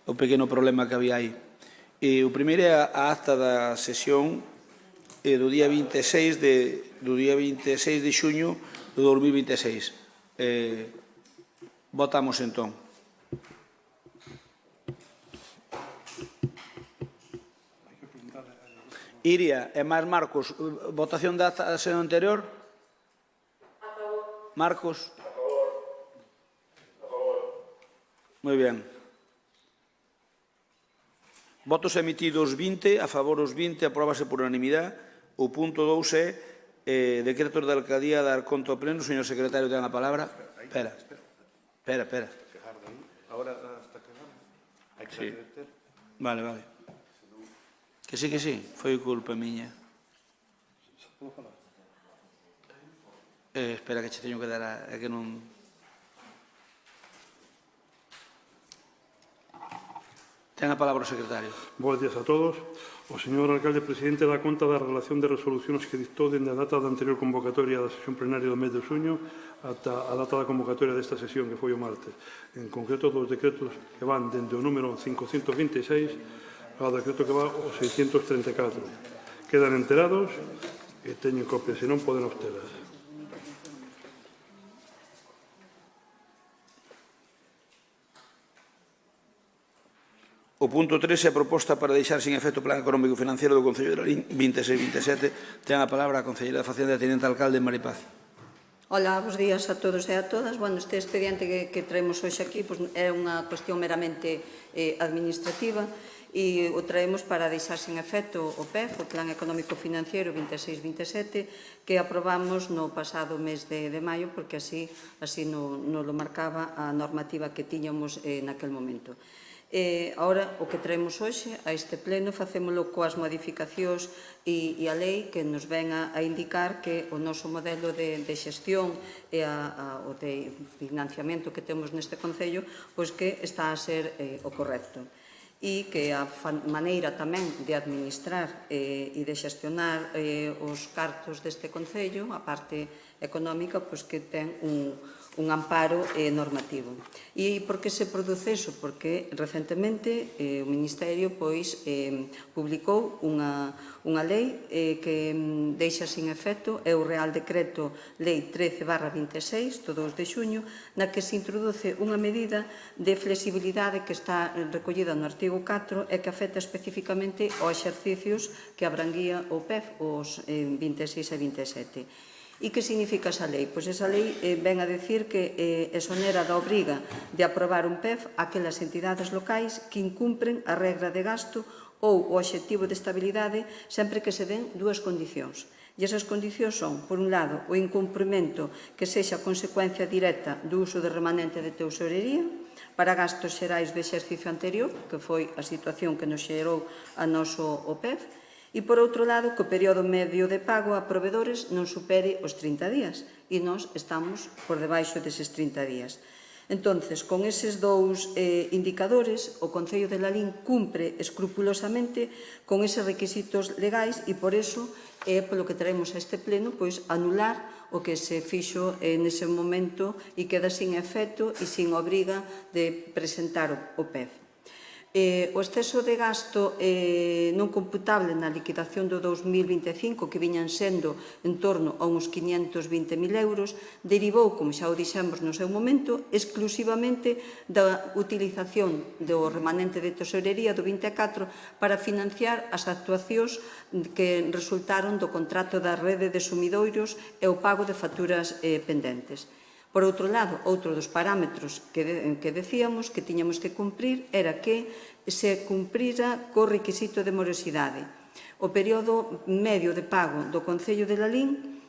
o pequeno problema que había aí. O primeiro é a acta da sesión do día 26 de xuño do 2026. Votamos entón. Iria e máis Marcos, votación da acta da sesión anterior? Marcos? Moi ben. Votos emitidos 20, a favor os 20, apróbase por unanimidade. O punto 2 é decretos de alcaldía dar conta ao pleno. Señor secretario, ten a palabra. Espera. Ahora hasta que hai que saber. Vale. Que sí, foi culpa miña. Espera que che teño que dar a que non... Ten a palabra o secretario. Bos días a todos. O señor alcalde presidente dá conta da relación de resolucións que dictou dende a data da anterior convocatoria da sesión plenaria do mes de xuño ata a data da convocatoria desta sesión, que foi o martes. En concreto, dos decretos que van dende o número 526 ao decreto que va o 634. Quedan enterados e teñen copias, se non poden obtelas. O punto 3 é a proposta para deixar sin efecto o plan económico e financiero do Concello de Lalín 26-27. Ten a palabra a concelleira de Facenda e Tenente Alcalde Maripaz. Ola, bos días a todos e a todas. Bueno, este expediente que traemos hoxe aquí é unha cuestión meramente administrativa e o traemos para deixar sin efecto o PEF, o Plan Económico Financiero 26-27, que aprobamos no pasado mes de maio, porque así nos lo marcaba a normativa que tiñamos naquel momento. Agora, o que traemos hoxe a este pleno facémolo coas modificacións e a lei que nos ven a indicar que o noso modelo de xestión e o de financiamento que temos neste Concello pois que está a ser o correcto e que a maneira tamén de administrar e de xestionar os cartos deste Concello, a parte económica, pois que ten un amparo normativo. E por que se produce iso? Porque recentemente o Ministerio publicou unha lei que deixa sin efecto, é o Real Decreto Lei 13/26 do 2 de xuño, na que se introduce unha medida de flexibilidade que está recollida no artigo 4 e que afecta especificamente aos exercicios que abranguía o PEF, os 26 e 27. E que significa esa lei? Pois esa lei ven a decir que exonera da obriga de aprobar un PEF aquelas entidades locais que incumpren a regra de gasto ou o obxectivo de estabilidade sempre que se den dúas condicións. E esas condicións son, por un lado, o incumprimento que sexa consecuencia directa do uso de remanente de tesorería para gastos xerais do exercicio anterior, que foi a situación que nos xerou a noso o PEF, e, por outro lado, que o período medio de pago a provedores non supere os 30 días, e nós estamos por debaixo deses 30 días. Entonces, con eses dous indicadores, o Concello de Lalín cumpre escrupulosamente con eses requisitos legais e, por iso, é polo que traemos a este pleno, pois, anular o que se fixo nese momento e queda sin efecto e sin obriga de presentar o PEF. O exceso de gasto non computable na liquidación do 2025, que viñan sendo en torno a uns 520.000 euros, derivou, como xa o dixemos no seu momento, exclusivamente da utilización do remanente de tesorería do 24 para financiar as actuacións que resultaron do contrato da rede de sumidoiros e o pago de facturas pendentes. Por outro lado, outro dos parámetros que decíamos que tiñamos que cumprir era que se cumprira co requisito de morosidade. O período medio de pago do Concello de Lalín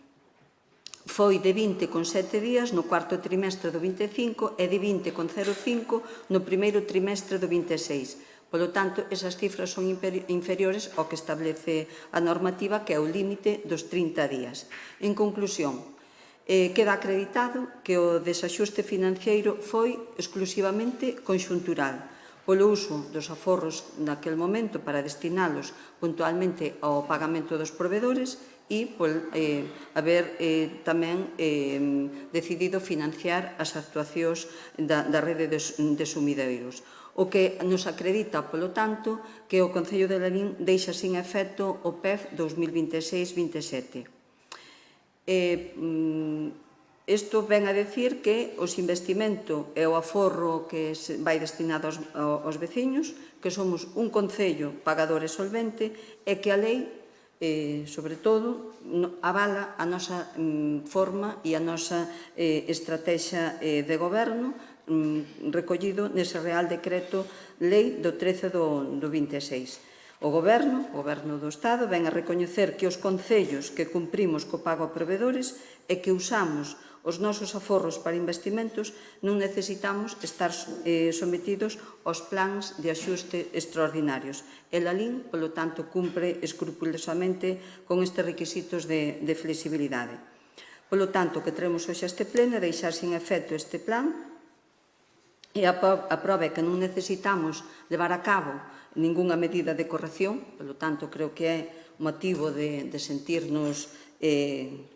foi de 20,7 días no cuarto trimestre do 25 e de 20,05 no primeiro trimestre do 26. Polo tanto, esas cifras son inferiores ao que establece a normativa, que é o límite dos 30 días. En conclusión, queda acreditado que o desaxuste financeiro foi exclusivamente conxuntural, polo uso dos aforros naquel momento para destinalos puntualmente ao pagamento dos provedores e haber tamén decidido financiar as actuacións da rede de sumideiros. O que nos acredita, polo tanto, que o Concello de Lalín deixa sin efecto o PEF 2026-27. Isto ven a decir que os investimentos e o aforro que vai destinado aos veciños, que somos un concello pagador e solvente, e que a lei, sobre todo, avala a nosa forma e a nosa estrategia de goberno recollido nese Real Decreto Lei do 13 do 26. O Goberno do Estado, ven a recoñecer que os concellos que cumprimos co pago a provedores e que usamos os nosos aforros para investimentos non necesitamos estar sometidos aos plans de axuste extraordinarios. E Lalín, polo tanto, cumpre escrupulosamente con estes requisitos de flexibilidade. Polo tanto, o que traemos hoxe a este pleno é deixar sin efecto este plan e a prova é que non necesitamos levar a cabo ningunha medida de corrección, polo tanto, creo que é motivo de sentirnos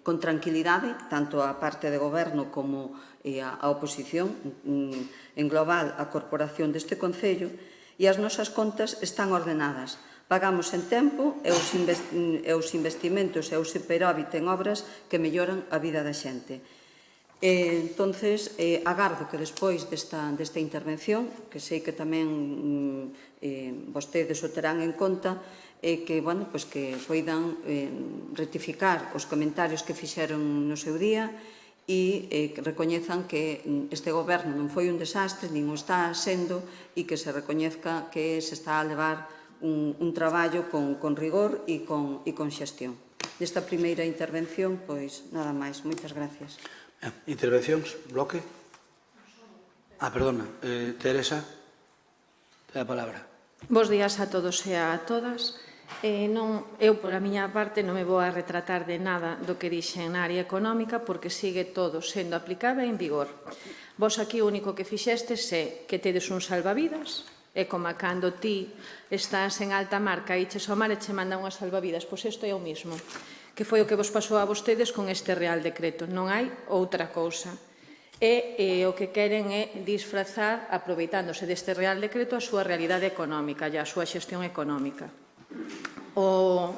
con tranquilidade, tanto a parte de goberno como a oposición, en global a corporación deste Concello, e as nosas contas están ordenadas. Pagamos en tempo e os investimentos e o superávit en obras que melloran a vida da xente. Entonces, agardo que despois desta intervención, que sei que tamén vostedes o terán en conta, que poidan rectificar os comentarios que fixeron no seu día e que recoñezan que este goberno non foi un desastre, nin o está sendo, e que se recoñezca que se está a levar un traballo con rigor e con xestión. Desta primeira intervención, pois, nada máis. Moitas gracias. Intervencións, bloque. Perdona, Teresa, ten a palabra. Bos días a todos e a todas. Eu, por a miña parte, non me vou a retratar de nada do que dixen na área económica porque sigue todo sendo aplicable en vigor. Vos aquí o único que fixestes é que tedes un salvavidas, é como cando ti estás en alta mar, caíches ao mar e che mandan unhas salvavidas, pois isto é o mismo, que foi o que vos pasou a vostedes con este Real Decreto. Non hai outra cousa. E o que queren é disfrazar, aproveitándose deste Real Decreto, a súa realidade económica e a súa xestión económica. O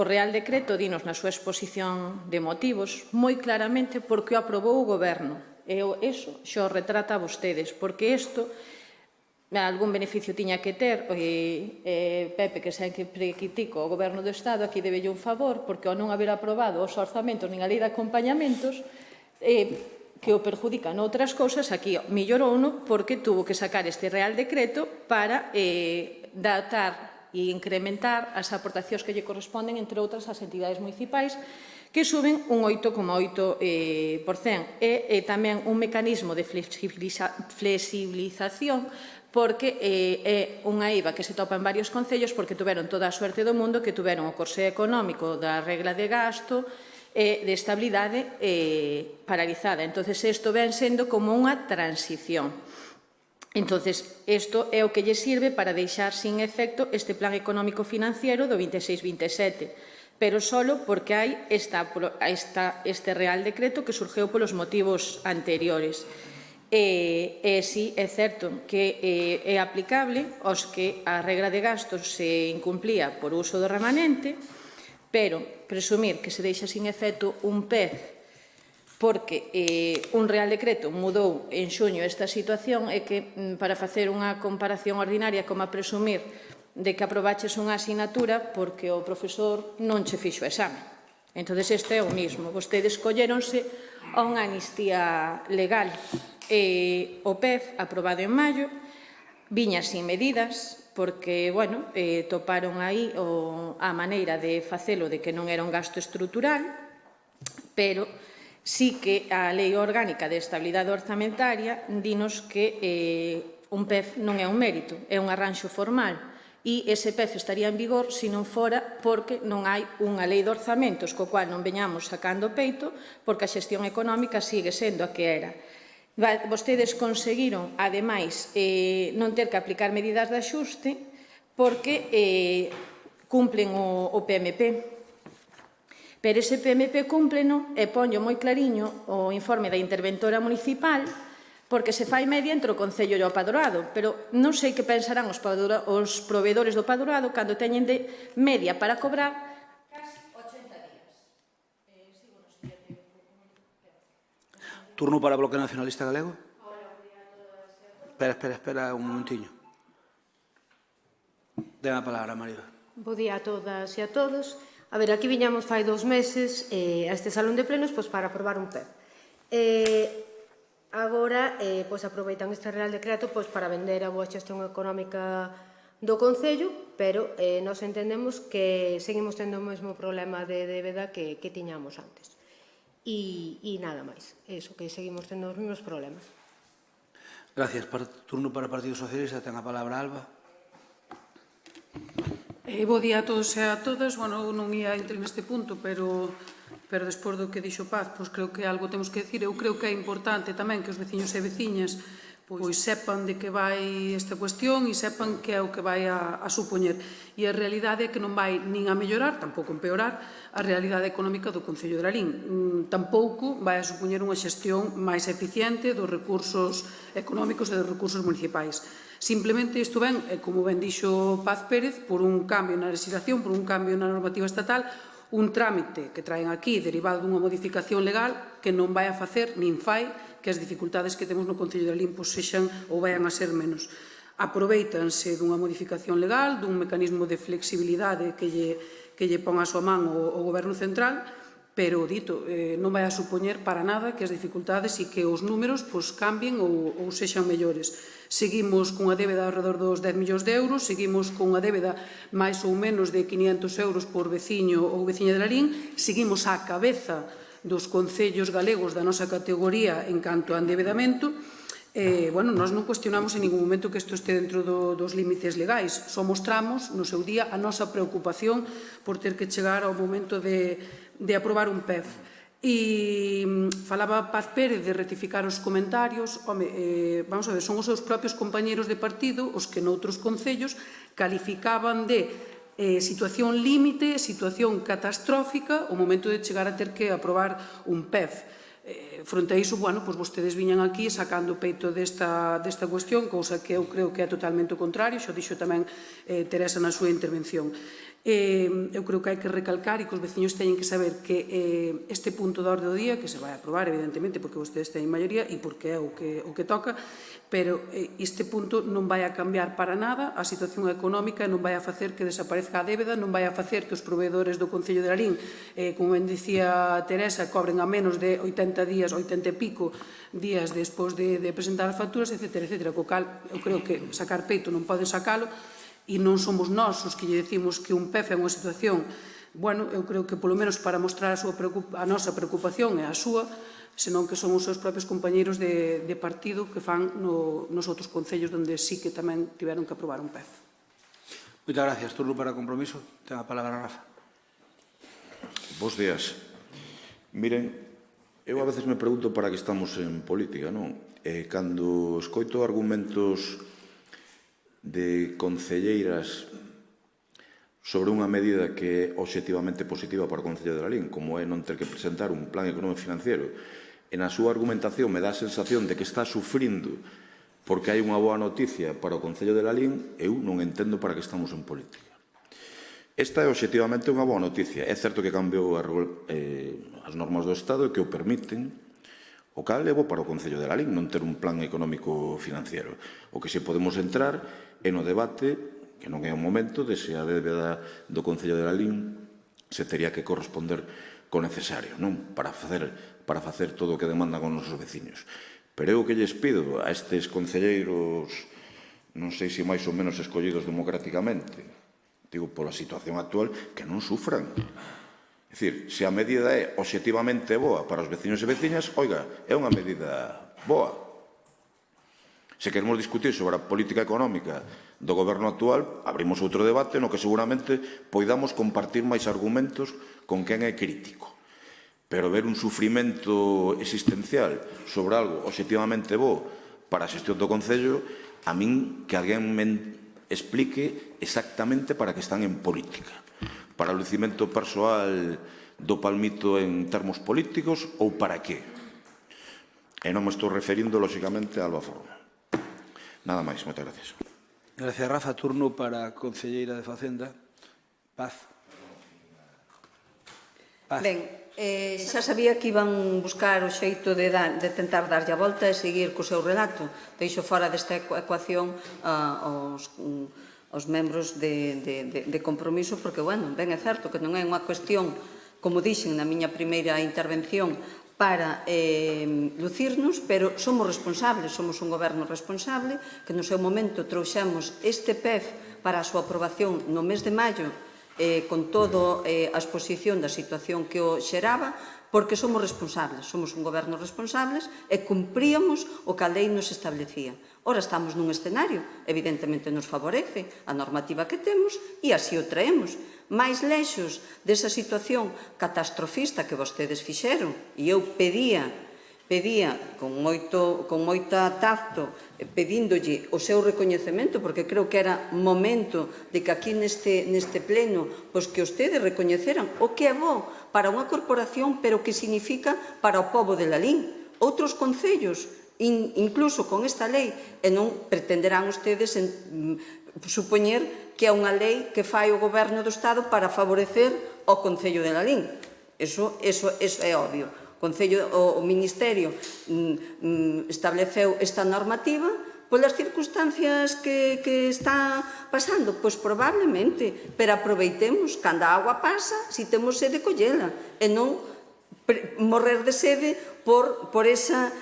Real Decreto dinos na súa exposición de motivos moi claramente porque o aprobou o Goberno. E iso xo retrata a vostedes, porque isto algún beneficio tiña que ter. Pepe, que sempre critico o Goberno do Estado, aquí debelle un favor, porque ao non haber aprobado os orzamentos nin a lei de acompañamentos, que o perjudica noutras cousas, aquí mellorouno porque tuvo que sacar este Real Decreto para datar e incrementar as aportacións que lle corresponden, entre outras, ás entidades municipais, que suben un 8,8%. E tamén un mecanismo de flexibilización, porque é unha IVA que se topa en varios concellos porque tuveron toda a suerte do mundo, que tuveron o corsé económico da regla de gasto e de estabilidade paralizada. Entón, isto ven sendo como unha transición. Entón, isto é o que lle sirve para deixar sin efecto este plan económico financiero do 26-27, pero solo porque hai este Real Decreto que surgeu polos motivos anteriores. E si é certo que é aplicable aos que a regra de gastos se incumplía por uso do remanente, pero presumir que se deixa sin efecto un PEF porque un Real Decreto mudou en xuño esta situación é que, para facer unha comparación ordinaria, como a presumir de que aprobaches unha asignatura porque o profesor non che fixo o exame. Entón, isto é o mismo. Vostedes colléronse a unha amnistía legal. O PEF, aprobado en maio, viña sin medidas, porque, toparon aí a maneira de facelo de que non era un gasto estrutural, pero sí que a Lei Orgánica de Estabilidade Orzamentaria dinos que un PEF non é un mérito, é un arranxo formal, e ese PEF estaría en vigor se non fora porque non hai unha lei de orzamentos, co cual non veñamos sacando peito, porque a xestión económica sigue sendo a que era. Vostedes conseguiron, ademais, non ter que aplicar medidas de axuste porque cumplen o PMP. Pero ese PMP cúmpleno e poño moi clariño o informe da interventora municipal porque se fai media entre o Concello e o Padroado, pero non sei que pensarán os proveedores do Padroado cando teñen de media para cobrar casi 80 días. Turno para o Bloque Nacionalista Galego. Espera un momentiño. Ten a palabra, María. Bo día a todas e a todos. A ver, aquí viñamos fai 2 meses a este salón de plenos para aprobar un PEP. Agora aproveitan este Real Decreto para vender a boa xestión económica do Concello, pero nós entendemos que seguimos tendo o mesmo problema de débeda que tiñamos antes. E nada máis, eso, que seguimos tendo os mesmos problemas. Gracias. Turno para o Partido Socialista. Ten a palabra Alba. Bo día a todos e a todas. Bueno, non ia entrar neste punto, pero despois do que dixo Paz, pois creo que algo temos que decir. Eu creo que é importante tamén que os veciños e veciñas pois sepan de que vai esta cuestión e sepan que é o que vai a supoñer. E a realidade é que non vai nin a mellorar, tampouco empeorar, a realidade económica do Concello de Lalín. Tampouco vai a supoñer unha xestión máis eficiente dos recursos económicos e dos recursos municipais. Simplemente isto ven, como ben dixo Paz Pérez, por un cambio na legislación, por un cambio na normativa estatal, un trámite que traen aquí derivado dunha modificación legal que non vai a facer, nin fai, que as dificultades que temos no Concello de Lalín sexan ou vayan a ser menos. Aprovéitanse dunha modificación legal, dun mecanismo de flexibilidade que lle pon a súa man o Goberno Central, pero, dito, non vai a supoñer para nada que as dificultades e que os números cambien ou sexan mellores. Seguimos cunha débeda alrededor dos 10 millóns de euros, seguimos cunha débeda máis ou menos de 500 euros por veciño ou veciña de Lalín, seguimos á cabeza dos concellos galegos da nosa categoría en canto a endebedamento. Nós non cuestionamos en ningún momento que isto este dentro dos límites legais, só mostramos no seu día a nosa preocupación por ter que chegar ao momento de aprobar un PEF. E falaba Paz Pérez de rectificar os comentarios. Vamos a ver, son os seus propios compañeros de partido os que noutros concellos calificaban de situación límite, situación catastrófica, o momento de chegar a ter que aprobar un PEF. Fronte a iso, vostedes viñan aquí sacando peito desta cuestión, cousa que eu creo que é totalmente o contrario, xo dixo tamén Teresa na súa intervención. Eu creo que hai que recalcar e que os veciños teñen que saber que este punto da orde do día, que se vai aprobar, evidentemente, porque vostedes teñen maioría e porque é o que toca, pero este punto non vai a cambiar para nada a situación económica, non vai a facer que desaparezca a débeda, non vai a facer que os proveedores do Concello de Lalín, como ben dicía Teresa, cobren a menos de 80 días, 80 e pico días despois de presentar as facturas, etcétera, etcétera. Co cal, eu creo que sacar peito non poden sacalo, e non somos nós os que lle decimos que un PEF é unha situación, eu creo que polo menos para mostrar a nosa preocupación e a súa, senón que son os seus propios compañeiros de partido que fan nos outros concellos onde sí que tamén tiveron que aprobar un PEF. Moitas gracias. Turno para Compromiso. Ten a palabra Rafa. Bos días. Miren, eu a veces me pregunto para que estamos en política, non? Cando escoito argumentos de concelleiras sobre unha medida que é obxectivamente positiva para o Concello de Lalín, como é non ter que presentar un plan económico financiero, e na súa argumentación me dá a sensación de que está sufrindo porque hai unha boa noticia para o Concello de Lalín, eu non entendo para que estamos en política. Esta é obxectivamente unha boa noticia. É certo que cambiou as normas do Estado e que o permiten, o cal é bo para o Concello de Lalín non ter un plan económico financiero. O que se podemos entrar é no debate, que non é o momento, de se a débeda do Concello de Lalín se teria que corresponder co necesario, non? Para facer todo o que demandan os nosos veciños. Pero eu que lles pido a estes concelleiros, non sei se máis ou menos escollidos democráticamente, digo, pola situación actual, que non sufran. É dicir, se a medida é obxectivamente boa para os veciños e veciñas, oiga, é unha medida boa. Se queremos discutir sobre a política económica do goberno actual, abrimos outro debate no que seguramente poidamos compartir máis argumentos con quen é crítico. Pero ver un sufrimento existencial sobre algo obxectivamente bo para a xestión do Concello, a min que alguén me explique exactamente para que están en política. Para o lucimento persoal do palmito en termos políticos ou para qué? E non me estou referindo, lóxicamente, a Alba Forno. Nada máis, moitas gracias. Gracias, Rafa. Turno para a concelleira de Facenda. Paz. Ben, xa sabía que iban buscar o xeito de tentar darlle a volta e seguir co seu relato. Deixo fora desta ecuación aos membros de compromiso, porque, bueno, ben é certo que non é unha cuestión, como dixen na miña primeira intervención, para lucirnos, pero somos responsables, somos un goberno responsable, que no seu momento trouxemos este PEF para a súa aprobación no mes de maio, con toda a exposición da situación que o xeraba, porque somos responsables, somos un goberno responsables e cumpríamos o que a lei nos establecía. Ora estamos nun escenario, evidentemente nos favorece a normativa que temos e así o traemos. Máis lexos desa situación catastrofista que vostedes fixeron, e eu pedía con moita tacto, pedíndolle o seu recoñecemento, porque creo que era momento de que aquí neste pleno, pois que ustedes recoñeceran o que é bo para unha corporación, pero que significa para o pobo de Lalín. Outros concellos, incluso con esta lei, e non pretenderán ustedes supoñer que é unha lei que fai o goberno do Estado para favorecer o Concello de Lalín. Eso é obvio. O Ministerio estableceu esta normativa polas circunstancias que está pasando? Pois probablemente, pero aproveitemos, cando a auga pasa, si temos sede, collela, e non morrer de sede por esa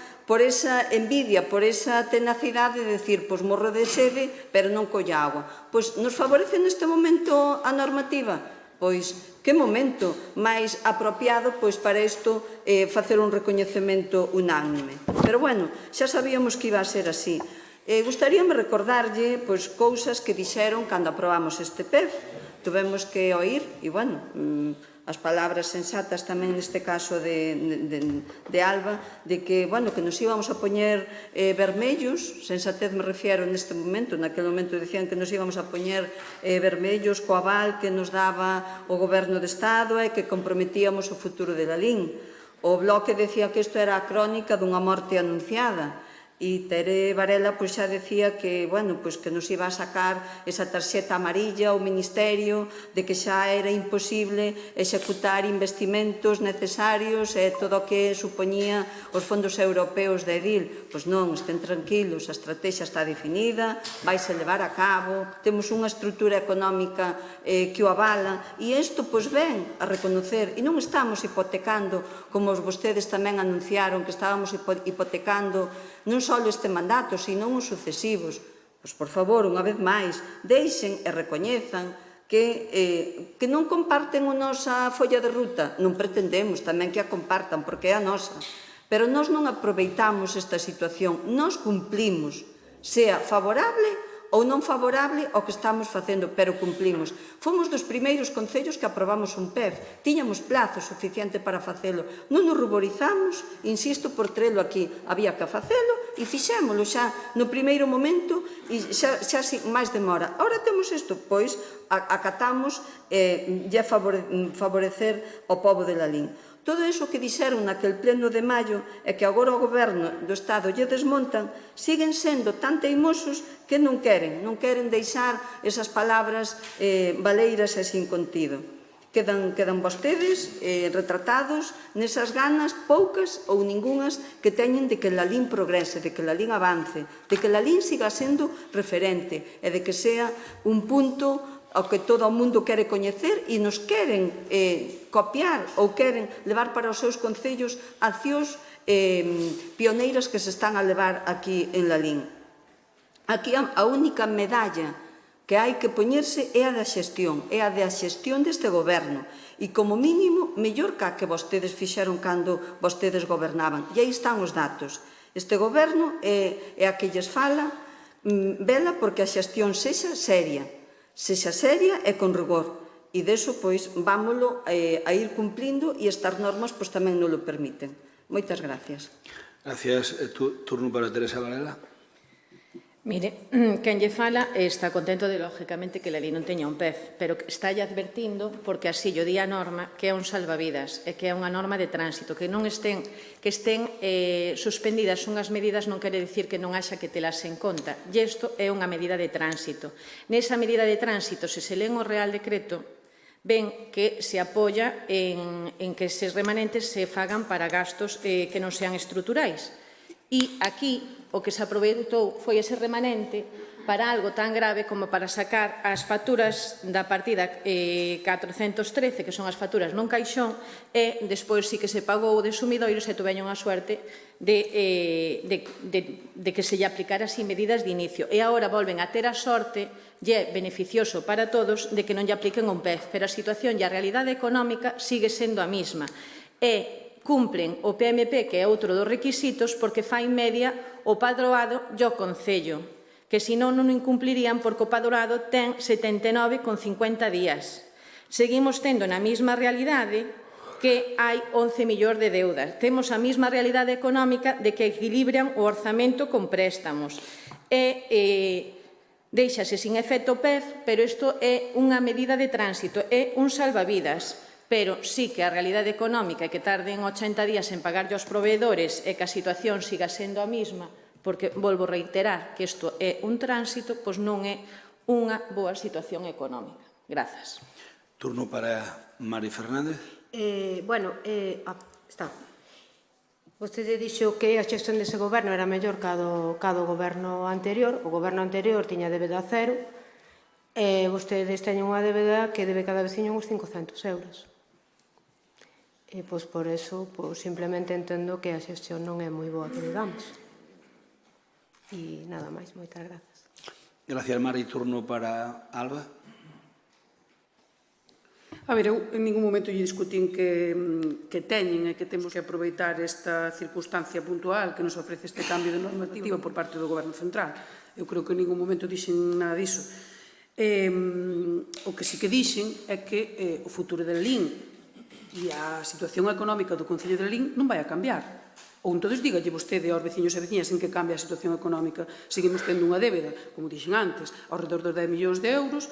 envidia, por esa tenacidade de decir, pois morro de sede, pero non colla agua. Pois nos favorece neste momento a normativa? Pois que momento máis apropiado pois para isto facer un recoñecemento unánime. Pero bueno, xa sabíamos que iba a ser así. Gustaríame recordarlle pois cousas que dixeron cando aprobamos este PEF. Tuvemos que oír, e bueno, as palabras sensatas tamén neste caso de Alba, de que, bueno, que nos íbamos a poñer vermellos, sensatez me refiero neste momento, naquele momento dicían que nos íbamos a poñer vermellos co aval que nos daba o Goberno de Estado e que comprometíamos o futuro de Lalín. O Bloque decía que isto era a crónica dunha morte anunciada. E Tere Varela pois xa decía que, bueno, pois que nos iba a sacar esa tarxeta amarilla ao Ministerio de que xa era imposible executar investimentos necesarios e todo o que supoñía os fondos europeos de EDIL. Pois non, estén tranquilos, a estrategia está definida, vaise levar a cabo, temos unha estrutura económica que o avala, e isto pois ven a reconocer, e non estamos hipotecando, como vostedes tamén anunciaron, que estábamos hipotecando non só este mandato, sino os sucesivos. Pois, por favor, unha vez máis, deixen e recoñezan que non comparten a nosa folla de ruta. Non pretendemos tamén que a compartan, porque é a nosa. Pero nós non aproveitamos esta situación, nós cumplimos, sea favorable ou non favorable ao que estamos facendo, pero cumplimos. Fomos dos primeiros concellos que aprobamos un PEF, tiñamos plazo suficiente para facelo, non nos ruborizamos, insisto por trelo aquí, había que facelo e fixémolo xa no primeiro momento e xa sin máis demora. Ahora temos isto, pois acatamos e favorecer o pobo de Lalín. Todo iso que dixeron naquele pleno de maio e que agora o Goberno do Estado lle desmontan, siguen sendo tan teimosos que non queren deixar esas palabras baleiras e sin contido. Quedan vostedes retratados nesas ganas poucas ou ningunhas que teñen de que Lalín progrese, de que Lalín avance, de que Lalín siga sendo referente e de que sea un punto ao que todo o mundo quere coñecer e nos queren copiar ou queren levar para os seus concellos accións pioneiras que se están a levar aquí en Lalín. Aquí a única medalla que hai que poñerse é a da xestión, deste goberno. E como mínimo, mellor que a que vostedes fixeron cando vostedes gobernaban. E aí están os datos. Este goberno é a que lles fala, vela porque a xestión sexa seria e con rigor. E deso, pois, vámolo a ir cumplindo e estas normas, pois, tamén non lo permiten. Moitas gracias. Gracias. Turno para Teresa Varela. Mire, quen lle fala está contento de, lógicamente, que a lei non teña un PEF, pero está advertindo, porque así lle di a norma, que é un salvavidas, e que é unha norma de tránsito, que estén suspendidas unhas medidas non quere dicir que non haxa que telas en conta, e isto é unha medida de tránsito. Nesa medida de tránsito, se se len o Real Decreto, ven que se apoia en que eses remanentes se fagan para gastos que non sean estruturais. E aquí o que se aproveitou foi ese remanente para algo tan grave como para sacar as facturas da partida 413, que son as facturas non caixón, e despois sí que se pagou de sumidoiros e tuveño a suerte de que se lle aplicara así medidas de inicio. E agora volven a ter a sorte, e é beneficioso para todos, de que non lle apliquen un PEF, pero a situación e a realidade económica sigue sendo a mesma. Cumplen o PMP, que é outro dos requisitos, porque fai media o padroado e o concello, que senón non incumplirían porque o padroado ten 79,50 días. Seguimos tendo na mesma realidade que hai 11 millóns de deudas. Temos a mesma realidade económica de que equilibran o orzamento con préstamos. Déixase sin efecto PEF, pero isto é unha medida de tránsito, é un salvavidas. Pero sí que a realidade económica é que tarden 80 días en pagarlle aos proveedores e que a situación siga sendo a mesma, porque volvo a reiterar que isto é un tránsito, pois non é unha boa situación económica. Grazas. Turno para Mari Fernández. Está. Vostede dixo que a xestión dese goberno era mellor que a do goberno anterior. O goberno anterior tiña débeda cero e vostedes teñen unha débeda que debe cada veciño uns 500 euros. E, pois, por eso, simplemente entendo que a xestión non é moi boa, que digamos. E nada máis, moitas grazas. Gracias, Mari. Turno para Alba. A ver, eu en ningún momento lle discutín que teñen e que temos que aproveitar esta circunstancia puntual que nos ofrece este cambio de normativa por parte do Goberno Central. Eu creo que en ningún momento dixen nada disso. O que sí que dixen é que o futuro da LIN e a situación económica do Concello de Lalín non vai a cambiar. Ou entón dígalle vostede aos veciños e veciñas en que cambia a situación económica. Seguimos tendo unha débeda, como dixen antes, ao redor dos 10 millóns de euros,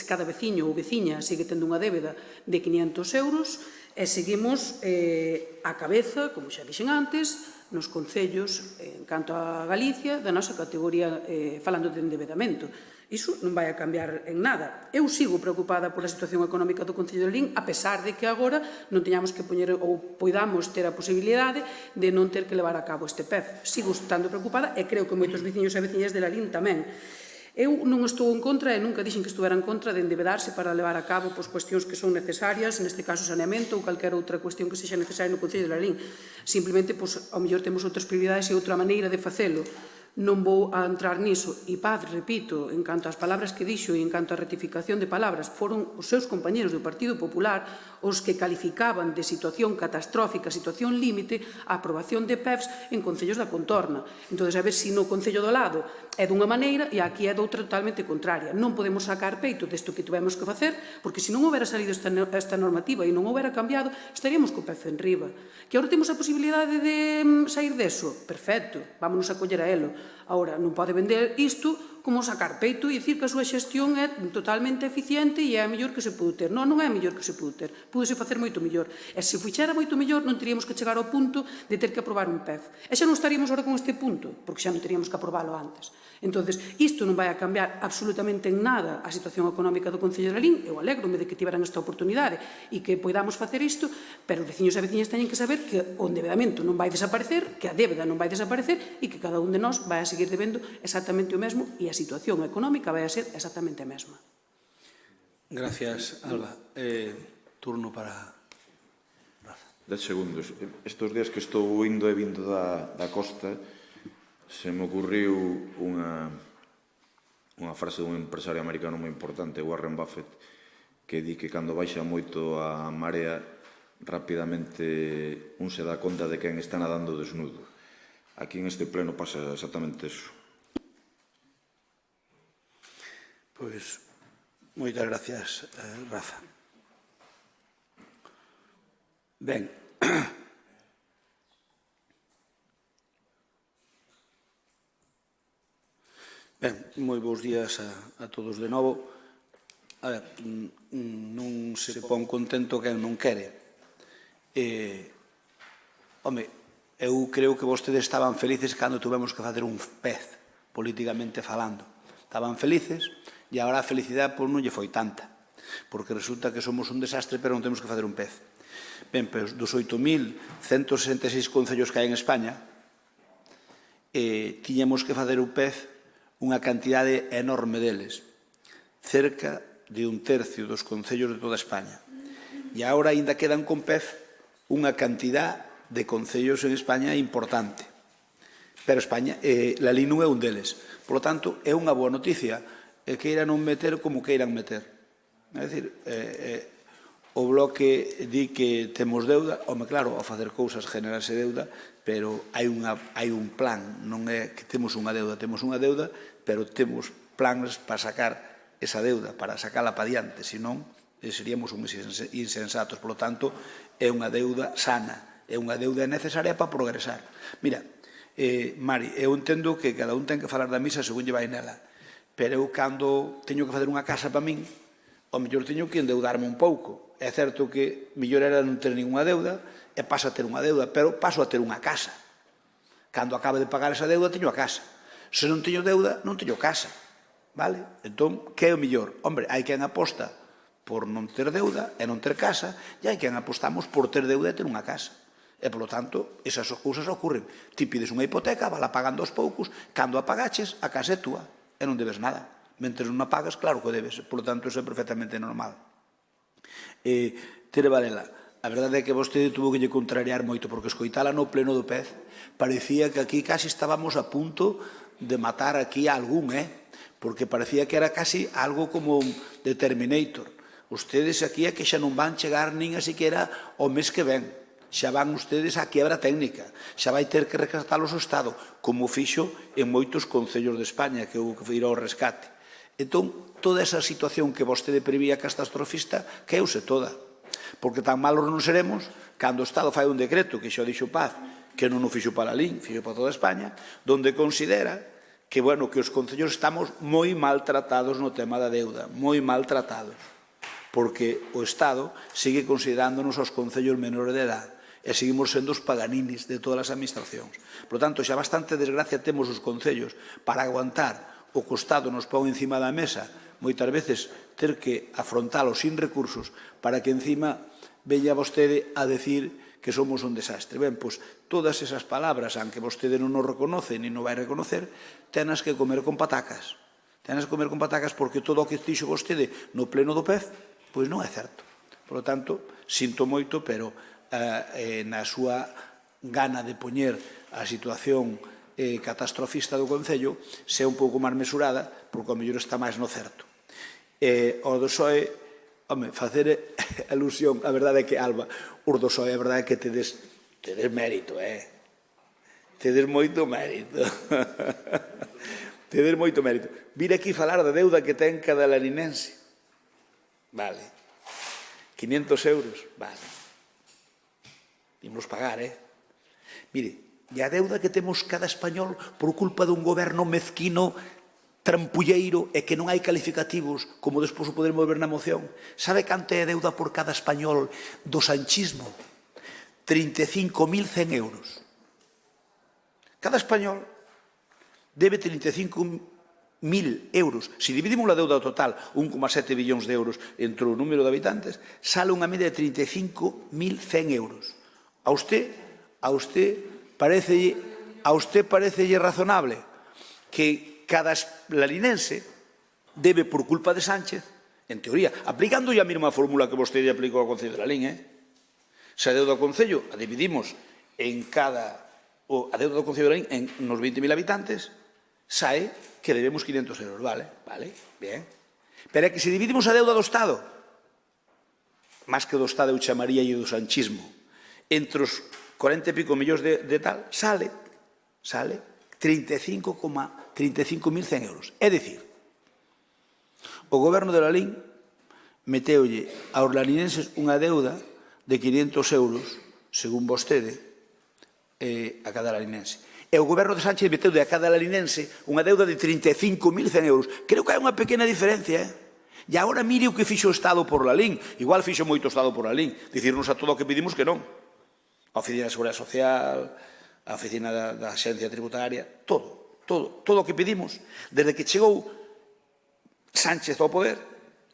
cada veciño ou veciña sigue tendo unha débeda de 500 euros e seguimos a cabeza, como xa dixen antes, nos concellos, en canto a Galicia, da nosa categoría falando de endebedamento. Iso non vai a cambiar en nada. Eu sigo preocupada pola situación económica do Concello de Lalín, a pesar de que agora non teñamos que poñer ou poidamos ter a posibilidade de non ter que levar a cabo este PEF. Sigo estando preocupada e creo que moitos veciños e veciñas de Lalín tamén. Eu non estou en contra e nunca dixen que estuvera en contra de endebedarse para levar a cabo cuestións que son necesarias, neste caso saneamento ou calquera outra cuestión que sexa necesaria no Concello de Lalín. Simplemente, ao mellor temos outras prioridades e outra maneira de facelo. Non vou a entrar niso. E Paz, repito, en canto ás palabras que dixo e en canto á rectificación de palabras, foron os seus compañeros do Partido Popular os que calificaban de situación catastrófica, situación límite, a aprobación de PEFs en concellos da contorna. Entón, a ver se no concello do lado é dunha maneira e aquí é doutra totalmente contraria. Non podemos sacar peito desto que tivemos que facer, porque se non houbera salido esta normativa e non houbera cambiado, estaríamos co PEF en riba. Que agora temos a posibilidade de sair deso? Perfecto, vámonos a coller a elo. Agora, non pode vender isto como sacar peito e dicir que a súa xestión é totalmente eficiente e é a mellor que se pode ter. Non, non é a mellor que se pode ter. Púdese facer moito mellor. E se fixera moito mellor, non teríamos que chegar ao punto de ter que aprobar un PEF. E xa non estaríamos agora con este punto, porque xa non teríamos que aprobalo antes. Entón, isto non vai a cambiar absolutamente en nada a situación económica do Concello de Lalín. Eu alegro-me de que tiveran esta oportunidade e que poidamos facer isto, pero os veciños e veciñas teñen que saber que o endebedamento non vai desaparecer, que a débeda non vai desaparecer e que cada un de nós vai a seguir debendo exactamente o mesmo e a situación económica vai a ser exactamente a mesma. Gracias, Alba. Turno para Rafa. 10 segundos. Estes días que estou indo e vindo da costa, se me ocurriu unha frase dun empresario americano moi importante, Warren Buffett, que di que cando baixa moito a marea, rapidamente un se dá conta de quen está nadando desnudo. Aquí en este pleno pasa exactamente eso. Pois, moitas gracias, Rafa. Ben. moi bons días a todos de novo. A ver, non se pon contento quen non quere. Home, eu creo que vostedes estaban felices cando tuvemos que facer un pez, políticamente falando. Estaban felices e agora a felicidade non lle foi tanta, porque resulta que somos un desastre pero non temos que facer un pez. Ben, pois dos 8.166 concellos que hai en España, tiñamos que facer un pez unha cantidade enorme deles, cerca de un tercio dos concellos de toda España. E agora ainda quedan con pez unha cantidad de concellos en España importante. Pero España, Lalín non é un deles. Por lo tanto, é unha boa noticia que irán non meter como que irán meter. É dicir, o Bloque di que temos deuda, home, claro, ao facer cousas generarse deuda, pero hai un plan, non é que temos unha deuda, pero temos planes para sacar esa deuda, para sacala para diante, senón seríamos uns insensatos. Por lo tanto, é unha deuda sana, é unha deuda necesaria para progresar. Mira, Mari, eu entendo que cada un ten que falar da misa según lle vai nela, pero eu cando teño que facer unha casa para min, ao mellor teño que endeudarme un pouco. É certo que mellor era non ter ninguna deuda e paso a ter unha deuda, pero paso a ter unha casa. Cando acabe de pagar esa deuda, teño a casa. Se non teño deuda, non teño casa. Vale? Entón, que é o mellor? Hombre, hai quen aposta por non ter deuda e non ter casa, e hai quen apostamos por ter deuda e ter unha casa. E, polo tanto, esas cousas ocurren. Ti pides unha hipoteca, vala pagando aos poucos, cando a pagaches, a casa é túa, e non debes nada. Mentre non a pagas, claro que debes. Por lo tanto, eso é perfectamente normal. Tere Varela, a verdade é que vostede tuvo que lle contrariar moito, porque escoitala no pleno do pez, parecía que aquí casi estábamos a punto de matar aquí a algún, porque parecía que era casi algo como de Terminator. Ustedes aquí é que xa non van chegar nin a siquiera o mes que ven. Xa van ustedes a quiebra técnica, xa vai ter que rescatalos o Estado, como fixo en moitos concellos de España, que houve que ir ao rescate. Entón, toda esa situación que vostede prevía catastrofista, caeuse toda. Porque tan malos non seremos, cando o Estado fai un decreto, que xa dixo Paz, que non o fixo para Lalín, fixo para toda España, donde considera que, bueno, que os concellos estamos moi maltratados no tema da deuda, moi maltratados, porque o Estado sigue considerándonos aos concellos menores de edad, e seguimos sendo os paganinis de todas as administracións. Por tanto, xa bastante desgracia temos os concellos para aguantar o que o Estado nos pon encima da mesa, moitas veces ter que afrontalo sin recursos para que encima veña vostede a decir que somos un desastre. Ben, pois, todas esas palabras, aunque vostede non nos reconoce ni non vai reconocer, tenas que comer con patacas. Tenas que comer con patacas porque todo o que dixo vostede no pleno do pez, pois non é certo. Por lo tanto, sinto moito, pero na súa gana de poñer a situación catastrofista do Concello sea un pouco máis mesurada, porque ao mellor está máis no certo. O do PSOE, home, facer alusión, a verdade é que, Alba, os do PSOE, a verdade é que tedes mérito, tedes moito mérito. Tedes moito mérito. Vir aquí falar da deuda que ten cada larinense. Vale. 500 euros, vale. Imos pagar, Mire, e a deuda que temos cada español por culpa dun goberno mezquino, trampulleiro e que non hai calificativos, como despois o podemos ver na moción. Sabe canto é a deuda por cada español do sanchismo? 35.100 euros. Cada español debe 35.000 euros. Se dividimos a deuda total, 1,7 billóns de euros entre o número de habitantes, sale unha media de 35.100 euros. A usted parecelle razonable que cada larinense debe, por culpa de Sánchez, en teoría, aplicando a mesma fórmula que vostede aplicou ao Concello de Lalín, se a deuda do Concello a dividimos a deuda do Concello de Lalín nos 20.000 habitantes, sae que debemos 500 euros, vale, bien. Pero é que se dividimos a deuda do Estado, máis que do Estado eu chamaría e do sanchismo, entre os 40 e pico millóns de tal, sale 35.100 euros. É dicir, o goberno de Lalín meteulle aos laninenses unha deuda de 500 euros, según vostede, a cada laninense. E o goberno de Sánchez meteu de a cada lalinense unha deuda de 35.100 euros. Creo que hai unha pequena diferencia, E agora mire o que fixo o Estado por Lalín. Igual fixo moito o Estado por Lalín. Dicirnos a todo o que pedimos que non. A Oficina de Seguridade Social, a Oficina da Axencia Tributaria, todo o que pedimos. Desde que chegou Sánchez ao poder,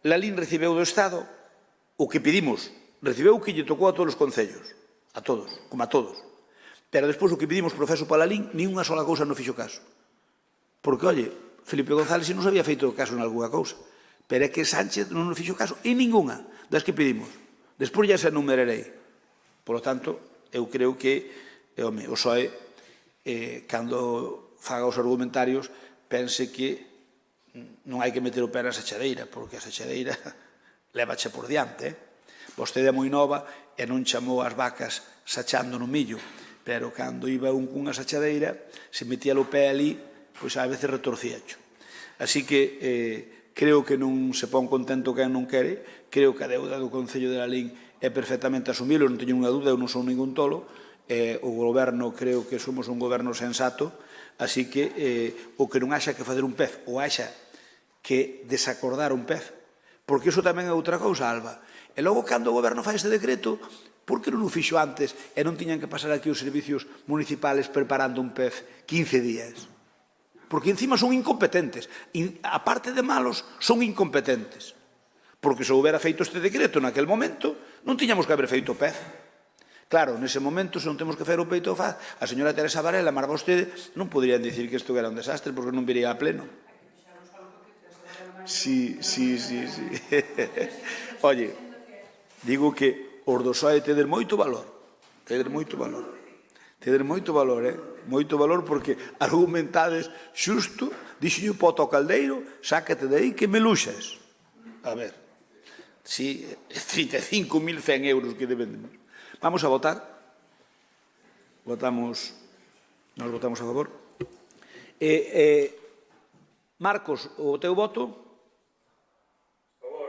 Lalín recibeu do Estado o que pedimos. Recibeu o que lle tocou a todos os concellos. A todos, como a todos. Pero despois o que pedimos profeso para Lalín, nin unha sola cousa non fixo caso. Porque, oye, Felipe González non se había feito caso en algunha cousa. Pero é que Sánchez non nos fixo caso en ninguna das que pedimos. Despois ya se enumerarei. Por lo tanto, eu creo que o PSOE, cando faga os argumentarios, pense que non hai que meter o pé na sachadeira, porque a sachadeira levache por diante. Vostede é moi nova e non chamou as vacas sachando no millo, pero cando iba un cunha sachadeira, se metía o pé ali, pois a veces retorcíacho. Así que creo que non se pon contento quen non quere, creo que a deuda do Concello de Lalín é perfectamente asumible, non teño unha dúda, eu non son ningún tolo, o goberno creo que somos un goberno sensato, así que o que non haxa que fazer un pez, ou haxa que desacordar un pez, porque iso tamén é outra cousa, Alba. E logo, cando o goberno fai este decreto, por que non o fixo antes e non tiñan que pasar aquí os servicios municipales preparando un pez 15 días? Porque encima son incompetentes. A parte de malos, son incompetentes. Porque se houbera feito este decreto naquel momento, non tiñamos que haber feito pez. Claro, nese momento, se non temos que facer o peito faz, a señora Teresa Varela, máis vostede, non poderían dicir que isto era un desastre, porque non viría a pleno. Sí. Oye, digo que os do PSOE tedes moito valor. Tedes moito valor. Tedes moito valor, moito valor, porque argumentades xusto, dixenlle o poto ao caldeiro, sácate de aí que me luxas. A ver, si 35.100 euros que deben. Vamos a votar. Votamos, nos votamos a favor. Marcos, o teu voto? A favor.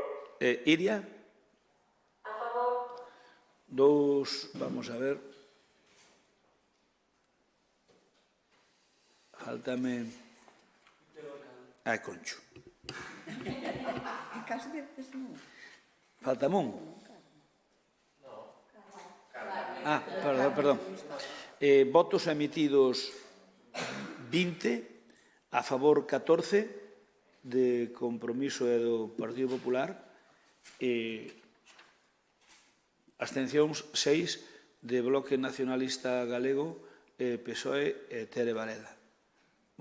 Iria? A favor. Dous, vamos a ver. Faltame... Ai, concho. Faltame un. Perdón. Votos emitidos 20, a favor 14, de Compromiso e do Partido Popular, abstencións 6, de Bloque Nacionalista Galego, PSOE e Tere Varela.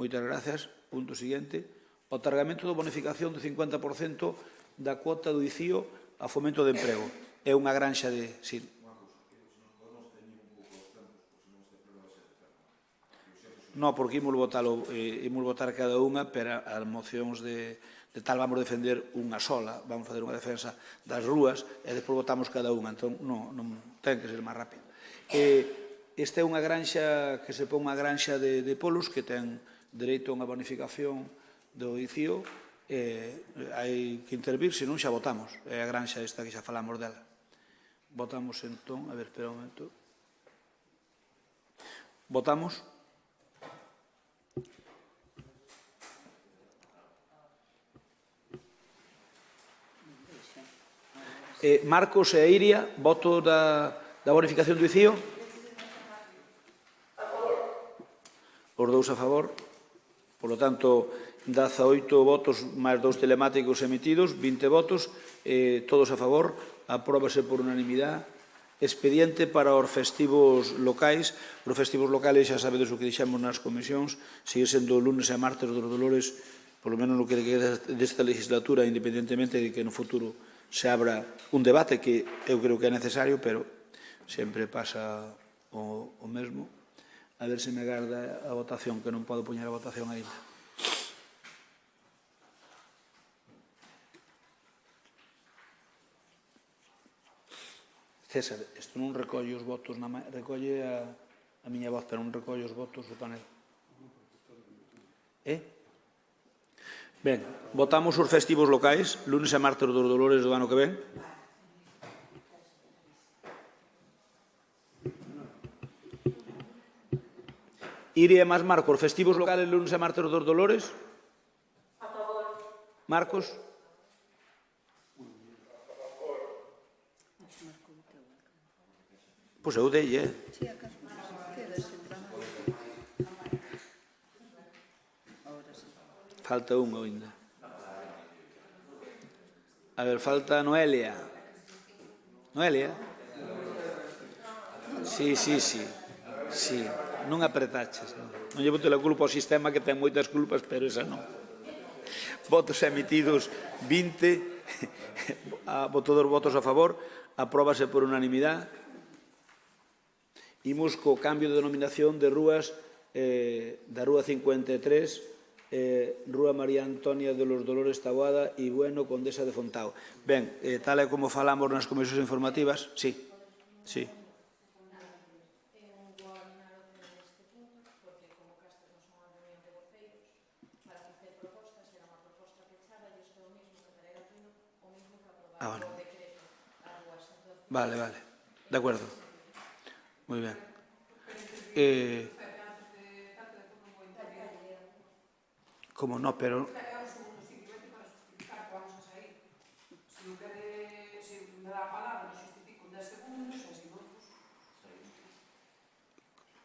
Moitas grazas. Punto siguiente. Otorgamento de bonificación do 50% da cuota do ICIO a fomento de emprego. É unha granxa de... Sí. Non, porque imos votar cada unha, pero as mocións de tal vamos defender unha sola, vamos fazer unha defensa das rúas e despois votamos cada unha, entón non ten que ser máis rápido. Esta é unha granxa que se pon unha granxa de polos que ten dereito a unha bonificación do ICIO, hai que intervir, senón xa votamos. É a granxa esta que xa falamos dela. Votamos entón, a ver, espera un momento. Votamos. Marcos e Iria, voto da bonificación do ICIO? A favor. Os dous a favor. Por lo tanto, 18 votos máis 2 telemáticos emitidos, 20 votos, todos a favor, apróbase por unanimidade. Expediente para os festivos locais. Os festivos locais xa sabedes o que dixemos nas comisións, sigue sendo o lunes e martes dos Dolores, polo menos no que queda desta legislatura, independentemente de que no futuro se abra un debate que eu creo que é necesario, pero sempre pasa o mesmo. A ver se me agarda a votación, que non podo poñer a votación aí. César, isto non recolle os votos, recolle a miña voz, pero non recolle os votos do panel. Ben, votamos os festivos locais, lunes e martes dos Dolores do ano que ven. Iria máis Marcos, festivos locales lunes e martes dos Dolores? A favor. Marcos? Pois eu dei, Falta un ainda. A ver, falta Noelia. Noelia? Sí. Non apretaches. Non lle bote a culpa ao sistema que ten moitas culpas, pero esa non. Votos emitidos 20. Todos os votos a favor. Apróbase por unanimidade. Imos co cambio de denominación de rúas da Rúa 53, Rúa María Antonia de los Dolores Taboada e Bueno, Condesa de Fontao. Ben, tal e como falamos nas comisións informativas, sí. Bueno. Vale. De acuerdo. Moi ben. Como no, pero...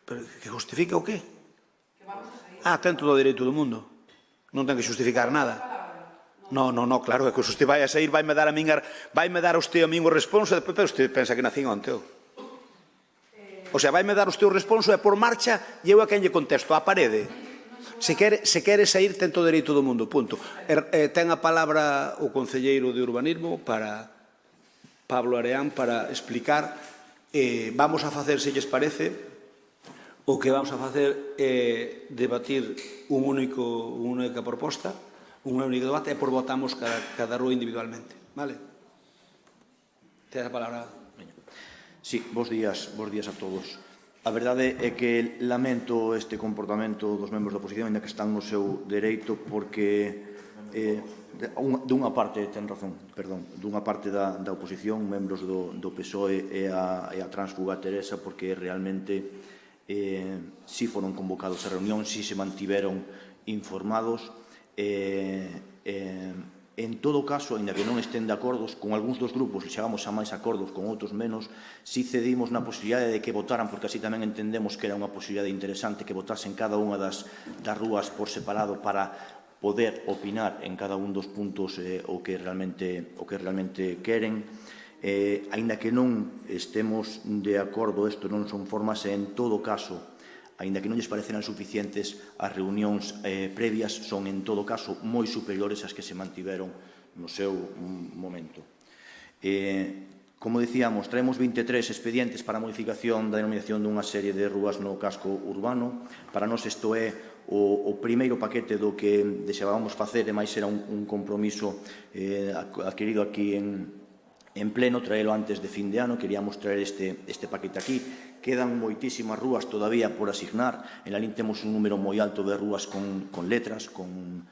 Pero que justifica o qué? Ten todo o dereito do mundo. Non ten que justificar nada. No, claro, é que se vai a sair, vai me dar a usted a mí o responso, pero usted pensa que nacín onte. O sea, vai me dar usted o responso e por marcha, e eu a quen lle contesto, a parede. Se quere sair, ten todo o dereito do mundo, punto. Ten a palabra o concelleiro de Urbanismo, para Pablo Areán, para explicar. Vamos a facer, se lles parece, o que vamos a facer é debatir unha única proposta, un único debate, e por votamos cada rúa individualmente. Vale? Ten a palabra. Sí, bos días a todos. A verdade é que lamento este comportamento dos membros da oposición, ainda que están no seu dereito, porque dunha parte, ten razón, perdón, dunha parte da oposición, membros do PSOE e a tránsfuga Teresa, porque realmente si foron convocados a reunión, si se mantiveron informados. En todo caso, ainda que non estén de acordos con algúns dos grupos, chegamos a máis acordos, con outros menos, si cedimos na posibilidade de que votaran, porque así tamén entendemos que era unha posibilidade interesante que votasen cada unha das rúas por separado para poder opinar en cada un dos puntos o que realmente queren. Ainda que non estemos de acordo, isto non son formas, e en todo caso, aínda que non lles pareceran suficientes, as reunións previas son, en todo caso, moi superiores ás que se mantiveron no seu momento. Como dicíamos, traemos 23 expedientes para a modificación da denominación dunha serie de rúas no casco urbano. Para nós isto é o primeiro paquete do que desexábamos facer, e máis era un compromiso adquirido aquí en pleno, traelo antes de fin de ano. Queríamos traer este paquete aquí. Quedan moitísimas rúas todavía por asignar. En Lalín temos un número moi alto de rúas con letras, con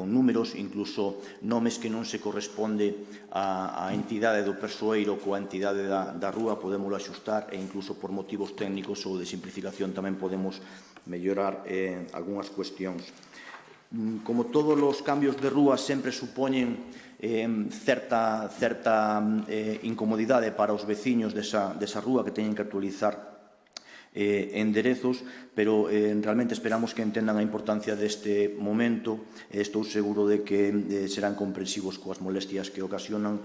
números, incluso nomes que non se corresponde á entidade do persoeiro coa entidade da rúa, podémoslo axustar, e incluso por motivos técnicos ou de simplificación tamén podemos mellorar algunhas cuestións. Como todos os cambios de rúa sempre supoñen certa incomodidade para os veciños desa rúa, que teñen que actualizar enderezos, pero realmente esperamos que entendan a importancia deste momento. Estou seguro de que serán comprensivos coas molestias que ocasionan.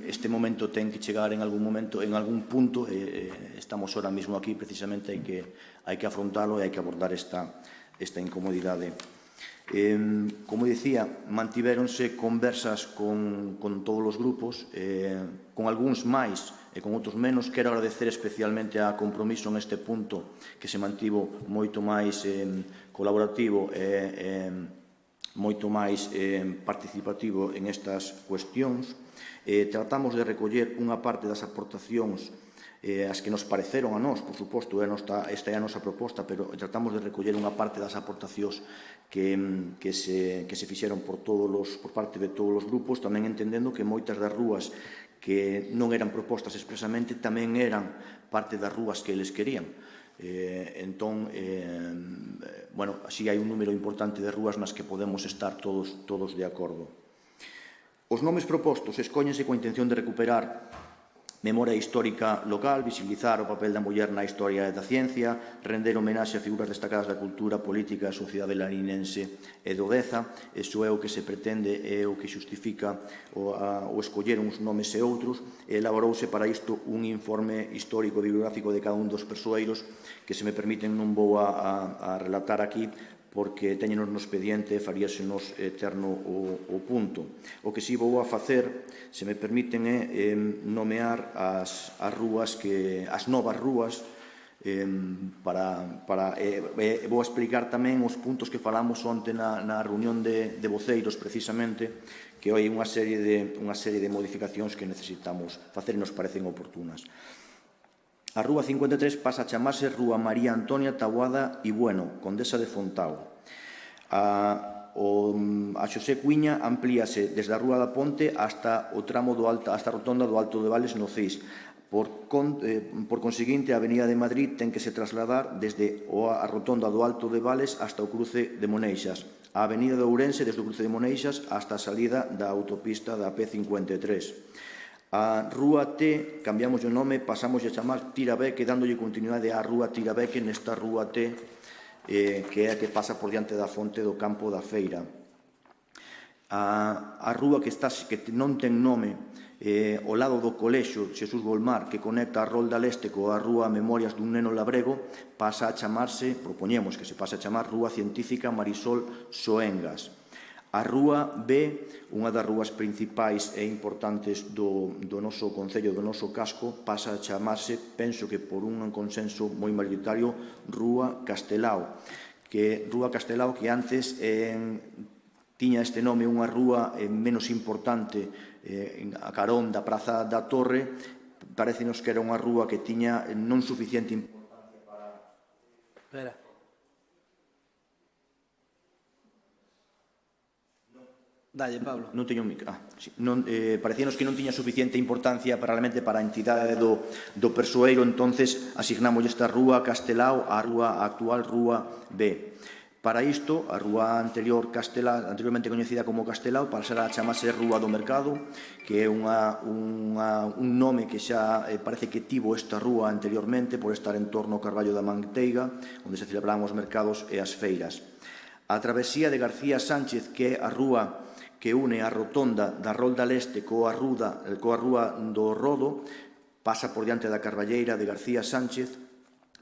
Este momento ten que chegar en algún momento, en algún punto. Estamos ahora mismo aquí, precisamente hai que afrontalo e hai que abordar esta incomodidade. Como dicía, mantivéronse conversas con todos os grupos, con algúns máis e con outros menos. Quero agradecer especialmente a Compromiso neste punto, que se mantivo moito máis colaborativo e moito máis participativo en estas cuestións. Tratamos de recoller unha parte das aportacións as que nos pareceron a nós, por suposto, esta é a nosa proposta, pero tratamos de recoller unha parte das aportacións que se fixeron por parte de todos os grupos, tamén entendendo que moitas das rúas que non eran propostas expresamente tamén eran parte das rúas que eles querían. Entón, bueno, así hai un número importante de rúas nas que podemos estar todos de acordo. Os nomes propostos escóñense coa intención de recuperar memoria histórica local, visibilizar o papel da muller na historia da ciencia, render homenaxe a figuras destacadas da cultura, política e sociedade larinense e do Deza. Iso é o que se pretende, é o que xustifica o escoller uns nomes e outros. Elaborouse para isto un informe histórico bibliográfico de cada un dos persoeiros que, se me permiten, non vou a relatar aquí, porque teñenos no expediente e faríasenos eterno o punto. O que si vou a facer, se me permiten, é nomear as novas rúas, vou a explicar tamén os puntos que falamos onte na reunión de voceiros, precisamente, que hai unha serie de modificacións que necesitamos facer e nos parecen oportunas. A Rúa 53 pasa a chamarse Rúa María Antonia Taboada y Bueno, Condesa de Fontao. A Xosé Cuiña amplíase desde a Rúa da Ponte hasta o tramo hasta a rotonda do Alto de Vales no Cís. Por conseguinte, a Avenida de Madrid ten que se trasladar desde a rotonda do Alto de Vales hasta o cruce de Moneixas. A Avenida de Ourense desde o cruce de Moneixas hasta a salida da autopista da P53. A Rúa T, cambiamos o nome, pasamos a chamar Tirabeque, dándolle continuidade á Rúa Tirabeque nesta Rúa T, que é a que pasa por diante da fonte do Campo da Feira. A rúa que non ten nome, ao lado do Colexio Xesús Golmar, que conecta a Rolda Leste coa Rúa Memorias dun Neno Labrego, pasa a chamarse, propoñemos que se pase a chamar Rúa Científica Marisol Soengas. A Rúa B, unha das rúas principais e importantes do noso concello, do noso casco, pasa a chamarse, penso que por un consenso moi mayoritario, Rúa Castelao, que antes tiña este nome, unha rúa menos importante a carón da Praza da Torre. Parécenos que era unha rúa que tiña non suficiente importancia para... Espera. Dalle, Pablo. Non teño micro. Parecíanos que non tiña suficiente importancia realmente para a entidade do persoeiro, entonces asignamos esta Rúa Castelao á actual Rúa B. Para isto, a rúa anteriormente coñecida como Castelao, pasará a chamarse Rúa do Mercado, que é un nome que xa parece que tivo esta rúa anteriormente por estar en torno ao Carballo da Manteiga, onde se celebraban os mercados e as feiras. A travesía de García Sánchez, que é a rúa que une a rotonda da Rolda Leste coa rúa do Rodo, pasa por diante da Carballeira de García Sánchez.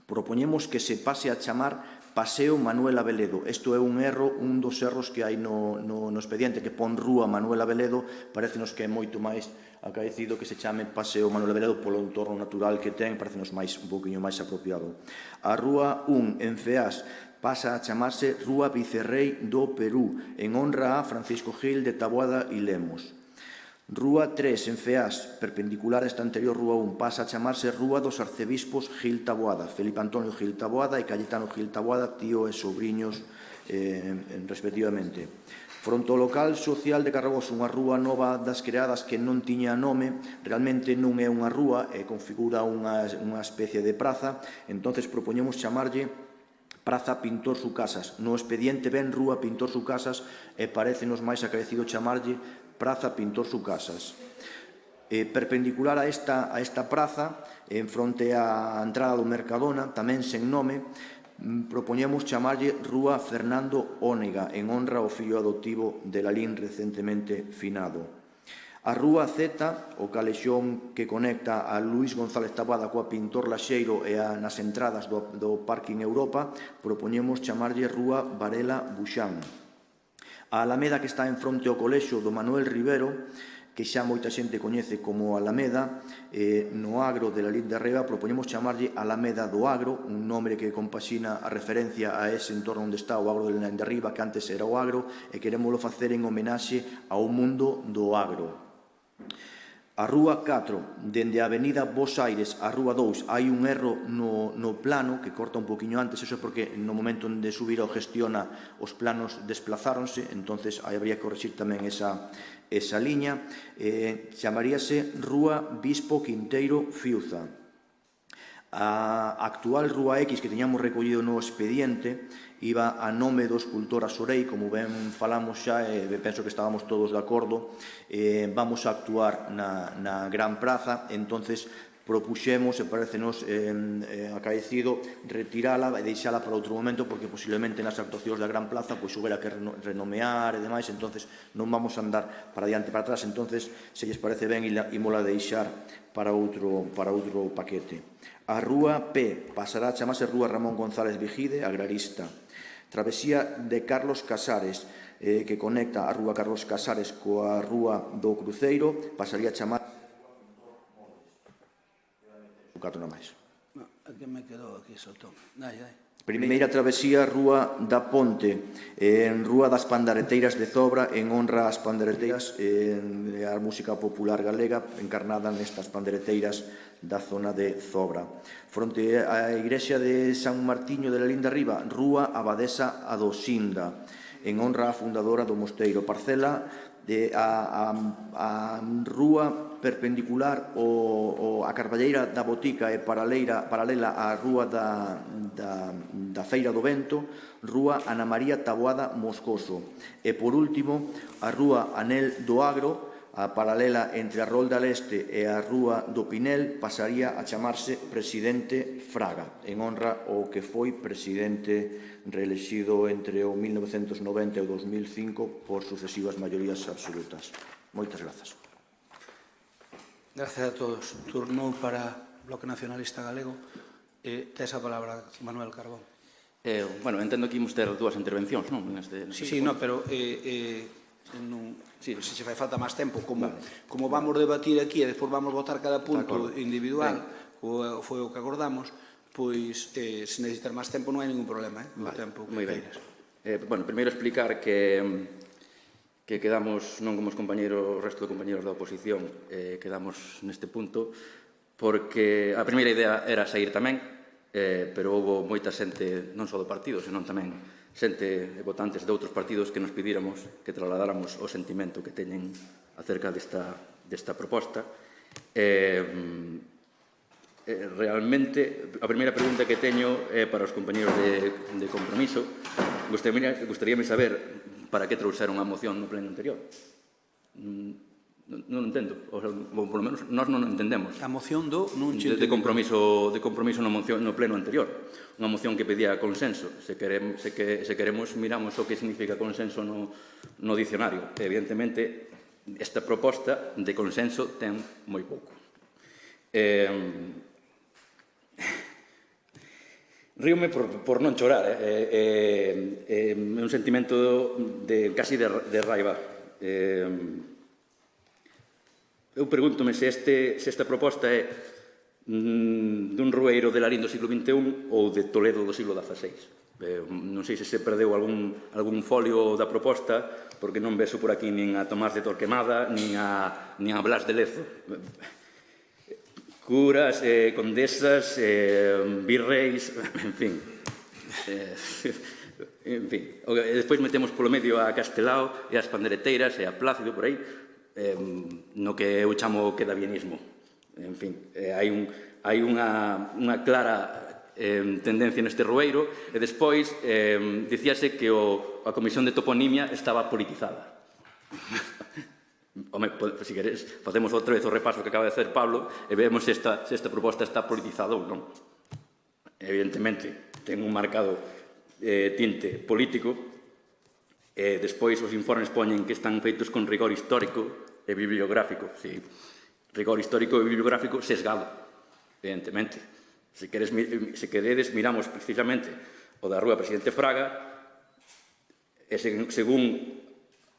Propoñemos que se pase a chamar Paseo Manuel Abeledo. Isto é un erro, un dos erros que hai no expediente, que pon Rúa Manuel Abeledo. Parécenos que é moito máis acaecido que se chame Paseo Manuel Abeledo polo entorno natural que ten, parécenos un poquinho máis apropiado. A Rúa 1 en Ceás pasa a chamarse Rúa Vicerrei do Perú, en honra a Francisco Gil de Taboada e Lemos. Rúa 3 en Ceás, perpendicular a esta anterior Rúa 1, pasa a chamarse Rúa dos Arcebispos Gil Taboada, Felipe Antonio Gil Taboada e Cayetano Gil Taboada, tío e sobriños respectivamente. Fronte ao local social de Carragoso, unha rúa nova das creadas que non tiña nome, realmente non é unha rúa, configura unha especie de praza, entonces propoñemos chamarlle Praza Pintor Sucasas. No expediente ven Rúa Pintor Sucasas e parécenos máis acaecido chamarlle Praza Pintor Sucasas. Perpendicular a esta praza, en fronte á entrada do Mercadona, tamén sen nome, propoñemos chamarlle Rúa Fernando Ónega, en honra ao fillo adoptivo de Lalín recentemente finado. A Rúa Z, o calexón que conecta a Luís González Taboada coa Pintor Laxeiro e nas entradas do Parking Europa, propoñemos chamarlle Rúa Varela Buxán. A Alameda, que está en fronte ao colexo do Manuel Rivero, que xa moita xente coñece como Alameda, no agro de Lalín de Arriba, propoñemos chamarlle Alameda do Agro, un nome que compaxina a referencia a ese entorno onde está o agro de Lalín de Arriba, que antes era o agro, e queremoslo facer en homenaxe ao mundo do agro. A Rúa 4, dende a Avenida Bos Aires a Rúa 2, hai un erro no plano que corta un poquinho antes, eso é porque no momento onde subir o gestiona os planos desplazáronse, entonces habría que corregir tamén esa liña. Chamaríase Rúa Bispo Quinteiro Fiuza. A actual Rúa X que tiñamos recollido no expediente iba a nome do escultor Asorei, como ben falamos xa, e penso que estábamos todos de acordo. Vamos a actuar na Gran Praza, entonces propuxemos, e parecenos acaecido, retirala e deixala para outro momento, porque posiblemente nas actuacións da Gran Plaza pois houbera que renomear e demais, entonces non vamos a andar para diante e para atrás, entonces se lles parece ben imola deixar para outro paquete. A Rúa P pasará a chamarse Rúa Ramón González Vigide, agrarista. Travesía de Carlos Casares, que conecta a Rúa Carlos Casares coa Rúa do Cruceiro, pasaría a chamar catro máis. Aquí me quedou, aquí soltón. Primeira travesía, Rúa da Ponte, en Rúa das Pandareteiras de Zobra, en honra ás pandareteiras a música popular galega encarnada nestas pandareteiras da zona de Zobra. Fronte á igrexa de San Martiño de la Linda Riba, Rúa Abadesa a Dosinda, en honra á fundadora do mosteiro. Parcela a rúa perpendicular a Carballeira da Botica e paralela á rúa da Feira do Vento, Rúa Ana María Taboada Moscoso. E, por último, a Rúa Anel do Agro, a paralela entre a Rolda Leste e a Rúa do Pinel, pasaría a chamarse Presidente Fraga, en honra ao que foi presidente reelexido entre o 1990 e o 2005 por sucesivas maiorías absolutas. Moitas grazas. Gracias a todos. Turno para o Bloque Nacionalista Galego. Tes a palabra, Manuel Carbón. Bueno, entendo que imos ter dúas intervencións, non? Sí, no, pero se se fai falta máis tempo, como vamos debatir aquí e despois vamos votar cada punto individual, foi o que acordamos, pois se necesitar máis tempo non hai ningún problema, o tempo que queiras. Bueno, primeiro explicar que quedamos, non como os compañeros, o resto de compañeros da oposición, quedamos neste punto, porque a primeira idea era sair tamén, pero houve moita xente, non só do partido, senón tamén xente e votantes de outros partidos que nos pidíramos que trasladáramos o sentimento que teñen acerca desta proposta. Realmente, a primeira pregunta que teño é para os compañeros de Compromiso. Gustaríame saber para que trouxeron a moción no pleno anterior. Non entendo, ou polo menos nós non entendemos. A moción de compromiso no pleno anterior. Unha moción que pedía consenso. Se queremos, miramos o que significa consenso no dicionario. Evidentemente, esta proposta de consenso ten moi pouco. Ríome por non chorar, é un sentimento casi de raiva. Eu pregúntome se esta proposta é dun rueiro de Larín do siglo XXI ou de Toledo do siglo XVI. Non sei se se perdeu algún folio da proposta, porque non vexo por aquí nin a Tomás de Torquemada, nin a Blas de Lezo. Curas, condesas, virreis, en fin. Despois metemos polo medio a Castelao e as pandereteiras e a Plácido por aí, no que eu chamo quedabienismo. En fin, hai unha clara tendencia neste rueiro e despois dicíase que a Comisión de Toponimia estaba politizada. Home, se queres, facemos outra vez o repaso que acaba de hacer Pablo e vemos se esta proposta está politizada ou non. Evidentemente, ten un marcado tinte político. Despois os informes poñen que están feitos con rigor histórico e bibliográfico. Sí, rigor histórico e bibliográfico sesgado, evidentemente. Se queredes, miramos precisamente o da Rúa Presidente Fraga e según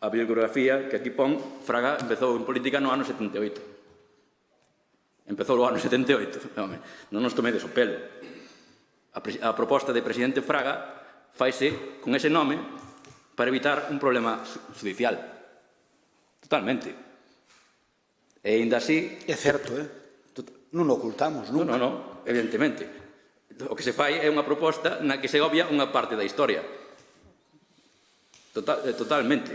a bibliografía que aquí pon, Fraga empezou en política no ano 78. Empezou no ano 78. Non nos tomedes o pelo. A proposta de Presidente Fraga faise con ese nome para evitar un problema judicial. Totalmente. E ainda así... É certo, non o ocultamos, non? Non, evidentemente. O que se fai é unha proposta na que se obvia unha parte da historia. Totalmente.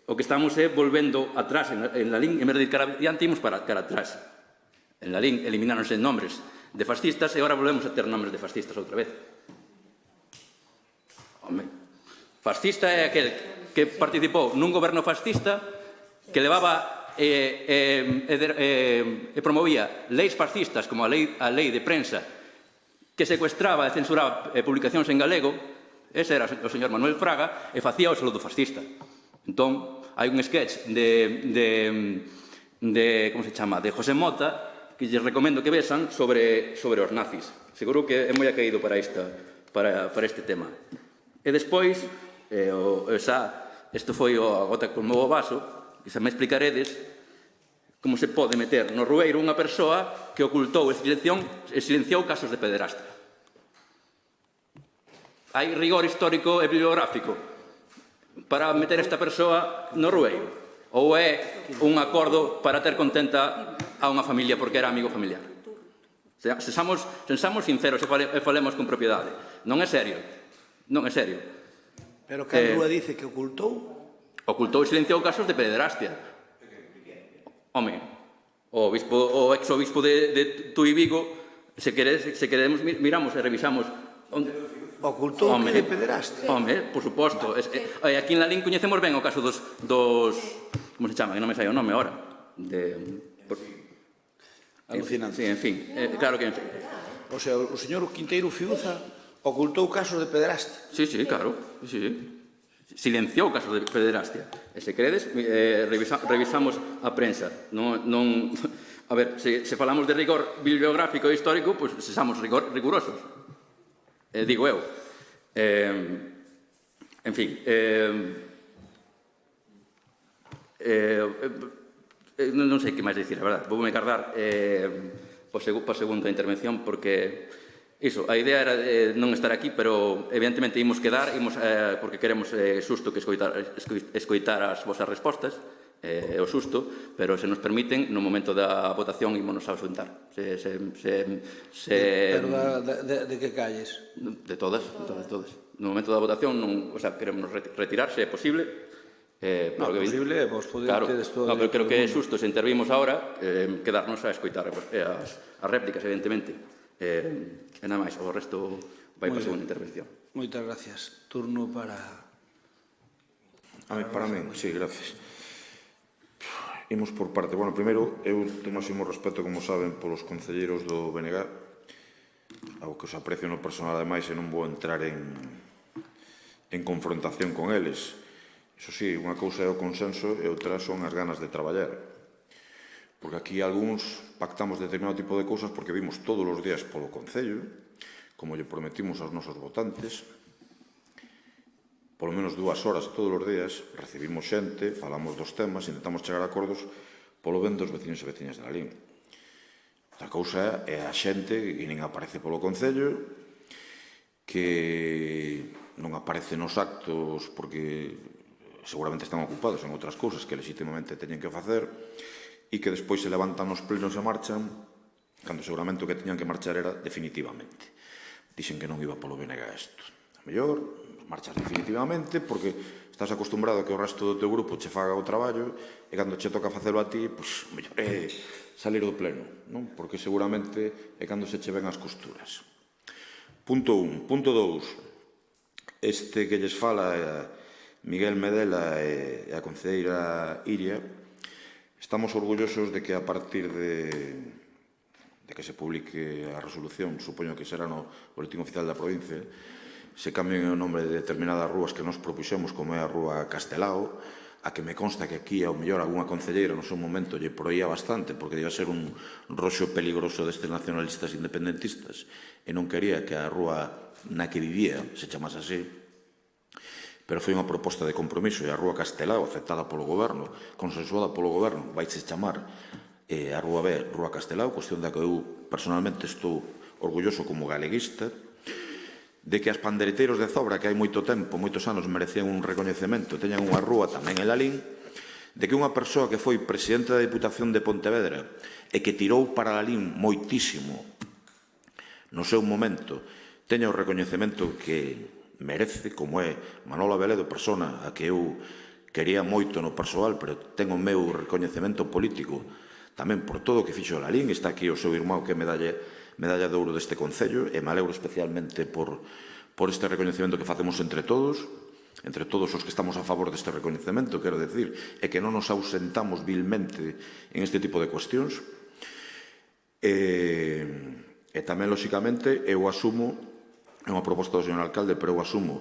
O que estamos é volvendo atrás en la LIN, en vez de ir cara adiante, imos cara atrás. En la LIN elimináronse nombres de fascistas e agora volvemos a ter nombres de fascistas outra vez. Home, fascista é aquel que participou nun goberno fascista que levaba e promovía leis fascistas como a lei de prensa que secuestraba e censuraba publicacións en galego. Ese era o señor Manuel Fraga e facía o saludo fascista. Entón, hai un sketch de como se chama, de José Mota, que lles recomendo que vexan sobre os nazis. Seguro que é moi acaído para este tema. E despois, isto foi a gota que colmou o vaso, e xa me explicaredes como se pode meter no rueiro unha persoa que ocultou e silenciou casos de pederastia. Hai rigor histórico e bibliográfico para meter esta persoa no rueiro? Ou é un acordo para ter contenta a unha familia porque era amigo familiar? Sensamos sinceros e falemos con propiedade. Non é serio. Non é serio. Pero que Rúa dice que ocultou? Ocultou e silenciou casos de pederastia. Home, o ex-obispo de Tui Vigo, se queremos, miramos e revisamos... Ocultou que de pederastia? Home, por suposto. Aquí en Lalín coñecemos ben o caso dos... Como se chama? Que non me sai o nome ahora. Alucinante. Sí, en fin. Claro que en fin. O sea, o señor Quinteiro Fiuza ocultou casos de pederastia? Sí, claro. Silenciou casos de pederastia. E se credes, revisamos a prensa. A ver, se falamos de rigor bibliográfico e histórico, pois sexamos rigurosos. Digo eu. En fin, non sei que máis dicir, a verdade. Voume cargar para a segunda intervención, porque iso, a idea era non estar aquí, pero evidentemente imos quedar, porque queremos susto que escoitar as vosas respostas, o susto, pero se nos permiten, no momento da votación ímonos a ausentar. Pero de que calles? De todas. No momento da votación, queremos retirar, se é posible. Non, posible, vos podedes todo... Pero creo que é susto, se intervimos agora, quedarnos a escoitar as réplicas, evidentemente. E nada máis, o resto vai para a segunda intervención. Moitas gracias. Turno para... Para min, sí, gracias. Imos por parte. Bueno, primeiro, eu tengo máximo respeto, como saben, polos concelleiros do BNG, ao que os aprecio no personal, ademais, e non vou entrar en confrontación con eles. Iso sí, unha cousa é o consenso e outra son as ganas de traballar. Porque aquí algúns pactamos determinado tipo de cousas porque vimos todos os días polo Concello, como lle prometimos aos nosos votantes, polo menos 2 horas todos os días, recibimos xente, falamos dos temas, intentamos chegar a acordos polo ben dos veciños e veciñas de Lalín. Outra cousa é a xente que nin aparece polo Concello, que non aparece nos actos porque seguramente están ocupados en outras cousas que legitimamente teñen que facer e que despois se levantan nos plenos e marchan cando seguramente o que teñan que marchar era definitivamente. Dixen que non iba polo BNG isto. A mellor marchas definitivamente porque estás acostumbrado a que o resto do teu grupo che faga o traballo e cando che toca facelo a ti, pois, mellor é salir do pleno, non? Porque seguramente é cando se che ven as costuras. Punto 1. Punto 2. Este que lles fala Miguel Medela e a concelleira Iria, estamos orgullosos de que a partir de que se publique a resolución, supoño que será no Boletín Oficial da Provincia, se cambien o nome de determinadas rúas que nos propuxemos, como é a Rúa Castelao, a que me consta que aquí, ao mellor, algunha concelleira no seu momento lle proía bastante, porque debía ser un roxo peligroso destes nacionalistas independentistas, e non quería que a rúa na que vivía se chamase así, pero foi unha proposta de compromiso, e a Rúa Castelao, aceptada polo goberno, consensuada polo goberno, vaise chamar a Rúa B, Rúa Castelao, cuestión da que eu personalmente estou orgulloso como galeguista, de que as pandereteiros de Zobra, que hai moito tempo, moitos anos, merecían un recoñecemento, teñan unha rúa tamén en Lalín, de que unha persoa que foi presidente da Diputación de Pontevedra e que tirou para Lalín moitísimo no seu momento, teña o recoñecemento que merece, como é Manolo Abeledo, persona a que eu quería moito no persoal, pero ten o meu recoñecemento político tamén por todo o que fixo Lalín. Está aquí o seu irmão que é medalla de ouro deste Concello, e me alegro especialmente por este recoñecemento que facemos entre todos os que estamos a favor deste recoñecemento, quero decir, e que non nos ausentamos vilmente en este tipo de cuestións. E tamén, lóxicamente, eu asumo, é unha proposta do señor alcalde, pero eu asumo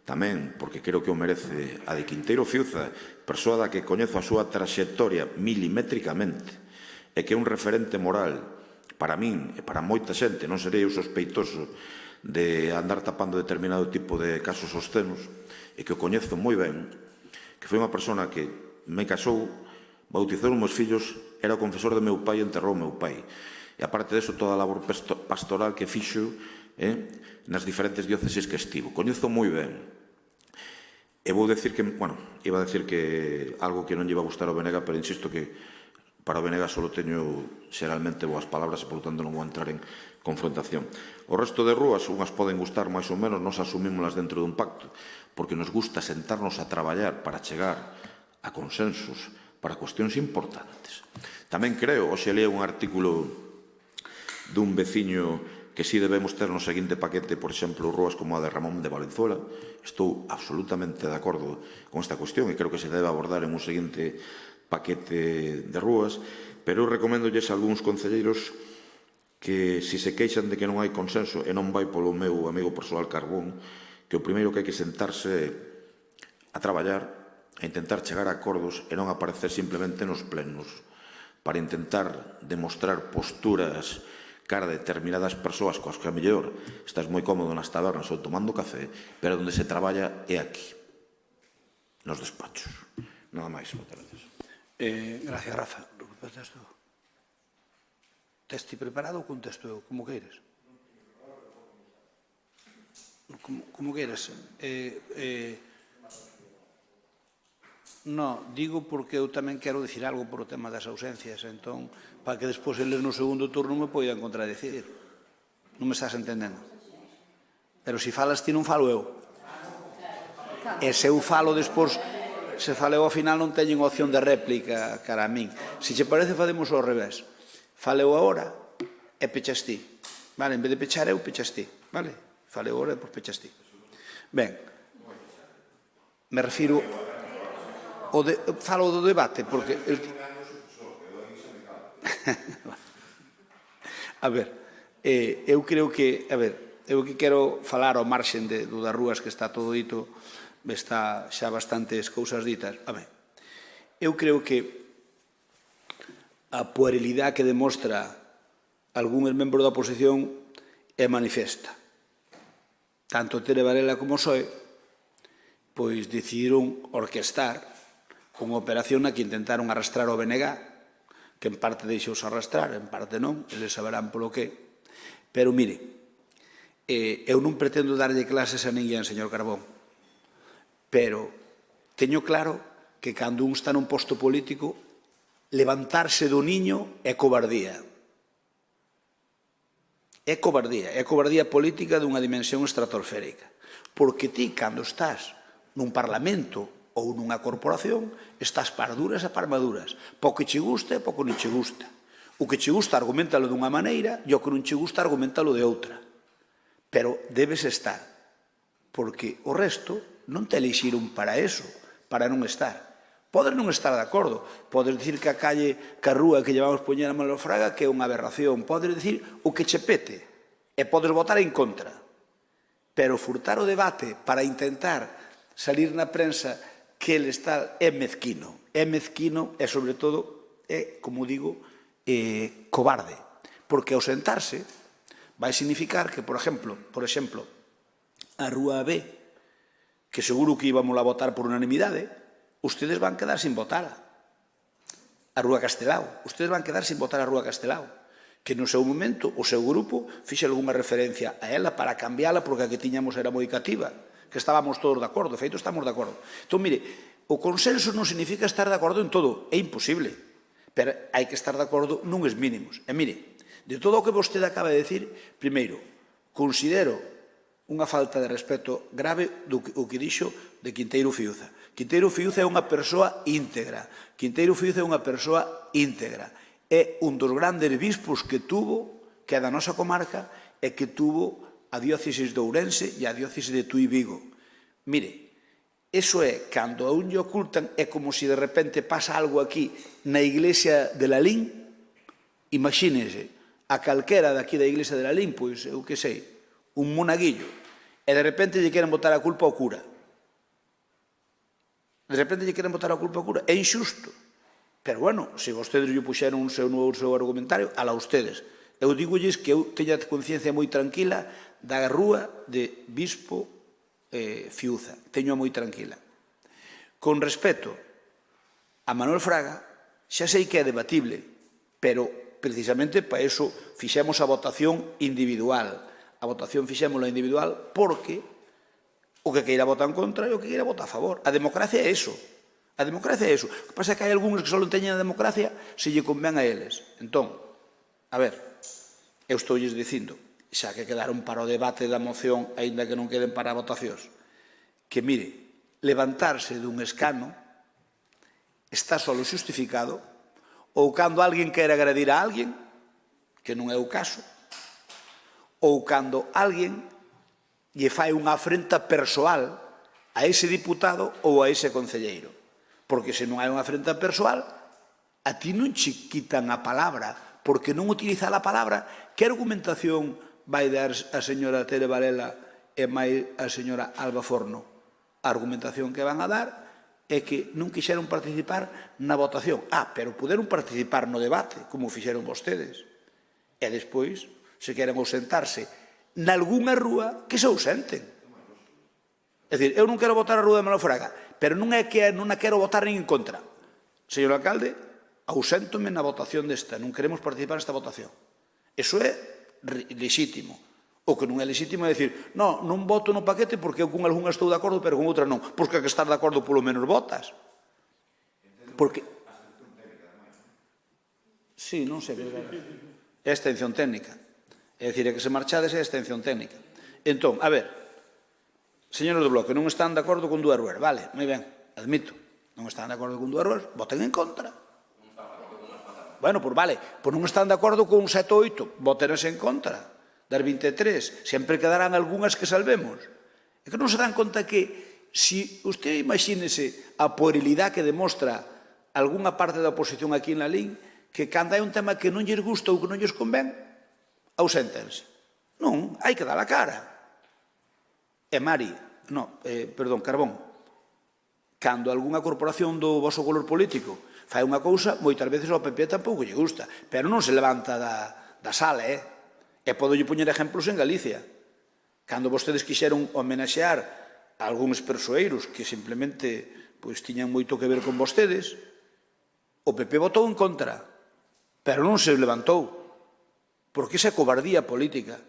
tamén, porque creo que o merece, a de Quinteiro Fiuza, persoa da que coñezo a súa traxectoria milimétricamente, e que é un referente moral para min e para moita xente, non serei eu sospeitoso de andar tapando determinado tipo de casos obscenos, e que o coñezo moi ben, que foi unha persona que me casou, bautizou os meus fillos, era o confesor de meu pai e enterrou o meu pai. E aparte deso, toda a labor pastoral que fixo nas diferentes dióceses que estivo. Coñezo moi ben. E vou decir que, bueno, iba a decir que algo que non lle iba a gustar ao Benega, pero insisto que para o Benega só teño xeralmente boas palabras e, por tanto, non vou entrar en confrontación. O resto de rúas, unhas poden gustar máis ou menos, nos asumímolas dentro dun pacto, porque nos gusta sentarnos a traballar para chegar a consensos para cuestións importantes. Tamén creo, hoxe leí un artículo dun veciño que si debemos ter no seguinte paquete, por exemplo, rúas como a de Ramón de Valenzuela. Estou absolutamente de acordo con esta cuestión e creo que se debe abordar en un seguinte paquete de rúas, pero eu recoméndolles a algúns concelleiros que, se se queixan de que non hai consenso e non vai polo meu amigo persoal Carbón, que o primeiro que hai que sentarse a traballar, a intentar chegar a acordos e non aparecer simplemente nos plenos, para intentar demostrar posturas cara a determinadas persoas coas que a mellor estás moi cómodo nas tabernas ou tomando café, pero onde se traballa é aquí, nos despachos. Nada máis, moitas gracias. Gracias, Rafa. Testi preparado ou contesto eu? Como queires. Como queires. No, digo porque eu tamén quero dicir algo por o tema das ausencias, entón, para que despois eles no segundo turno me poidan contradecir. Non me estás entendendo? Pero se falas ti non falo eu. E se eu falo despois, se faleu ao final non teñen opción de réplica cara a min. Se che parece facemos ao revés. Faleu agora e pechas ti. Vale, en vez de pechar eu, pechas ti. Vale? Faleu agora e depois pechas ti. Ben, me refiro... Falo do debate, porque... A ver, eu creo que... A ver, eu que quero falar ao marxen do das rúas, que está todo dito, está xa bastantes cousas ditas. A ver, eu creo que a puerilidade que demostra algúns membros da oposición é manifesta. Tanto Tere Varela como Soe, pois decidiron orquestar unha operación na que intentaron arrastrar o BNG, que en parte deixouse arrastrar, en parte non, eles saberán polo que. Pero, mire, eu non pretendo darlle clases a ninguén, señor Carbón, pero teño claro que cando un está nun posto político, levantarse do niño é cobardía. É cobardía política dunha dimensión estratosférica. Porque ti, cando estás nun parlamento ou nunha corporación, estás par duras e par maduras. Po que che gusta e po que non che gusta. O que che gusta argumentalo dunha maneira e o que non che gusta argumentalo de outra. Pero debes estar, porque o resto non te elixiron para eso, para non estar. Podes non estar de acordo, podes dicir que a calle, que a rúa que llevamos poñer a Manolo Fraga que é unha aberración, podes dicir o que che pete e podes votar en contra. Pero furtar o debate para intentar salir na prensa que ele está é mezquino e, sobre todo, é, como digo, cobarde. Porque ao sentarse vai significar que, por exemplo, a Rúa B, que seguro que íbamos a votar por unanimidade, ustedes van quedar sin votar. A Rúa Castelao, ustedes van quedar sin votar a Rúa Castelao, que no seu momento o seu grupo fixe algunha referencia a ela para cambiala porque a que tiñamos era moi cativa, que estábamos todos de acordo, de feito estamos de acordo. Entón, mire, o consenso non significa estar de acordo en todo, é imposible, pero hai que estar de acordo nuns mínimos. E mire, de todo o que vostede acaba de decir, primeiro, considero unha falta de respeto grave o que dixo de Quinteiro Fiuza. Quinteiro Fiuza é unha persoa íntegra. É un dos grandes bispos que tuvo que é da nosa comarca e que tuvo a diócesis de Ourense e a diócesis de Tui Vigo. Mire, eso é, cando a un lle ocultan, é como se de repente pasa algo aquí na iglesia de Lalín. Imagínense, a calquera daqui da iglesia de Lalín, pois, eu que sei, un monaguillo, e de repente lle queren botar a culpa ao cura. De repente lle queren botar a culpa ao cura. É injusto. Pero, bueno, se vostedes lle puxeron o seu argumentario, alá ustedes. Eu digolles que eu teño a conciencia moi tranquila da rúa de Bispo Fiuza. Teño moi tranquila. Con respecto a Manuel Fraga, xa sei que é debatible, pero precisamente para iso fixemos a votación individual. A votación fixémola individual porque o que queira votar en contra e o que queira votar a favor. A democracia é iso. A democracia é iso. O que pasa é que hai algúns que só teñen a democracia se lle convén a eles. Entón, a ver, eu estoulles dicindo, xa que quedaron para o debate da moción, aínda que non queden para votacións, que, mire, levantarse dun escano está solo justificado ou cando alguén quere agredir a alguén, que non é o caso, ou cando alguén lle fai unha afrenta persoal a ese diputado ou a ese concelleiro. Porque se non hai unha afrenta persoal, a ti non che quitan a palabra, porque non utiliza a palabra. Que argumentación vai dar a señora Tere Varela e máis a señora Alba Forno? A argumentación que van a dar é que non quixeron participar na votación. Pero puderon participar no debate, como fixeron vostedes. E despois, se queren ausentarse nalgúnha rúa, que se ausenten. É dicir, eu non quero votar a rúa de Manuel Fraga, pero non é que non a quero votar nin en contra. Señor alcalde, auséntome na votación desta, non queremos participar nesta votación. Iso é lexítimo. O que non é lexítimo é dicir, non voto no paquete porque eu con algunha estou de acordo, pero con outra non. Porque que estar de acordo polo menos votas. Porque... Sí, non sei. É extensión técnica. É dicir, é que se marchades é extensión técnica. Entón, a ver, señores do Bloque, non están de acordo con dúas ruas, vale, moi ben, admito, non están de acordo con dúas ruas, voten en contra. Bueno, pois vale, pois non están de acordo con 7 ou 8, votenes en contra das 23, sempre quedarán algunhas que salvemos. É que non se dan conta que, si usted imagínese a puerilidade que demostra algunha parte da oposición aquí en Lalín, que cando hai un tema que non lles gusta ou que non lles convén, auséntense. Non, hai que dar a cara. E Mari, Carbón, cando algunha corporación do vosso color político fai unha cousa, moitas veces ao PP tampouco lle gusta, pero non se levanta da sala, E podolle poñer exemplos en Galicia. Cando vostedes quixeron homenaxear a algúns persoeiros que simplemente tiñan moito que ver con vostedes, o PP votou en contra, pero non se levantou. Porque esa é cobardía política.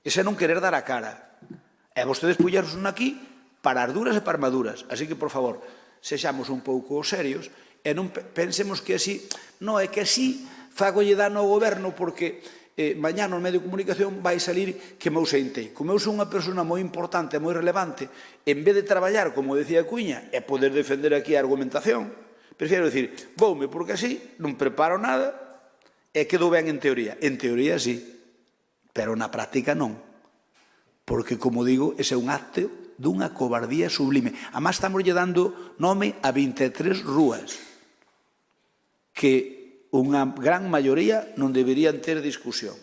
Esa é non querer dar a cara. E vostedes puxeron aquí para as duras e para as maduras. Así que, por favor, sexamos un pouco serios e non pensemos que así... Non, é que así fagolle dano ao goberno porque mañá no medio de comunicación vai salir que me ausentei. Como eu sou unha persona moi importante e moi relevante, en vez de traballar, como decía Cuña, e poder defender aquí a argumentación, prefiero dicir, voume porque así non preparo nada e quedo ben en teoría. En teoría sí, pero na práctica non. Porque, como digo, ese é un acto dunha cobardía sublime. Además, estamos lle dando nome a 23 rúas que unha gran maioría non deberían ter discusión.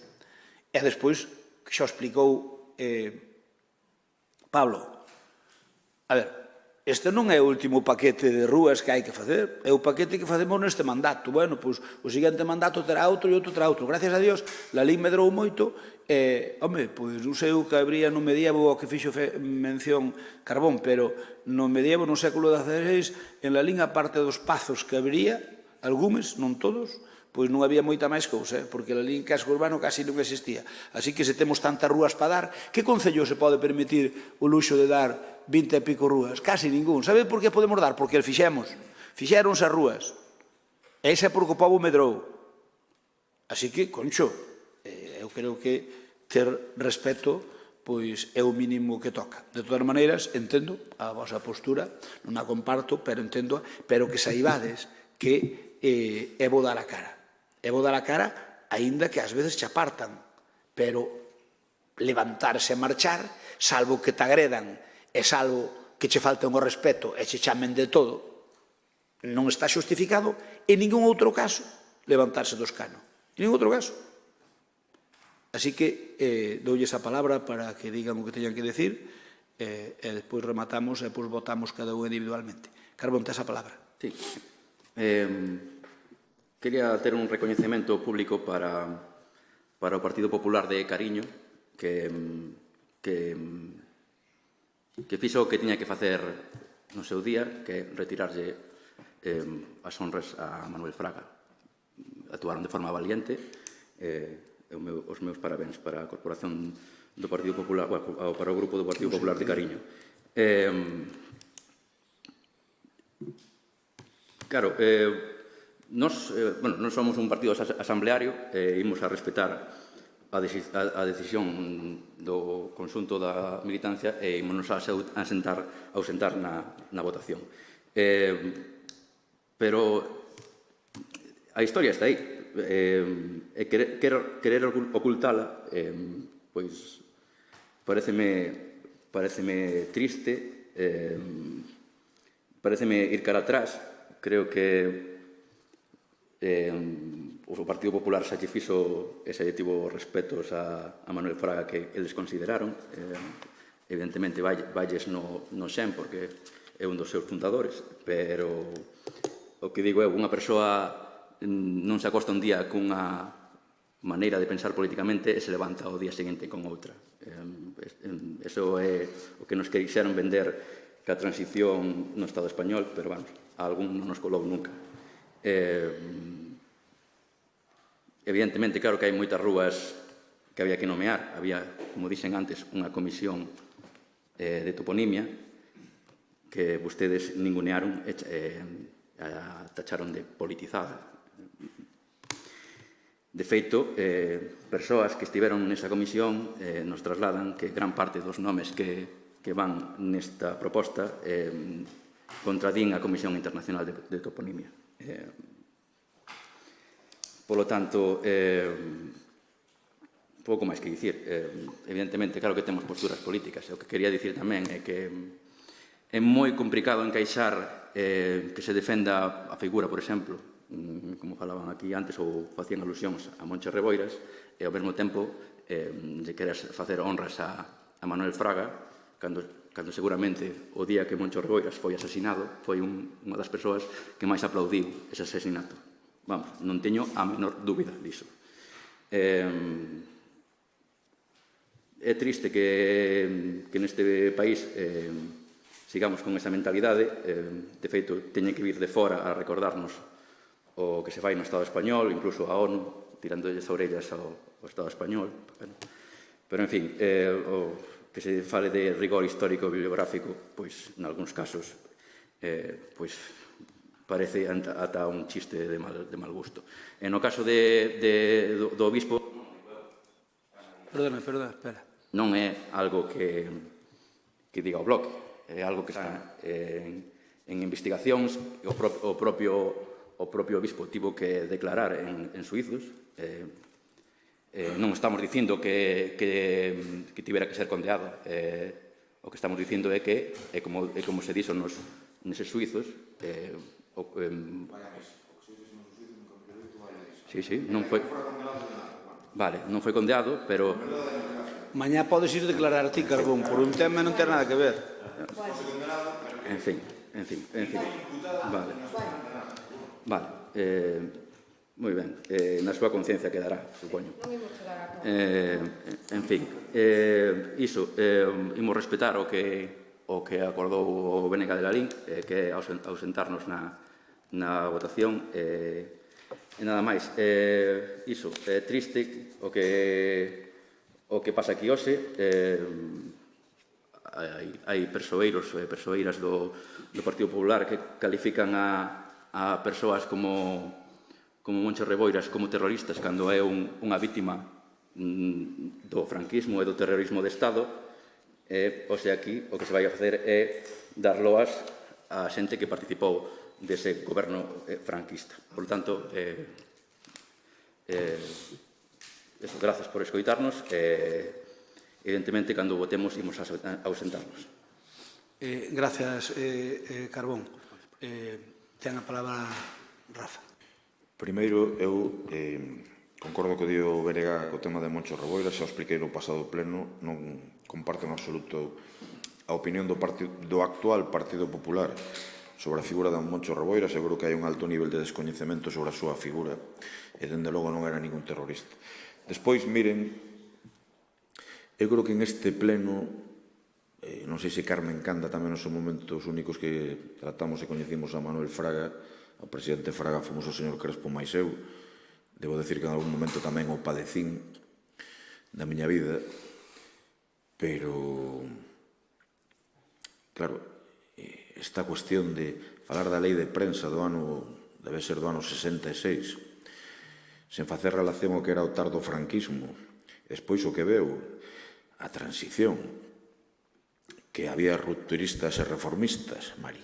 E despois, que xa explicou Pablo, a ver, este non é o último paquete de rúas que hai que facer, é o paquete que facemos neste mandato. Bueno, pois o seguinte mandato terá outro e outro terá outro. Gracias a Dios, Lalín medrou moito, pois non sei o que habría no medievo ao que fixo mención Carbón, pero no medievo, no século XVI, en Lalín, a parte dos pazos que habría, algúmes, non todos, pois non había moita máis cousa, porque Lalín casco urbano casi non existía. Así que se temos tantas rúas para dar, que concello se pode permitir o luxo de dar 20 e pico rúas? Casi ningún. Sabe por que podemos dar? Porque el fixemos. Fixéronse as rúas. E ese é porque o povo medrou. Así que, concho, eu creo que ter respeto pois é o mínimo que toca. De todas maneiras, entendo a vosa postura, non a comparto, pero entendo, pero que saibades que é bo dar a cara. É bo dar a cara, aínda que ás veces che apartan. pero levantarse e marchar, salvo que te agredan e salvo que che falten o respeto e che chamen de todo, non está xustificado en ningún outro caso levantarse do escano. En ningún outro caso. Así que doulle esa palabra para que digan o que teñan que decir e despois rematamos e despois votamos cada un individualmente. Carbón, tes a palabra. Sí. Quería ter un recoñecemento público para o Partido Popular de Cariño que fixo o que tiña que facer no seu día, que retirarlle as honras a Manuel Fraga. Actuaron de forma valiente. Os meus parabéns para a Corporación do Partido Popular, para o Grupo do Partido Popular de Cariño. Claro, nós somos un partido asambleario e imos a respetar a decisión do conxunto da militancia e imos a ausentar na votación. Pero a historia está aí. E querer ocultala, pois, pareceme triste, pareceme ir cara atrás. Creo que o Partido Popular xa lle fixo e xa lle tivo respetos a Manuel Fraga que eles consideraron. Evidentemente, valles no xen, porque é un dos seus fundadores, pero o que digo é unha persoa non se acosta un día cunha maneira de pensar políticamente e se levanta o día seguinte con outra. Eso é o que nos quixeron vender que a transición no Estado español, pero, vamos, a algún non nos colou nunca. Evidentemente, claro que hai moitas rúas que había que nomear. Había, como dixen antes, unha comisión de toponimia que vostedes ningunearon e tacharon de politizada. De feito, persoas que estiveron nesa comisión nos trasladan que gran parte dos nomes que van nesta proposta contradín a Comisión Internacional de Toponimia. Polo tanto, pouco máis que dicir. Evidentemente, claro que temos posturas políticas. O que quería dicir tamén é que é moi complicado encaixar que se defenda a figura, por exemplo, como falaban aquí antes, ou facían alusións a Moncho Reboiras, e ao mesmo tempo lle queres facer honras a Manuel Fraga, cando seguramente o día que Moncho Reboiras foi asesinado foi unha das persoas que máis aplaudiu ese asesinato. Vamos, non teño a menor dúbida diso. É triste que neste país sigamos con esa mentalidade. De feito, teñen que vir de fora a recordarnos o que se fai no Estado español, incluso a ONU, tirándolle as orellas ao Estado español. Pero, en fin, que se fale de rigor histórico e bibliográfico, pois, en algúns casos, pois, parece ata un chiste de mal gusto. E no caso do obispo... Perdona, espera. Non é algo que diga o Bloque, é algo que está en investigacións. O propio obispo tivo que declarar en suizos. Non estamos dicindo que tivera que ser condeado. O que estamos dicindo é que, é como se dixo neses suizos, sí, non foi... Vale, non foi condeado, pero... Mañá podes ir declarar a ti, Carbón, por un tema non ten nada que ver. En fin. Vale. Moi ben. Na súa conciencia quedará, supoño. En fin. Iso, imos respetar o que acordou o Bénega de Lalín, que é ausentarnos na votación. E nada máis. Iso, é triste o que pasa aquí hoxe. Hai persoeiros e persoeiras do Partido Popular que califican a persoas como Moncho Reboiras como terroristas cando é unha vítima do franquismo e do terrorismo de Estado. O sea, aquí o que se vai a facer é dar loas a xente que participou dese goberno franquista. Por tanto, Gracias por escoitarnos. Evidentemente, cando votemos, imos a ausentarnos. Gracias, Carbón. Ten a palabra Rafa. Primeiro, eu concordo co dio Berega co tema de Moncho Reboira, xa o expliquei no pasado pleno, non comparto en absoluto a opinión do actual Partido Popular sobre a figura de Moncho Reboira. Seguro que hai un alto nivel de descoñecemento sobre a súa figura e, dende logo, non era ningún terrorista. Despois, miren, eu creo que en este pleno, non sei se Carmen Canda tamén nos momentos únicos que tratamos e coñecimos a Manuel Fraga, ao presidente Fraga fomos o señor Crespo máis eu. Debo decir que en algún momento tamén o padecín da miña vida, pero, claro, esta cuestión de falar da lei de prensa do ano, debe ser do ano 66, sen facer relación ao que era o tardo franquismo, despois o que veu, a transición, que había rupturistas e reformistas, Mari.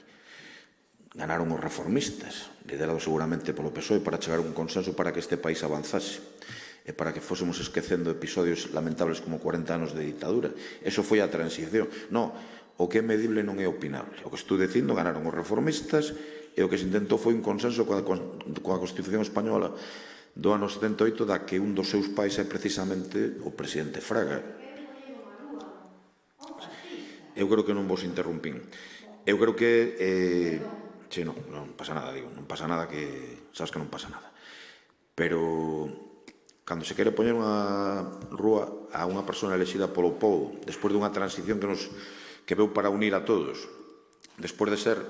Ganaron os reformistas, liderados seguramente polo PSOE, para chegar a un consenso para que este país avanzase e para que fósemos esquecendo episodios lamentables como 40 anos de ditadura. Eso foi a transición. Non, o que é medible non é opinable. O que estou dicindo, ganaron os reformistas e o que se intentou foi un consenso coa Constitución Española do ano 78, da que un dos seus pais é precisamente o presidente Fraga. Eu creo que non vos interrumpín. Eu creo que... Sí, non pasa nada, digo, non pasa nada que... Sabes que non pasa nada. Pero, cando se quere poñer unha rúa a unha persona elexida polo povo, despois dunha transición que veu para unir a todos, despois de ser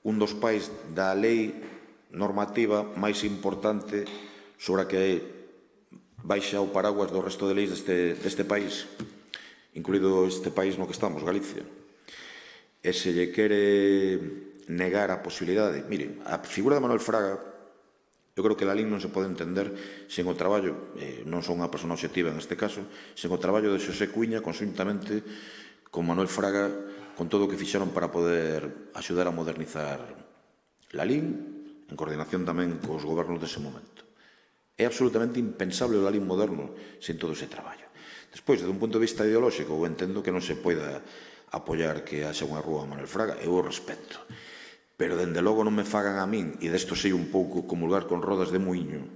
un dos pais da lei normativa máis importante sobre a que baixa o paraguas do resto de leis deste país, incluído este país no que estamos, Galicia, e se lle quere negar a posibilidade. Miren, a figura de Manuel Fraga, eu creo que a LIN non se pode entender sen o traballo, non son unha persona obxectiva en este caso, sen o traballo de Xosé Cuíña conjuntamente con Manuel Fraga, con todo o que fixeron para poder axudar a modernizar a LIN, en coordinación tamén cos gobernos dese momento. É absolutamente impensable o LIN moderno sen todo ese traballo. Despois, desde un punto de vista ideolóxico, eu entendo que non se poida apoiar que haxa unha rúa a Manuel Fraga, eu o respeto. Pero, dende logo, non me fagan a min, e desto sei un pouco comulgar con rodas de muiño,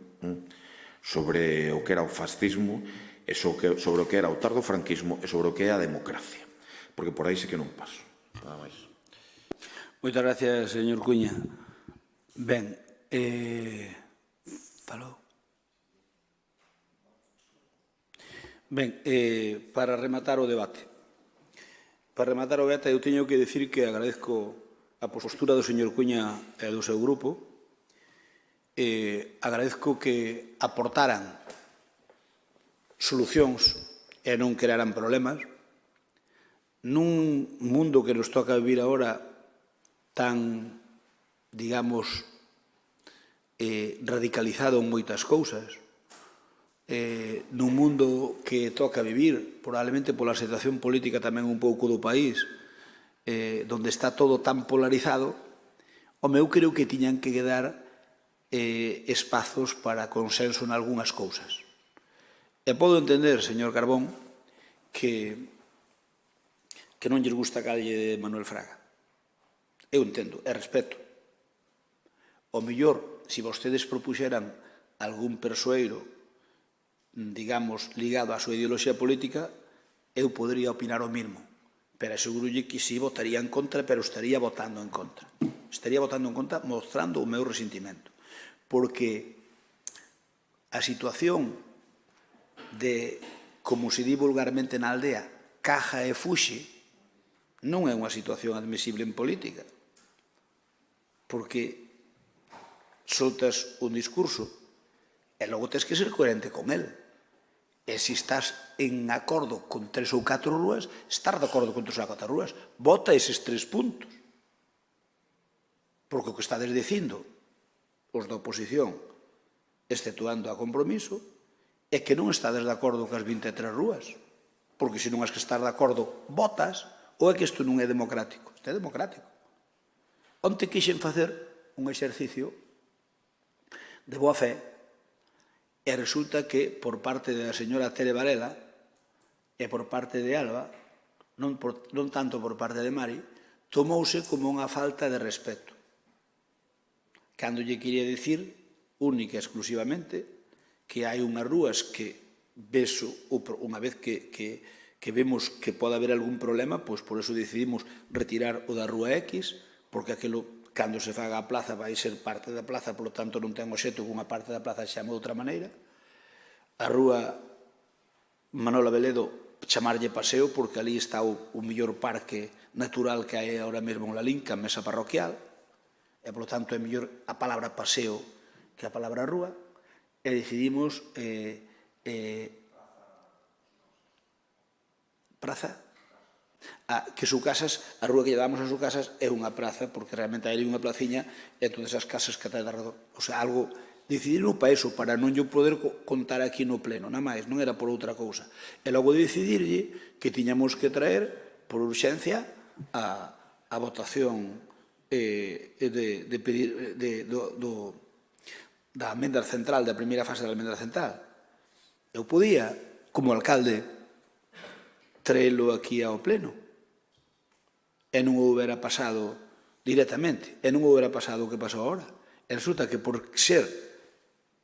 sobre o que era o fascismo, e sobre o que era o tardo franquismo, e sobre o que é a democracia. Porque por aí sí que non paso. Nada máis. Moitas gracias, señor Cuña. Ben, falou. Ben, para rematar o debate. Para rematar o debate, eu teño que dicir que agradezco a postura do señor Cuña e do seu grupo. Agradezco que aportaran solucións e non crearan problemas. Nun mundo que nos toca vivir agora tan, digamos, radicalizado en moitas cousas, nun mundo que toca vivir, probablemente pola situación política tamén un pouco do país, donde está todo tan polarizado, eu creo que tiñan que quedar espazos para consenso en algunhas cousas. E podo entender, señor Carbón, que non lles gusta a calle de Manuel Fraga. Eu entendo, e respeto. O mellor, se vostedes propuxeran algún persoeiro, digamos, ligado á súa ideoloxía política, eu podría opinar o mismo. Pero asegurolle que si votaría en contra, pero estaría votando en contra. Estaría votando en contra mostrando o meu resentimento. Porque a situación de, como se di vulgarmente na aldea, caja e fuxe, non é unha situación admisible en política. Porque soltas un discurso e logo tens que ser coherente con el. E se estás en acordo con 3 ou 4 rúas, estar de acordo con 3 ou 4 rúas, vota eses 3 puntos. Porque o que estades dicindo os da oposición, exceptuando a Compromiso, é que non estades de acordo con as 23 rúas. Porque se non has que estar de acordo, votas, ou é que isto non é democrático? Isto é democrático. Onte quixen facer un exercicio de boa fe e resulta que por parte da señora Tere Varela e por parte de Alba, non tanto por parte de Mari, tomouse como unha falta de respeto. Cando lle quería dicir, única e exclusivamente, que hai unhas rúas que beso, unha vez que vemos que pode haber algún problema, pois por eso decidimos retirar o da Rúa X, porque aquilo, cando se faga a plaza, vai ser parte da plaza, por lo tanto non ten obxecto que unha parte da plaza se chame de outra maneira. A Rúa Manola Veledo, chamarlle paseo, porque ali está o mellor parque natural que hai ahora mesmo en Lalín, que a mesa parroquial, e, por lo tanto, é mellor a palabra paseo que a palabra rúa, e decidimos praza, que su casas, a rúa que lle damos a su casas é unha praza, porque realmente hai unha placiña e todas as casas que está alrededor. O sea, algo, decidirlo para eso, para non yo poder contar aquí no pleno, nada máis, non era por outra cousa. E logo decidirlle que tiñamos que traer, por urxencia, a votación da amenda central, da primeira fase da amenda central. Eu podía, como alcalde, traelo aquí ao pleno e non houbera pasado directamente, e non houbera pasado o que pasou agora. E resulta que por ser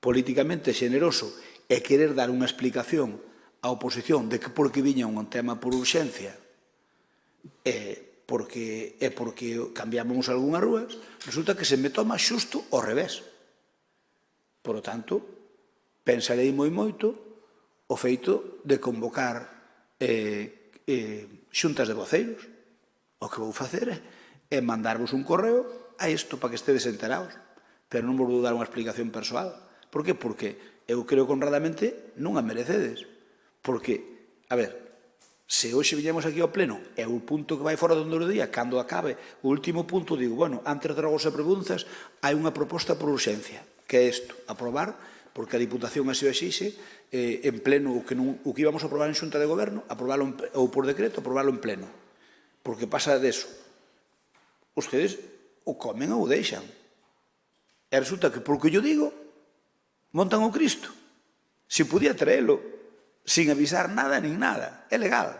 políticamente xeneroso e querer dar unha explicación á oposición de que por que viña un tema por urxencia porque cambiábamos algunhas rúas, resulta que se me toma xusto ao revés. Por lo tanto, pensarei moi moito o feito de convocar xuntas de voceiros. O que vou facer é mandarvos un correo a isto para que estedes enterados, pero non vos vou dar unha explicación persoal. Por que? Porque eu creo que honradamente non a merecedes. Porque, a ver, se hoxe viñamos aquí ao pleno é o punto que vai fora do orde do día, cando acabe o último punto, digo, bueno, antes de rogos e preguntas, hai unha proposta por urxencia, que é isto, aprobar, porque a Diputación así o exixe, en pleno, o que íbamos a aprobar en xunta de goberno, aprobarlo ou por decreto, aprobarlo en pleno. Porque pasa deso. Ustedes o comen ou o deixan. E resulta que, por que yo digo, montan o Cristo. Se podía traelo sin avisar nada nin nada. É legal.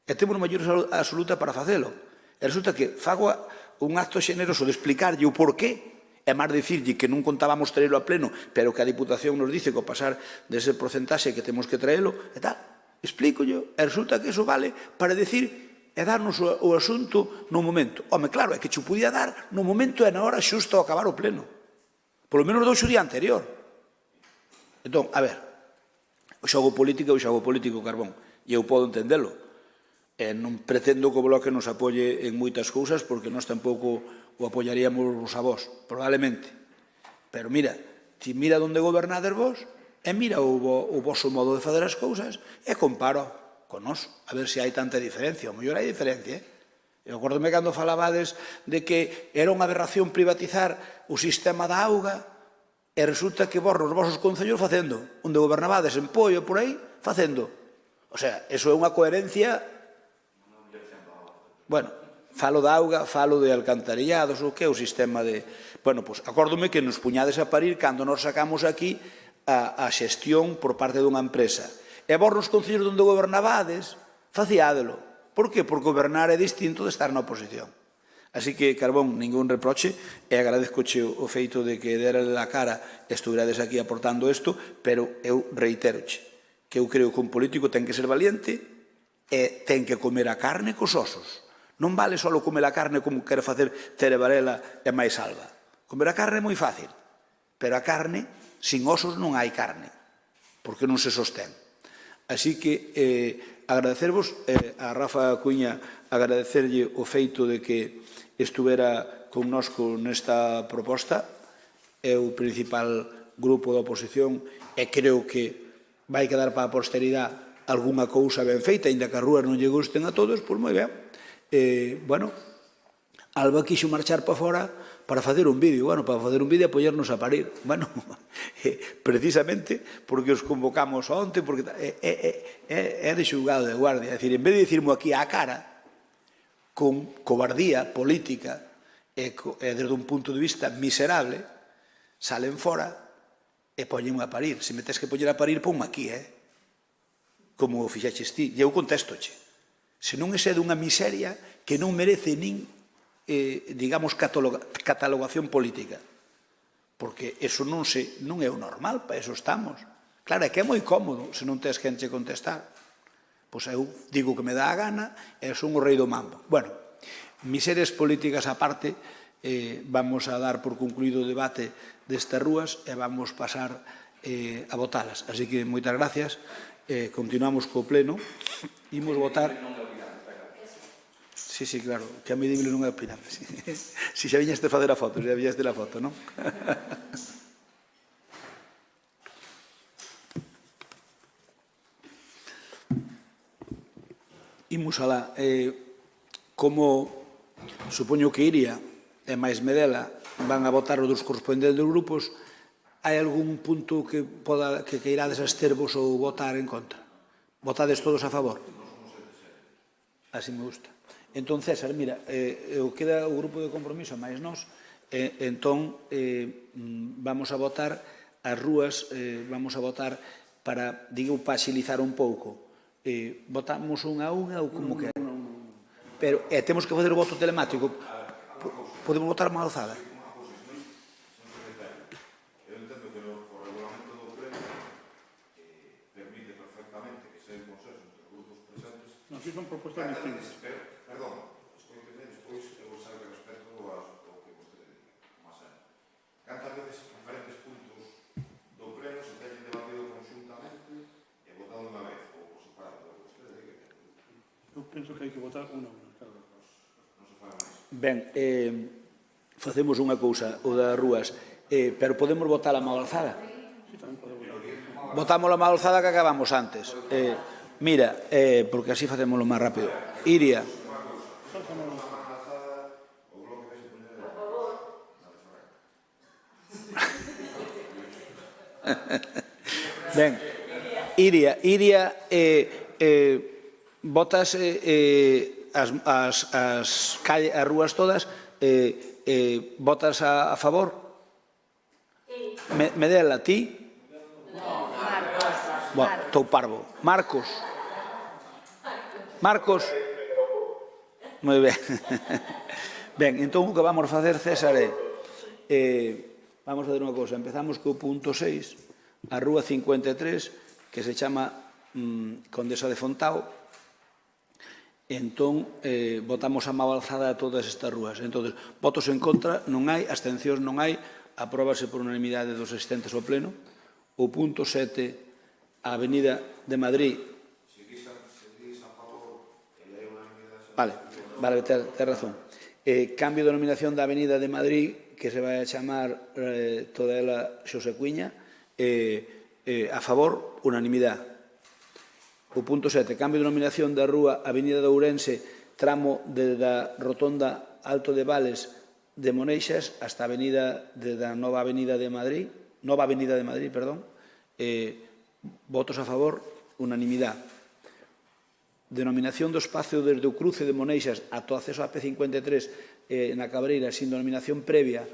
E temos maioría absoluta para facelo. E resulta que fago un acto xeneroso de explicarlle o porqué, e máis dicirlle que non contábamos traelo a pleno, pero que a Diputación nos dice que ao pasar dese porcentaxe que temos que traelo, e tal. Explícollo, e resulta que iso vale para dicir e darnos o asunto no momento. Home, claro, é que che podía dar no momento e na hora xusto ao acabar o pleno. Polo menos do día anterior. Entón, a ver, o xogo político, Carbón, e eu podo entendelo. Non pretendo que o Bloque nos apoie en moitas cousas, porque nós tampouco o apoiaríamos a vos, probablemente. Pero mira, ti mira onde gobernades vos, e mira o vosso modo de fazer as cousas, e comparo con nós, a ver se hai tanta diferencia. O mellor hai diferencia, Eu acordome cando falabades de que era unha aberración privatizar o sistema da auga, e resulta que vos nos vosos concellos facendo, onde gobernabades en Poio, por aí, facendo. O sea, eso é unha coherencia. Bueno, falo da auga, falo de alcantarillados, o que é o sistema de... Bueno, pois, acórdome que nos puñades a parir cando nos sacamos aquí a xestión por parte dunha empresa. E vos nos concellos onde gobernabades, faciádelo. Por que? Porque gobernar é distinto de estar na oposición. Así que, Carbón, ningún reproche, e agradezcoche o feito de que derale a cara e estuvirades aquí aportando isto, pero eu reiteroche que eu creo que un político ten que ser valiente e ten que comer a carne cos osos. Non vale só comer a carne como quere facer Tere Varela e máis Alba. Comer a carne é moi fácil, pero a carne, sin osos non hai carne, porque non se sostén. Así que agradecervos a Rafa Cuña, agradecerlle o feito de que estuvera connosco nesta proposta. É o principal grupo da oposición e creo que vai quedar para a posteridade algunha cousa ben feita, ainda que as rúas non lle gusten a todos, pois moi ben. Bueno, Alba quixo marchar para fora para facer un vídeo, bueno, para facer un vídeo e apoyarnos a parir. Bueno, precisamente porque os convocamos onte, porque é de xulgado de guardia. É dicir, en vez de dicirmo aquí á cara, con cobardía política e desde un punto de vista miserable, salen fora e poñenme a parir. Se me tes que poñer a parir, ponme aquí, como fixaches ti. E eu contestoche. Se non ese é dunha miseria que non merece nin, digamos, catalogación política. Porque eso non é o normal, para eso estamos. Claro, é que é moi cómodo se non tes quen che contestar. Pois eu digo que me dá a gana e son o rei do mambo. Bueno, miserias políticas aparte, vamos a dar por concluído o debate destas rúas e vamos pasar a votalas. Así que moitas gracias. Continuamos co pleno. Imos votar... Sí, claro, que a medible non é opinable. Si xa viñaste a fazer a foto, xa viñaste a foto, non? Imos alá. Como supoño que Iria e máis Medela van a votar os dos correspondentes grupos, hai algún punto que queirades abstervos ou votar en contra? Votades todos a favor? Así me gusta. Entón, César, mira, queda o grupo de compromiso máis nós, entón vamos a votar as rúas, vamos a votar para, digo, para axilizar un pouco. Votamos unha a unha ou como que? Pero temos que fazer o voto telemático. Podemos votar má alzada? Eu entendo que o regulamento do pleno permite perfectamente que sea un consenso entre os grupos presentes. Non, aquí son propostas distintas. Perdón, escoiteme despois eu vou saber respecto ao que vostede diga. Cantas veces diferentes puntos do pleno se teñen debatido conjuntamente e votado unha vez ou por separado, o que vostede diga. Eu penso que hai que votar unha a unha, claro. Non se fala máis. Ben, facemos unha cousa, o das rúas, pero podemos votar a mão alzada? Sí, tamén podemos votar. Votamos a mão alzada que acabamos antes. Mira, porque así facémoslo máis rápido. Iria. Ben, Iria, votas as rúas todas, votas a favor? Medela, ti? No, Marcos. Estou parvo. Marcos? Marcos? Moi ben. Ben, entón o que vamos a facer, César, vamos a fazer unha cousa. Empezamos co punto 6, a rúa 53, que se chama Condesa de Fontao. Entón, votamos a mão alzada a todas estas rúas. Entón, votos en contra non hai, abstencións non hai, apróbase por unanimidade dos asistentes ao pleno. O punto 7, a Avenida de Madrid. Vale, ten razón. Cambio de denominación da Avenida de Madrid, que se vai a chamar toda ela Xosé Cuiña, a favor, unanimidade. O punto 7, cambio de denominación da rúa Avenida de Ourense, tramo da Rotonda Alto de Vales de Moneixas hasta a Nova Avenida de Madrid, votos a favor, unanimidade. Denominación do espacio desde o cruce de Moneixas ata o acceso á P53 na Cabreira sin denominación previa,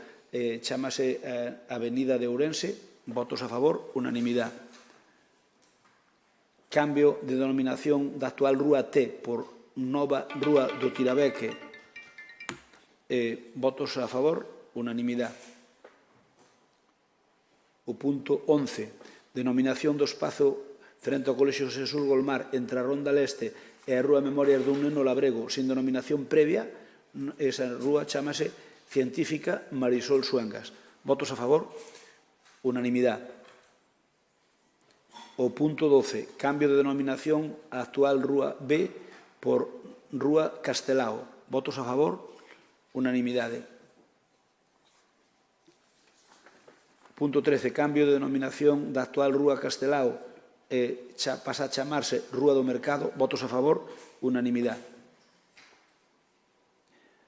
chamase Avenida de Ourense, votos a favor, unanimidade. Cambio de denominación da actual Rúa T por Nova Rúa do Tirabeque, votos a favor, unanimidade. O punto 11, denominación do espazo frente ao Colexio Xesús Golmar entre a Ronda Leste e a Rúa Memorias dun Neno Labrego sin denominación previa, esa rúa chamase Científica Marisol Suengas. Votos a favor, unanimidade. O punto 12, cambio de denominación a actual Rúa B por Rúa Castelao. Votos a favor, unanimidade. Punto 13, cambio de denominación da actual Rúa Castelao, pasa a chamarse Rúa do Mercado. Votos a favor, unanimidade.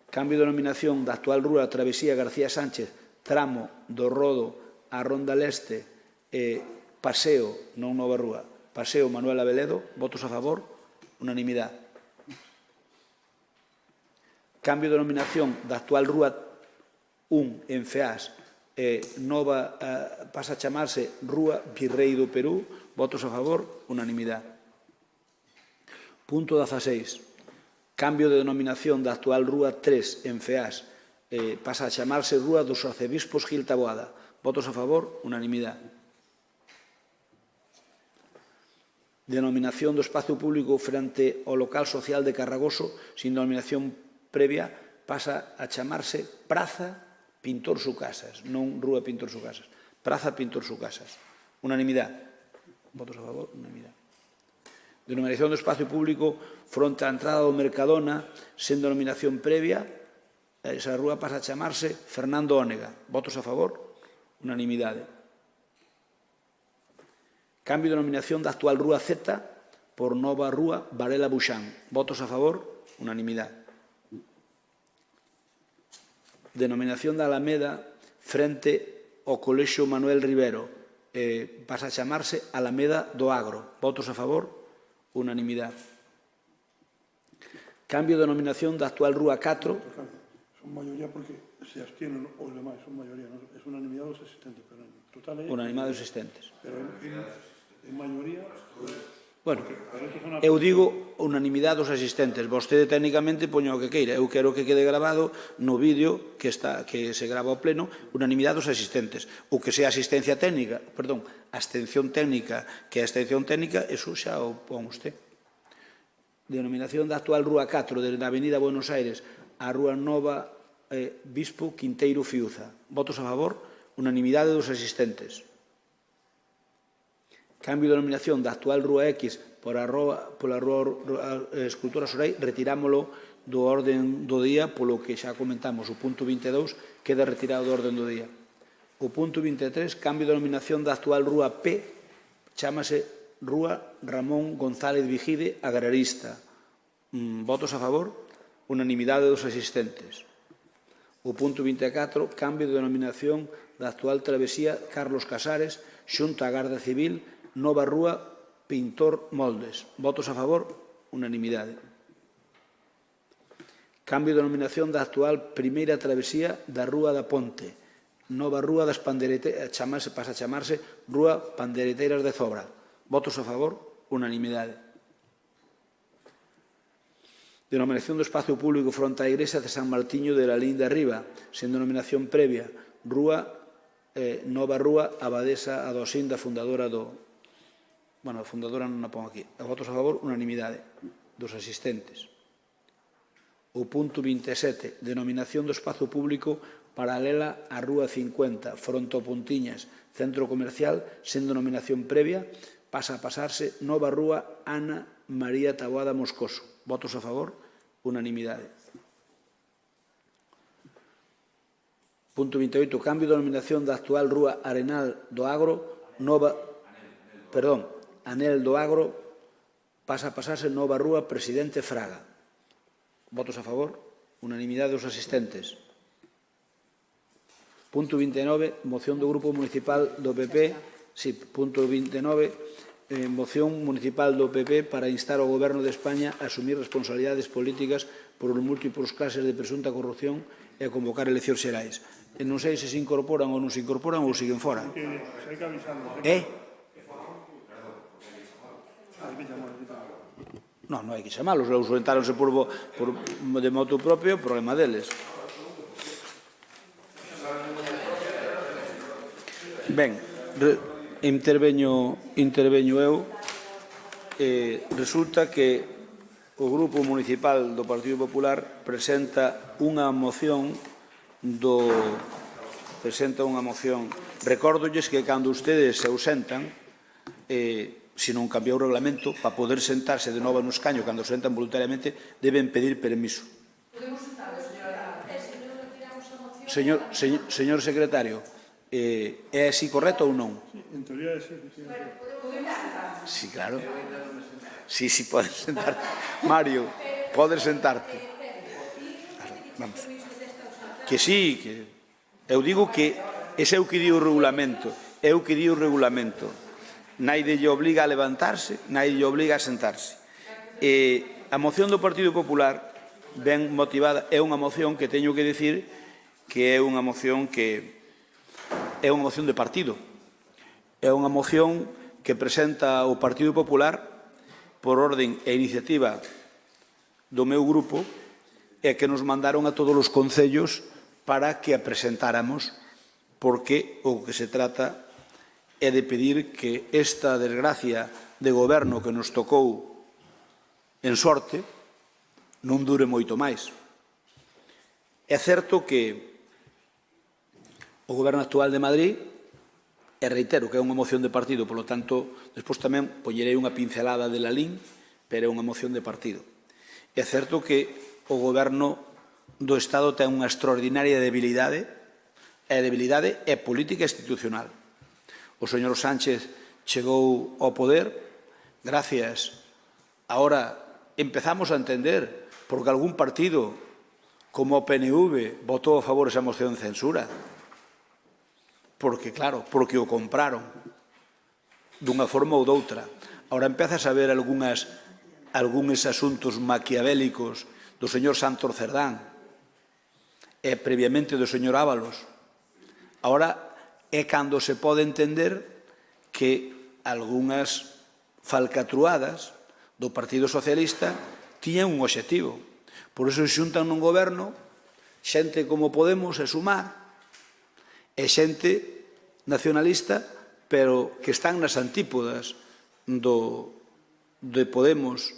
Cambio de denominación da actual Rúa Travesía García Sánchez, tramo do Rodo a Ronda Leste, Paseo, non Nova Rúa, Paseo Manuel Abeledo. Votos a favor, unanimidade. Cambio de denominación da actual Rúa 1 en Feás, nova pasa a chamarse Rúa Virrei do Perú. Votos a favor, unanimidade. Punto 16. Cambio de denominación da actual Rúa 3 en Feás. Pasa a chamarse Rúa dos Arcebispos Gil Taboada. Votos a favor, unanimidade. Denominación do espacio público frente ao local social de Carragoso, sin denominación previa, pasa a chamarse Praza Pintor Sucasas, non Rúa Pintor Sucasas. Praza Pintor Sucasas. Unanimidade. Votos a favor, unanimidade. Denominación do espacio público fronte á entrada do Mercadona, sen denominación previa, esa rúa pasa a chamarse Fernando Ónega. Votos a favor, unanimidade. Cambio de denominación da actual Rúa Z por nova Rúa Varela Buxán. Votos a favor, unanimidade. Denominación da Alameda frente ao Colexio Manuel Rivero. Pasa a chamarse Alameda do Agro. Votos a favor, unanimidade. Cambio de denominación da actual Rúa 4. Son mayoría porque se abstienen os demais, son mayoría, non? Es unanimidade dos asistentes, pero en total é... Unanimidade dos asistentes. Pero en maioría... Bueno, eu digo unanimidade dos asistentes. Vostede técnicamente poña o que queira. Eu quero que quede grabado no vídeo que se grava ao pleno, unanimidade dos asistentes. O que sea asistencia técnica, perdón, abstención técnica, que a abstención técnica, eso xa o pon usted. Denominación da actual Rúa 4 de la Avenida Buenos Aires a Rúa Nova Bispo Quinteiro Fiuza. Votos a favor, unanimidade dos asistentes. Cambio de denominación da actual Rúa X pola Rúa Escultura Sorai, retirámolo do orden do día, polo que xa comentamos, o punto 22 queda retirado do orden do día. O punto 23, cambio de denominación da actual Rúa P, chámase Rúa Ramón González Vigide, agrarista. Votos a favor, unanimidade dos asistentes. O punto 24, cambio de denominación da actual travesía Carlos Casares, xunto á Garda Civil, nova Rúa Pintor Moldes. Votos a favor, unanimidade. Cambio de denominación da actual primeira travesía da Rúa da Ponte. Nova Rúa das Pandereteiras, pasa a chamarse Rúa Pandereteiras de Zobra. Votos a favor, unanimidade. Denominación do espacio público fronte á Igrexa de San Martiño de la Linda Riba, sen denominación previa, nova Rúa Abadesa Adosín da fundadora do... Bueno, a fundadora non a pongo aquí. A votos a favor, unanimidade dos asistentes. O punto 27, denominación do espazo público paralela á Rúa 50, fronte ao Pontiñas, centro comercial, sen denominación previa, pasa a pasarse nova Rúa Ana María Taboada Moscoso. Votos a favor, unanimidade. Punto 28, cambio de denominación da actual Rúa Arenal do Agro, Anel do Agro, pasa a pasarse nova Rúa Presidente Fraga. Votos a favor, unanimidade dos asistentes. Punto 29, moción do Grupo Municipal do PP, punto 29, moción municipal do PP para instar ao Goberno de España a asumir responsabilidades políticas por os múltiplos casos de presunta corrupción e a convocar eleccións xerais. Non sei se se incorporan ou non se incorporan ou siguen fora. Non hai que chamalos, os orientáronse de moto propio, problema deles. Ben, interveño eu. Resulta que o Grupo Municipal do Partido Popular presenta unha moción recórdolles que cando ustedes se ausentan, se non cambiou o reglamento, para poder sentarse de novo no escaño cando se sentan voluntariamente, deben pedir permiso. Podemos sentar, señor secretario, é así correcto ou non? En teoría é así. Sí, claro. Sí, podes sentarte. Mario, podes sentarte. Vamos. Que sí, que... Eu digo que ese é o que di o regulamento. Naide lle obliga a levantarse, naide lle obliga a sentarse. A moción do Partido Popular, ben motivada, é unha moción que teño que dicir que é unha moción que é unha moción de partido. É unha moción que presenta o Partido Popular por orden e iniciativa do meu grupo e que nos mandaron a todos os concellos para que a presentáramos, porque o que se trata é de pedir que esta desgracia de goberno que nos tocou en sorte non dure moito máis. É certo que o goberno actual de Madrid, e reitero que é unha moción de partido, polo tanto, despois tamén poñerei unha pincelada de Lalín, pero é unha moción de partido. É certo que o goberno do Estado ten unha extraordinaria debilidade, e a debilidade é política institucional. O señor Sánchez chegou ao poder gracias, ahora empezamos a entender, porque algún partido como o PNV votou a favor esa moción de censura. Porque, claro, porque o compraron dunha forma ou doutra. Ahora empezas a ver algúns asuntos maquiavélicos do señor Santos Cerdán e previamente do señor Ábalos. Ahora é cando se pode entender que algunhas falcatruadas do Partido Socialista tiñan un obxectivo. Por iso se xuntan nun goberno xente como Podemos e Sumar e xente nacionalista, pero que están nas antípodas de Podemos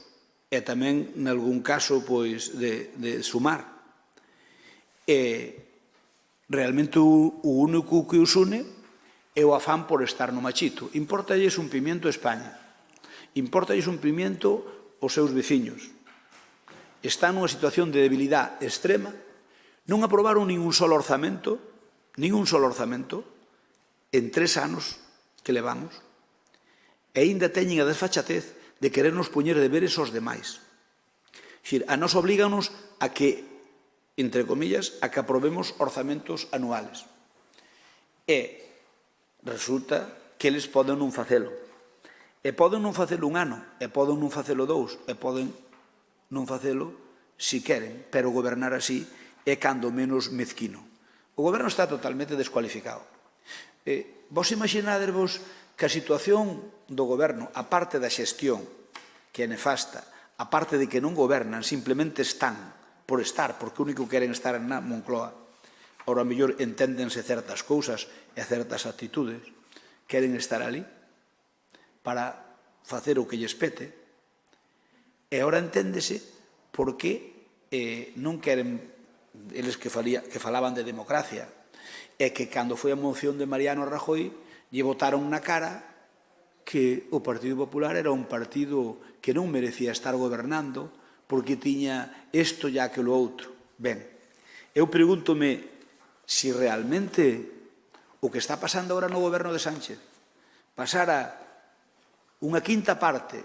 e tamén, nalgún caso, de Sumar. E realmente o único que os une é o afán por estar no machito. Impórtalles un pimiento a España. Impórtalles un pimiento aos seus veciños. Están nunha situación de debilidade extrema. Non aprobaron ningún solo orzamento en 3 anos que levamos, e aínda teñen a desfachatez de querernos poñer deberes aos demais. A nos oblíganos a que, entre comillas, a que aprobemos orzamentos anuales. E resulta que eles poden non facelo. E poden non facelo un ano, e poden non facelo 2, e poden non facelo si queren, pero gobernar así é cando menos mezquino. O goberno está totalmente descualificado. Vos imaginadevos que a situación do goberno, a parte da xestión, que é nefasta, a parte de que non gobernan, simplemente están por estar, porque o único que queren estar na Moncloa. Ahora, a mellor, enténdense certas cousas e certas actitudes. Queren estar ali para facer o que lles pete. E ahora enténdese por que non queren eles que falaban de democracia, é que cando foi a moción de Mariano Rajoy lle botaron na cara que o Partido Popular era un partido que non merecía estar gobernando porque tiña isto e aquilo outro. Ben, eu pregúntome se realmente o que está pasando agora no goberno de Sánchez pasara unha quinta parte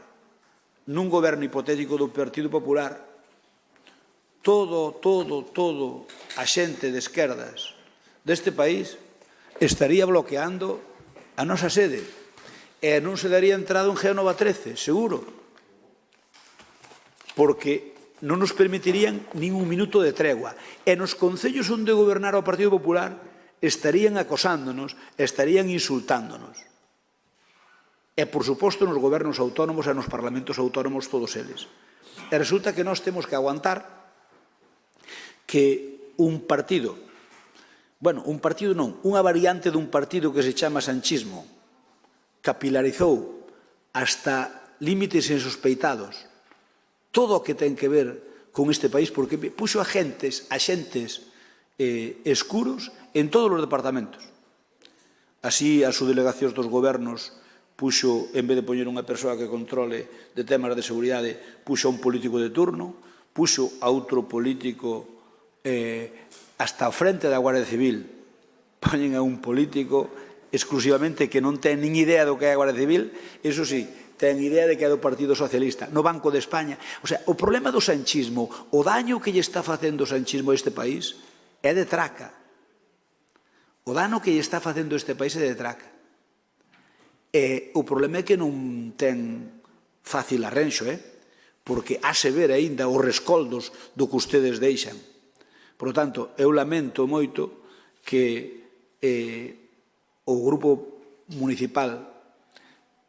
nun goberno hipotético do Partido Popular, todo a xente de esquerdas deste país estaría bloqueando a nosa sede e non se daría entrado en Génova 13, seguro, porque non nos permitirían nin un minuto de tregua. E nos concellos onde gobernara o Partido Popular estarían acosándonos, estarían insultándonos. E, por suposto, nos gobernos autónomos e nos parlamentos autónomos, todos eles. E resulta que nós temos que aguantar que un partido, unha variante dun partido que se chama sanchismo, capilarizou hasta límites insospeitados todo o que ten que ver con este país, porque puxo axentes escuros en todos os departamentos. Así, as subdelegacións dos gobernos puxo, en vez de poñer unha persoa que controle de temas de seguridade, puxo a un político de turno, puxo a outro político hasta ao frente da Guardia Civil, poñen a un político exclusivamente que non ten nin idea do que é a Guardia Civil, eso sí, ten idea de que é do Partido Socialista, no Banco de España. O sea, o problema do sanchismo, o daño que lle está facendo o sanchismo a este país é de traca. O dano que lle está facendo este país é de traca. E o problema é que non ten fácil arrenxo, porque hace ver aínda os rescoldos do que ustedes deixan. Por lo tanto, eu lamento moito que o grupo municipal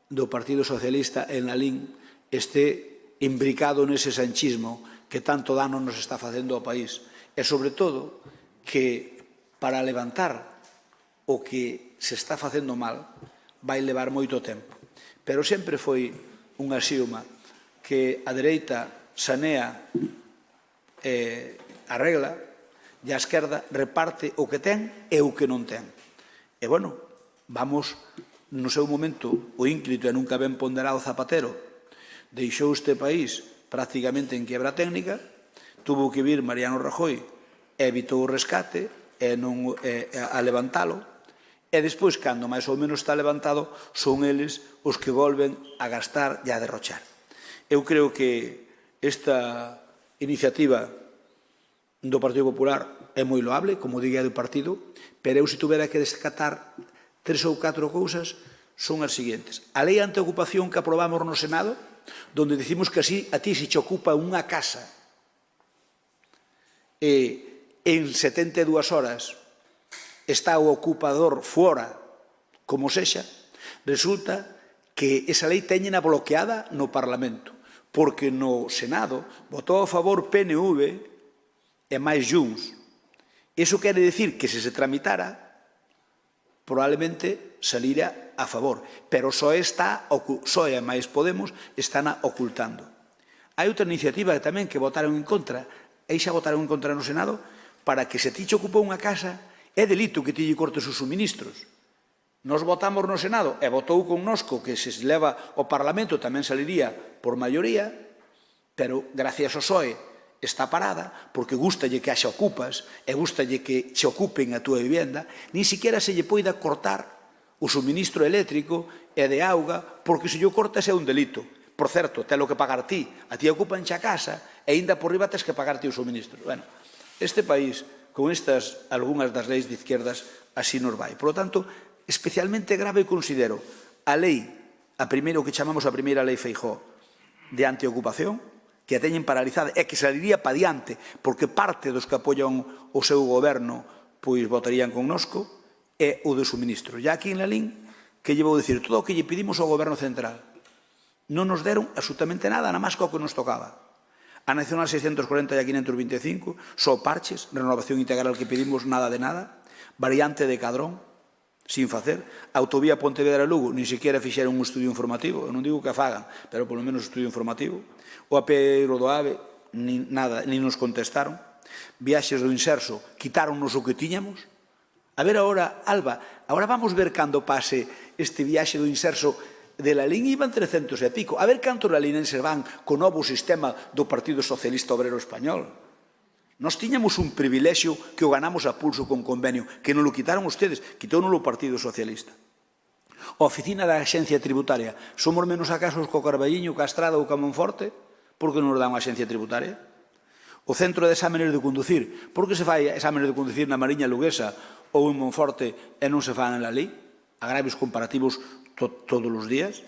do Partido Socialista en Lalín este imbricado nese sanchismo que tanto dano nos está facendo ao país. E, sobre todo, que para levantar o que se está facendo mal vai levar moito tempo. Pero sempre foi un axioma que a dereita sanea e arregla e a esquerda reparte o que ten e o que non ten. E, bueno, vamos, no seu momento, o ínclito e nunca ben ponderado Zapatero deixou este país prácticamente en quiebra técnica, tuvo que vir Mariano Rajoy e evitou o rescate a levantalo, e despois, cando máis ou menos está levantado, son eles os que volven a gastar e a derrochar. Eu creo que esta iniciativa do Partido Popular é moi loable, como diga do partido, pero eu se tuvera que descatar 3 ou 4 cousas son as seguintes. A lei antiocupación que aprobamos no Senado, donde dicimos que así a ti se te ocupa unha casa e en 72 horas está o ocupador fora, como sexa, resulta que esa lei teñena bloqueada no Parlamento, porque no Senado votou a favor PNV e máis Junts. Iso quere dicir que se tramitara, probablemente salira a favor, pero SOE e máis Podemos están ocultando. Hai outra iniciativa tamén que votaron en contra, e xa votaron en contra no Senado, para que se ti che ocupou unha casa, é delito que ti lle cortes os suministros. Nos votamos no Senado e votou connosco que se leva ao Parlamento tamén saliría por maioría, pero gracias ao PSOE está parada porque gustalle que haxa ocupas e gustalle que se ocupen a túa vivenda, nin siquiera se lle poida cortar o suministro eléctrico e de auga porque se lle cortas é un delito. Por certo, telo que pagar ti, a ti ocupan xa casa e ainda por riba tes que pagar ti o suministro. Bueno, este país, con estas algunhas das leis de izquierdas, así nos vai. Por lo tanto, especialmente grave considero a lei, a primeiro que chamamos a primeira lei Feijóo, de antiocupación, que a teñen paralizada e que saliría pa diante, porque parte dos que apoian o seu goberno pois votarían connosco, e o do suministro. E aquí en Lalín, que lle vou dicir, todo o que lle pedimos ao goberno central, non nos deron absolutamente nada, nada máis que o que nos tocaba. A Nacional 640 e a 525, só parches, renovación integral que pedimos, nada de nada, variante de Cadrón, sin facer, autovía Pontevedra-Lugo, nin sequera fixeron un estudio informativo, eu non digo que a fagan, pero polo menos un estudio informativo, o apeiro do AVE, nin nada, nin nos contestaron, viaxes do Inserso, quitáronnos o que tiñamos. A ver agora, Alba, agora vamos ver cando pase este viaxe do Inserso de Lalín, iban 300 e pico, a ver cantos lalinenses van co novo sistema do Partido Socialista Obrero Español. Nos tiñamos un privilexio que o ganamos a pulso con convenio, que non lo quitaron ustedes, quitónolo o Partido Socialista. A oficina da Axencia Tributaria, somos menos acasos co Carballiño, Castrada ou Camonforte? Por que non nos dá unha axencia tributaria? O centro de exámenes de conducir, por que se fai exámenes de conducir na Mariña Luguesa ou en Monforte e non se fan en Lalín? Agravios comparativos todos os días.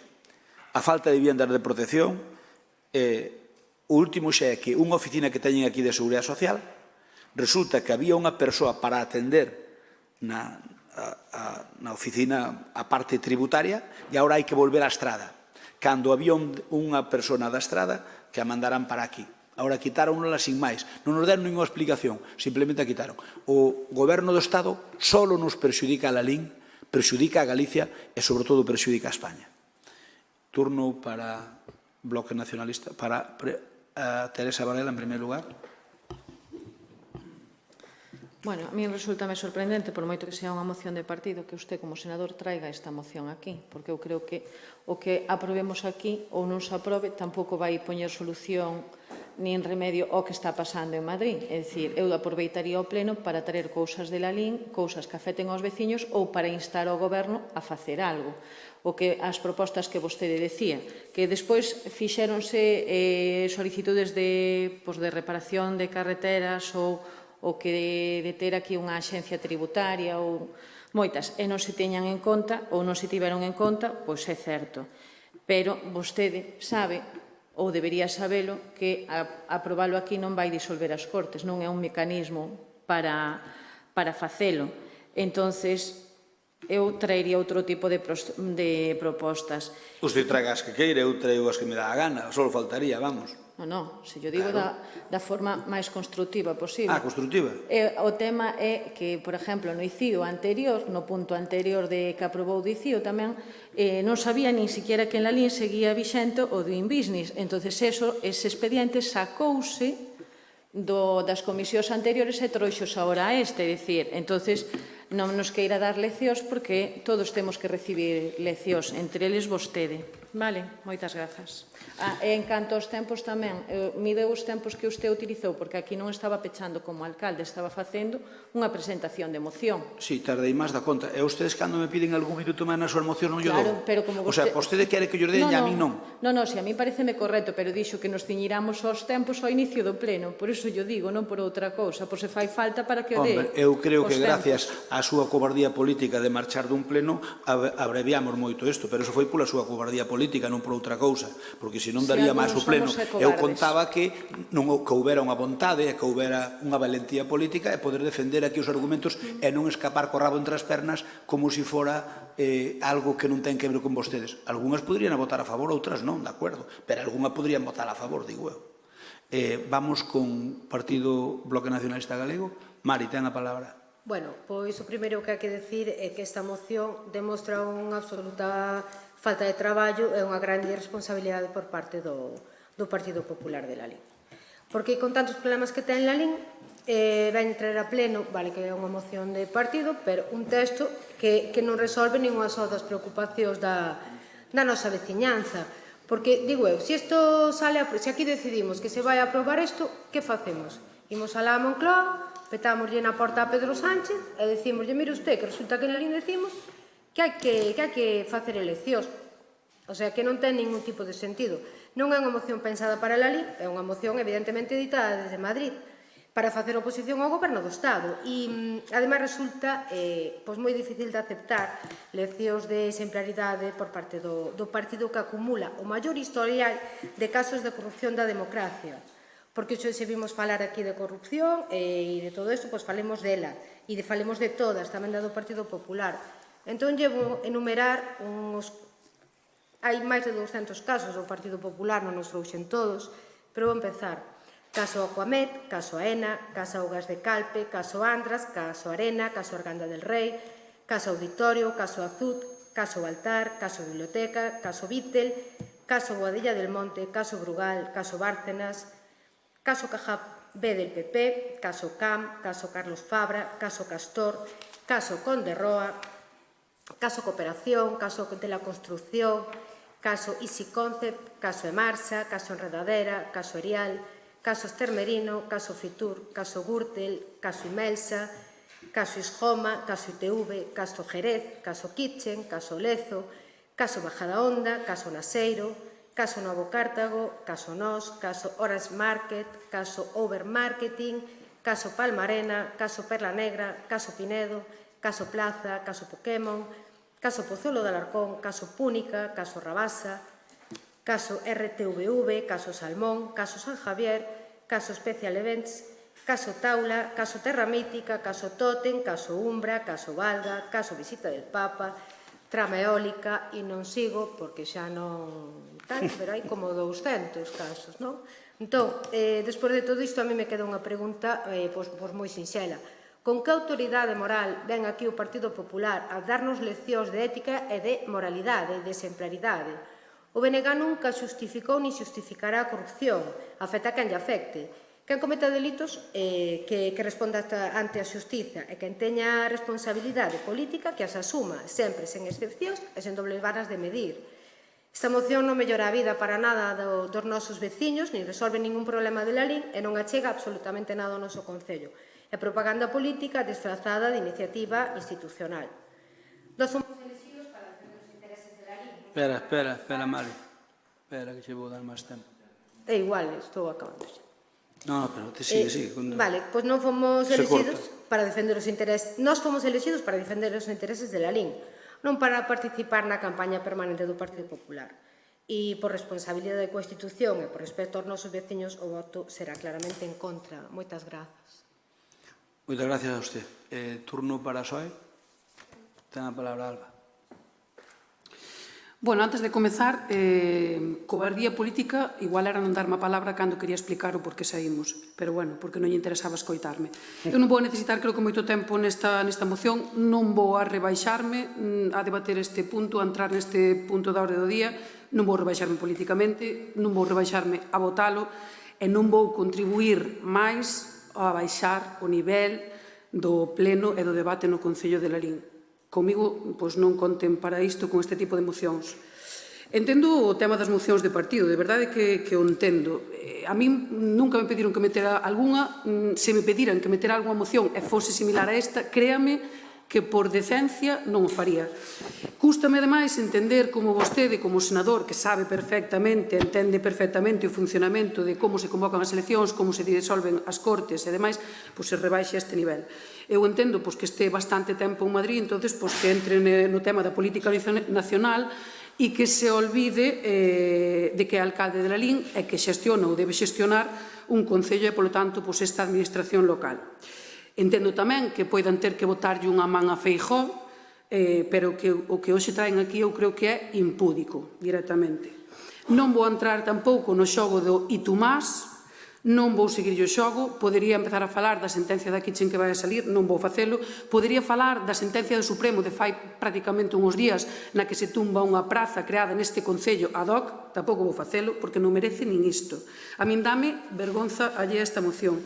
A falta de vivendas de protección, o último xa é que unha oficina que teñen aquí de Seguridade Social, resulta que había unha persoa para atender na oficina a parte tributaria e agora hai que volver á estrada. Cando había unha persona da estrada que a mandaran para aquí. Agora quitaronla sin máis. Non nos deron ninguna explicación, simplemente a quitaron. O goberno do Estado solo nos perxudica a Lalín, perxudica a Galicia e, sobre todo, perxudica a España. Turno para Bloque Nacionalista, para Teresa Varela, en primer lugar. Bueno, a mí resultame sorprendente, por moito que sea unha moción de partido, que usted como senador traiga esta moción aquí, porque eu creo que o que aprobemos aquí ou non se aprobe tampouco vai poñer solución nin remedio ao que está pasando en Madrid. É dicir, eu aproveitaría o pleno para traer cousas de Lalín, cousas que afecten aos veciños ou para instar ao goberno a facer algo. O que as propostas que vostede decía, que despois fixéronse solicitudes de reparación de carreteras ou que de ter aquí unha axencia tributaria ou moitas, e non se teñan en conta ou non se tiveron en conta, pois é certo. Pero vostede sabe, ou debería sabelo, que aprobalo aquí non vai disolver as Cortes, non é un mecanismo para facelo. Entonces, eu traería outro tipo de propostas. Usted traga as que queira, eu traigo as que me dá a gana, só faltaría, vamos. Non, se yo digo da forma máis constructiva posible. Constructiva. O tema é que, por exemplo, no ICIO anterior, no punto anterior de que aprobou o ICIO tamén, non sabía nin siquiera que en Lalín seguía vixente o Doing Business. Entón, ese expediente sacouse das comisións anteriores e trouxos agora a este, é dicir, entón, non nos queira dar leccións porque todos temos que recibir leccións, entre eles vostede. Vale, moitas grazas. E en canto aos tempos tamén, mide os tempos que usted utilizou, porque aquí non estaba pechando como alcalde, estaba facendo unha presentación de moción. Si, tardei máis da conta. E ustedes, cando me piden algún minuto máis na súa moción, non lle dou? Claro, pero como vostede... O sea, vostede quere que lle den e a mí non? Non, si a mí pareceme correcto, pero dixo que nos ciñiramos aos tempos ao inicio do pleno. Por iso yo digo, non por outra cousa, por se fai falta para que o dé. Hombre, eu creo que gracias á súa cobardía política de marchar dun pleno abreviamos moito isto, pero iso foi pola súa cobardía política, non por outra cousa, porque se non daría máis o pleno. Eu contaba que houbera unha vontade e que houbera unha valentía política e poder defender aquí os argumentos e non escapar co rabo entre as pernas como se fora algo que non ten que ver con vostedes. Algúnas poderían votar a favor, outras non, de acordo, pero algunhas poderían votar a favor, digo eu. Vamos con Partido Bloque Nacionalista Galego. Mari, ten a palabra. Bueno, pois o primeiro que hai que decir é que esta moción demostra unha absoluta falta de traballo e unha grande irresponsabilidade por parte do Partido Popular de Lalín. Porque con tantos problemas que ten Lalín, ven traer a pleno, vale que é unha moción de partido, pero un texto que non resolve ninguna só das preocupacións da nosa veciñanza. Porque, digo eu, se aquí decidimos que se vai a aprobar isto, que facemos? Imos alá a Moncloa, petámoslle na porta a Pedro Sánchez e decímoslle, mire usted, que resulta que en Lalín decimos que hai que facer eleccións. O sea, que non ten ningún tipo de sentido. Non é unha moción pensada para Lalín, é unha moción evidentemente editada desde Madrid para facer oposición ao goberno do Estado. E, ademais, resulta moi difícil de aceptar leccións de exemplaridade por parte do partido que acumula o maior historial de casos de corrupción da democracia. Porque se vimos falar aquí de corrupción e de todo isto, pois falemos dela. E falemos de todas, tamén da do Partido Popular. Entón, llevo enumerar uns... Hai máis de 200 casos do Partido Popular, non nos trouxen todos, pero vou empezar. Caso Aquamed, caso Aena, caso Augas de Calpe, caso Andras, caso Arena, caso Arganda del Rei, caso Auditorio, caso Azud, caso Baltar, caso Biblioteca, caso Vítel, caso Boadilla del Monte, caso Brugal, caso Bárcenas, caso Cajap B del PP, caso CAM, caso Carlos Fabra, caso Castor, caso Conde Roa, caso Cooperación, caso de la Construcción, caso Easy Concept, caso Emarsa, caso Enredadera, caso Erial, caso Estermerino, caso Fitur, caso Gürtel, caso Imelsa, caso Isjoma, caso ITV, caso Jerez, caso Kitchen, caso Lezo, caso Bajada Honda, caso Naseiro, caso Novo Cártago, caso Nos, caso Orange Market, caso Overmarketing, caso Palmarena, caso Perla Negra, caso Pinedo, caso Plaza, caso Pokémon, caso Pozuelo de Alarcón, caso Púnica, caso Rabasa, caso RTVV, caso Salmón, caso San Javier, caso Special Events, caso Taula, caso Terra Mítica, caso Totem, caso Umbra, caso Valga, caso Visita del Papa, trama eólica, e non sigo porque xa non tal, pero hai como 200 casos, non? Entón, despois de todo isto, a mí me queda unha pregunta moi sinxela. Con que autoridade moral ven aquí o Partido Popular a darnos leccións de ética e de moralidade e de exemplaridade? O BNG nunca xustificou ni xustificará a corrupción, afecta a quen lle afecte. Quen cometa delitos que responda ante a xustiza e quen teña responsabilidade política que as asuma, sempre sen excepcións e sen dobles varas de medir. Esta moción non mellora a vida para nada dos nosos veciños, nin resolve ningún problema de Lalín e non achega absolutamente nada ao noso concello. É propaganda política disfrazada de iniciativa institucional. Nós somos elegidos para defender os intereses de Lalín. Espera, Mari. Espera, que xe vou dar máis tempo. É igual, estou acabando xa. No, pero te sigue. Vale, pois non fomos elegidos para defender os intereses. Nós fomos elegidos para defender os intereses de Lalín, non para participar na campaña permanente do Partido Popular. E por responsabilidade coa institución e por respecto aos nosos veciños, o voto será claramente en contra. Moitas grazas. Moitas gracias a usted. Turno para Soe. Ten a palabra Alba. Bueno, antes de comezar, cobardía política igual era non darme a palabra cando quería explicar o por que saímos, pero bueno, porque non lle interesaba escoitarme. Eu non vou necesitar, creo que moito tempo nesta moción, non vou a rebaixarme a debater este punto, a entrar neste punto da orde do día, non vou rebaixarme políticamente, non vou rebaixarme a votalo e non vou contribuir máis a baixar o nivel do pleno e do debate no Concello de Lalín. Comigo non conten para isto con este tipo de mocións. Entendo o tema das mocións de partido, de verdade que o entendo. A mí nunca me pediron que metera algunha, se me pediran que metera algunha moción e fose similar a esta, créame que por decencia non o faría. Cústame, ademais, entender como vostede, como senador, que sabe perfectamente, entende perfectamente o funcionamento de como se convocan as eleccións, como se disolven as cortes e demais, se rebaixe a este nivel. Eu entendo que este bastante tempo en Madrid, entonces que entre no tema da política nacional e que se olvide de que é alcalde de Lalín e que xestiona ou debe xestionar un concello e, polo tanto, esta administración local. Entendo tamén que poidan ter que botarlle unha man a Feijóo, pero o que hoxe traen aquí eu creo que é impúdico, directamente. Non vou entrar tampouco no xogo do e tú más, non vou seguir o xogo, podería empezar a falar da sentencia da Kitchen que vai a salir, non vou facelo, podería falar da sentencia do Supremo de fai prácticamente uns días na que se tumba unha praza creada neste Concello ad hoc, tampouco vou facelo, porque non merece nin isto. A min dame vergonza allea esta moción.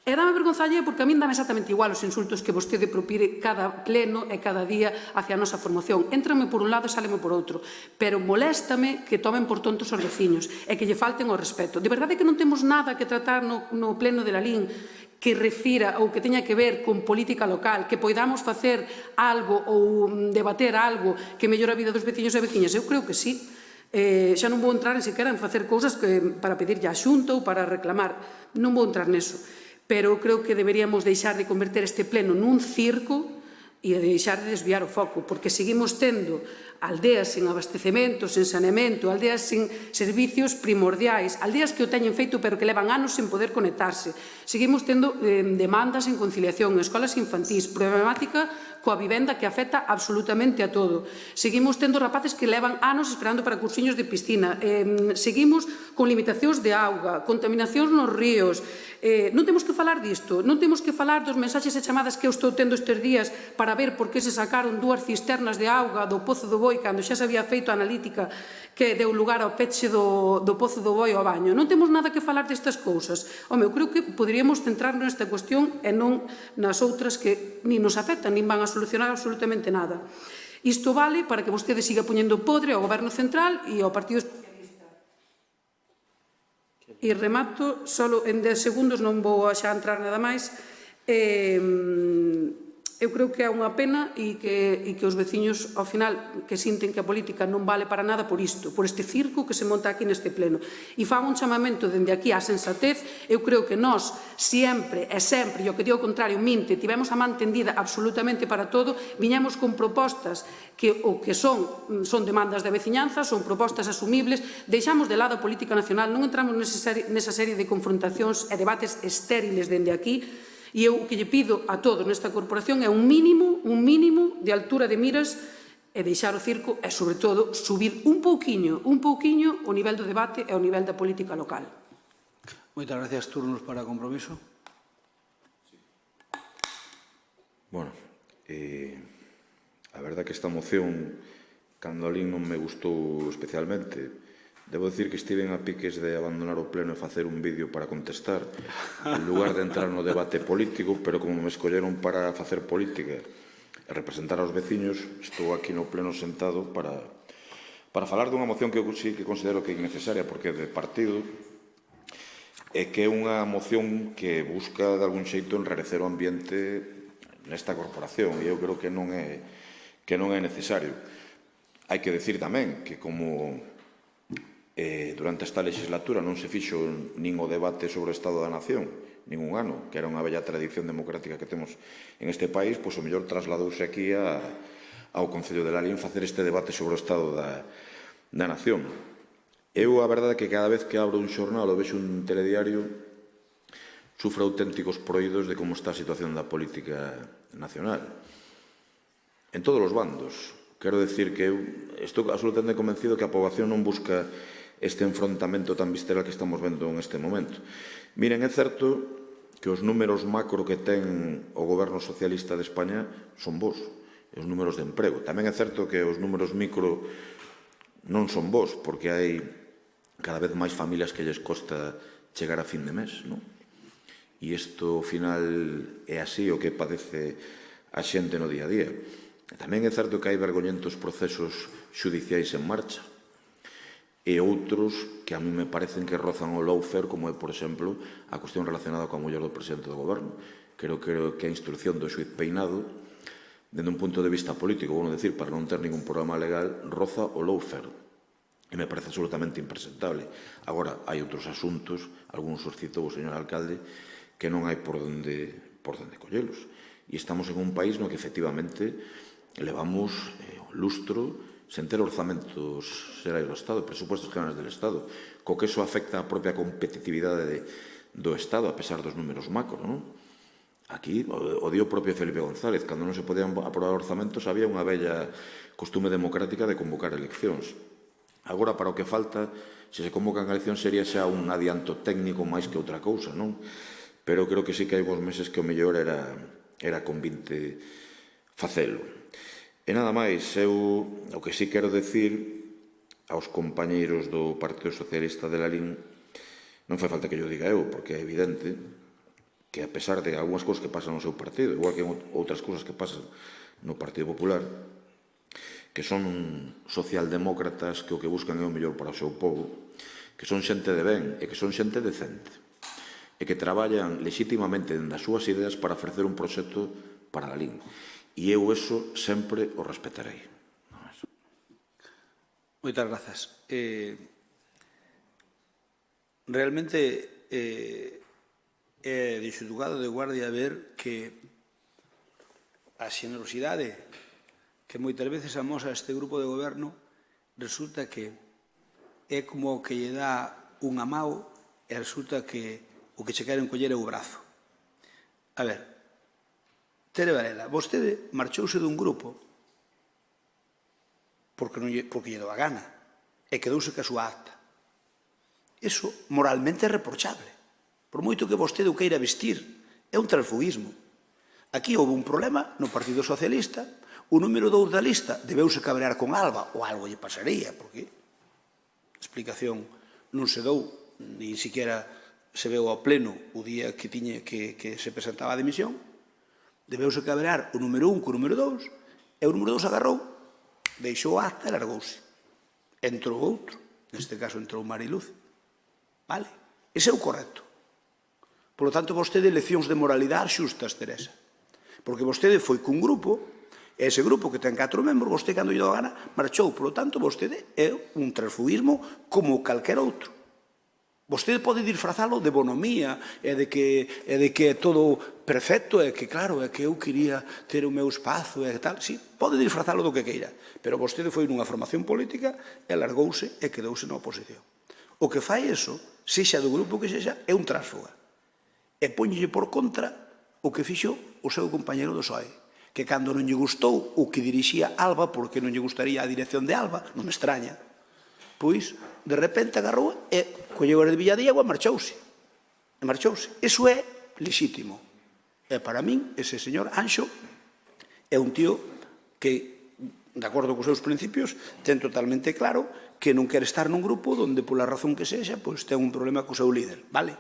E dame vergonza allea porque a min dame exactamente igual os insultos que vostede propire cada pleno e cada día hacia a nosa formación. Éntrame por un lado e sáleme por outro. Pero moléstame que tomen por tontos os veciños e que lle falten ao respeto. De verdade que non temos nada que tratar no pleno de Lalín que refira ou que teña que ver con política local, que poidamos facer algo ou debater algo que mellore a vida dos veciños e veciñas. Eu creo que sí. Xa non vou entrar en sequera en facer cousas para pedirlle a Xunta ou para reclamar. Non vou entrar neso. Pero creo que deberíamos deixar de converter este pleno nun circo e de deixar de desviar o foco, porque seguimos tendo aldeas sen abastecemento, sen saneamento, aldeas sen servicios primordiais, aldeas que o teñen feito pero que levan anos sen poder conectarse. Seguimos tendo demandas en conciliación, escolas infantís, problemática coa vivenda que afecta absolutamente a todo. Seguimos tendo rapaces que levan anos esperando para cursiños de piscina. Seguimos con limitacións de auga, contaminacións nos ríos. Non temos que falar disto, non temos que falar dos mensaxes e chamadas que eu estou tendo estes días para ver por que se sacaron 2 cisternas de auga do Pozo do Boi cando xa se había feito a analítica que deu lugar ao peche do Pozo do Boi ao baño. Non temos nada que falar destas cousas. Home, eu creo que poderíamos centrarnos nesta cuestión e non nas outras que nin nos afectan, nin van a solucionar absolutamente nada. Isto vale para que vostede siga poñendo podre ao Goberno Central e ao Partido Socialista. E remato, só en 10 segundos, non vou xa entrar nada máis. Eu creo que é unha pena e que os veciños, ao final, que sinten que a política non vale para nada por isto, por este circo que se monta aquí neste pleno. E fan un chamamento dende aquí á sensatez. Eu creo que nós, sempre e sempre, e o que digo o contrario, minte, tivemos a man tendida absolutamente para todo, viñamos con propostas que o que son demandas de veciñanza, son propostas asumibles, deixamos de lado a política nacional, non entramos nesa serie de confrontacións e debates estériles dende aquí. E eu o que lle pido a todos nesta corporación é un mínimo de altura de miras e deixar o circo e, sobre todo, subir un pouquiño o nivel do debate e o nivel da política local. Moitas gracias. Turnos para compromiso. Bueno, a verdade que esta moción, cando alín non me gustou especialmente. Debo dicir que estiven a piques de abandonar o pleno e facer un vídeo para contestar, en lugar de entrar no debate político, pero como me escolleron para facer política e representar aos veciños, estou aquí no pleno sentado para falar dunha moción que eu sí que considero que é innecesaria, porque é de partido, e que é unha moción que busca de algún xeito enrarecer o ambiente nesta corporación, e eu creo que non é necesario. Hai que decir tamén que como durante esta legislatura non se fixo nin o debate sobre o Estado da Nación, nin un ano, que era unha bella tradición democrática que temos en este país, pois o mellor trasladouse aquí ao Concello de Lalín facer este debate sobre o Estado da Nación. Eu, a verdade, que cada vez que abro un xornal ou vexo un telediario, sufro auténticos proídos de como está a situación da política nacional. en todos os bandos. Quero decir que eu estou absolutamente convencido que a poboación non busca este enfrontamento tan visceral que estamos vendo en este momento. Miren, é certo que os números macro que ten o goberno socialista de España son bons, os números de emprego. Tamén é certo que os números micro non son bons, porque hai cada vez máis familias que lles costa chegar a fin de mes, non? E isto, ao final, é así o que padece a xente no día a día. Tamén é certo que hai vergoñentos procesos xudiciais en marcha e outros que a mí me parecen que rozan o lawfare, como é, por exemplo, a cuestión relacionada coa muller do presidente do goberno. Creo que a instrucción do xuiz Peinado, dende un punto de vista político, vou decir, para non ter ningún problema legal, roza o lawfare. E me parece absolutamente impresentable. Agora, hai outros asuntos, algúns os citou o señor alcalde, que non hai por onde collelos. E estamos en un país no que efectivamente levamos un lustro sen ter orzamentos xerais do Estado, presupuestos generais del Estado, co que eso afecta a propia competitividade do Estado, a pesar dos números macro, non? Aquí, o dio o propio Felipe González, cando non se podían aprobar orzamentos, había unha bella costume democrática de convocar eleccións. Agora, para o que falta, se se convocan eleccións, sería xa un adianto técnico máis que outra cousa, non? Pero creo que sí que hai uns meses que o mellor era convinte facelo. E nada máis, eu o que sí quero decir aos compañeiros do Partido Socialista de Lalín, non fai falta que yo diga eu, porque é evidente que a pesar de algunhas cousas que pasan no seu partido, igual que outras cousas que pasan no Partido Popular, que son socialdemócratas que o que buscan é o mellor para o seu povo, que son xente de ben e que son xente decente, e que traballan legítimamente das súas ideas para ofrecer un proxecto para Lalín. E eu eso sempre o respetarei. Moitas grazas. Realmente é de xulgado de guardia ver que a xenerosidade que moitas veces amosa este grupo de goberno resulta que é como que lle dá unha mao e resulta que o que che queren coller é o brazo. A ver, Tere Varela, vostede marchouse dun grupo porque lle dou a gana e quedouse ca súa acta. Iso moralmente é reprochable. Por moito que vostede o queira vestir, é un transfugismo. Aquí houve un problema no Partido Socialista, o número 2 da lista debeuse cabrear con Alba, ou algo lle pasaría, porque a explicación non se dou, nin siquiera se veu ao pleno o día que se presentaba a dimisión. Debeuse cabrear o número 1 co número 2, e o número 2 agarrou, deixou a acta e largouse. Entrou outro, neste caso entrou Mariluz. Vale? Ese é o correcto. Por lo tanto, vostede leccións de moralidade xustas, Teresa. Porque vostede foi cun grupo, e ese grupo que ten 4 membros, vostede, cando lle dou a gana, marchou. Por lo tanto, vostede é un transfugismo como calquer outro. Vostede pode disfrazalo de bonomía e de que é todo perfecto e que, claro, é que eu quería ter o meu espazo e tal. Sí, pode disfrazalo do que queira, pero vostede foi nunha formación política e largouse e quedouse na oposición. O que fai eso, sexa do grupo que sexa, é un tránsfuga. E póñelle por contra o que fixo o seu compañero do PSOE, que cando non lle gustou o que dirixía Alba, porque non lle gustaría a dirección de Alba, non me extraña, pois, de repente agarrou e colleu a de Villadiego e marchouse. E marchouse. Iso é lexítimo. E para min, ese señor Anxo é un tío que, de acordo cos seus principios, ten totalmente claro que non quere estar nun grupo onde, pola razón que sexa, pois ten un problema co seu líder. Vale?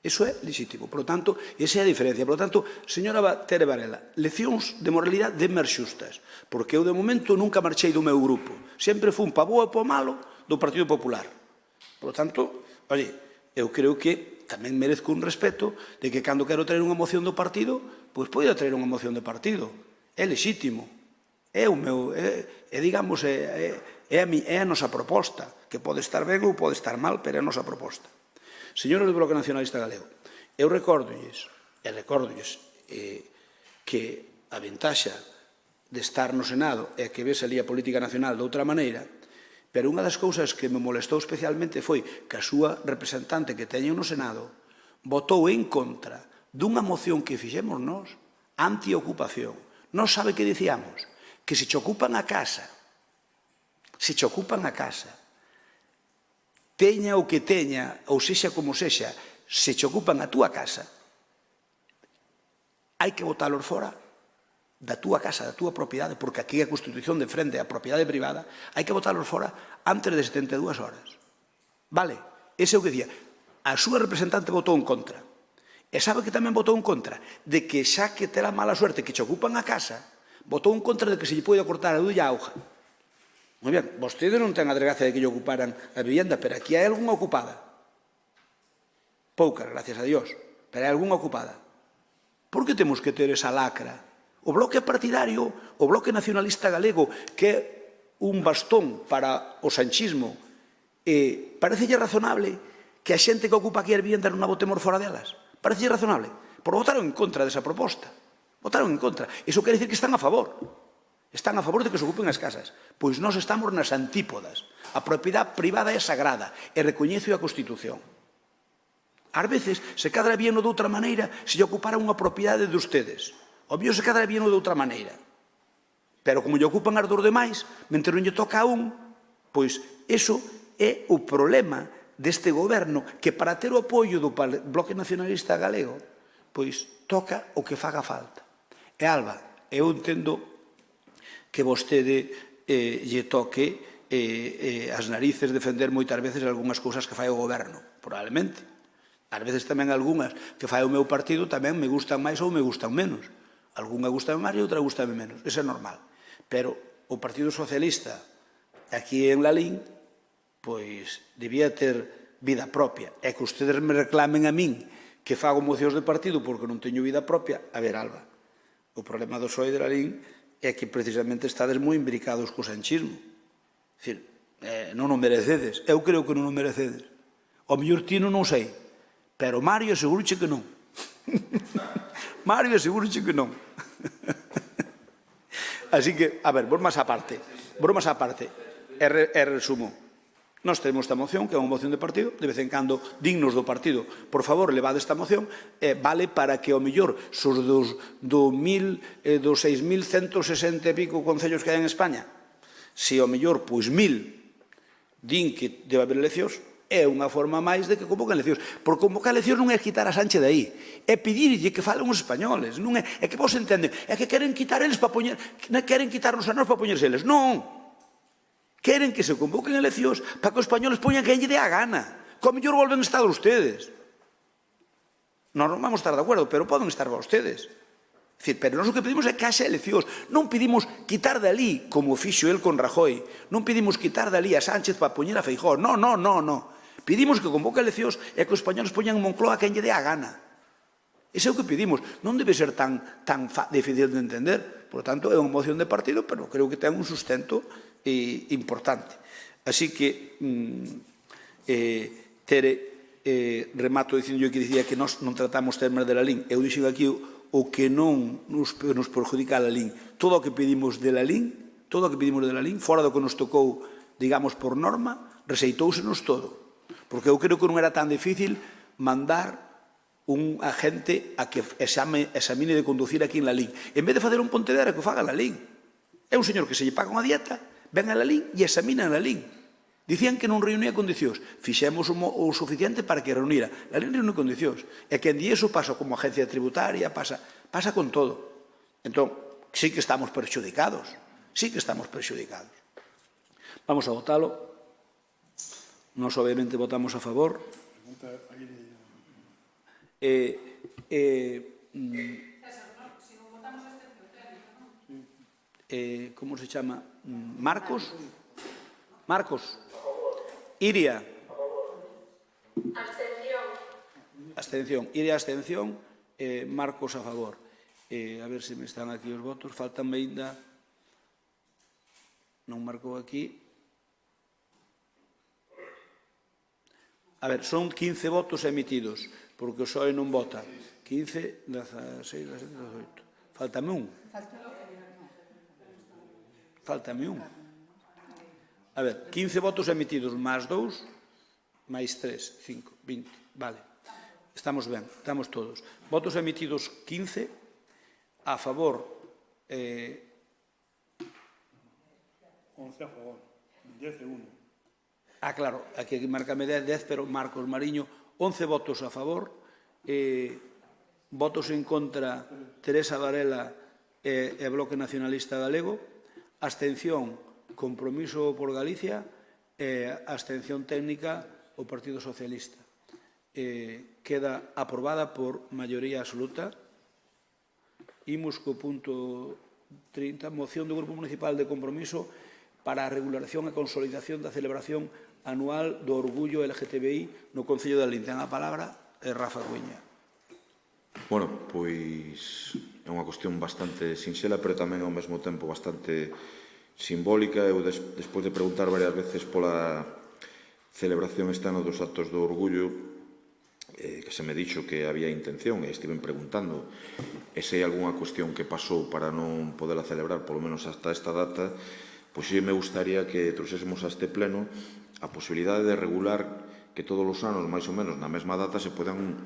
Iso é lexítimo. Por lo tanto, esa é a diferencia. Por lo tanto, señora Tere Varela, leccións de moralidade denme xustas, porque eu de momento nunca marchei do meu grupo. Sempre fui un pa bo e pa malo do Partido Popular. Por lo tanto, oye, eu creo que tamén merezco un respeto de que cando quero traer unha moción do partido, pois poida traer unha moción do partido. É lexítimo. É o meu, digamos, é a nosa proposta, que pode estar ben ou pode estar mal, pero é a nosa proposta. Señores do Bloque Nacionalista Galego, eu recórdolles que a ventaxa de estar no Senado é que ves ali a política nacional de outra maneira, pero unha das cousas que me molestou especialmente foi que a súa representante que teñen no Senado votou en contra dunha moción que fixemos nós anti-ocupación Nós sabe que dicíamos? Que se che ocupan a casa, teña o que teña, ou sexa como sexa, se che ocupan a túa casa, hai que botalos fora da túa casa, da túa propiedade, porque aquí a Constitución defende a propiedade privada, hai que botalos fora antes de 72 horas. Vale? Ese é o que dicía. A súa representante votou en contra. E sabe que tamén votou en contra? De que xa que terá mala suerte que che ocupan a casa, votou en contra de que se lle pode cortar a luz e a auga. Moi ben, vostede non ten a desgracia de que lle ocuparan a vivienda, pero aquí hai algunha ocupada. Poucas, gracias a Dios, pero hai algunha ocupada. Por que temos que ter esa lacra? O bloque partidario, o bloque nacionalista galego, que é un bastón para o sanchismo, parecelle razonable que a xente que ocupa aquí as viviendas non a botemos fora delas? Parecelle razonable? Por votaron en contra desa proposta. Votaron en contra. Iso quere dicir que están a favor. Están a favor de que se ocupen as casas. Pois nós estamos nas antípodas. A propiedade privada é sagrada e recoñece a Constitución. Ás veces, se cadra bien de outra maneira, se lle ocupara unha propiedade de ustedes. O mío se cadra bien de outra maneira. Pero como lle ocupan as dos demais, mentre non lle toca a un, pois iso é o problema deste goberno, que para ter o apoio do Bloque Nacionalista Galego, pois toca o que faga falta. E Alba, eu entendo que vostede lle toque as narices defender moitas veces algunhas cousas que fai o goberno, probablemente. Ás veces tamén algunhas que fai o meu partido tamén me gustan máis ou me gustan menos. Algunha gustame máis e outra gustame menos. Eso é normal. Pero o Partido Socialista aquí en Lalín, pois debía ter vida propia. E que ustedes me reclamen a min que fago mocións de partido porque non teño vida propia. A ver, Alba, o problema do PSOE de Lalín é que precisamente estades moi imbricados co sanchismo. É dicir, non o merecedes. Eu creo que non o merecedes. O mellor ti non o sei, pero Mario asegúroche que non. Mario asegúroche que non. Así que, a ver, bromas á parte. Bromas á parte. E resumo. Nós temos esta moción, que é unha moción de partido, de vez en cando dignos do partido. Por favor, levade esta moción, vale para que, ao mellor, dos 6.160 e pico concellos que hai en España, se ao mellor, pois 1.000 din que debe haber eleccións, é unha forma máis de que convoquen eleccións. Por convocar eleccións non é quitar a Sánchez de aí, é pedirlle que falen os españoles. Non é que vos entenden, é que queren quitar eles para poñer, queren quitarnos a nós para poñerse eles. Non! Queren que se convoquen eleccións para que os españoles poñan que lle dé a gana. Como mellor volven a estar ustedes. Nós non vamos a estar de acordo, pero poden estar ustedes. Pero nós o que pedimos é que haxa eleccións. Non pedimos quitar de ali, como fixo el con Rajoy. Non pedimos quitar de ali a Sánchez para poñer a Feijóo. Non. Pedimos que convoque eleccións e que os españoles poñan en Moncloa que lle dé a gana. Ese é o que pedimos. Non debe ser tan difícil de entender. Por lo tanto, é unha moción de partido, pero creo que ten un sustento importante. Así que, Tere, remato dicindo que dicía que nós non tratamos temas de Lalín. Eu dixen aquí o que non nos perjudica a Lalín. Todo o que pedimos de Lalín, fora do que nos tocou, digamos, por norma, rexeitóusenos todo. Porque eu creo que non era tan difícil mandar un agente a que examine de conducir aquí en Lalín. En vez de facer un Pontevedra, que o faga en Lalín. É un señor que se lle paga unha dieta, ven a Lalín e examina en Lalín. Dicían que non reunía condicións. Fixemos o suficiente para que reunira. Lalín reúne condicións. E que en día iso pasa como agencia tributaria, pasa con todo. Entón, sí que estamos perxudicados. Vamos a votalo. Nós, obviamente, votamos a favor. Como se chama? Marcos? Iria. Abstención. Iria, abstención. Marcos a favor. A ver se me están aquí os votos. Faltan ainda. Non marcou aquí. A ver, son 15 votos emitidos, porque o PSOE non vota. 15, 16, 17, 18. Faltame un. A ver, 15 votos emitidos, máis 2, máis 3, 5, 20. Vale. Estamos ben, estamos todos. Votos emitidos 15, a favor 11 a favor, 10 e 1. Claro, aquí marcame 10, pero Marcos Mariño, 11 votos a favor, votos en contra Teresa Varela e Bloque Nacionalista Galego, abstención Compromiso por Galicia e abstención técnica o Partido Socialista. Queda aprobada por maioría absoluta. Imos co punto 30, moción do Grupo Municipal de Compromiso para a regulación e consolidación da celebración anual do orgullo LGTBI no Concello de Lalín. Ten a palabra Rafa Cuña. Bueno, pois é unha cuestión bastante sinxela, pero tamén ao mesmo tempo bastante simbólica. Eu, despois de preguntar varias veces pola celebración este ano dos actos do orgullo, que se me dixo que había intención, e estiven preguntando se hai algunha cuestión que pasou para non poderla celebrar, polo menos hasta esta data, pois sí me gustaría que trouxésemos a este pleno a posibilidade de regular que todos os anos, máis ou menos, na mesma data, se podan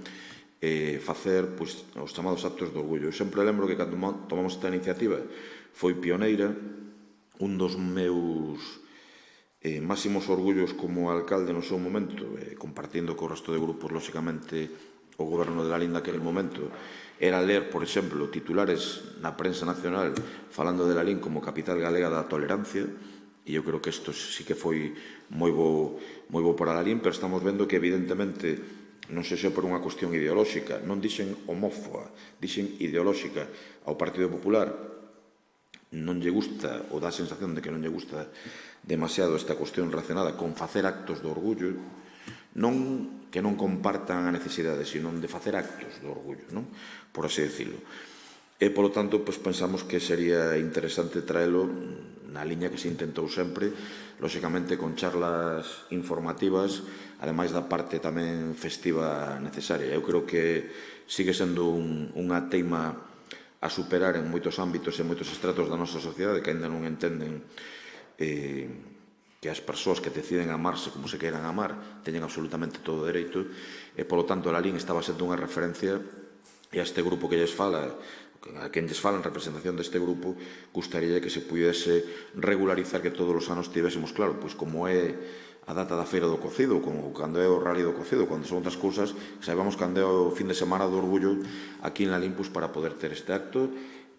facer os chamados actos de orgullo. Eu sempre lembro que cando tomamos esta iniciativa foi pioneira. Un dos meus máximos orgullos como alcalde no seu momento, compartindo co resto de grupos, lóxicamente, o goberno de Lalín daquele momento, era ler, por exemplo, titulares na prensa nacional falando de Lalín como capital galega da tolerancia, e eu creo que isto sí que foi moi bo para Lalín, pero estamos vendo que, evidentemente, non sei se por unha cuestión ideolóxica, non dixen homófoba, dixen ideolóxica ao Partido Popular, non lle gusta, ou dá a sensación de que non lle gusta demasiado esta cuestión relacionada con facer actos de orgullo, non que non compartan a necesidade, sino de facer actos de orgullo, non? Por así decirlo. E, polo tanto, pensamos que sería interesante traelo na liña que se intentou sempre, lóxicamente con charlas informativas, ademais da parte tamén festiva necesaria. Eu creo que sigue sendo unha teima a superar en moitos ámbitos e moitos estratos da nosa sociedade que ainda non entenden que as persoas que deciden amarse como se queiran amar teñen absolutamente todo o dereito, e, polo tanto, a Lalín estaba sendo unha referencia, e a este grupo que lles fala, a quen lles fala en representación deste grupo, gustaría que se pudiese regularizar que todos os anos tivésemos claro, pois como é a data da feira do cocido, como cando é o rally do cocido, cando son outras cousas, saibamos cando é o fin de semana do orgullo aquí en Lalín, para poder ter este acto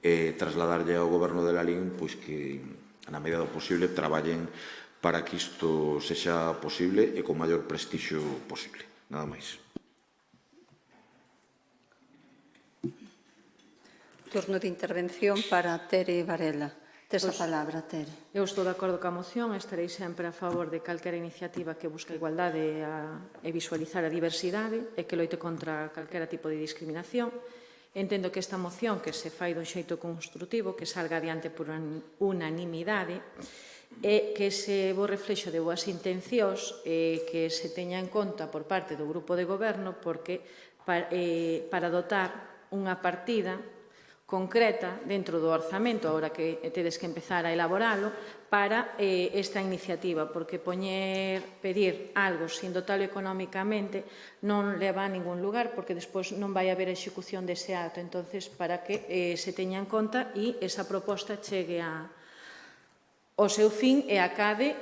e trasladarlle ao goberno de Lalín que, na medida do posible, traballen para que isto sexa posible e con maior prestixio posible. Nada máis. Turno de intervención para Tere Varela. Tes a palabra, Tere. Eu estou de acordo ca moción, estarei sempre a favor de calquera iniciativa que busque a igualdade e visualizar a diversidade e que loite contra calquera tipo de discriminación. Entendo que esta moción, que se fai dun xeito construtivo, que salga adiante por unanimidade, e que ese bo reflexo de boas intencións que se teña en conta por parte do grupo de goberno, porque para dotar unha partida concreta dentro do orzamento, agora que tedes que empezar a elaboralo, para esta iniciativa, porque pedir algo sin dotalo económicamente non leva a ningún lugar, porque despois non vai haber execución dese acto. Entonces, para que se teña en conta e esa proposta chegue ao seu fin e acade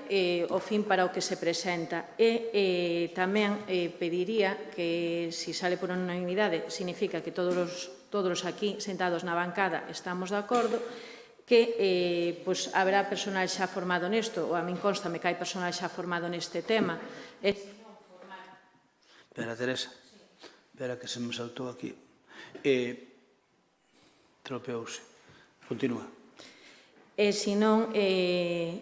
o fin para o que se presenta. E tamén pediría que, se sale por unanimidade, significa que todos os aquí sentados na bancada estamos de acordo, que haberá personal xa formado nesto, ou a min constame que hai personal xa formado neste tema. Espera, Teresa. Espera, que se me saltou aquí. Tropeouse. Continúa. E, se non, que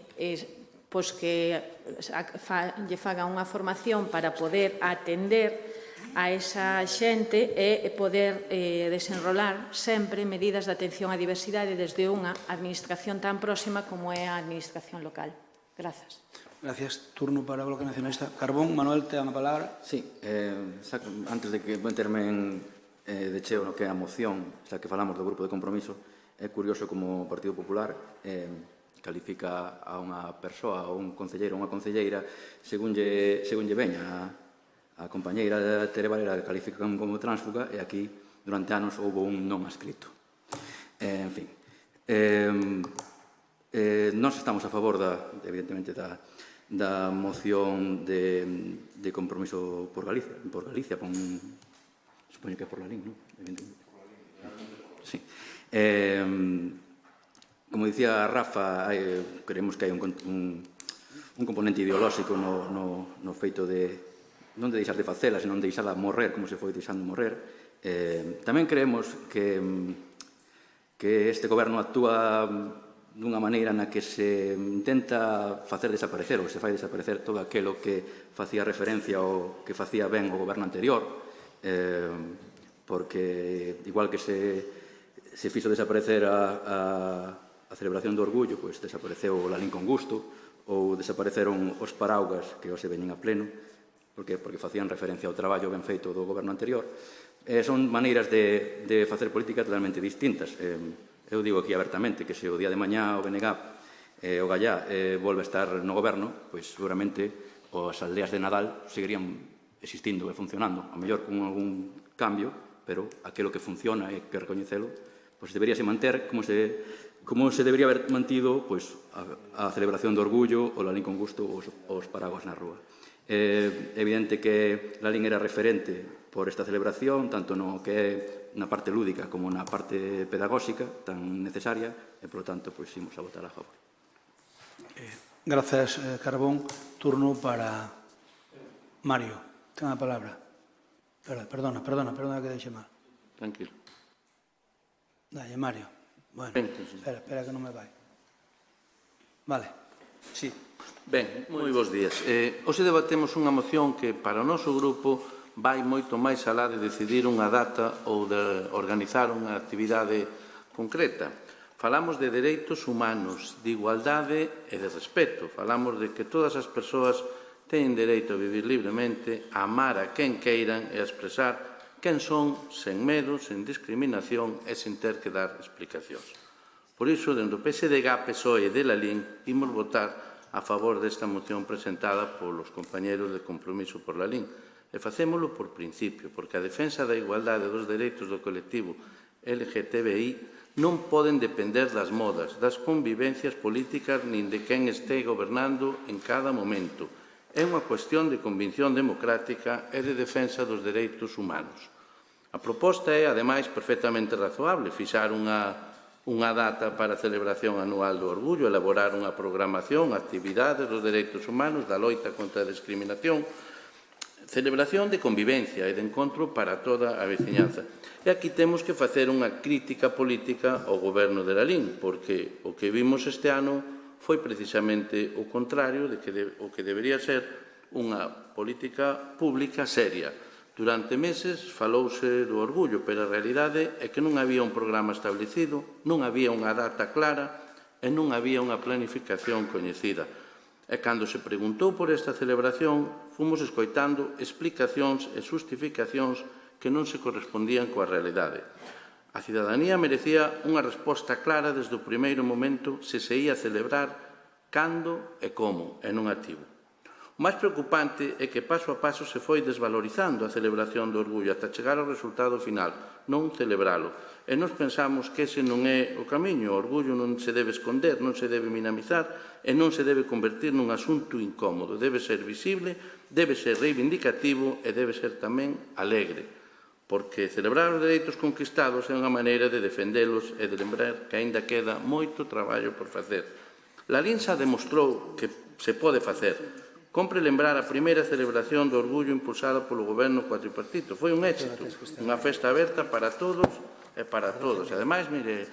lle fagan unha formación para poder atender a esa xente e poder desenrolar sempre medidas de atención á diversidade desde unha administración tan próxima como é a administración local. Grazas. Gracias. Turno para o Bloque Nacionalista. Carbón, Manuel, te dan a palabra. Sí, antes de que meterme de cheo no que é a moción, xa que falamos do Grupo de Compromiso, é curioso como o Partido Popular califica a unha persoa, ou un concelleiro ou unha concelleira, según lle veña. A compañeira Tere Varela califican como tránsfuga e aquí durante anos houve un non escrito. En fin, Nós estamos a favor, evidentemente, da moción de compromiso por Galicia, supoño que é por la LIN, non? Evidentemente. Sí. Como dicía Rafa, creemos que hai un componente ideolóxico no feito de non de deixar de facela, senón de deixarla morrer como se foi deixando morrer. Tamén creemos que este goberno actúa dunha maneira na que se intenta facer desaparecer ou se fai desaparecer todo aquilo que facía referencia ou que facía ben o goberno anterior, porque igual que se fixo desaparecer a celebración do orgullo, pois desapareceu o Lalín con gusto, ou desapareceron os paraugas que hoxe veñen a pleno, porque facían referencia ao traballo ben feito do goberno anterior. Son maneiras de facer política totalmente distintas. Eu digo aquí abertamente que se o día de mañá o BNG o Gallá volve a estar no goberno, pois seguramente as aldeas de Nadal seguirían existindo e funcionando, a mellor con algún cambio, pero aquilo que funciona e que recoñecelo, pois deberíase manter como se debería haber mantido a celebración do orgullo, o Lalín con gusto ou os paraguas na rúa. É evidente que Lalín era referente por esta celebración, tanto no que é na parte lúdica como na parte pedagóxica tan necesaria, e, polo tanto, pois, imos a votar a favor. Grazas, Carbón. Turno para Mario. Ten a palabra. Perdona que deixe mal. Tranquilo. Dalle, Mario. Bueno, espera que non me vai. Vale, sí. Ben, moi bons días. Hoxe debatemos unha moción que para o noso grupo vai moito máis alá de decidir unha data ou de organizar unha actividade concreta. Falamos de dereitos humanos, de igualdade e de respeto. Falamos de que todas as persoas teñen dereito a vivir libremente, a amar a quen queiran e a expresar quen son sen medo, sen discriminación e sen ter que dar explicacións. Por iso, dentro do PSDG, PSOE e de Lalín, imos votar a favor desta moción presentada polos compañeros de Compromiso por Lalín. E facémolo por principio, porque a defensa da igualdade dos dereitos do colectivo LGTBI non poden depender das modas, das convivencias políticas nin de quen este gobernando en cada momento. É unha cuestión de convicción democrática e de defensa dos dereitos humanos. A proposta é, ademais, perfectamente razoable, fixar unha data para a celebración anual do orgullo, elaborar unha programación, actividades dos dereitos humanos, da loita contra a discriminación, celebración de convivencia e de encontro para toda a veciñanza. E aquí temos que facer unha crítica política ao goberno de Lalín, porque o que vimos este ano foi precisamente o contrario de o que debería ser unha política pública seria. Durante meses falouse do orgullo, pero a realidade é que non había un programa establecido, non había unha data clara e non había unha planificación coñecida. E cando se preguntou por esta celebración, fomos escoitando explicacións e justificacións que non se correspondían coa realidade. A cidadanía merecía unha resposta clara desde o primeiro momento se ia celebrar, cando e como, e non activo. O máis preocupante é que paso a paso se foi desvalorizando a celebración do orgullo ata chegar ao resultado final, non celebralo. E nós pensamos que ese non é o camiño. O orgullo non se debe esconder, non se debe minimizar e non se debe convertir nun asunto incómodo. Debe ser visible, debe ser reivindicativo e debe ser tamén alegre. Porque celebrar os dereitos conquistados é unha maneira de defendelos e de lembrar que aínda queda moito traballo por facer. Lalín xa demostrou que se pode facer. Compre lembrar a primeira celebración do orgullo impulsada polo goberno cuatripartito. Foi un éxito, unha festa aberta para todos e para todos. Ademais, mire,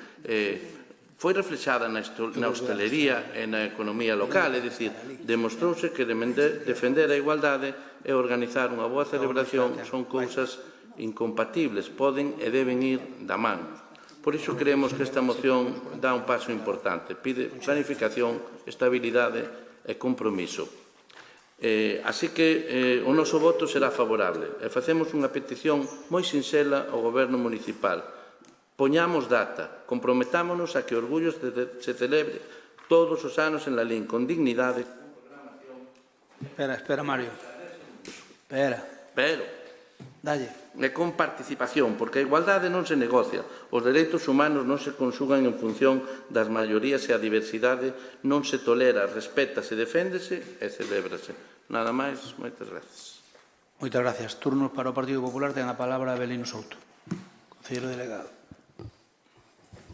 foi reflexada na hostelería e na economía local, é dicir, demostrouse que defender a igualdade e organizar unha boa celebración son cousas incompatibles, poden e deben ir da man. Por iso creemos que esta moción dá un paso importante, pide planificación, estabilidade e compromiso. Así que o noso voto será favorable e facemos unha petición moi sinxela ao goberno municipal. Poñamos data, comprometámonos a que o orgullo se celebre todos os anos en Lalín con dignidade. Espera, Mario. Espera. Dalle. E con participación, porque a igualdade non se negocia. Os dereitos humanos non se conxugan en función das maiorías e a diversidade non se tolera, respétase, deféndese e celébrase. Nada máis, moitas gracias. Moitas gracias. Turnos para o Partido Popular. Ten a palabra Belino Souto, concelleiro delegado.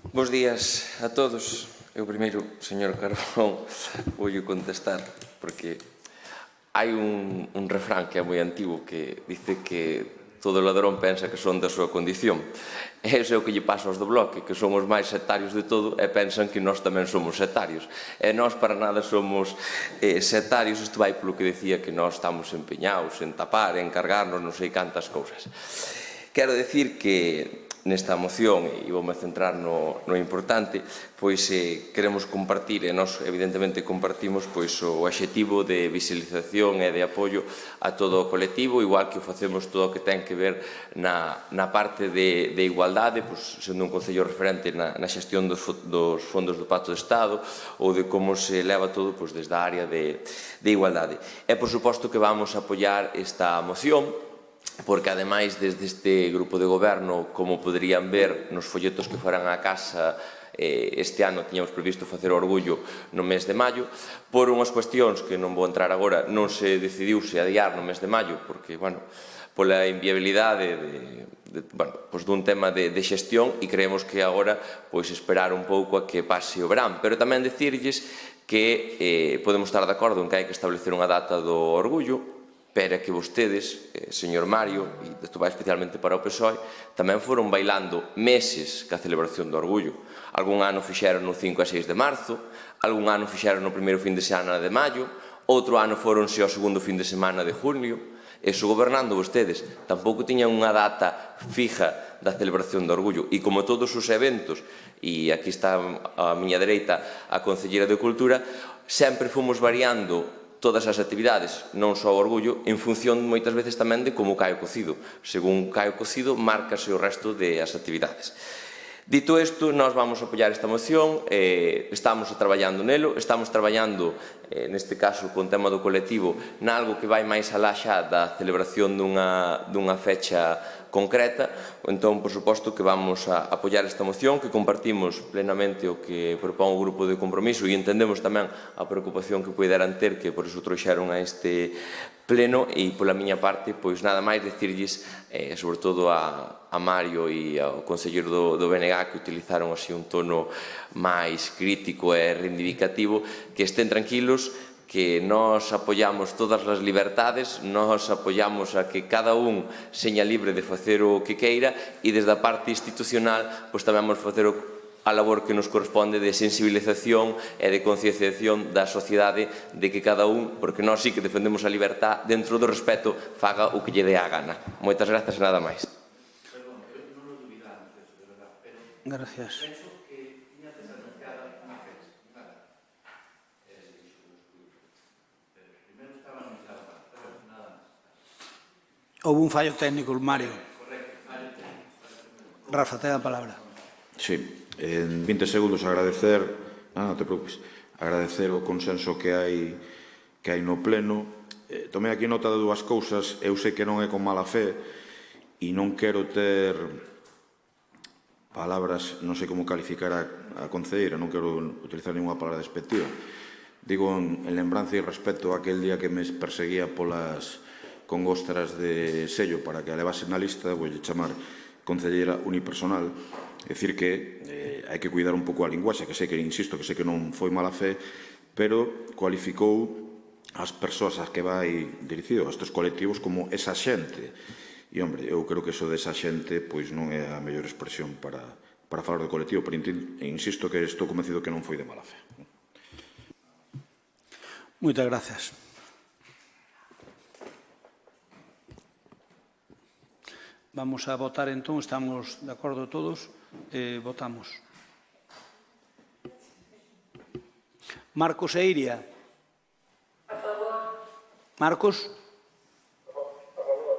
Bos días a todos. Eu primeiro, señor Carbón, vou contestar, porque hai un refrán que é moi antigo que dice que todo ladrón pensa que son da súa condición. E ese é o que lle pasa aos do Bloque, que son os máis sectarios de todo e pensan que nós tamén somos sectarios. E nós para nada somos sectarios, isto vai polo que decía que nós estamos empeñados en tapar, en cargarnos, non sei cantas cousas. Quero decir que nesta moción, e voume centrar no importante, pois queremos compartir, e nós evidentemente compartimos o obxectivo de visualización e de apoio a todo o colectivo, igual que o facemos todo o que ten que ver na parte de igualdade, sendo un concello referente na xestión dos fondos do Pacto de Estado ou de como se leva todo desde a área de igualdade. E, por suposto, que vamos a apoiar esta moción, porque ademais desde este grupo de goberno, como poderían ver nos folletos que foran á casa, este ano tiñamos previsto facer o orgullo no mes de maio, por unhas cuestións que non vou entrar agora, non se decidiuse adiar no mes de maio, porque, pola inviabilidade dun tema de xestión, e creemos que agora esperar un pouco a que pase o verán, pero tamén dicirlles que podemos estar de acordo en que hai que establecer unha data do orgullo, pero que vostedes, señor Mario, e isto vai especialmente para o PSOE, tamén foron bailando meses ca celebración do orgullo. Algún ano fixeron no 5 e 6 de marzo, algún ano fixeron no primeiro fin de semana de maio, outro ano foronse ao segundo fin de semana de junio, e gobernando vostedes tampouco tiñan unha data fija da celebración do orgullo, e como todos os eventos, e aquí está a miña dereita a Concelleira de Cultura, sempre fomos variando todas as actividades, non só o orgullo, en función moitas veces tamén de como cae o cocido. Según cae o cocido, márcase o resto das actividades. Dito isto, nós vamos a apoiar esta moción, estamos traballando nelo, estamos traballando, neste caso, con tema do colectivo, nalgo que vai máis alá xa da celebración dunha fecha concreta, entón, por suposto, que vamos a apoiar esta moción, que compartimos plenamente o que propón o Grupo de Compromiso e entendemos tamén a preocupación que poderan ter, que por iso trouxeron a este pleno, e pola miña parte, pois nada máis dicirlles, sobre todo a Mario e ao concelleiro do BNG, que utilizaron así un tono máis crítico e reivindicativo, que estén tranquilos, que nós apoiamos todas as libertades, nós apoiamos a que cada un seña libre de facer o que queira, e desde a parte institucional tamén vamos facer a labor que nos corresponde de sensibilización e de concienciación da sociedade de que cada un, porque nós sí que defendemos a libertad, dentro do respeto, faga o que lle dé a gana. Moitas grazas e nada máis. Gracias. Houve un fallo técnico, Mario. Rafa, ten a palabra. Sí, en 20 segundos agradecer, non te preocupes, agradecer o consenso que hai no pleno. Tomei aquí nota de dúas cousas, eu sei que non é con mala fe e non quero ter palabras, non sei como calificar a concelleira, non quero utilizar ninguna palabra despectiva. Digo en lembranza e respeto a aquel día que me perseguía polas con gostras de sello para que a levase na lista, vou chamar concelleira unipersonal, é dicir que hai que cuidar un pouco a linguaxe, que sei que, insisto, que sei que non foi mala fe, pero cualificou as persoas ás que vai dirixido, a estes colectivos, como esa xente. E, hombre, eu creo que eso desa xente pois non é a mellor expresión para falar do colectivo, pero insisto que estou convencido que non foi de mala fe. Moitas gracias. Vamos a votar entón, estamos de acordo todos, votamos. Marcos e Iria. A favor. Marcos? A favor.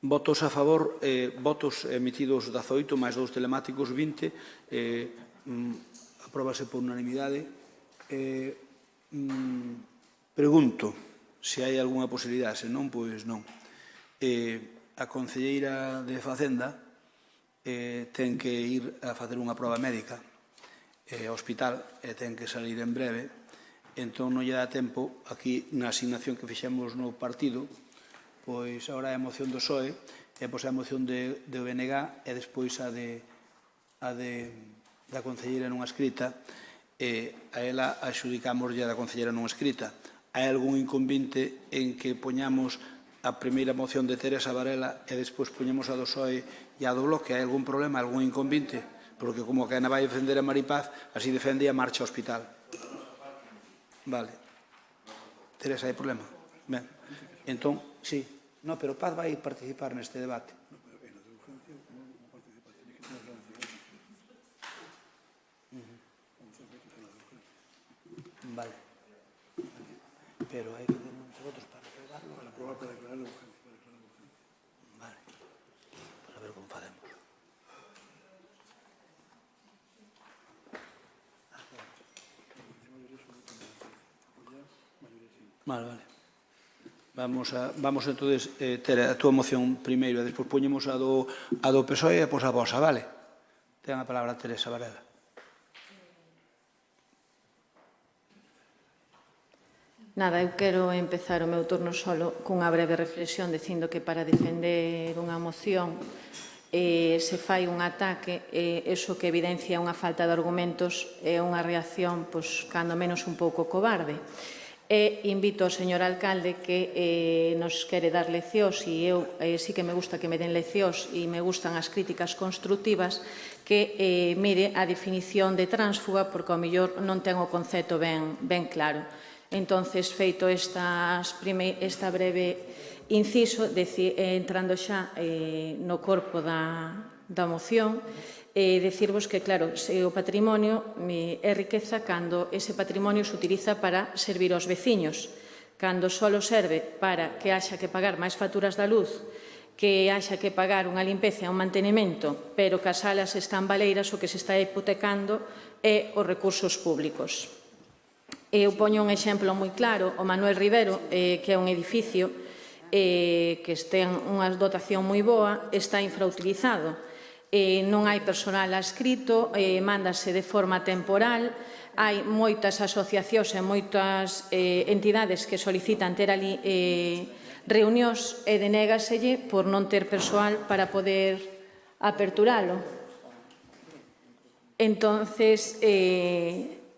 Votos a favor, votos emitidos 18, máis 2 telemáticos 20, apróbase por unanimidade. Pregunto se hai algunha posibilidade, se non, pois non. A concelleira de Facenda ten que ir a facer unha proba médica ao hospital e ten que salir en breve, entón non lle dá tempo aquí na asignación que fixemos no partido, pois agora é a moción do PSOE, e pois a moción de ONG e despois a da concelleira nunha escrita, e a ela axudicámoslle a da concelleira nunha escrita. Hai algún inconvinte en que poñamos a primeira moción de Teresa Varela e despois poñemos a do PSOE e a do Bloque? Hai algún problema, algún inconvinte? Porque como que Ana vai defender a Maripaz, así defende a marcha ao hospital. Vale. Teresa, hai problema? Ben. Entón, sí. No, pero Paz vai participar neste debate. Vale. Pero hai que ter uns votos para declararlo. Para probar para declararlo. Vale. Para ver como facemos. Vale, vale. Vamos entonces ter a túa moción primeiro e despois poñemos a do PSOE e depois a vosa, vale? Ten a palabra Teresa Varela. Nada, eu quero empezar o meu turno solo cunha breve reflexión dicindo que para defender unha moción se fai un ataque, eso que evidencia unha falta de argumentos e unha reacción, pois, cando menos un pouco cobarde. E invito ao señor alcalde que nos quere dar leccións, e eu sí que me gusta que me den leccións e me gustan as críticas constructivas, que mire a definición de tránsfuga, porque ao mellor non ten o concepto ben claro. Entonces, feito esta breve inciso, entrando xa no corpo da moción, decirvos que, claro, o patrimonio é riqueza cando ese patrimonio se utiliza para servir aos veciños. Cando só serve para que haxa que pagar máis facturas da luz, que haxa que pagar unha limpeza e un mantenimento, pero que as salas están baleiras, o que se está hipotecando é os recursos públicos. Eu poño un exemplo moi claro, o Manuel Rivero, que é un edificio que ten unha dotación moi boa, está infrautilizado. Non hai personal adscrito, mándase de forma temporal, hai moitas asociacións e moitas entidades que solicitan ter ali reunións e denégaselle por non ter persoal para poder aperturalo. Entonces,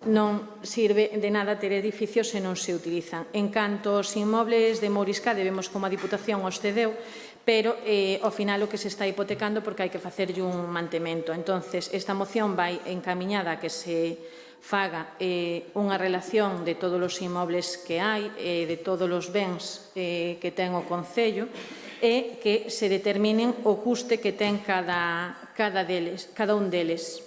non sirve de nada ter edificios se non se utilizan. En canto aos inmobles de Mouriscade, vemos como a Diputación os cedeu, pero ao final o que se está hipotecando porque hai que facerlle un mantemento. Entonces, esta moción vai encamiñada a que se faga unha relación de todos os inmobles que hai, de todos os bens que ten o Concello, e que se determinen o custe que ten cada un deles.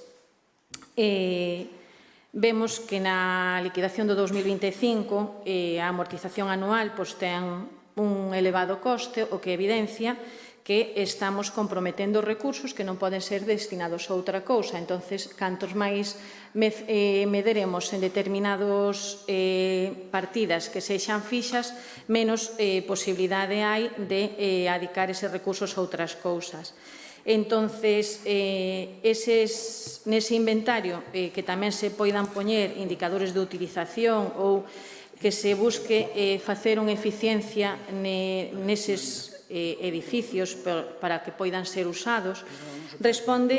Vemos que na liquidación do 2025 a amortización anual ten un elevado coste, o que evidencia que estamos comprometendo recursos que non poden ser destinados a outra cousa. Entonces, cantos máis mederemos en determinados partidas que sexan fixas, menos posibilidade hai de adicar eses recursos a outras cousas. Entonces, nese inventario que tamén se poidan poñer indicadores de utilización ou que se busque facer unha eficiencia neses edificios para que poidan ser usados, responde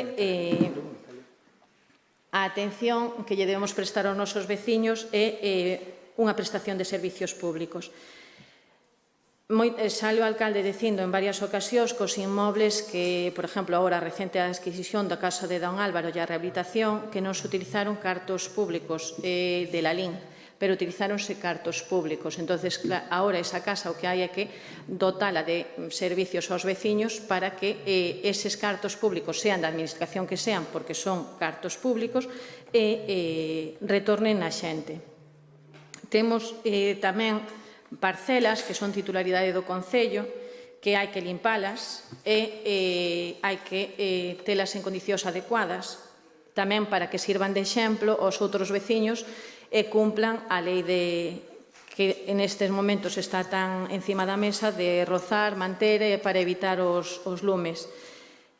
a atención que lle debemos prestar aos nosos veciños e unha prestación de servicios públicos. Sale o alcalde dicindo en varias ocasións que os inmobles que, por exemplo, agora a recente adquisición da Casa de Don Álvaro e a rehabilitación, que non se utilizaron cartos públicos de Lalín, pero utilizáronse cartos públicos. Entonces, agora esa casa o que hai é que dotala de servicios aos veciños para que eses cartos públicos, sean da administración que sean, porque son cartos públicos, retornen a xente. Temos tamén parcelas que son titularidade do Concello, que hai que limpalas e hai que telas en condicións adecuadas, tamén para que sirvan de exemplo aos outros veciños e cumplan a lei que en estes momentos está tan encima da mesa de rozar, manter para evitar os lumes.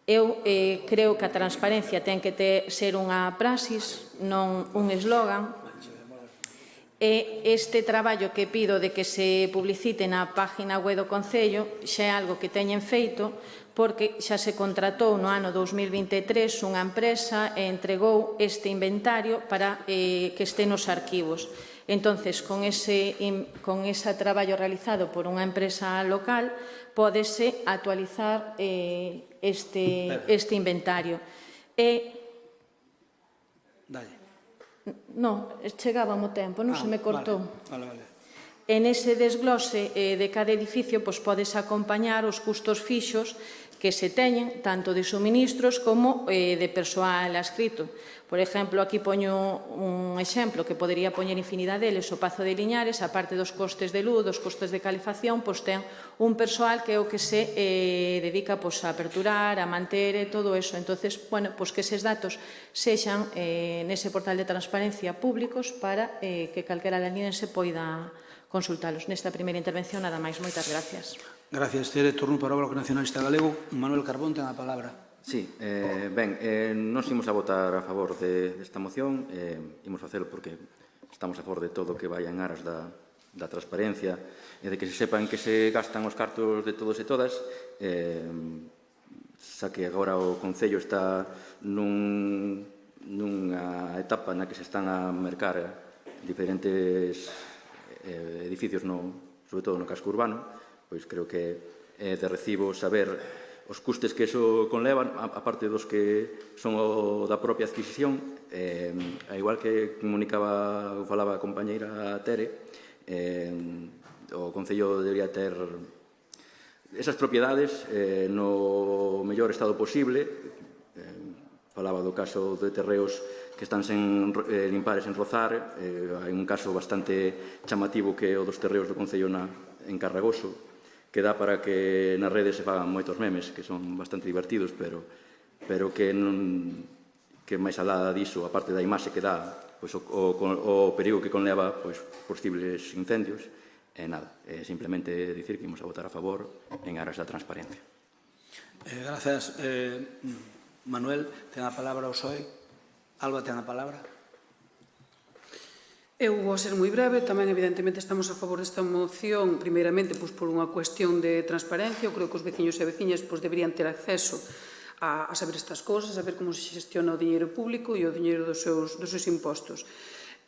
Eu creo que a transparencia ten que ser unha praxis, non un eslogan. E este traballo que pido de que se publicite na página web do Concello xa é algo que teñen feito, porque xa se contratou no ano 2023 unha empresa e entregou este inventario para que este nos arquivos. Entonces, con ese traballo realizado por unha empresa local, pódese actualizar este inventario. Dalle. Non, chegaba o tempo, non se me cortou. Vale. En ese desglose de cada edificio podes acompañar os custos fixos que se teñen, tanto de suministros como de persoal adscrito. Por exemplo, aquí poño un exemplo que podería poñer infinidade deles, o Pazo de Liñares, a parte dos costes de luz, dos costes de calefacción, ten un persoal que é o que se dedica a aperturar, a manter e todo eso. Entón, que eses datos sexan nese portal de transparencia públicos para que calquera laniense poida consultalos. Nesta primeira intervención, nada máis. Moitas gracias. Gracias, Tere. Turno para o Bloque Nacionalista Galego. Manuel Carbón ten a palabra. Sí, nós imos a votar a favor desta moción, imos facelo porque estamos a favor de todo que vaya en aras da transparencia e de que se sepan que se gastan os cartos de todos e todas, xa que agora o Concello está nunha etapa na que se están a mercar diferentes edificios, sobre todo no casco urbano, pois creo que é de recibo saber os custes que iso conlevan, a parte dos que son da propia adquisición, a igual que comunicaba ou falaba a compañeira Tere, o Concello debería ter esas propiedades no mellor estado posible. Falaba do caso de terreos que están sen limpar e sen rozar. Hai un caso bastante chamativo que é o dos terreos do Concello en Carragoso, que dá para que nas redes se fagan moitos memes, que son bastante divertidos, pero que máis alá diso, a parte da imaxe que dá, o perigo que conleva posibles incendios, simplemente dicir que imos a votar a favor en aras da transparencia. Gracias, Manuel. Ten a palabra o PSOE. Alba ten a palabra. Eu vou ser moi breve, tamén evidentemente estamos a favor desta moción, primeiramente por unha cuestión de transparencia. Eu creo que os veciños e veciñas deberían ter acceso a saber estas cousas, a ver como se xestiona o diñeiro público e o diñeiro dos seus impostos.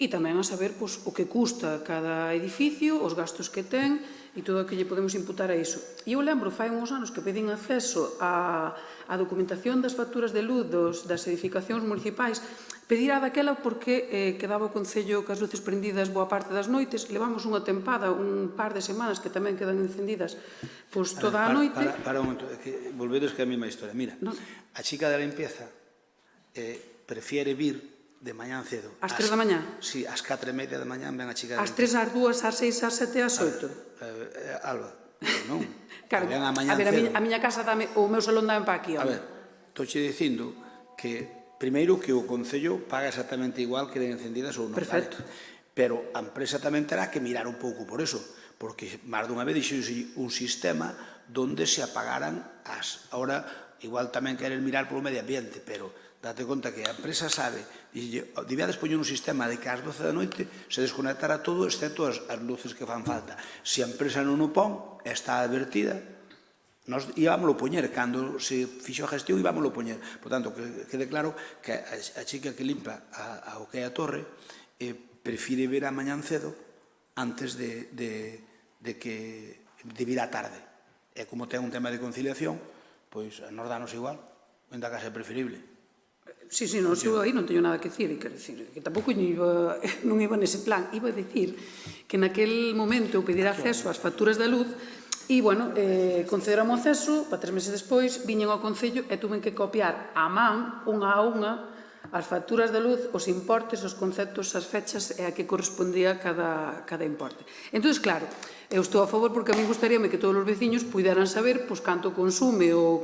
E tamén a saber o que custa cada edificio, os gastos que ten e todo o que lle podemos imputar a iso. E eu lembro, fai uns anos que pedín acceso á documentación das facturas de luz das edificacións municipais. Pedirá daquela porque quedaba o Concello cas luces prendidas boa parte das noites. Levamos unha tempada, un par de semanas que tamén quedan encendidas toda a noite. Para un momento, volvedes que é a mesma historia. Mira, a chica da limpieza prefiere vir de mañán cedo. Ás 3 da mañá? Sí, ás 4:30 da mañán ven a chica da ás limpieza. Ás 3, ás 2, ás 6, ás 7, ás 8. Alba, non. Claro, a ver, a miña casa, o meu salón dame para aquí. A ver, estou che dicindo que primeiro que o Concello paga exactamente igual que den encendidas ou non. Perfecto. Pero a empresa tamén terá que mirar un pouco por eso, porque máis dunha vez dixo un sistema donde se apagaran as... Ahora, igual tamén queren mirar polo medio ambiente, pero date conta que a empresa sabe, debíades poñer un sistema de que ás 12 da noite se desconectara todo, excepto as luces que fan falta. Se a empresa non o pon, está advertida, nós íbamoslo poñer, cando se fixo a gestión íbamoslo poñer. Por tanto, que quede claro que a chica que limpa o que é a torre prefire ver a mañán cedo antes de vir á tarde. E como ten un tema de conciliación, pois nos danos igual, en da casa é preferible. Sí, eu aí non teño nada que dicir, que tampouco non iba nese plan. Iba a dicir que naquel momento eu pedir acceso ás facturas da luz e, concederam o acceso, para 3 meses despois, viñen ao Concello e tuven que copiar a man, unha a unha, as facturas da luz, os importes, os conceptos, as fechas e a que correspondía cada importe. Entón, claro, Eu estou a favor porque a mí gustaríame que todos os veciños puderan saber canto consume o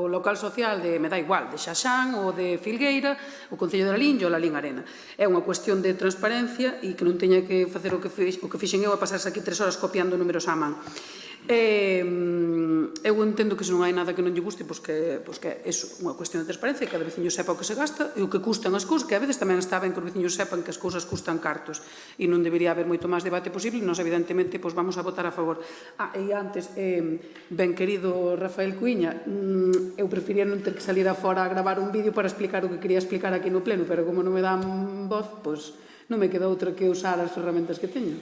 local social de, me dá igual, de Xaxán ou de Filgueira, o Concello de Lalín ou Lalín Arena. É unha cuestión de transparencia e que non teña que facer o que fixen eu a pasarse aquí 3 horas copiando números á man. Eu entendo que se non hai nada que non lle guste, pois que é unha cuestión de transparencia, que cada veciño sepa o que se gasta e o que custan as cousas, que a veces tamén está ben que os veciños sepan que as cousas custan cartos e non debería haber moito máis debate posible. Nós evidentemente vamos a votar a favor. E antes, ben querido Rafael Cuíña, eu prefería non ter que salir afora a gravar un vídeo para explicar o que quería explicar aquí no pleno, pero como non me dan voz, pois non me queda outra que usar as ferramentas que teño.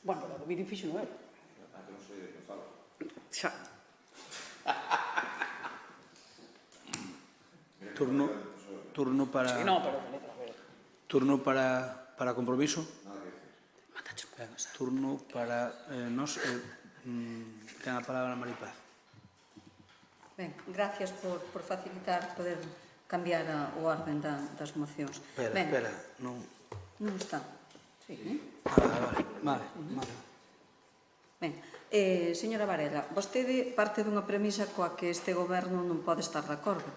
Bueno, o vídeo fixo non é. Que non sei de que falo. Xa. Turno para... Turno para compromiso. Turno para nos... Ten a palabra Maripaz. Ben, gracias por facilitar poder cambiar o orden das mocións. Espera, non... Non está. Sí, Vale. Ben, señora Varela, vostede parte dunha premisa coa que este goberno non pode estar de acordo.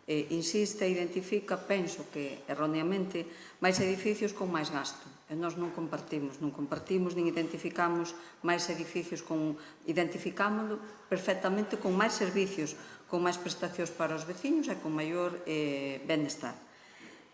Insiste e identifica, penso que erróneamente, máis edificios con máis gasto. E nós non compartimos nin identificamos máis edificios identificámoslo perfectamente con máis servicios, con máis prestacións para os veciños e con maior benestar.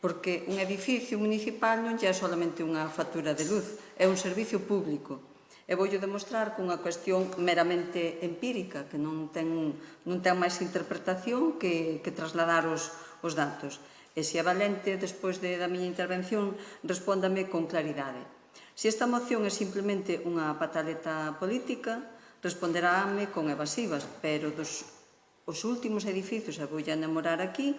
Porque un edificio municipal non é solamente unha factura de luz, é un servicio público. E voulle demostrar con unha cuestión meramente empírica, que non ten máis interpretación que trasladar os datos. E se é valente, despois da miña intervención, respóndame con claridade. Se esta moción é simplemente unha pataleta política, responderáme con evasivas, pero os últimos edificios, e voulle enamorar aquí,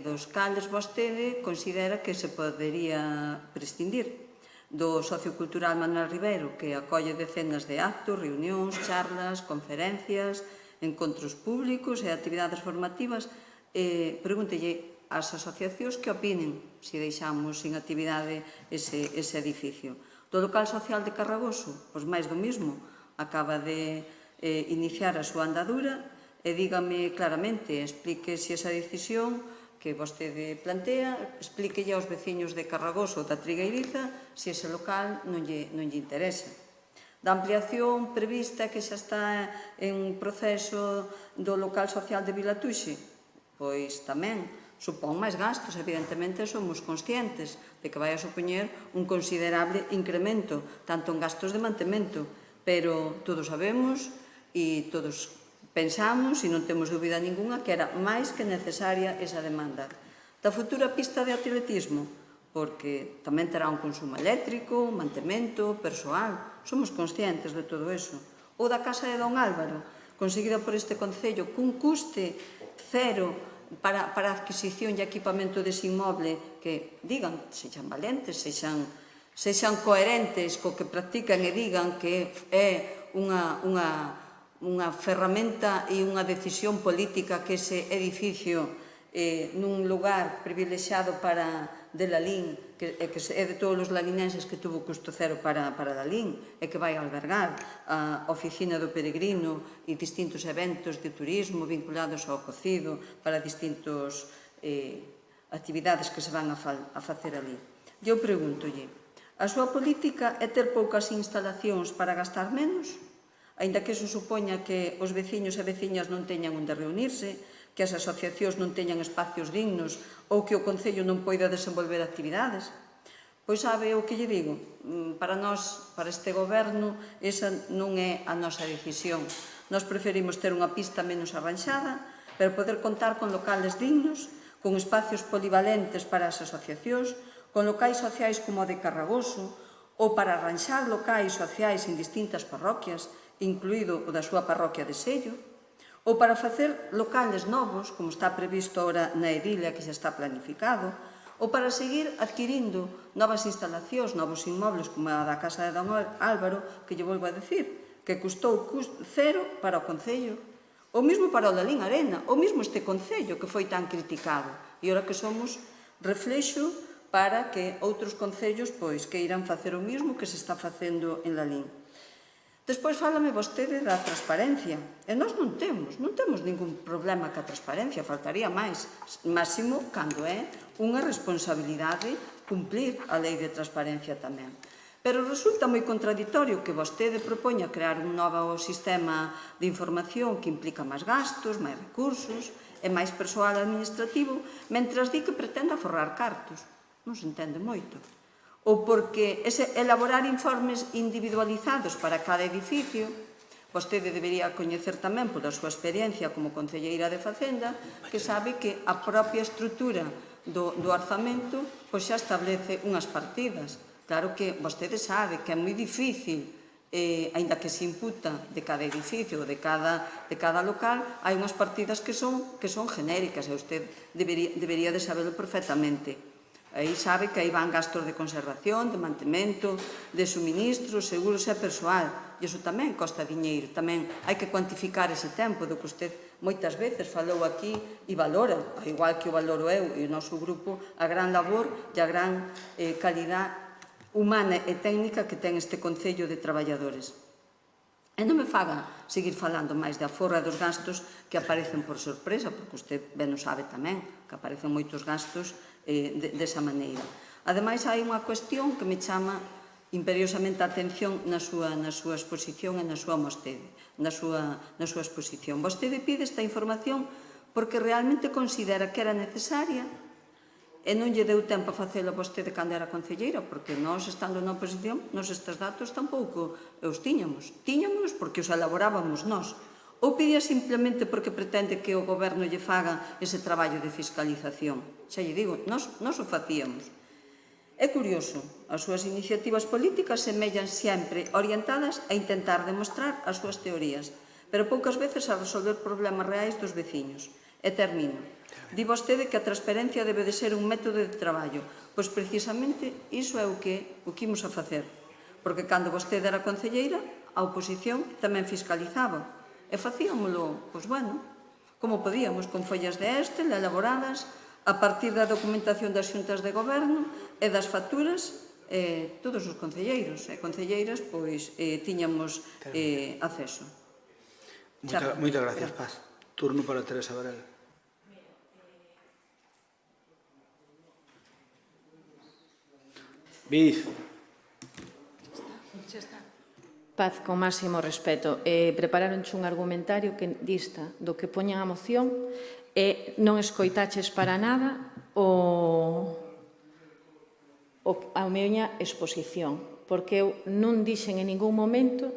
dos cales vostede considera que se podería prescindir. Do Sociocultural Manuel Ribeiro, que acolle decenas de actos, reunións, charlas, conferencias, encontros públicos e actividades formativas. Pregúntelle ás asociacións que opinen se deixamos sin actividade ese edificio. Do local social de Carragoso, pois máis do mismo, acaba de iniciar a súa andadura e dígame claramente, explique se esa decisión que vostede plantea, explíquelle aos veciños de Carragoso ou da Trigueiriza se ese local non lle interesa. Da ampliación prevista que xa está en proceso do local social de Vilatuxe, pois tamén supón máis gastos, evidentemente somos conscientes de que vai a supoñer un considerable incremento, tanto en gastos de mantemento, pero todos sabemos e todos pensamos, e non temos dúbida ninguna, que era máis que necesaria esa demanda. Da futura pista de atletismo, porque tamén terá un consumo eléctrico, mantemento, persoal, somos conscientes de todo eso. Ou da Casa de Don Álvaro, conseguida por este Concello, cun custe cero para a adquisición e equipamento dese inmoble, que digan, sexan valentes, sexan coherentes co que practican e digan que é unha ferramenta e unha decisión política que ese edificio nun lugar privilexiado para de Lalín, que é de todos os lalinenses que tuvo custo cero para Lalín, e que vai albergar a oficina do peregrino e distintos eventos de turismo vinculados ao cocido para distintas actividades que se van a facer ali. Eu pregúntolle, a súa política é ter poucas instalacións para gastar menos? Aínda que iso supoña que os veciños e veciñas non teñan onde reunirse, que as asociacións non teñan espacios dignos ou que o Concello non poida desenvolver actividades? Pois sabe o que lle digo? Para nós, para este goberno, esa non é a nosa decisión. Nós preferimos ter unha pista menos arranxada, pero poder contar con locales dignos, con espacios polivalentes para as asociacións, con locais sociais como o de Carragoso, ou para arranxar locais sociais en distintas parroquias, incluído o da súa parroquia de Sello, ou para facer locales novos, como está previsto ahora na Edilia, que xa está planificado, ou para seguir adquirindo novas instalacións, novos inmobles, como a da Casa de Don Álvaro, que lle volvo a decir, que custou cero para o Concello, ou mesmo para o Lalín Arena, ou mesmo este Concello, que foi tan criticado. E ora que somos reflexo para que outros concellos queiran facer o mismo que se está facendo en Lalín. Despois fálame vostede da transparencia. E nós non temos ningún problema ca transparencia, faltaría máis, máximo cando é unha responsabilidade cumplir a lei de transparencia tamén. Pero resulta moi contradictorio que vostede propoña crear un novo sistema de información que implica máis gastos, máis recursos e máis persoal administrativo, mentras di que pretende aforrar cartos. Non se entende moito. Ou porque elaborar informes individualizados para cada edificio, vostede debería coñecer tamén pola súa experiencia como concelleira de Facenda, que sabe que a propia estrutura do orzamento xa establece unhas partidas. Claro que vostede sabe que é moi difícil, aínda que se imputa de cada edificio ou de cada local, hai unhas partidas que son genéricas e usted debería de saberlo perfectamente. Aí sabe que aí van gastos de conservación, de mantemento, de suministros, seguros e persoal. E iso tamén costa diñeiro. Tamén hai que cuantificar ese tempo do que usted moitas veces falou aquí e valora, igual que o valoro eu e o noso grupo, a gran labor e a gran calidad humana e técnica que ten este Concello de Traballadores. E non me faga seguir falando máis de aforra dos gastos que aparecen por sorpresa, porque usted ben o sabe tamén, que aparecen moitos gastos desa maneira. Ademais, hai unha cuestión que me chama imperiosamente a atención na súa exposición e na súa exposición. Vostede pide esta información porque realmente considera que era necesaria e non lle deu tempo a facelo a vostede cando era concelleira, porque nós, estando na oposición, nos estes datos tampouco os tiñamos. Tiñamos porque os elaborábamos nós. Ou pedía simplemente porque pretende que o goberno lle faga ese traballo de fiscalización. Xa lle digo, nós o facíamos. É curioso, as súas iniciativas políticas semellan sempre orientadas a intentar demostrar as súas teorías, pero poucas veces a resolver problemas reais dos veciños. E termino. Di vostede que a transparencia debe de ser un método de traballo, pois precisamente iso é o que imos a facer. Porque cando vostede era concelleira, a oposición tamén fiscalizaba. E facíamolo, como podíamos, con follas de Excel elaboradas a partir da documentación das xuntas de goberno e das facturas, todos os concelleiros e concelleiras tiñamos acceso. Moitas gracias, Paz. Turno para Teresa Varela. Viz. Paz, con máximo respeto. Prepararonche un argumentario que dista do que poñan a moción e non escoitaches para nada a miña exposición, porque eu non dixen en ningún momento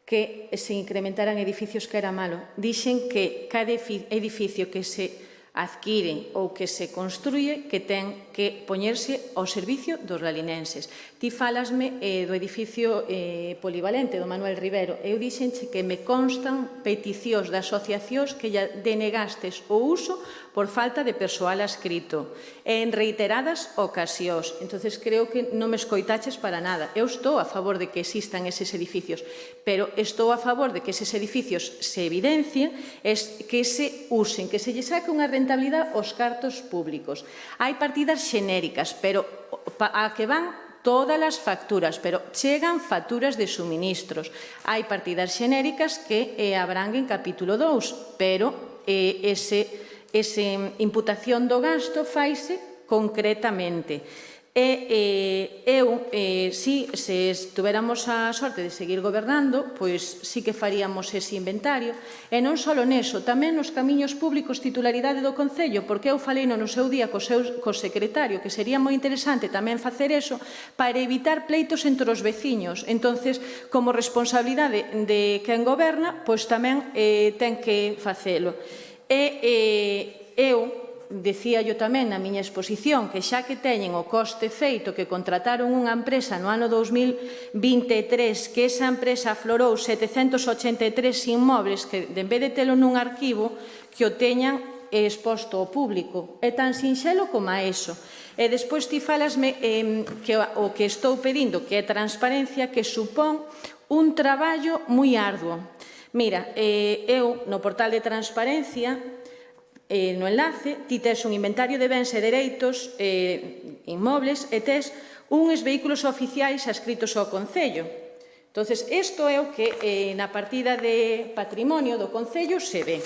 que se incrementaran edificios que era malo. Dixen que cada edificio que se adquire ou que se construye que ten que poñerse ao servicio dos lalinenses. Ti falasme do edificio polivalente do Manuel Rivero. Eu dixenche que me constan peticións de asociacións que ya denegastes o uso por falta de persoal adscrito en reiteradas ocasións. Entonces creo que non me escoitaches para nada. Eu estou a favor de que existan eses edificios, pero estou a favor de que eses edificios se evidencien, que se usen, que se lle saque unha rentabilidade aos cartos públicos. Hai partidas xenéricas, pero a que van todas as facturas, pero chegan facturas de suministros. Hai partidas xenéricas que abranguen capítulo 2, pero esa imputación do gasto faise concretamente. Se tuveramos a sorte de seguir gobernando, pois sí que faríamos ese inventario, e non só neso, tamén nos camiños públicos titularidade do Concello, porque eu falei no seu día co secretario que sería moi interesante tamén facer eso para evitar pleitos entre os veciños. Entonces, como responsabilidade de quen goberna, pois tamén ten que facelo. Eu decía yo tamén na miña exposición que xa que teñen o coste feito que contrataron unha empresa no ano 2023, que esa empresa aflorou 783 inmobles, que en vez de telo nun arquivo, que o teñan exposto ao público. É tan sinxelo como a eso. E despois ti falasme que o que estou pedindo, que é transparencia, que supón un traballo moi arduo. Mira, eu no portal de transparencia no enlace, ti tes un inventario de bens e dereitos inmobles e tes uns vehículos oficiais adscritos ao Concello. Entón, isto é o que na partida de patrimonio do Concello se ve.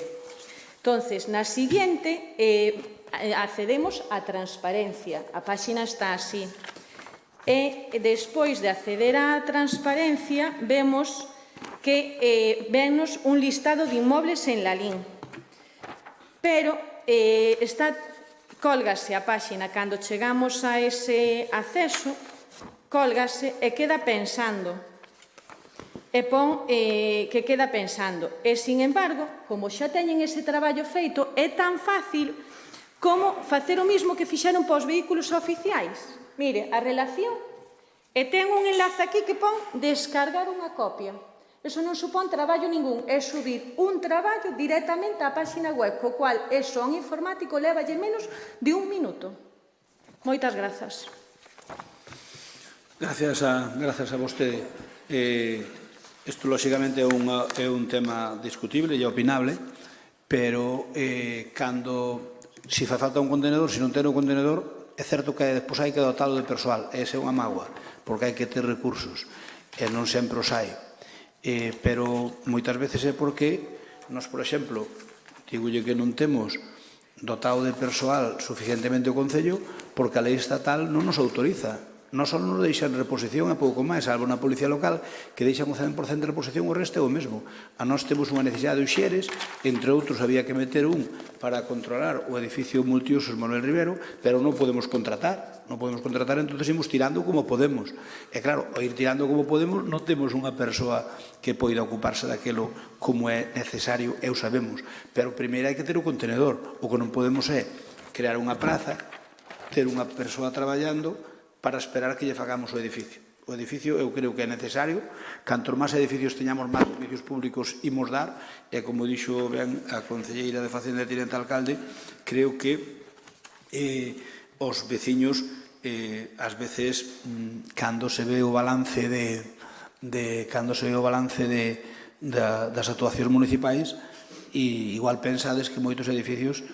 Entón, na seguinte, accedemos á transparencia. A páxina está así. E, despois de acceder á transparencia, vemos que vennos un listado de inmobles en Lalín. Pero cólgase a páxina cando chegamos a ese acceso, cólgase e queda pensando. E pon que queda pensando. E, sin embargo, como xa teñen ese traballo feito, é tan fácil como facer o mismo que fixeron para os vehículos oficiais. Mire, a relación, e ten un enlace aquí que pon descargar unha copia. Eso non supón traballo ningún, é subir un traballo directamente á páxina web, co cual eso a un informático levalle menos de 1 minuto. Moitas grazas. Gracias a vostede. Isto, lóxicamente, é un tema discutible e opinable, pero cando se fa falta un contenedor, se non ten un contenedor, é certo que despois hai que dotalo de persoal. Esa é unha mágoa, porque hai que ter recursos, e non sempre os hai. Pero moitas veces é porque nos, por exemplo, digolle que non temos dotado de persoal suficientemente o Concello porque a lei estatal non nos autoriza. Non só nos deixan reposición e pouco máis, salvo na Policía Local, que deixan o 100% de reposición, o resto é o mesmo. A nós temos unha necesidade de uxeres, entre outros había que meter un para controlar o edificio multiusos Manuel Rivero, pero non podemos contratar. Non podemos contratar, entón imos tirando como podemos. E claro, ao ir tirando como podemos, non temos unha persoa que poida ocuparse daquelo como é necesario, e o sabemos. Pero primeiro hai que ter o contenedor. O que non podemos é crear unha praza, ter unha persoa traballando para esperar que lle fagamos o edificio. O edificio eu creo que é necesario. Cantos máis edificios teñamos, máis servicios públicos imos dar, e como dixo ben a concelleira de Facenda e tinente alcalde, creo que os veciños ás veces cando se ve o balance das actuacións municipais, e igual pensades que moitos edificios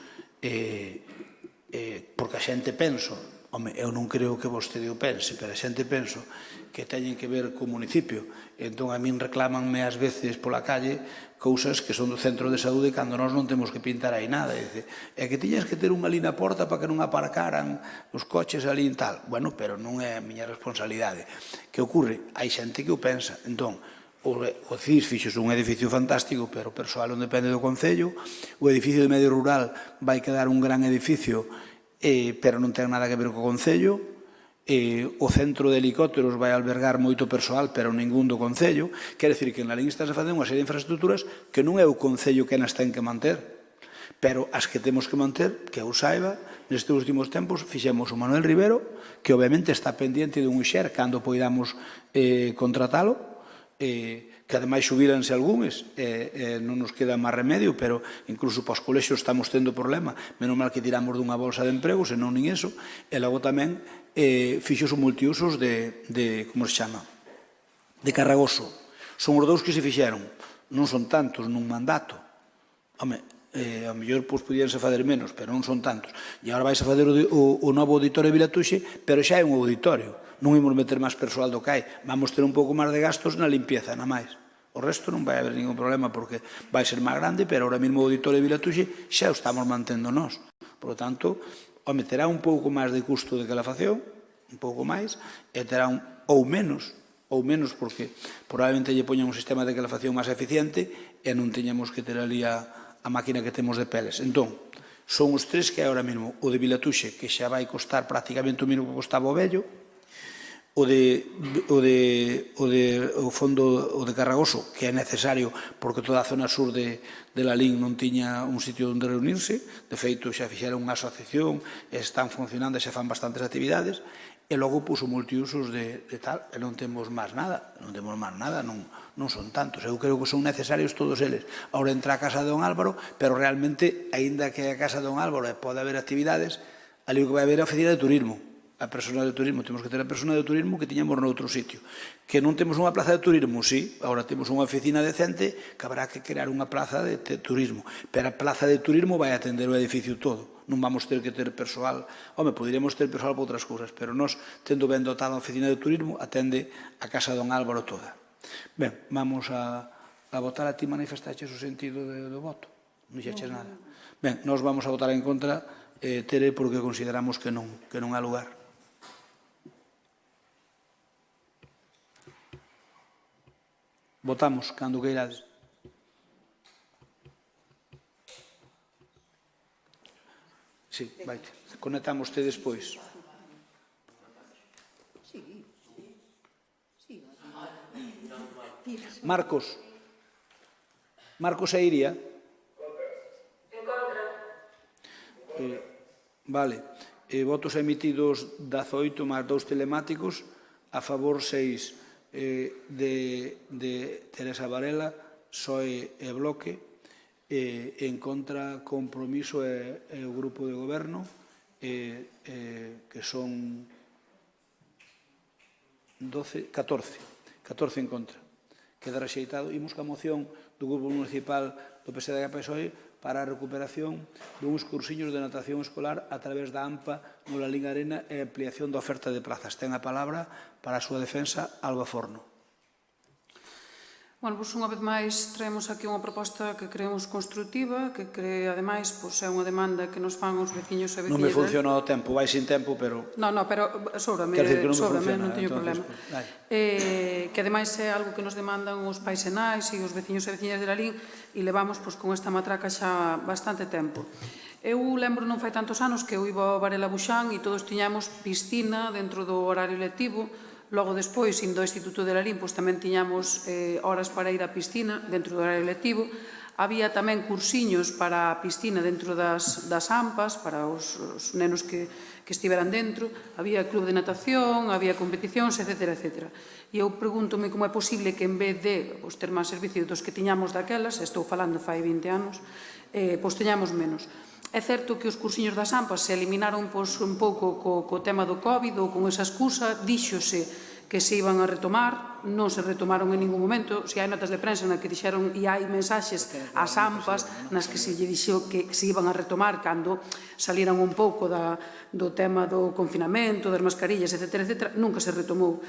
porque a xente penso. Home, eu non creo que vostede o pense, pero a xente penso que teñen que ver co municipio. Entón, a min reclámanme ás veces pola calle cousas que son do centro de saúde cando nós non temos que pintar aí nada. É que tiñas que ter unha ali na porta para que non aparcaran os coches ali e tal. Bueno, pero non é a miña responsabilidade. Que ocorre? Hai xente que o pensa. Entón, o CIS fixos un edificio fantástico, pero o persoal non depende do Concello. O edificio de medio rural vai quedar un gran edificio, pero non ten nada que ver co Concello. O centro de helicópteros vai albergar moito persoal, pero ningún do Concello. Quer decir que en Lalín estás a facer unha serie de infraestructuras que non é o Concello que nas ten que manter, pero as que temos que manter, que eu saiba, nestes últimos tempos fixemos o Manuel Rivero, que obviamente está pendiente dun xer cando poidamos contratalo, que ademais xubiranse algúns, non nos queda máis remedio, pero incluso para os colexios estamos tendo problema, menos mal que tiramos dunha bolsa de emprego, senón nin eso, e logo tamén fixos o multiusos de como se chama? De Carragoso. Son os dous que se fixeron, non son tantos nun mandato. Home, ao mellor podíanse fazer menos, pero non son tantos. E agora vais a fazer o novo auditorio de Vilatuxe, pero xa é un auditorio. Non imos meter máis persoal do que hai. Vamos ter un pouco máis de gastos na limpieza, na máis. O resto non vai haber ningún problema porque vai ser máis grande, pero ahora mesmo o auditorio de Vilatuxe xa o estamos mantendo nós. Por lo tanto, terá un pouco máis de custo de calefacción, un pouco máis, e terá ou menos porque probablemente lle poñan un sistema de calefacción máis eficiente e non teñamos que ter ali a máquina que temos de peles. Entón, son os tres que hai ahora mesmo. O de Vilatuxe, que xa vai costar prácticamente o mesmo que costaba o vello, o de Carragoso, que é necesario porque toda a zona sur de Lalín non tiña un sitio onde reunirse. De feito, xa fixeron unha asociación, están funcionando e xa fan bastantes actividades, e logo puso multiusos de tal, e non temos máis nada, non son tantos. Eu creo que son necesarios todos eles. Ahora entra a Casa de Don Álvaro, pero realmente, aínda que a Casa de Don Álvaro pode haber actividades, ali o que vai haber é a oficina de turismo. a persona de turismo, temos que ter a persona de turismo que tiñamos noutro sitio. Que non temos unha plaza de turismo, sí, agora temos unha oficina decente que habrá que crear unha plaza de turismo, pero a plaza de turismo vai atender o edificio todo, non vamos ter que ter persoal, poderíamos ter persoal para outras cousas, pero nós, tendo ben dotada a oficina de turismo, atende a Casa Don Álvaro toda. Ben, vamos a votar. A ti manifestaches o sentido do voto? Non dixeches nada. Ben, nós vamos a votar en contra, Tere, porque consideramos que non há lugar. Votamos, cando queirades. Sí, vaite. Conectamos te despois. Marcos. Marcos e Iria. En contra. Vale. Votos emitidos 18 máis 2 telemáticos, a favor 6 de Teresa Varela, PSOE e Bloque, en contra Compromiso e o Grupo de Goberno, que son 14 en contra. Queda rexeitado. Imos ca moción do Grupo Municipal do PSD e PSOE para a recuperación duns cursiños de natación escolar a través da AMPA no Lalín Arena e ampliación da oferta de plazas. Ten a palabra para a súa defensa Alba Forno. Bueno, pois unha vez máis traemos aquí unha proposta que creemos constructiva, que ademais é unha demanda que nos fan os veciños e veciñas. Non me funciona o tempo, vai sin tempo, pero... Non, pero sóbrame, non teño problema. Que ademais é algo que nos demandan os pais e nais e os veciños e veciñas de Lalín e levamos con esta matraca xa bastante tempo. Eu lembro non fai tantos anos que eu iba ao Varela Buxán e todos tiñamos piscina dentro do horario lectivo. Logo, despois, indo ao Instituto de Lalín, tamén tiñamos horas para ir á piscina dentro do horario lectivo. Había tamén cursiños para a piscina dentro das AMPAs, para os nenos que estiveran dentro. Había club de natación, había competicións, etc. E eu pregúntome como é posible que en vez de ter máis servicios dos que tiñamos daquelas, estou falando fai 20 anos, teñamos menos. É certo que os cursiños das AMPAs se eliminaron un pouco co tema do COVID ou con esa excusa, díxose que se iban a retomar, non se retomaron en ningún momento. Se hai notas de prensa na que dixeron e hai mensaxes ás AMPAs nas que se lle dixo que se iban a retomar cando saliran un pouco do tema do confinamento, das mascarillas, etc. Nunca se retomou.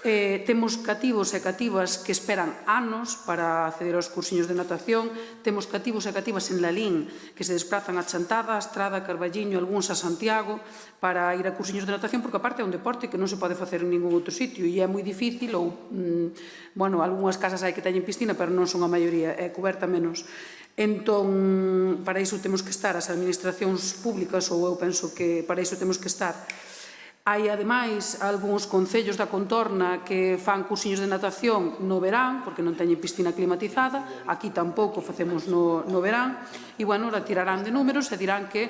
Temos cativos e cativas que esperan anos para acceder aos cursiños de natación. Temos cativos e cativas en Lalín que se desplazan a Chantada, a Estrada, a Carballiño, algúns a Santiago para ir a cursiños de natación, porque aparte é un deporte que non se pode facer en ningún outro sitio e é moi difícil ou, algunhas casas hai que teñen piscina, pero non son a maioría, é coberta menos. Entón, para iso temos que estar as administracións públicas, ou eu penso que para iso temos que estar. Hai, ademais, algúns concellos da contorna que fan cursiños de natación no verán, porque non teñen piscina climatizada. Aquí tampouco facemos no verán. E, tirarán de números e dirán que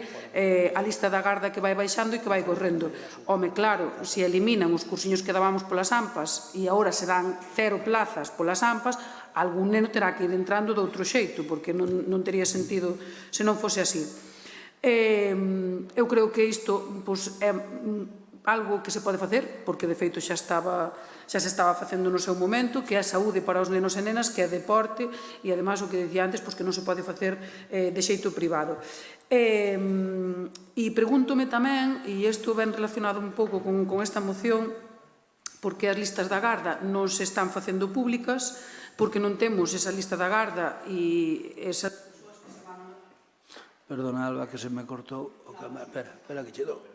a lista da garda que vai baixando e que vai correndo. Home, claro, se eliminan os cursiños que dábamos polas AMPAs e agora se dan 0 plazas polas AMPAs, algún neno terá que ir entrando de outro xeito, porque non tería sentido se non fose así. Eu creo que isto é algo que se pode facer, porque de feito xa se estaba facendo no seu momento, que é saúde para os nenos e nenas, que é deporte, e ademais o que dicía antes, que non se pode facer de xeito privado. E pregúntome tamén, e isto ben relacionado un pouco con esta moción, porque as listas da garda non se están facendo públicas, porque non temos esa lista da garda e esa... Perdona, Alba, que se me cortou o cámara. Espera que che dou.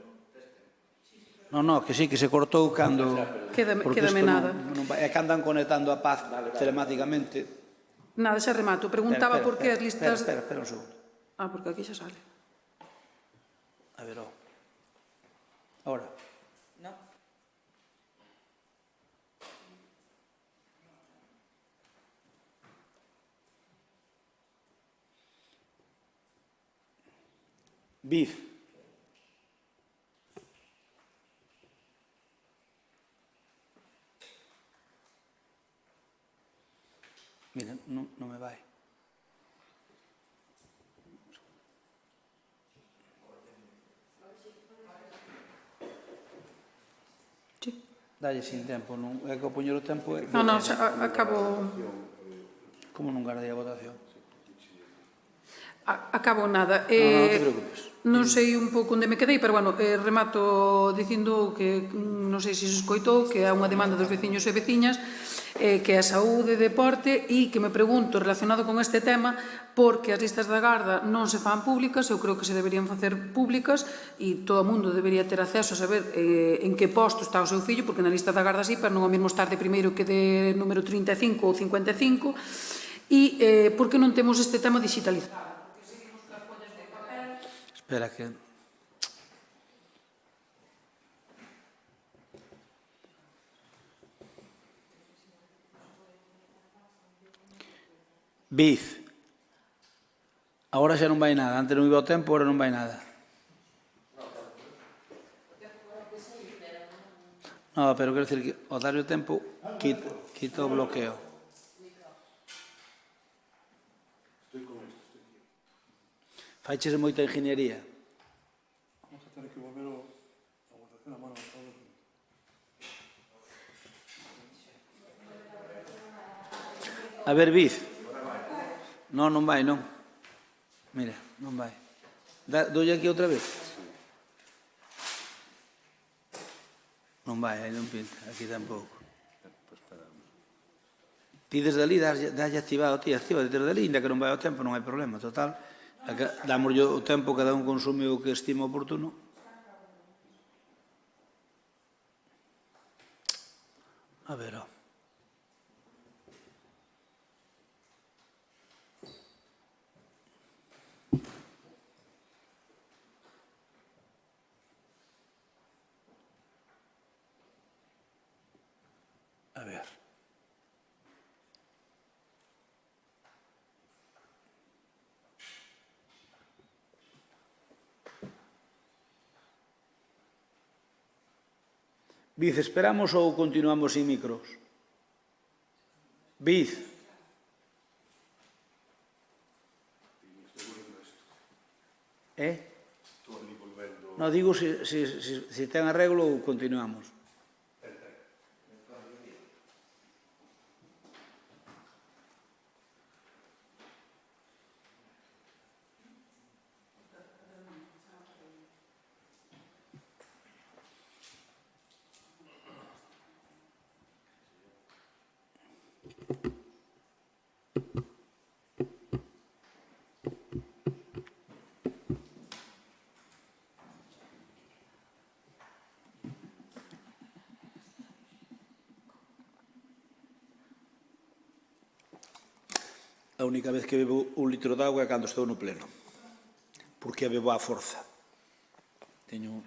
Non, que sí, que se cortou cando... Quédame nada. É que andan conectando a Paz telemáticamente. Nada, xa remato. Preguntaba por que as listas... Espera un segundo. Porque aquí xa sale. A ver, ahora. No. BIF. Mira, non me vai. Dalle sin tempo, non é que ao poñer o tempo... Non, acabo... Como non guardei a votación? Acabo nada. Non te preocupes. Non sei un pouco onde me quedei, pero, bueno, remato dicindo que, non sei se se escoitou, que é unha demanda dos veciños e veciñas, que é saúde, deporte, e que me pregunto relacionado con este tema, porque as listas da Garda non se fan públicas, eu creo que se deberían facer públicas, e todo o mundo debería ter acceso a saber en que posto está o seu fillo, porque na lista da Garda sí, pero non é o mesmo estar de primeiro que de número 35 ou 55, e por que non temos este tema digitalizado? Espera que... Biz. Agora xa non vai nada. Antes non iba o tempo, agora non vai nada. No, pero quero dicir que ao darlle o tempo quita o bloqueo. Faiches moita ingeniería. Vamos a tener que volver a votación a mano. A ver, Biz. Non vai, non. Mira, non vai. Dolle aquí outra vez. Non vai, aí non pinta. Aquí tampouco. Ti desde ali, dalle activado, ti, activa desde ali, ainda que non vai ao tempo, non hai problema, total. Damos o tempo, cada un consume o que estima oportuno. A ver, ó. A ver. Biz, esperamos ou continuamos sin micros? Biz. Non, digo se ten arreglo ou continuamos. A única vez que bebo un litro de agua é cando estou no pleno, porque a bebo á forza. Teño...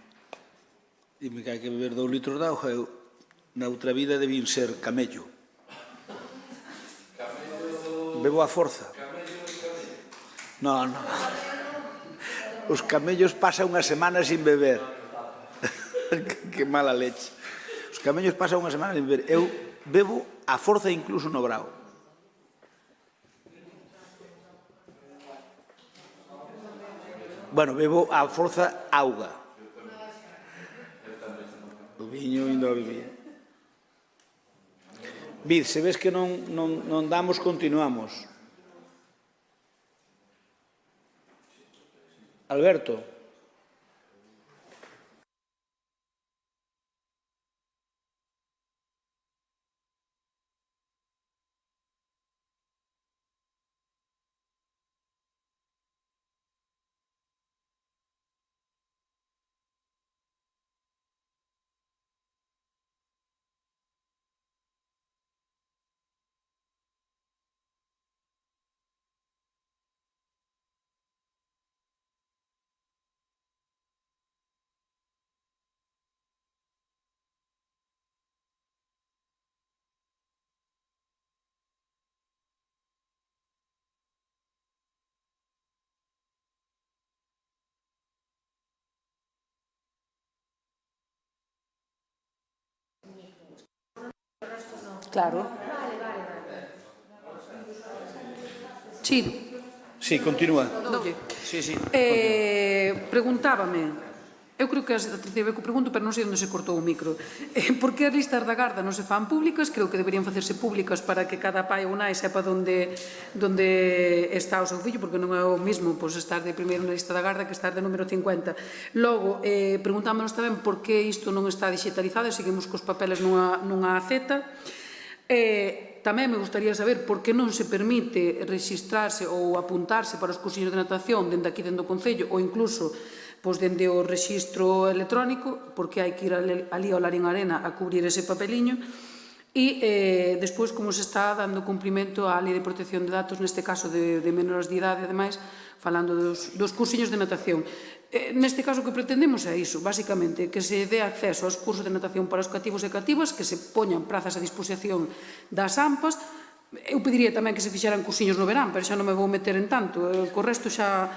Dime que hai que beber 2 litros de auga, eu na outra vida debín ser camello. Bebo á forza. Non. Os camellos pasan unha semana sin beber. Que mala leche. Os camellos pasan unha semana sin beber. Eu bebo á forza incluso no brao. Bueno, bebo a forza auga. O viño ainda o bebía. Biz, se ves que non damos, continuamos. Alberto. Claro. Sí. Sí, continúa. Dolle. Sí. Preguntábame Eu creo que a terceira vez que o pregunto, pero non sei onde se cortou o micro. Por que as listas da Garda non se fan públicas? Creo que deberían facerse públicas para que cada pai ou nai sepa onde está o seu fillo, porque non é o mesmo estar de primeiro na lista da Garda que estar de número 50. Logo, preguntámonos tamén por que isto non está digitalizado e seguimos cos papeles nunha aceta. Tamén me gustaría saber por que non se permite registrarse ou apuntarse para os cursillos de natación dende aquí, dende o Concello, ou incluso dende o rexistro electrónico, porque hai que ir ali ao Larín Arena a cubrir ese papeliño, e despois como se está dando cumprimento á Lei de Protección de Datos, neste caso de menores de idade, ademais, falando dos cursillos de natación. Neste caso, o que pretendemos é iso, basicamente, que se dé acceso aos cursos de natación para os cativos e cativas, que se poñan prazas a disposición das AMPAs. Eu pediría tamén que se fixeran cursillos no verán, pero xa non me vou meter en tanto. Co resto xa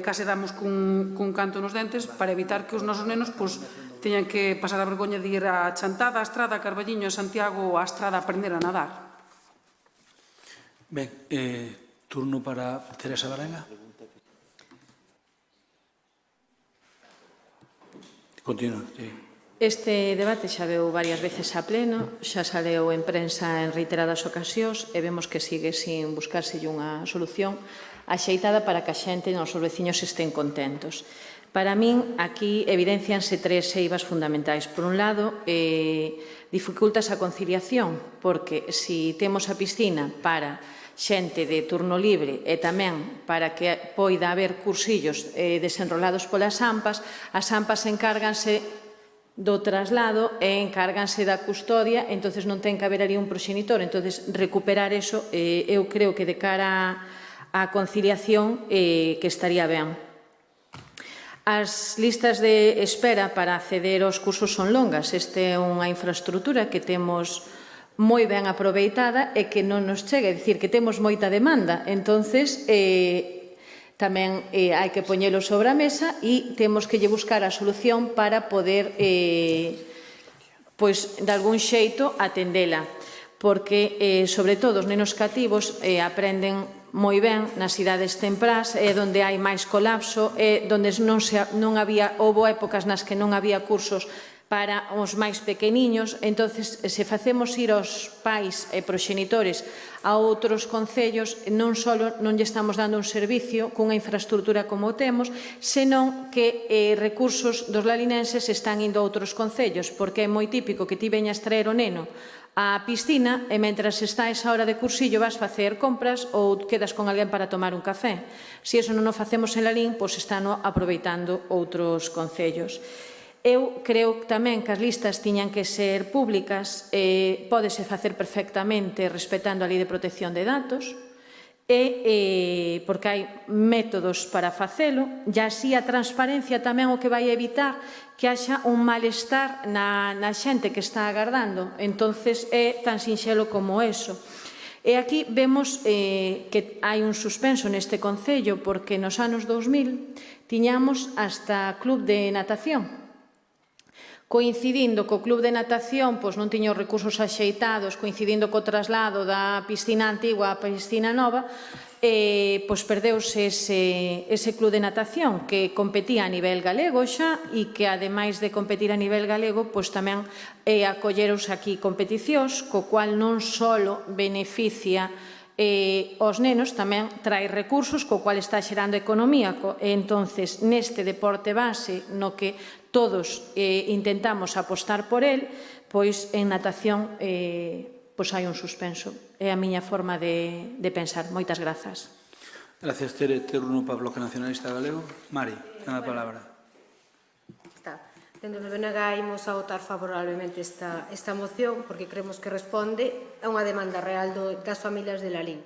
case damos cun canto nos dentes para evitar que os nosos nenos teñan que pasar a vergoña de ir a Chantada, a Estrada, a Carballiño, a Santiago ou a Estrada a aprender a nadar. Ben, turno para Teresa Varela. Continúa, sí. Este debate xa veu varias veces a pleno, xa saleu en prensa en reiteradas ocasións e vemos que sigue sin buscarselle unha solución axeitada para que a xente e os veciños estén contentos. Para min, aquí evidencianse tres eivas fundamentais. Por un lado, dificultas a conciliación, porque se temos a piscina para xente de turno libre e tamén para que poida haber cursillos desenrolados polas AMPAs, as AMPAs encárganse do traslado e encárganse da custodia, entonces non ten que haber ali un proxenitor. Entonces, recuperar eso, eu creo que de cara á conciliación que estaría ben. As listas de espera para acceder aos cursos son longas. Esta é unha infraestructura que temos moi ben aproveitada e que non nos chega, é dicir, que temos moita demanda. Entonces, tamén hai que poñelo sobre a mesa e temos que lle buscar a solución para poder, pois, de algún xeito, atendela. Porque, sobre todo, os nenos cativos aprenden moi ben nas idades temprás, é onde hai máis colapso, é onde houbo épocas nas que non había cursos para os máis pequeniños. Entonces, se facemos ir aos pais e proxenitores a outros concellos, non só non lle estamos dando un servicio cunha infraestructura como temos, senón que recursos dos lalinenses están indo a outros concellos, porque é moi típico que ti veñas traer o neno á piscina e mentras está esa hora de cursillo vas facer compras ou quedas con alguén para tomar un café. Se iso non o facemos en Lalín, pois están aproveitando outros concellos. Eu creo tamén que as listas tiñan que ser públicas, pódese facer perfectamente respetando a Lei de Protección de Datos, porque hai métodos para facelo, e así a transparencia tamén o que vai evitar que haxa un malestar na xente que está agardando. Entonces é tan sinxelo como eso. E aquí vemos que hai un suspenso neste concello porque nos anos 2000 tiñamos hasta club de natación. Coincidindo co club de natación, pois non tiña os recursos axeitados, coincidindo co traslado da piscina antigua á piscina nova, pois perdeuse ese club de natación que competía a nivel galego xa e que, ademais de competir a nivel galego, pois tamén acolleros aquí competicións, co cual non só beneficia os nenos, tamén trae recursos, co cual está xerando economía. Entonces, neste deporte base, no que todos intentamos apostar por el, pois en natación pois hai un suspenso. É a miña forma de pensar. Moitas grazas. Gracias, Tere. Turno para o Bloque Nacionalista Galego. Mari, ten a palabra. Dentro do BNG imos a votar favorablemente esta moción porque creemos que responde a unha demanda real das familias de Lalín.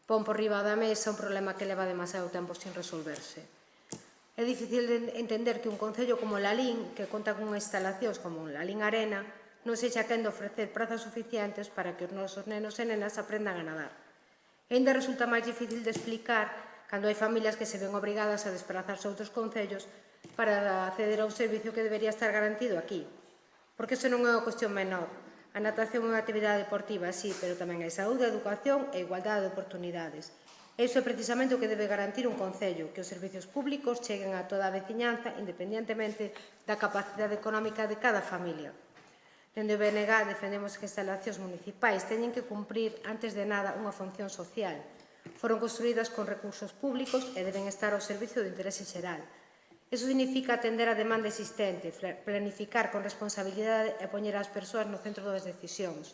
Pon por riba da mesa un problema que leva demasiado tempo sin resolverse. É difícil de entender que un concello como Lalín, que conta con instalacións como Lalín Arena, non sexa quen de ofrecer prazas suficientes para que os nosos nenos e nenas aprendan a nadar. E ainda resulta máis difícil de explicar cando hai familias que se ven obrigadas a desplazarse a outros concellos para acceder ao servicio que debería estar garantido aquí. Porque iso non é unha cuestión menor. A natación é unha actividade deportiva, sí, pero tamén hai saúde, educación e igualdade de oportunidades. Iso é precisamente o que debe garantir un concello, que os servizos públicos cheguen a toda a veciñanza, independentemente da capacidade económica de cada familia. Dende o BNG defendemos que as instalacións municipais teñen que cumprir, antes de nada, unha función social. Foron construídas con recursos públicos e deben estar ao servicio do interese xeral. Iso significa atender a demanda existente, planificar con responsabilidade e poñer as persoas no centro das decisións.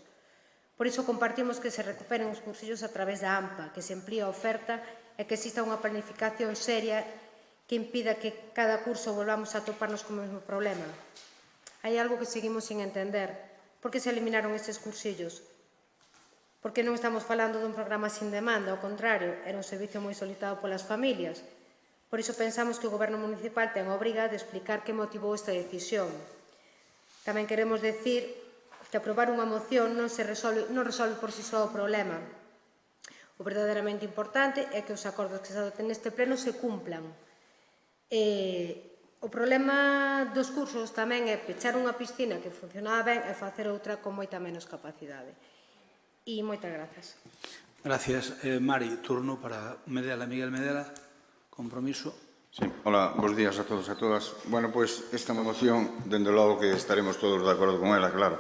Por iso compartimos que se recuperen os cursillos a través da AMPA, que se amplíe a oferta e que exista unha planificación seria que impida que cada curso volvamos a toparnos co mesmo problema. Hai algo que seguimos sin entender. Por que se eliminaron estes cursillos? Porque non estamos falando dun programa sin demanda, ao contrario, era un servicio moi solicitado polas familias. Por iso pensamos que o Goberno municipal ten a obriga de explicar que motivou esta decisión. Tamén queremos decir que aprobar unha moción non resolve por si só o problema. O verdadeiramente importante é que os acordos que se adopten neste pleno se cumplan. O problema dos cursos tamén é pechar unha piscina que funcionaba ben e facer outra con moita menos capacidade. E moitas grazas. Gracias. Mari, turno para Medela. Miguel Medela, compromiso. Sí, hola, bons días a todos e a todas. Bueno, pois esta moción, dende logo que estaremos todos de acordo con ela, claro.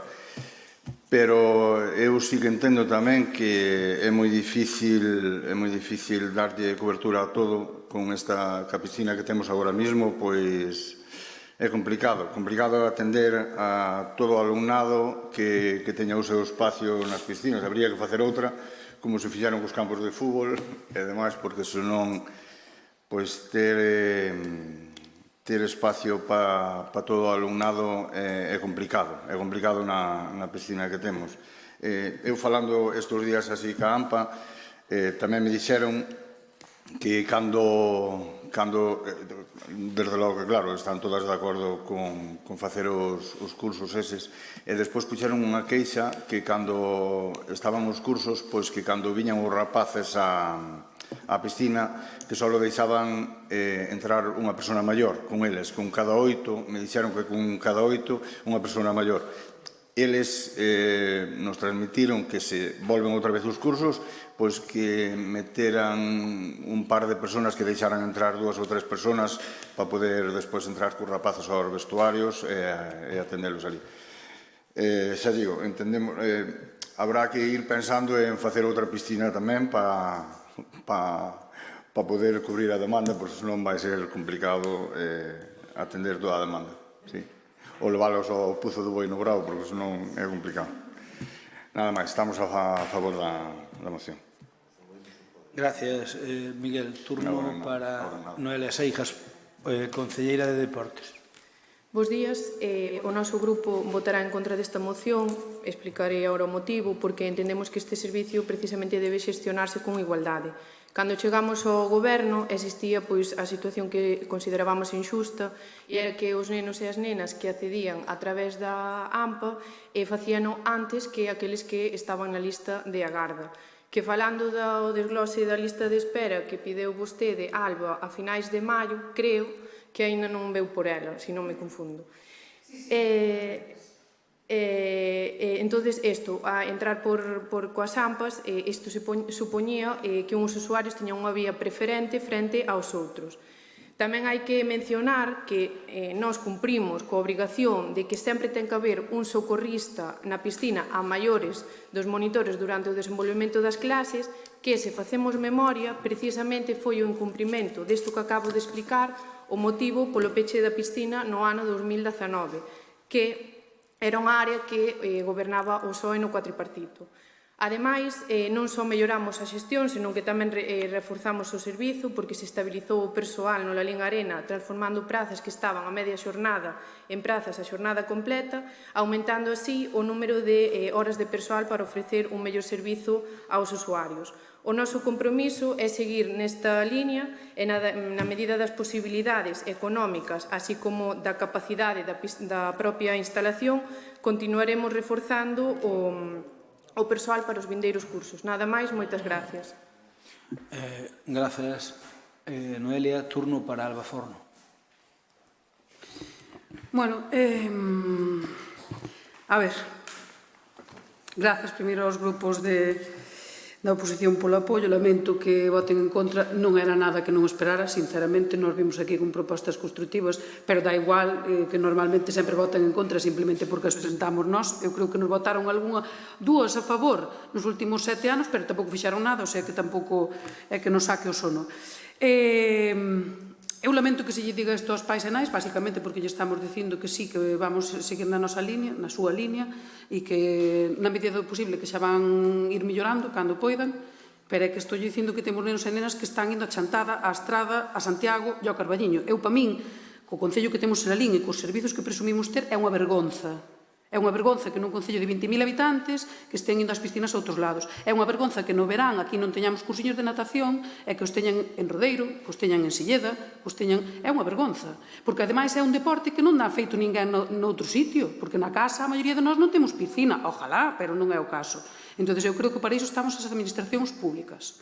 Pero eu sí que entendo tamén que é moi difícil darlle cobertura a todo con esta piscina que temos agora mismo, pois é complicado atender a todo o alumnado que teña o seu espacio nas piscinas. Habría que facer outra, como se fixeron cos campos de fútbol e demais, porque senón pois ter espacio para todo o alumnado é complicado na piscina que temos. Eu falando estes días así ca AMPA, tamén me dixeron que cando desde logo que claro, están todas de acordo con facer os cursos eses, e despois puxeron unha queixa que cando estaban os cursos, pois que cando viñan os rapaces á piscina, que só deixaban entrar unha persona maior con eles, con cada 8, me dixeron que con cada 8 unha persona maior. Eles nos transmitiron que se volven outra vez os cursos, pois que meteran un par de personas que deixaran entrar 2 ou 3 personas para poder despois entrar cos rapazos aos vestuarios e atendelos ali. Xa digo, entendemos, habrá que ir pensando en facer outra piscina tamén para poder cubrir a demanda, porque senón vai ser complicado atender toda a demanda. Ou leválos ao Puzo do Boi no Brao, porque senón é complicado. Nada máis, estamos a favor da moción. Gracias, Miguel. Turno para Noelia Seijas, concelleira de Deportes. Bos días. O noso grupo votará en contra desta moción. Explicarei agora o motivo, porque entendemos que este servicio precisamente debe xestionarse con igualdade. Cando chegamos ao goberno existía a situación que considerábamos injusta, e era que os nenos e as nenas que accedían a través da AMPA facíano antes que aqueles que estaban na lista de agarda. Que falando do desglose da lista de espera que pideu vostede, Alba, a finais de maio, creo que aínda non veu por ela, se non me confundo. Entonces, a entrar coas AMPAs, isto supoñía que uns usuarios tiñan unha vía preferente frente aos outros. Tamén hai que mencionar que nós cumprimos coa obrigación de que sempre ten que haber un socorrista na piscina a maiores dos monitores durante o desenvolvemento das clases, que, se facemos memoria, precisamente foi o incumprimento desto que acabo de explicar o motivo polo peche da piscina no ano 2019, que era unha área que gobernaba o PSOE no cuatripartito. Ademais, non só melloramos a xestión, senón que tamén reforzamos o servizo, porque se estabilizou o persoal no Lalín Arena, transformando prazas que estaban a media xornada en prazas a xornada completa, aumentando así o número de horas de persoal para ofrecer un mellor servizo aos usuarios. O noso compromiso é seguir nesta liña e na medida das posibilidades económicas, así como da capacidade da propia instalación, continuaremos reforzando o persoal para os vindeiros cursos. Nada máis, moitas gracias. Grazas, Noelia. Turno para Alba Forno. Bueno, a ver, grazas primeiro aos grupos de da oposición polo apoio, lamento que voten en contra, non era nada que non esperara, sinceramente, nos vimos aquí con propostas constructivas, pero dá igual que normalmente sempre voten en contra simplemente porque as presentamos nós. Eu creo que nos votaron dúas a favor nos últimos 7 anos, pero tampouco fixaron nada, o sea que tampouco é que nos saque o sono. Eu lamento que se lle diga isto aos pais e nais, basicamente porque lle estamos dicindo que sí, que vamos seguir na nosa liña, na súa liña, e que na medida do posible que xa van ir mellorando cando poidan, pero é que estou dicindo que temos nenos e nenas que están indo a Chantada, a Estrada, a Santiago e ao Carballiño. Eu, para min, co concello que temos en a liña e cos servizos que presumimos ter, é unha vergonza. É unha vergonza que nun concello de 20.000 habitantes que estén indo ás piscinas a outros lados. É unha vergonza que no verán aquí non teñamos cursiños de natación e que os teñan en Rodeiro, que os teñan en Silleda, que os teñan... É unha vergonza. Porque, ademais, é un deporte que non dá feito ninguén noutro sitio. Porque na casa a maioría de nós non temos piscina. Ojalá, pero non é o caso. Entón, eu creo que para iso estamos as administracións públicas.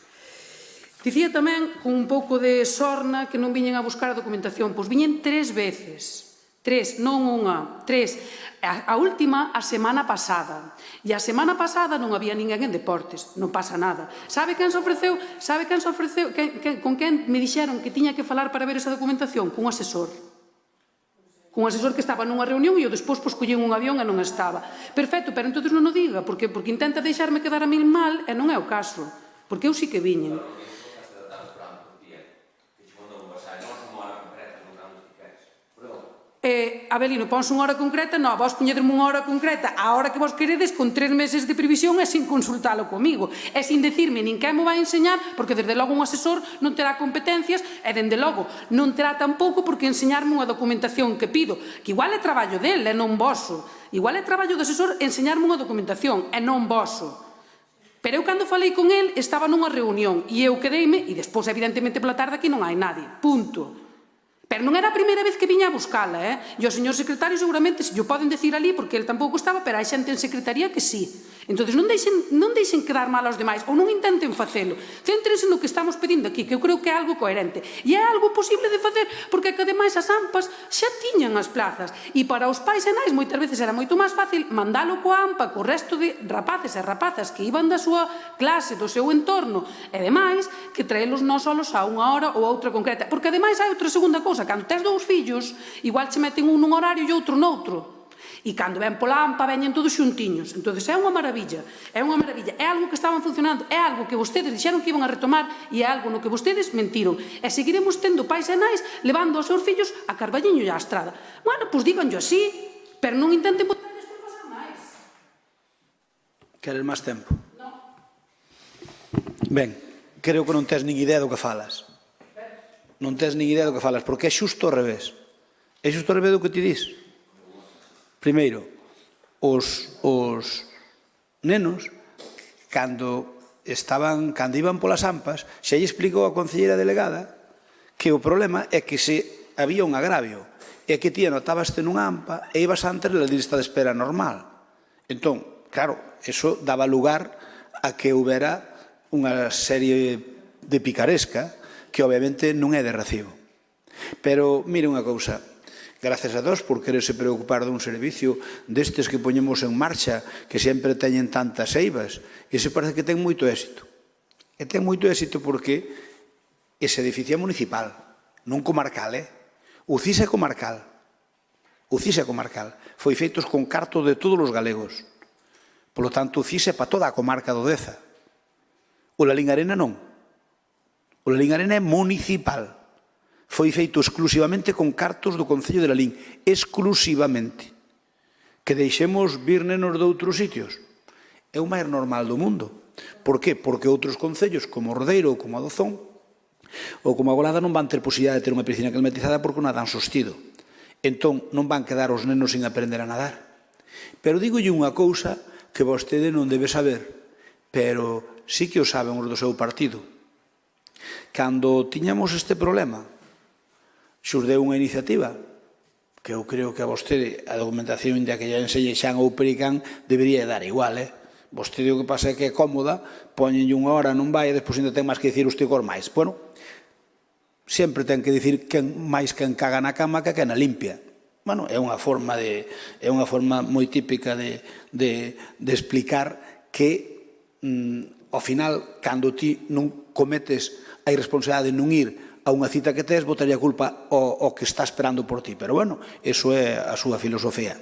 Dicía tamén, con un pouco de sorna, que non viñen a buscar a documentación. Pois viñen 3 veces. 3, non unha, 3. A última, a semana pasada. E a semana pasada non había ninguén en deportes. Non pasa nada. Sabe quen se ofreceu? Con quen me dixeron que tiña que falar para ver esa documentación? Cun asesor. Cun asesor que estaba nunha reunión e eu despois collín un avión e non estaba. Perfecto, pero entón non o diga, porque intenta deixarme quedar a mil mal e non é o caso. Porque eu sí que viñen. Abelino, ponse unha hora concreta, non, vos poñederme unha hora concreta a hora que vos queredes con 3 meses de previsión e sin consultalo comigo e sin decirme nin quen me vai enseñar, porque desde logo un asesor non terá competencias e dende logo non terá tampouco porque enseñarme unha documentación que pido, que igual é traballo dele e non voso, igual é traballo do asesor enseñarme unha documentación e non voso. Pero eu cando falei con el estaba nunha reunión e eu quedeime, e despois evidentemente pola tarde aquí non hai nadie, punto. Pero non era a primeira vez que viña a buscala, e o señor secretario seguramente se o poden decir ali porque ele tampouco estaba, pero hai xente en secretaría que sí. Entón, non deixen quedar mal aos demais ou non intenten facelo. Céntrense no que estamos pedindo aquí, que eu creo que é algo coherente. E é algo posible de facer, porque que ademais as AMPAs xa tiñan as plazas. E para os pais e nais moitas veces era moito máis fácil mandalo coa AMPA, co resto de rapaces e rapazas que iban da súa clase, do seu entorno, e demais, que traelos nós solos a unha hora ou a outra concreta. Porque ademais hai outra segunda cousa, cando tes 2 fillos, igual che meten un nun horario e outro noutro. E cando ven pola AMPA veñen todos xuntiños. Entón, é unha maravilla, é unha maravilla. É algo que estaban funcionando, é algo que vostedes dixeron que iban a retomar e é algo no que vostedes mentiron. E seguiremos tendo pais e nais levando os seus fillos a Carballiño e a Estrada. Bueno, pois díganllo así, pero non intenten botar desculpas a máis. Queres máis tempo? Non. Ben, creo que non tes nin idea do que falas. Non tes nin idea do que falas, porque é xusto ao revés. É xusto ao revés do que ti dis. Primeiro, os nenos, cando iban polas AMPAs, xa lle explicou a concelleira delegada que o problema é que se había un agravio e que ti anotabaste nunha AMPA e ibas antes na lista de espera normal. Entón, claro, eso daba lugar a que houbera unha serie de picaresca que obviamente non é de recibo. Pero, mire unha cousa, gracias a Deus por quererse preocupar dun servicio destes que poñemos en marcha, que sempre teñen tantas eivas, e se parece que ten moito éxito. E ten moito éxito porque ese edificio é municipal, non comarcal, O CIS é comarcal. O CIS é comarcal. Foi feitos con carto de todos os galegos. Por lo tanto, o CIS é para toda a comarca do Deza. O Lalín Arena non. O Lalín Arena é municipal. Foi feito exclusivamente con cartos do Concello de Lalín, exclusivamente. Que deixemos vir nenos de outros sitios. É o máis normal do mundo. Por qué? Porque outros concellos, como Rodeiro ou como Adozón, ou como Agolada, non van ter posibilidade de ter unha piscina climatizada porque non a dan sostido. Entón, non van quedar os nenos sin aprender a nadar. Pero dígolle unha cousa que vostede non debe saber, pero sí que o saben os do seu partido. Cando tiñamos este problema, xurdeu unha iniciativa que eu creo que a vostede a documentación de que lle enseñan ou perican debería dar igual, Vostede o que pasa é que é cómoda, poñenlle unha hora, non vai, e despois ainda ten máis que dicir usted cor máis. Bueno, sempre ten que dicir máis quen caga na cama que quen na limpia. Bueno, é unha forma moi típica de explicar que ao final, cando ti non cometes a irresponsabilidade de non ir a unha cita que tes, botaría a culpa ao que está esperando por ti. Pero, bueno, iso é a súa filosofía.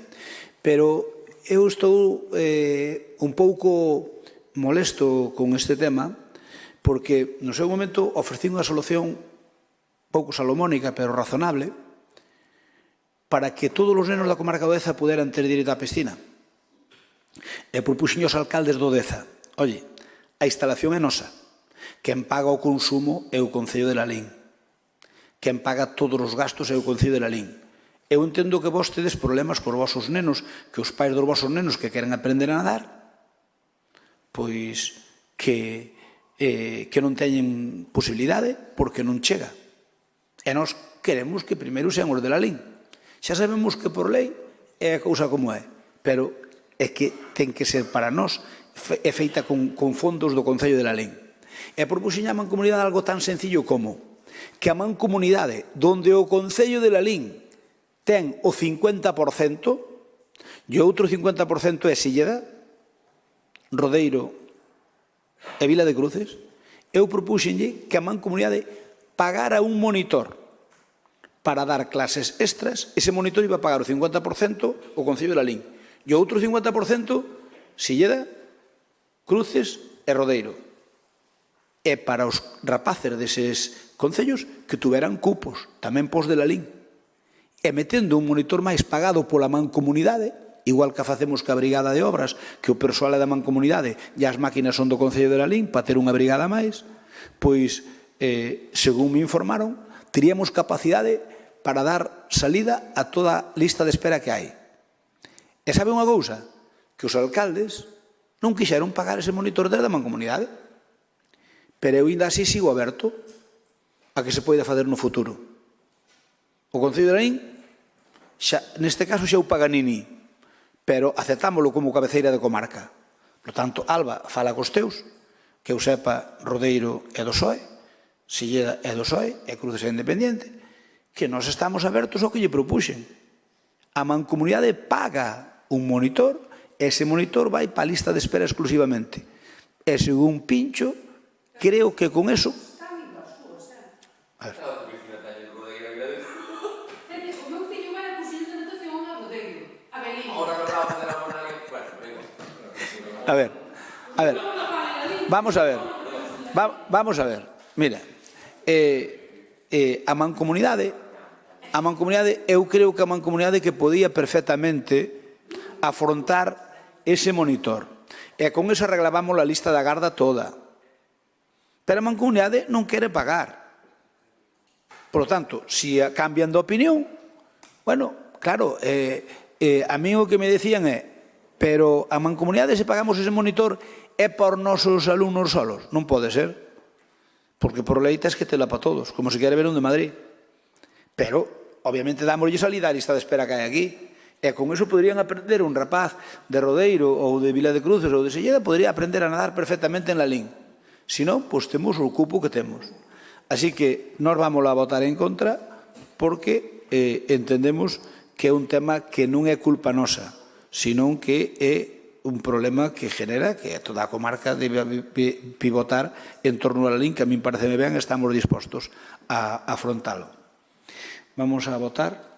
Pero eu estou un pouco molesto con este tema, porque no seu momento ofrecí unha solución pouco salomónica, pero razonable, para que todos os nenos da comarca do Deza puderan ter direito á piscina. E propuxen aos alcaldes do Deza: oye, a instalación é nosa. Quen paga o consumo é o Concello de Lalín. Quen paga todos os gastos é o Concello de Lalín. Eu entendo que vos tedes problemas cos vosos nenos, que os pais dos vosos nenos que queren aprender a nadar, pois que non teñen posibilidade porque non chega. E nós queremos que primeiro sean os de Lalín. Xa sabemos que por lei é a cousa como é, pero é que ten que ser para nós, é feita con fondos do Concello de Lalín. E propuxen a Mancomunidade algo tan sencillo como que a Mancomunidade, donde o Concello de Lalín ten o 50% e o outro 50% é Silleda, Rodeiro e Vila de Cruces, eu propuxenlle que a Mancomunidade pagara un monitor para dar clases extras. Ese monitor iba a pagar o 50% o Concello de Lalín e o outro 50% Silleda, Cruces e Rodeiro. E para os rapaces deses concellos que tuveran cupos, tamén pos de Lalín. E metendo un monitor máis pagado pola Mancomunidade, igual que facemos ca Brigada de Obras, que o persoal é da Mancomunidade e as máquinas son do Concello de Lalín, para ter unha brigada máis, pois, según me informaron, teríamos capacidade para dar salida a toda a lista de espera que hai. E sabe unha cousa? Que os alcaldes non quixeron pagar ese monitor desde a Mancomunidade. Pero eu ainda así sigo aberto a que se poida fazer no futuro. O Concello de Lalín, neste caso xa o Paganini, pero aceptámoslo como cabeceira de comarca. Por tanto, Alba fala cos teus, que eu sepa, Rodeiro é do PSOE, Silleda é do PSOE, e Cruces é independiente, que nós estamos abertos ao que lle propuxen. A Mancomunidade paga un monitor, e ese monitor vai para a lista de espera exclusivamente. E según Pincho, creo que con eso... A ver. Vamos a ver. Mira, a Mancomunidade, eu creo que a Mancomunidade que podía perfectamente afrontar ese monitor. E con eso arreglábamos a lista da garda toda. Pero a Mancomunidade non quere pagar. Por lo tanto, se cambian de opinión, bueno, claro, a mí o que me decían é, pero a Mancomunidade, se pagamos ese monitor, é por nosos alumnos solos. Non pode ser, porque por lei tes que tela para todos, como se quere ver un de Madrid. Pero, obviamente, dámoslle salida a lista de espera que hai aquí. E con eso poderían aprender un rapaz de Rodeiro ou de Vila de Cruces ou de Silleda, podría aprender a nadar perfectamente en Lalín. Se non, pois temos o cupo que temos. Así que nós vamos a votar en contra porque entendemos que é un tema que non é culpa nosa, senón que é un problema que genera que toda a comarca debe pivotar en torno a Lalín, que a min parece ben, estamos dispostos a afrontalo. Vamos a votar.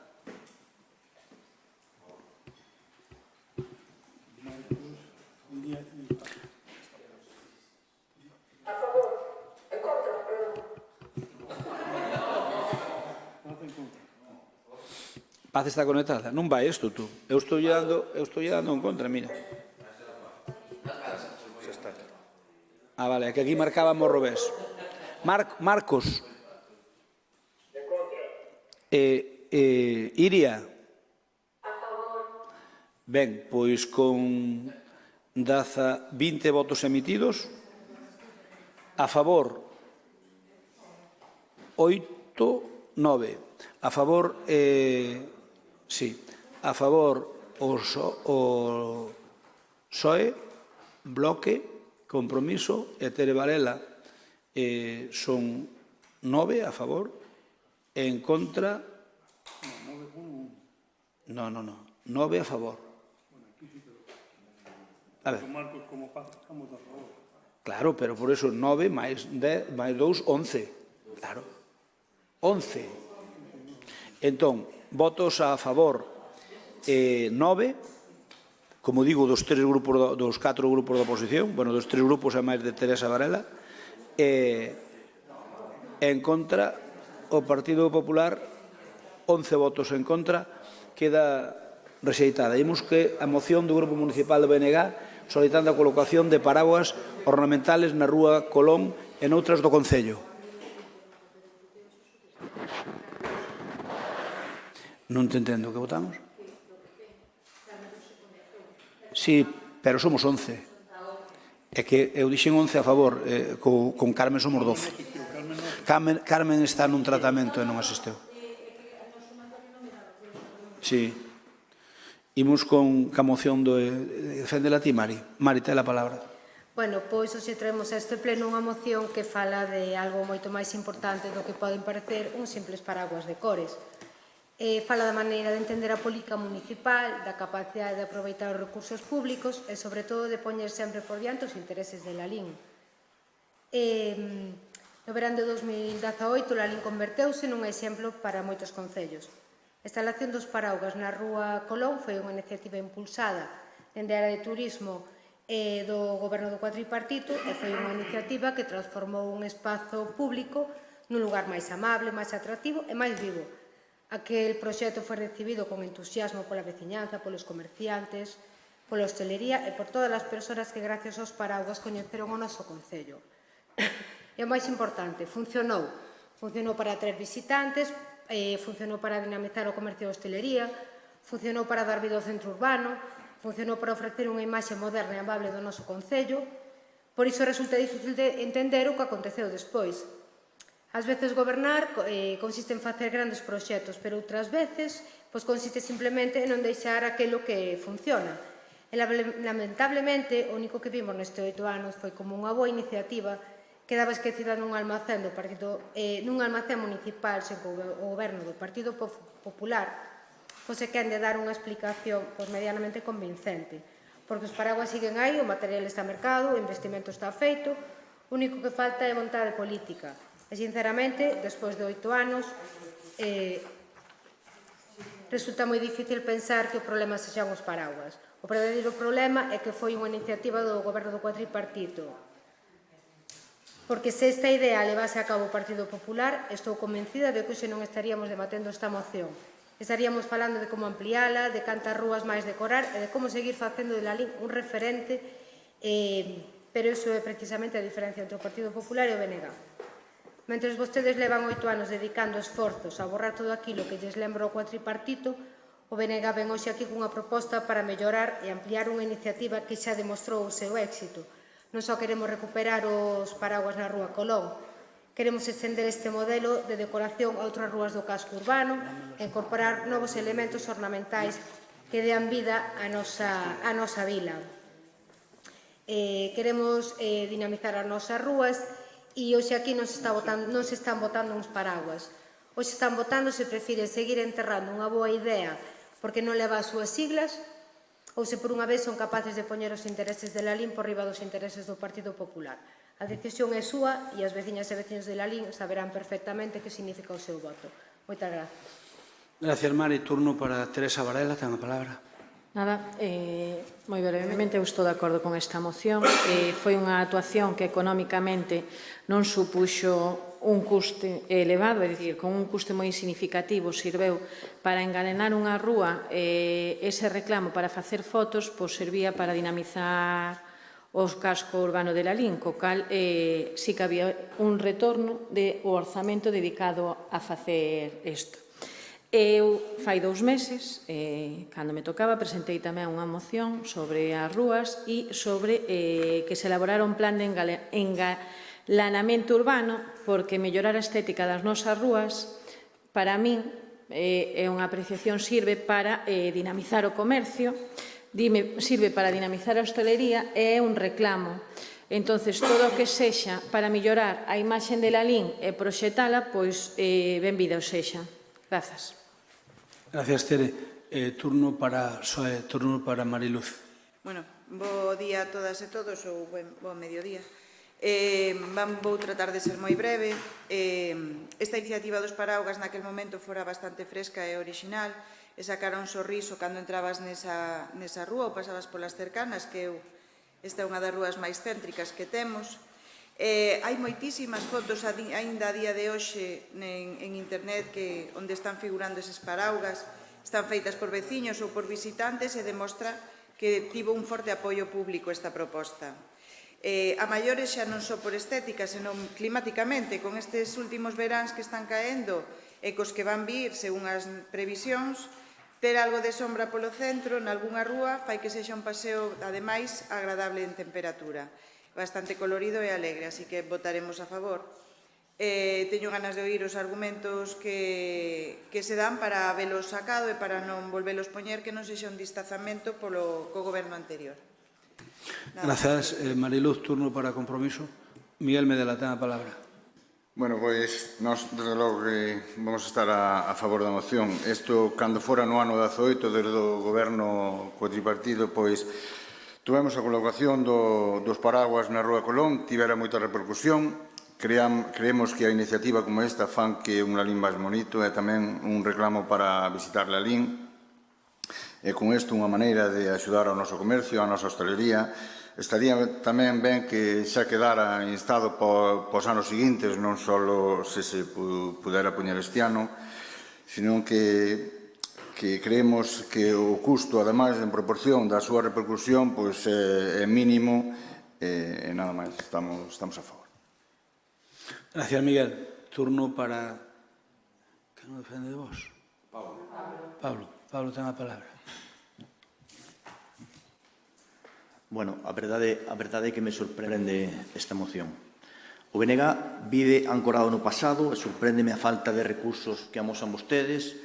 Paz está conectada. Non vai isto, tú. Eu estou dando en contra, mira. Ah, vale, é que aquí marcábamos o revés. Marcos. Iria. Ben, pois con 20 votos emitidos, a favor 8, 9. A favor, a favor o PSOE, Bloque, Compromiso e Tere Varela son 9 a favor, e en contra... No, 9 a favor. A ver. Claro, pero por eso 9 máis 2, 11. Claro. 11. Entón, votos a favor 9, como digo, dos 4 grupos da oposición, bueno, dos 3 grupos a máis de Teresa Varela, en contra o Partido Popular, 11 votos en contra, queda rexeitada. Imos que a moción do Grupo Municipal do BNG solicitando a colocación de paraguas ornamentales na Rúa Colón e noutras do Concello. Non te entendo, que votamos? Sí, pero somos 11. É que eu dixen 11 a favor, con Carmen somos 12. Carmen está nun tratamento e non asisteu. Sí. Imos con a moción do... Deféndela ti, Mari. Mari, ten a palabra. Bueno, pois hoxe traemos a este pleno unha moción que fala de algo moito máis importante do que poden parecer uns simples paraguas de cores. Fala da maneira de entender a política municipal, da capacidade de aproveitar os recursos públicos e, sobre todo, de poñer sempre por diante os intereses de Lalín. No verán de 2018, Lalín converteuse nun exemplo para moitos concellos. A instalación dos paraugas na Rúa Colón foi unha iniciativa impulsada dende a área de turismo do goberno do cuatripartito e foi unha iniciativa que transformou un espazo público nun lugar máis amable, máis atractivo e máis vivo. Aquel proxecto foi recibido con entusiasmo pola veciñanza, polos comerciantes, pola hostelería e por todas as persoas que gracias aos paraugas coñeceron o noso concello. E o máis importante, funcionou. Funcionou para atraer visitantes, funcionou para dinamizar o comercio de hostelería, funcionou para dar vida ao centro urbano, funcionou para ofrecer unha imaxe moderna e amable do noso concello. Por iso resulta difícil de entender o que aconteceu despois. Ás veces gobernar consiste en facer grandes proxectos, pero outras veces consiste simplemente en non deixar aquilo que funciona. E lamentablemente, o único que vimos neste 8 anos foi como unha boa iniciativa quedaba esquecida nun almacén municipal sen que o goberno do Partido Popular fose quen de dar unha explicación medianamente convincente. Porque os paraguas siguen aí, o material está mercado, o investimento está feito, o único que falta é vontade política. E, sinceramente, despois de 8 anos, resulta moi difícil pensar que o problema sexan os paraguas. O verdadeiro problema é que foi unha iniciativa do goberno do cuatripartito. Porque se esta idea levase a cabo o Partido Popular, estou convencida de que hoxe non estaríamos debatendo esta moción. Estaríamos falando de como ampliála, de cantas rúas máis decorar e de como seguir facendo de Lalín un referente, pero iso é precisamente a diferencia entre o Partido Popular e o BNG. Mentres vostedes levan 8 anos dedicando esforzos a borrar todo aquilo que lles lembra o cuatripartito, o BNG ven hoxe aquí cunha proposta para mellorar e ampliar unha iniciativa que xa demostrou o seu éxito. Non só queremos recuperar os paraguas na Rúa Colón, queremos extender este modelo de decoración a outras rúas do casco urbano e incorporar novos elementos ornamentais que dean vida á nosa vila. Queremos dinamizar as nosas rúas e hoxe aquí non se están botando uns paraguas. Hoxe están botando se prefire seguir enterrando unha boa idea porque non leva as súas siglas ou se por unha vez son capaces de poñer os intereses de Lalín por riba dos intereses do Partido Popular. A decisión é súa e as veciñas e veciños de Lalín saberán perfectamente que significa o seu voto. Moitas gracias. Gracias, Mari. Turno para Teresa Varela, ten a palabra. Nada, moi brevemente eu estou de acordo con esta moción. Foi unha actuación que económicamente non supuxo un custe elevado, é dicir, con un custe moi significativo sirveu para engalenar unha rúa. Ese reclamo para facer fotos servía para dinamizar o casco urbano de Lalín, co cal sí que había un retorno do orzamento dedicado a facer isto. Eu, fai 2 meses, cando me tocaba, presentei tamén unha moción sobre as rúas e sobre que se elaborara un plan de engalanamento urbano porque mellorar a estética das nosas rúas, para min, é unha apreciación, sirve para dinamizar o comercio, sirve para dinamizar a hostelería e é un reclamo. Entonces, todo o que sexa para mellorar a imaxe de Lalín e proxetala, pois, benvida o sexa. Grazas. Gracias, Tere. Turno para Mariluz. Bueno, bo día a todas e todos ou bo mediodía. Vou tratar de ser moi breve. Esta iniciativa dos paraugas naquel momento fora bastante fresca e original, e sacara un sorriso cando entrabas nesa rúa ou pasabas polas cercanas, que esta é unha das rúas máis céntricas que temos. Hai moitísimas fotos aínda a día de hoxe en internet onde están figurando eses paraugas, están feitas por veciños ou por visitantes e demostra que tivo un forte apoio público esta proposta. A maiores xa non só por estética, senón climáticamente, con estes últimos veráns que están caendo e cos que van vir, según as previsións, ter algo de sombra polo centro, nalgúnha rúa, fai que sexa un paseo, ademais, agradable en temperatura, bastante colorido e alegre, así que votaremos a favor. Teño ganas de oír os argumentos que se dan para velos sacado e para non volvelos poñer, que non sexa un distazamento co goberno anterior. Grazas. Mariluz, turno para compromiso. Miguel Medela, ten a palabra. Bueno, pois, nós, desde logo, que vamos a estar a favor da moción. Isto, cando fora no ano 18, desde o goberno cuatripartido, pois, tuvemos a colocación dos paraguas na Rúa Colón, tivera moita repercusión. Creemos que a iniciativa como esta fan que un Lalín máis bonito e tamén un reclamo para visitar Lalín. E con isto unha maneira de axudar ao noso comercio, á nosa hostelería. Estaría tamén ben que xa quedara instado pos anos seguintes, non só se pudera poñer este ano, senón que creemos que o custo, ademais, en proporción da súa repercusión, é mínimo e nada máis, estamos a favor. Gracias, Miguel. Turno para... Quen o defende de vos? Pablo, ten a palabra. Bueno, a verdade é que me sorprende esta moción. O BNG vive ancorado no pasado e sorpréndeme a falta de recursos que amosan vostedes.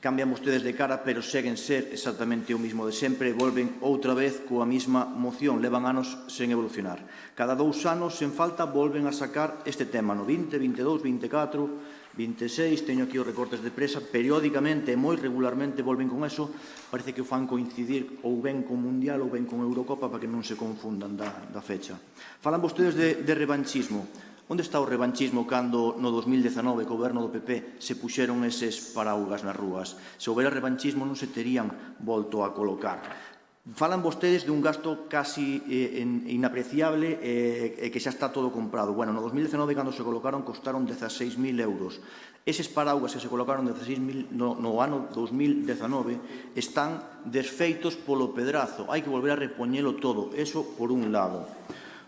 Cambian vostedes de cara, pero seguen ser exactamente o mismo de sempre e volven outra vez coa mesma moción. Levan anos sen evolucionar. Cada 2 anos, sen falta, volven a sacar este tema. No 20, 22, 24, 26, teño aquí os recortes de presa, periódicamente e moi regularmente volven con eso. Parece que o fan coincidir ou ben con Mundial ou ben con Eurocopa para que non se confundan da fecha. Falan vostedes de revanchismo. Onde está o revanchismo cando no 2019 co goberno do PP se puxeron eses paraugas nas rúas? Se houbera revanchismo non se terían volto a colocar. Falan vostedes dun gasto casi inapreciable e que xa está todo comprado. Bueno, no 2019 cando se colocaron costaron 16.000 euros. Eses paraugas que se colocaron 16.000 no ano 2019 están desfeitos polo pedrazo. Hai que volver a repoñelo todo. Eso por un lado.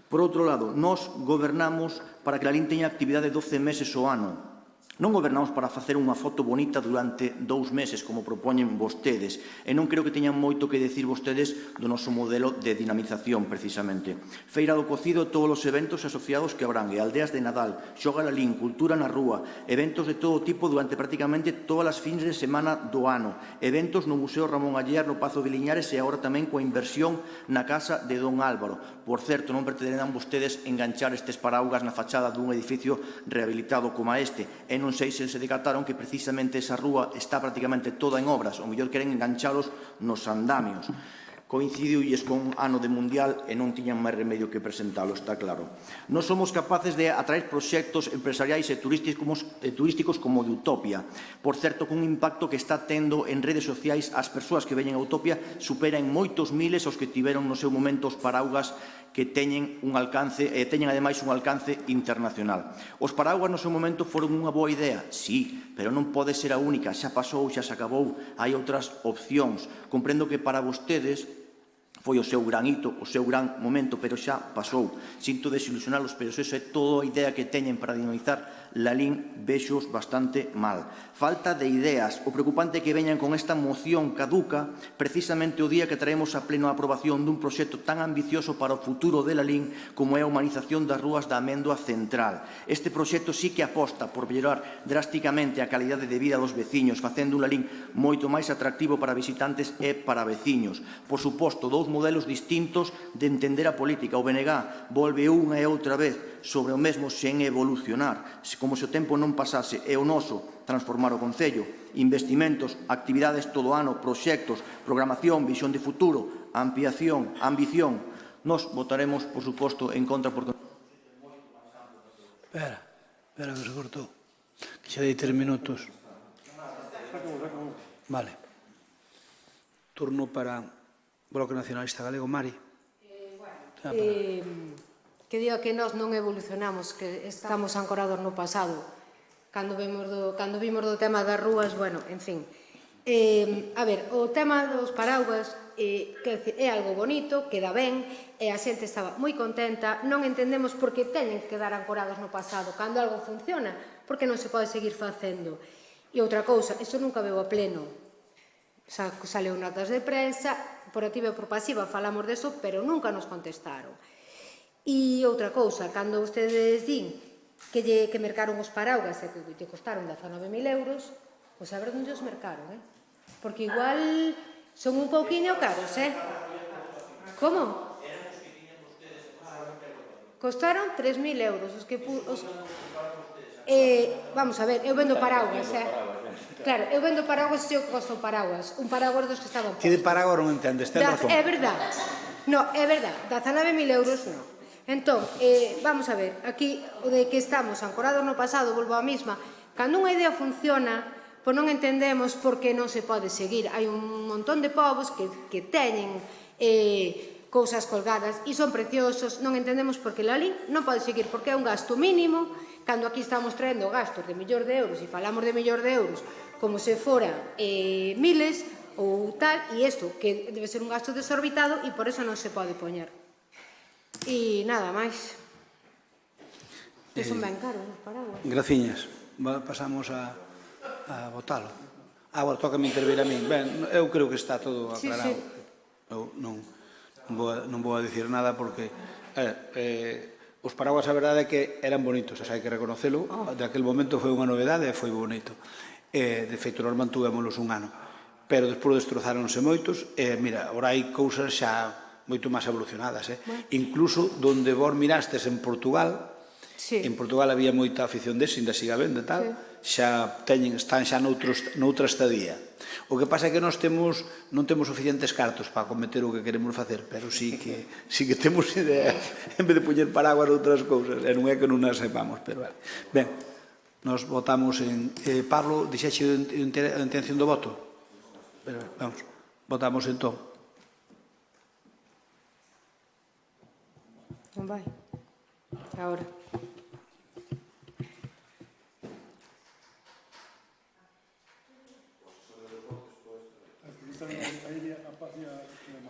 Por outro lado, nós gobernamos para que Lalín teña actividade 12 meses ao ano. Non gobernamos para facer unha foto bonita durante 2 meses, como propoñen vostedes, e non creo que teñan moito que decir vostedes do noso modelo de dinamización, precisamente. Feira do Cocido, todos os eventos asociados que abrangue, aldeas de Nadal, Xoga Lalín, cultura na rúa, eventos de todo tipo durante prácticamente todas as fins de semana do ano, eventos no Museo Ramón Aller, no Pazo de Liñares e agora tamén coa inversión na casa de Don Álvaro. Por certo, non pretenderán vostedes enganchar estes paraugas na fachada dun edificio rehabilitado como este, e non sei se decataron que precisamente esa rúa está prácticamente toda en obras, ou mellor queren enganchalos nos andamios. Coincidiulles con ano de Mundial e non tiñan máis remedio que presentalo, está claro. Non somos capaces de atraer proxectos empresariais e turísticos como de Utopia. Por certo, con un impacto que está tendo en redes sociais as persoas que veñen a Utopia supera en moitos miles os que tiveron no seu momento os paraugas que teñen un alcance e teñen ademais un alcance internacional. Os paraugas no seu momento foron unha boa idea, sí, pero non pode ser a única, xa pasou, xa se acabou, hai outras opcións. Comprendo que para vostedes foi o seu gran hito, o seu gran momento, pero xa pasou. Sinto desilusionalos, pero esa é toda a idea que teñen para dinamizar Lalín, vexos bastante mal. Falta de ideas. O preocupante é que veñan con esta moción caduca precisamente o día que traemos a pleno a aprobación dun proxecto tan ambicioso para o futuro de Lalín como é a humanización das rúas da Amendoa Central. Este proxecto sí que aposta por mellorar drásticamente a calidade de vida dos veciños, facendo un Lalín moito máis atractivo para visitantes e para veciños. Por suposto, dous modelos distintos de entender a política. O BNG volve unha e outra vez sobre o mesmo sen evolucionar, como se o tempo non pasase, e o noso transformar o Concello, investimentos, actividades todo ano, proxectos, programación, visión de futuro, ampliación, ambición. Nos votaremos, por suposto, en contra porque Espera que se cortou. Que xa dei 3 minutos. Vale. Turno para Bloque Nacionalista Galego. Mari. Que diga que nós non evolucionamos, que estamos ancorados no pasado. Cando vimos do tema das rúas, bueno, en fin. A ver, o tema dos paraugas é algo bonito, queda ben, e a xente estaba moi contenta. Non entendemos por que teñen que quedar ancorados no pasado. Cando algo funciona, por que non se pode seguir facendo? E outra cousa, isto nunca veo a pleno. Saleu notas de prensa, por activa e por pasiva falamos deso, pero nunca nos contestaron. E outra cousa, cando vostedes din que mercaron os paraugas e que costaron 19.000 euros, pois a ver onde os mercaron, porque igual son un pouquiño caros, Como? Costaron 3.000 euros. Vamos a ver, eu vendo paraugas, Claro, eu vendo paraugas e eu costo paraugas. Un paraugas dos que estaban postos. Que de paraugas non entendes, ten razón. É verdad. No, é verdad. 19.000 euros non. Entón, vamos a ver, aquí o de que estamos ancorados no pasado, volvo á mesma, cando unha idea funciona, pois non entendemos por que non se pode seguir. Hai un montón de povos que teñen cousas colgadas e son preciosos, non entendemos por que la lin non pode seguir, porque é un gasto mínimo, cando aquí estamos traendo gastos de millóns de euros e falamos de millóns de euros como se fora miles ou tal, e isto que debe ser un gasto desorbitado e por eso non se pode poñer. E nada máis. Son ben caros os paraguas. Graciñas. Pasamos a votalo. Agora toca-me intervir a min. Ben, eu creo que está todo aclarado. Eu non vou a dicir nada porque os paraguas a verdade é que eran bonitos, hai que reconocelo. De aquel momento foi unha novedade e foi bonito. De feito, nós mantuvémolos un ano. Pero despois destrozáronse moitos. Mira, agora hai cousas xa moito máis evolucionadas. Incluso donde vos mirastes en Portugal, en Portugal había moita afición dese, ainda siga vendo e tal, están xa noutra estadía. O que pasa é que nós non temos suficientes cartos para cometer o que queremos facer, pero sí que temos idea, en vez de poñer paraguas outras cousas, e non é que non as sepamos, pero vale. Ben, nos votamos en... Pablo, dixeche a intención do voto? Vamos, votamos entón. Non vai. Agora.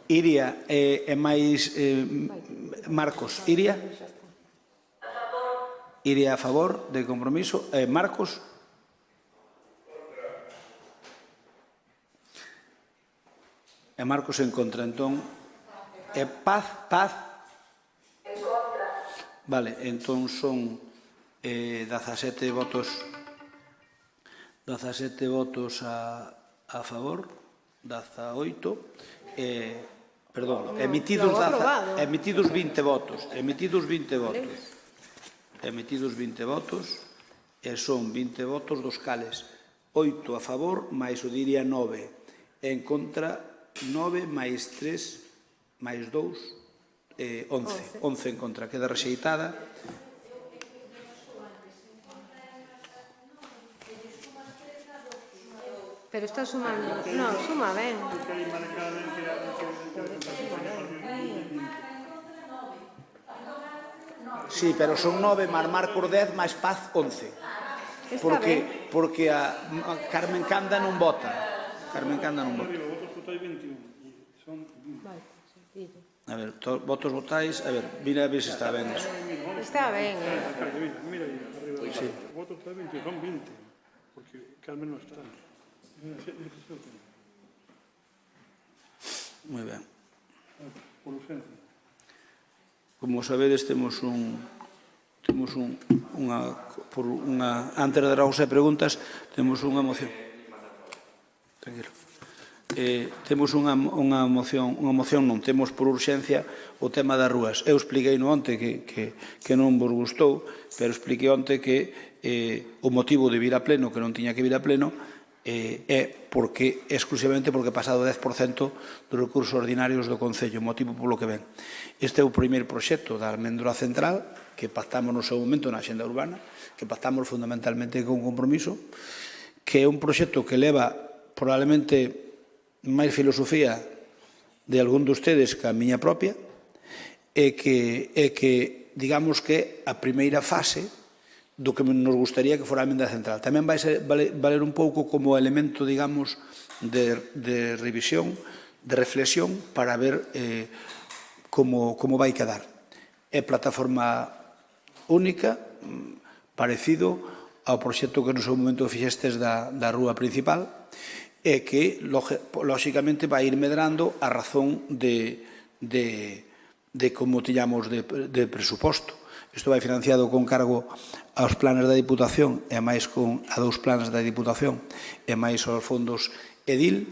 Iria e máis Marcos. Iria? Iria a favor de compromiso. Marcos? E Marcos en contra. Entón, Paz? En contra. Vale, entón son 17 votos a favor, 18, perdón, emitidos 20 votos, e son 20 votos dos cales 8 a favor, máis o diría 9, en contra 9 máis 3 máis 2, 11 en contra, queda rexeitada. Pero está sumando... Non, suma ben. Sí, pero son 9 máis Marcos 10 máis Paz 11. Porque a Carmen Canda non vota. A ver, votos votáis. A ver, mira a ver se está ben eso. Está ben, Mira aí, arriba. Votos está 20, son 20. Porque Carmen non está. Moi ben. Por urgencia. Como sabedes, temos antes de dar a preguntas, temos unha moción. Tranquilo. Temos unha moción non, temos por urxencia o tema das rúas. Eu expliquei no onte que non vos gustou, pero expliquei onte que o motivo de vir a pleno, que non tiña que vir a pleno, é exclusivamente porque pasado o 10% dos recursos ordinarios do Concello, motivo polo que ven. Este é o primeiro proxecto da Almendroa Central, que pactamos no seu momento na Axenda Urbana, que pactamos fundamentalmente con Compromiso, que é un proxecto que leva probablemente máis filosofía de algún de ustedes que a miña propia, e que digamos que a primeira fase do que nos gustaría que fora a emenda central. Tamén vai valer un pouco como elemento, digamos, de revisión, de reflexión, para ver como vai quedar. É plataforma única, parecido ao proxecto que no seu momento fixestes da rúa principal, e que, lóxicamente, vai ir medrando a razón de como tiñamos de presuposto. Isto vai financiado con cargo aos planes da Diputación e máis a dous planes da Diputación e máis aos fondos EDIL.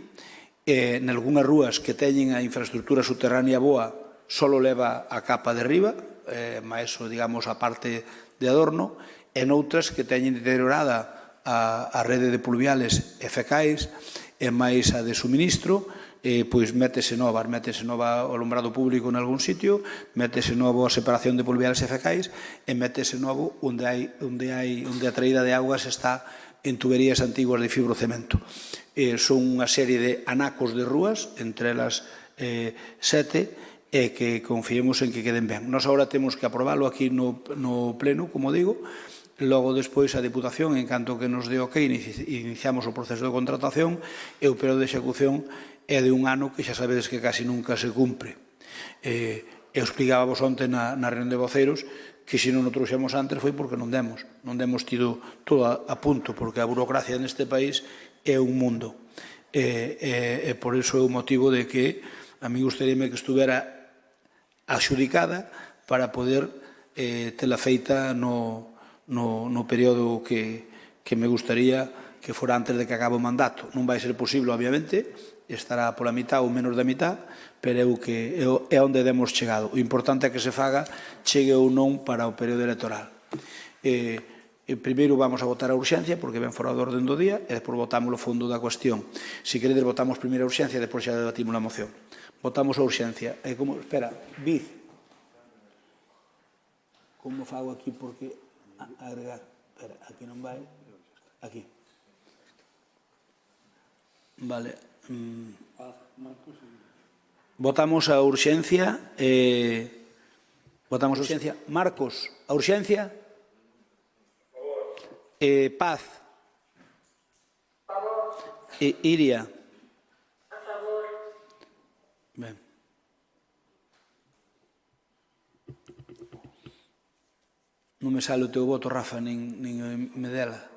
Nalgúnas rúas que teñen a infraestructura subterránea boa só leva a capa de riba, máis, digamos, a parte de adorno, e noutras que teñen deteriorada a rede de pluviales e fecais e máis a de suministro, pois métese nova o alumbrado público en algún sitio, métese novo a separación de pluviales e fecais, e métese novo onde a traída de augas está en tuberías antiguas de fibrocemento. Son unha serie de anacos de rúas, entre elas 7, e que confiemos en que queden ben. Nos agora temos que aprobalo aquí no pleno, como digo. Logo, despois, a Diputación, en canto que nos dé ok, iniciamos o proceso de contratación, e o período de execución é de un ano que xa sabedes que casi nunca se cumpre. Eu explicábamos onte na reunión de voceiros que se non o trouxemos antes foi porque non demos tido todo a punto, porque a burocracia neste país é un mundo. E por iso é o motivo de que a mí gustaríame que estuvera axudicada para poder tela feita no período que me gustaría que fora antes de que acabe o mandato. Non vai ser posible, obviamente, estará pola mitad ou menos da mitad, pero é onde demos chegado. O importante é que se faga, chegue ou non para o período electoral. Primeiro vamos a votar a urxencia, porque ven fora do orden do día, e despois votamos o fondo da cuestión. Se queredes, votamos primeiro a urxencia, e despois xa debatimos a moción. Votamos a urxencia. Espera, Viz. Como fago aquí? Porque agregar. Espera, aquí non vai. Aquí. Vale. Votamos a urxencia. Votamos a urxencia. Marcos, a urxencia. Paz. Iria. A favor. Ben. Non me sale o teu voto, Rafa, nin Medela.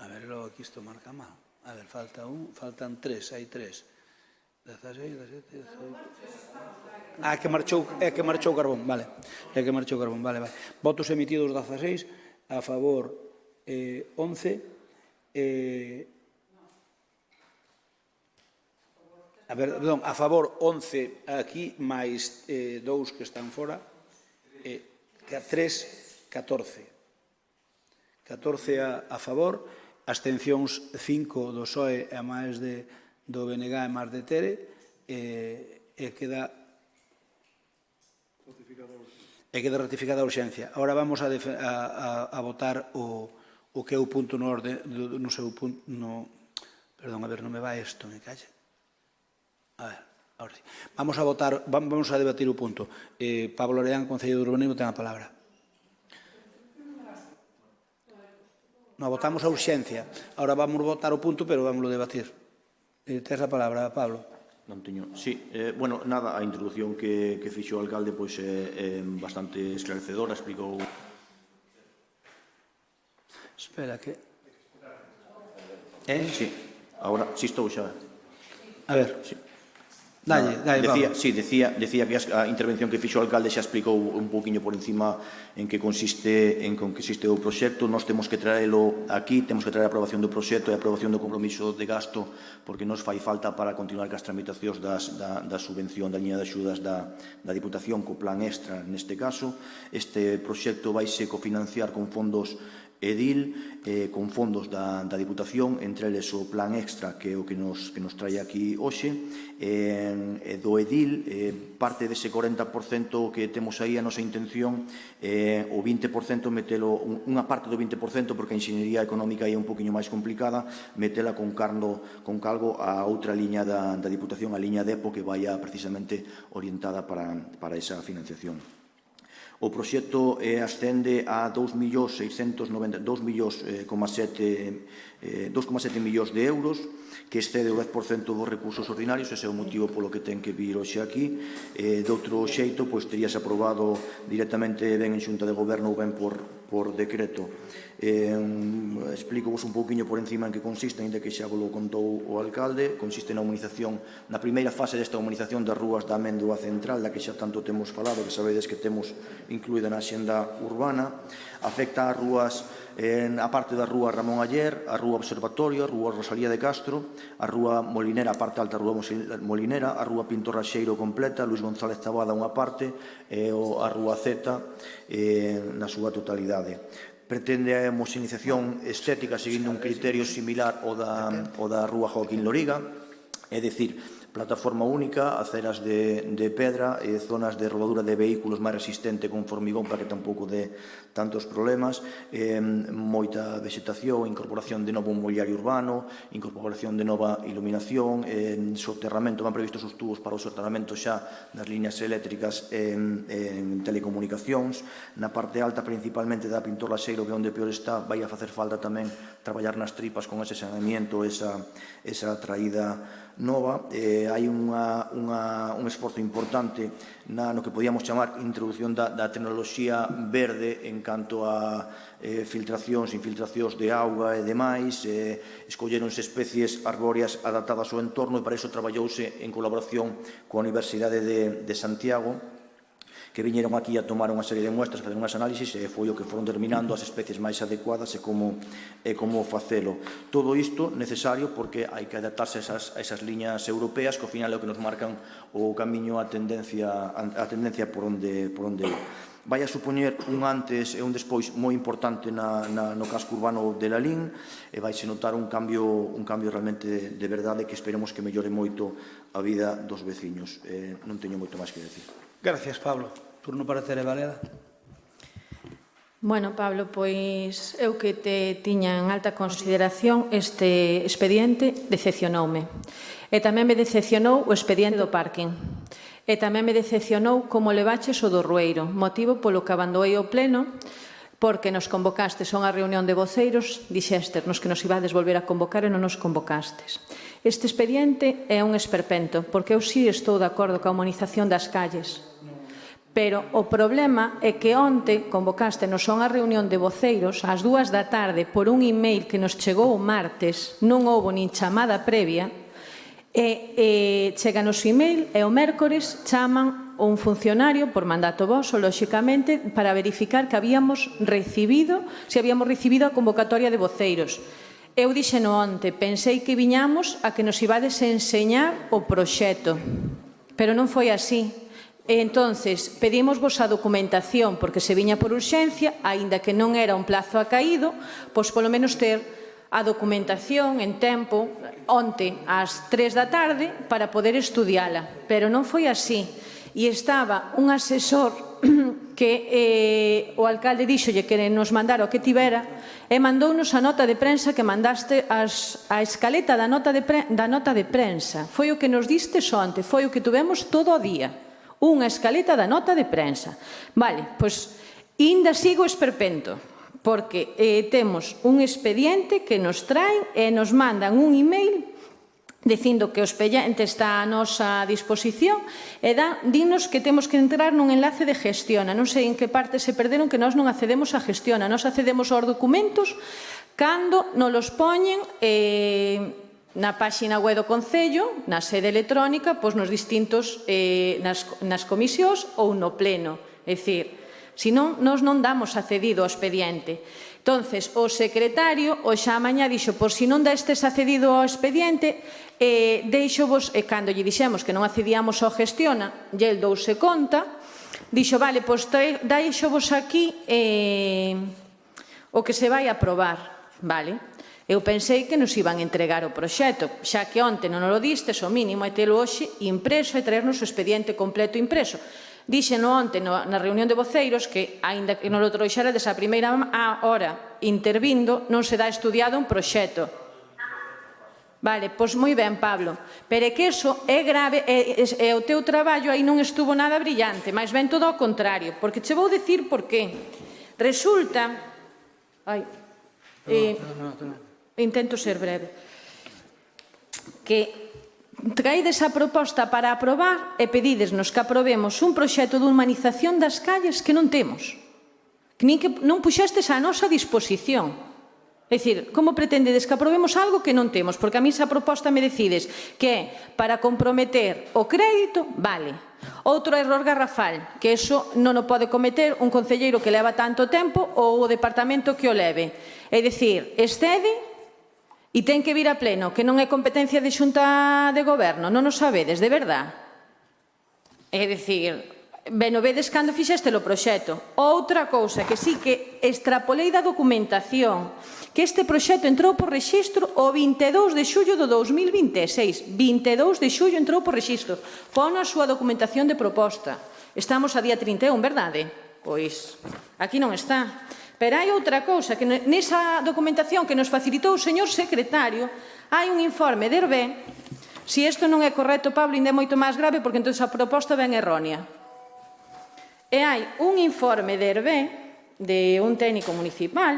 A ver, logo aquí isto marca mal. A ver, falta faltan 3, hai 3. 16, 17, 18... É que marchou Carbón, vale. É que marchou Carbón, vale. Votos emitidos 16, a favor 11, a favor 11 aquí, máis 2 que están fora, 3, 14. 14 a favor, abstencións 5 do PSOE e máis do BNG e máis de Tere, e queda ratificada a urxencia. Agora vamos a votar o que é o punto no seu punto, perdón, a ver, non me vai isto, me calle. A ver, ahora sí. Vamos a debatir o punto. Pablo Areán, Concelleiro de Urbanismo, ten a palabra. Non, votamos a urxencia. Ahora vamos votar o punto, pero vamos a debatir. Tens a palabra, Pablo. Non teño. Sí, bueno, nada, a introducción que fixo o alcalde pois é bastante esclarecedora, explicou... Espera, que... Sí, agora, si estou xa. A ver, sí. Dalle, Pablo. Sí, decía que a intervención que fixo o alcalde xa explicou un pouquiño por encima en que consiste o proxecto. Nós temos que traelo aquí, temos que traer a aprobación do proxecto e a aprobación do compromiso de gasto, porque nos fai falta para continuar cas tramitacións da subvención, da liña de axudas da Diputación co plan extra neste caso. Este proxecto vaise cofinanciar con fondos edil con fondos da Diputación, entre eles o Plan Extra, que é o que nos trae aquí hoxe, do edil, parte dese 40% que temos aí, a nosa intención, o 20% metelo, unha parte do 20%, porque a inxeniería económica é un poquinho máis complicada, metela con cargo a outra liña da Diputación, a liña DEPO, que vai precisamente orientada para esa financiación. O proxecto ascende a 2,7 millóns de euros, que excede o 10% dos recursos ordinarios. Ese é o motivo polo que ten que vir hoxe aquí. De outro xeito, teríase aprobado directamente ben en Xunta de Goberno ou ben por decreto. Explico-vos un pouquiño por encima en que consiste, ainda que xa vos lo contou o alcalde. Consiste na humanización, na primeira fase desta humanización das rúas da Améndoa Central, da que xa tanto temos falado, que sabedes que temos incluída na xenda urbana. Afecta a rúas, a parte da rúa Ramón Aller, a rúa Observatorio, a rúa Rosalía de Castro, a rúa Molinera, a parte alta da rúa Molinera, a rúa Pintor Raxeiro completa, Luis González Tabada unha parte, e a rúa Z na súa totalidade. Pretende a homoxenización estética seguindo un criterio similar ao da rúa Joaquín Loriga, é dicir, plataforma única, aceras de pedra, zonas de rodadura de vehículos máis resistente con formigón para que tampouco dé tantos problemas, moita vegetación, incorporación de novo mobiliario urbano, incorporación de nova iluminación, soterramento, van previstos os tubos para o soterramento xa das líneas eléctricas en telecomunicacións. Na parte alta, principalmente da Pintor Laxeiro, que é onde peor está, vai a facer falta tamén traballar nas tripas con ese saneamiento, esa traída nova. Hai un esforzo importante no que podíamos chamar introducción da tecnoloxía verde en canto a infiltracións de auga e demais. Escolleronse especies arbóreas adaptadas ao entorno e para iso traballouse en colaboración coa Universidade de Santiago, que viñeron aquí a tomar unha serie de muestras, fazer unhas análisis, e foi o que foron determinando as especies máis adecuadas e como facelo. Todo isto necesario porque hai que adaptarse a esas liñas europeas, que ao final é o que nos marcan o camiño, a tendencia por onde ir. Vai a supoñer un antes e un despois moi importante no casco urbano de Lalín, e vaise notar un cambio realmente de verdade que esperemos que mellore moito a vida dos veciños. Non teño moito máis que decir. Gracias, Pablo. Turno para Tere Valeda. Bueno, Pablo, pois eu que te tiña en alta consideración, este expediente decepcionoume. E tamén me decepcionou o expediente do parking. E tamén me decepcionou como levaches o do Rueiro, motivo polo que abandoei o pleno, porque nos convocastes a unha reunión de voceiros, dixestes nos que nos ibades volver a convocar e non nos convocastes. Este expediente é un esperpento, porque eu sí estou de acordo coa humanización das calles. Pero o problema é que onte convocástenos a unha reunión de voceiros ás 2 da tarde por un email que nos chegou o martes, non houbo nin chamada previa, e chegan os email e o mércores chaman un funcionario por mandato voso, lóxicamente, para verificar que habíamos recibido, se habíamos recibido a convocatoria de voceiros. Eu dixeno onte, pensei que viñamos a que nos ibades a enseñar o proxecto, pero non foi así. Entonces, pedimosvos a documentación, porque se viña por urxencia, aínda que non era un plazo acaído, pois polo menos ter a documentación en tempo, onte ás 3 da tarde, para poder estudiala. Pero non foi así. E estaba un asesor que o alcalde díxolle que nos mandara o que tivera e mandounos a nota de prensa que mandaste a escaleta da nota de prensa. Foi o que nos distes onte, foi o que tuvemos todo o día. Unha escaleta da nota de prensa. Vale, pois, ainda sigo esperpento, porque temos un expediente que nos traen e nos mandan un email dicindo que o expediente está a nosa disposición e dinos que temos que entrar nun enlace de Gestiona. Non sei en que parte se perderon que nós non accedemos a Gestiona. Nós accedemos aos documentos cando nos los poñen na páxina web do Concello, na sede electrónica, pois nos distintos, nas comisións ou no pleno. É dicir, senón, nós non damos accedido ao expediente. Entonces, o secretario, o xa mañá, dixo, por si non destes accedido ao expediente, deixo-vos, e cando lle dixemos que non accedíamos ao Gestiona, e el douse conta, dixo, vale, pois deixo-vos aquí o que se vai aprobar, vale? Eu pensei que nos iban entregar o proxecto, xa que onte non o distes, o mínimo é telo hoxe impreso e traernos o expediente completo impreso. Dixeno onte na reunión de voceiros que, aínda que non o trouxerades a primeira hora intervindo, non se dá estudiado un proxecto. Vale, pois moi ben, Pablo, pero é que iso é grave e o teu traballo aí non estuvo nada brillante, máis ben todo ao contrario, porque che vou dicir por qué. Resulta... Intento ser breve. Que traídes a proposta para aprobar e pedídesnos que aprobemos un proxecto de humanización das calles que non temos. Que non puxestes a nosa disposición. É dicir, como pretendedes que aprobemos algo que non temos? Porque a mí esa proposta me decides que é para comprometer o crédito, vale. Outro error garrafal, que iso non o pode cometer un concelleiro que leva tanto tempo ou o departamento que o leve. É dicir, excede e ten que vir a pleno, que non é competencia de xunta de goberno, non o sabedes, de verdad? É dicir, ben o vedes cando fixeste o proxecto. Outra cousa que sí que extrapolei da documentación, que este proxecto entrou por rexistro o 22 de xullo do 2026. 22 de xullo entrou por rexistro. Pon a súa documentación de proposta. Estamos a día 31, verdade? Pois, aquí non está. Pero hai outra cousa, que nesa documentación que nos facilitou o señor secretario, hai un informe de Hervé. Se isto non é correcto, Pablo, ainda é moito máis grave, porque entón a proposta ben errónea. E hai un informe de Hervé, de un técnico municipal,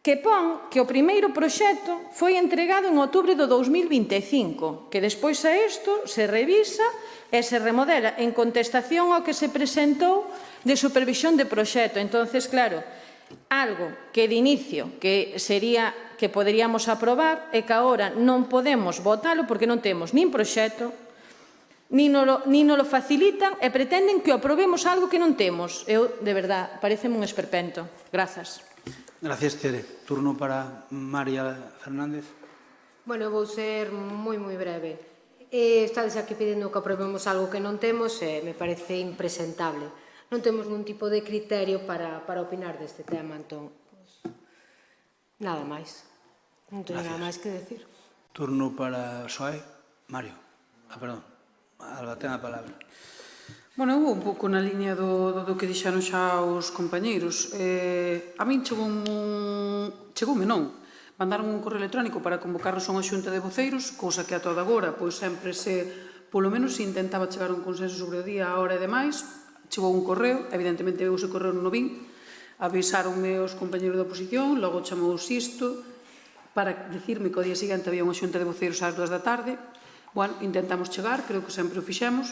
que pon que o primeiro proxecto foi entregado en outubro do 2025, que despois a isto se revisa e se remodela en contestación ao que se presentou de supervisión de proxecto. Entonces, claro, algo que de inicio que sería que poderíamos aprobar e que agora non podemos votalo porque non temos nin proxecto, nin nos facilitan e pretenden que aprobemos algo que non temos. Eu, de verdad, pareceme un esperpento. Grazas. Gracias, Tere. Turno para María Fernández. Bueno, vou ser moi breve. Estades aquí pedindo que aprobemos algo que non temos e me parece impresentable. Non temos ningún tipo de criterio para opinar deste tema, entón, nada máis. Non teño nada máis que decir. Turno para Xoe. Mario. Perdón. Alba, ten a palabra. Bueno, eu un pouco na liña do que dixeron xa os compañeiros. A min chegoume non. Mandaron un correo electrónico para convocarnos a unha xunta de voceiros, cousa que a toda agora, pois sempre polo menos se intentaba chegar a un consenso sobre o día, a hora e demais. Chegou un correo, evidentemente eu ese correo non o vin, avisaronme os compañeros da oposición, logo chamou o Sisto para dicirme que o día seguinte había unha xunta de voceiros ás 2 da tarde. Bueno, intentamos chegar, creo que sempre o fixemos,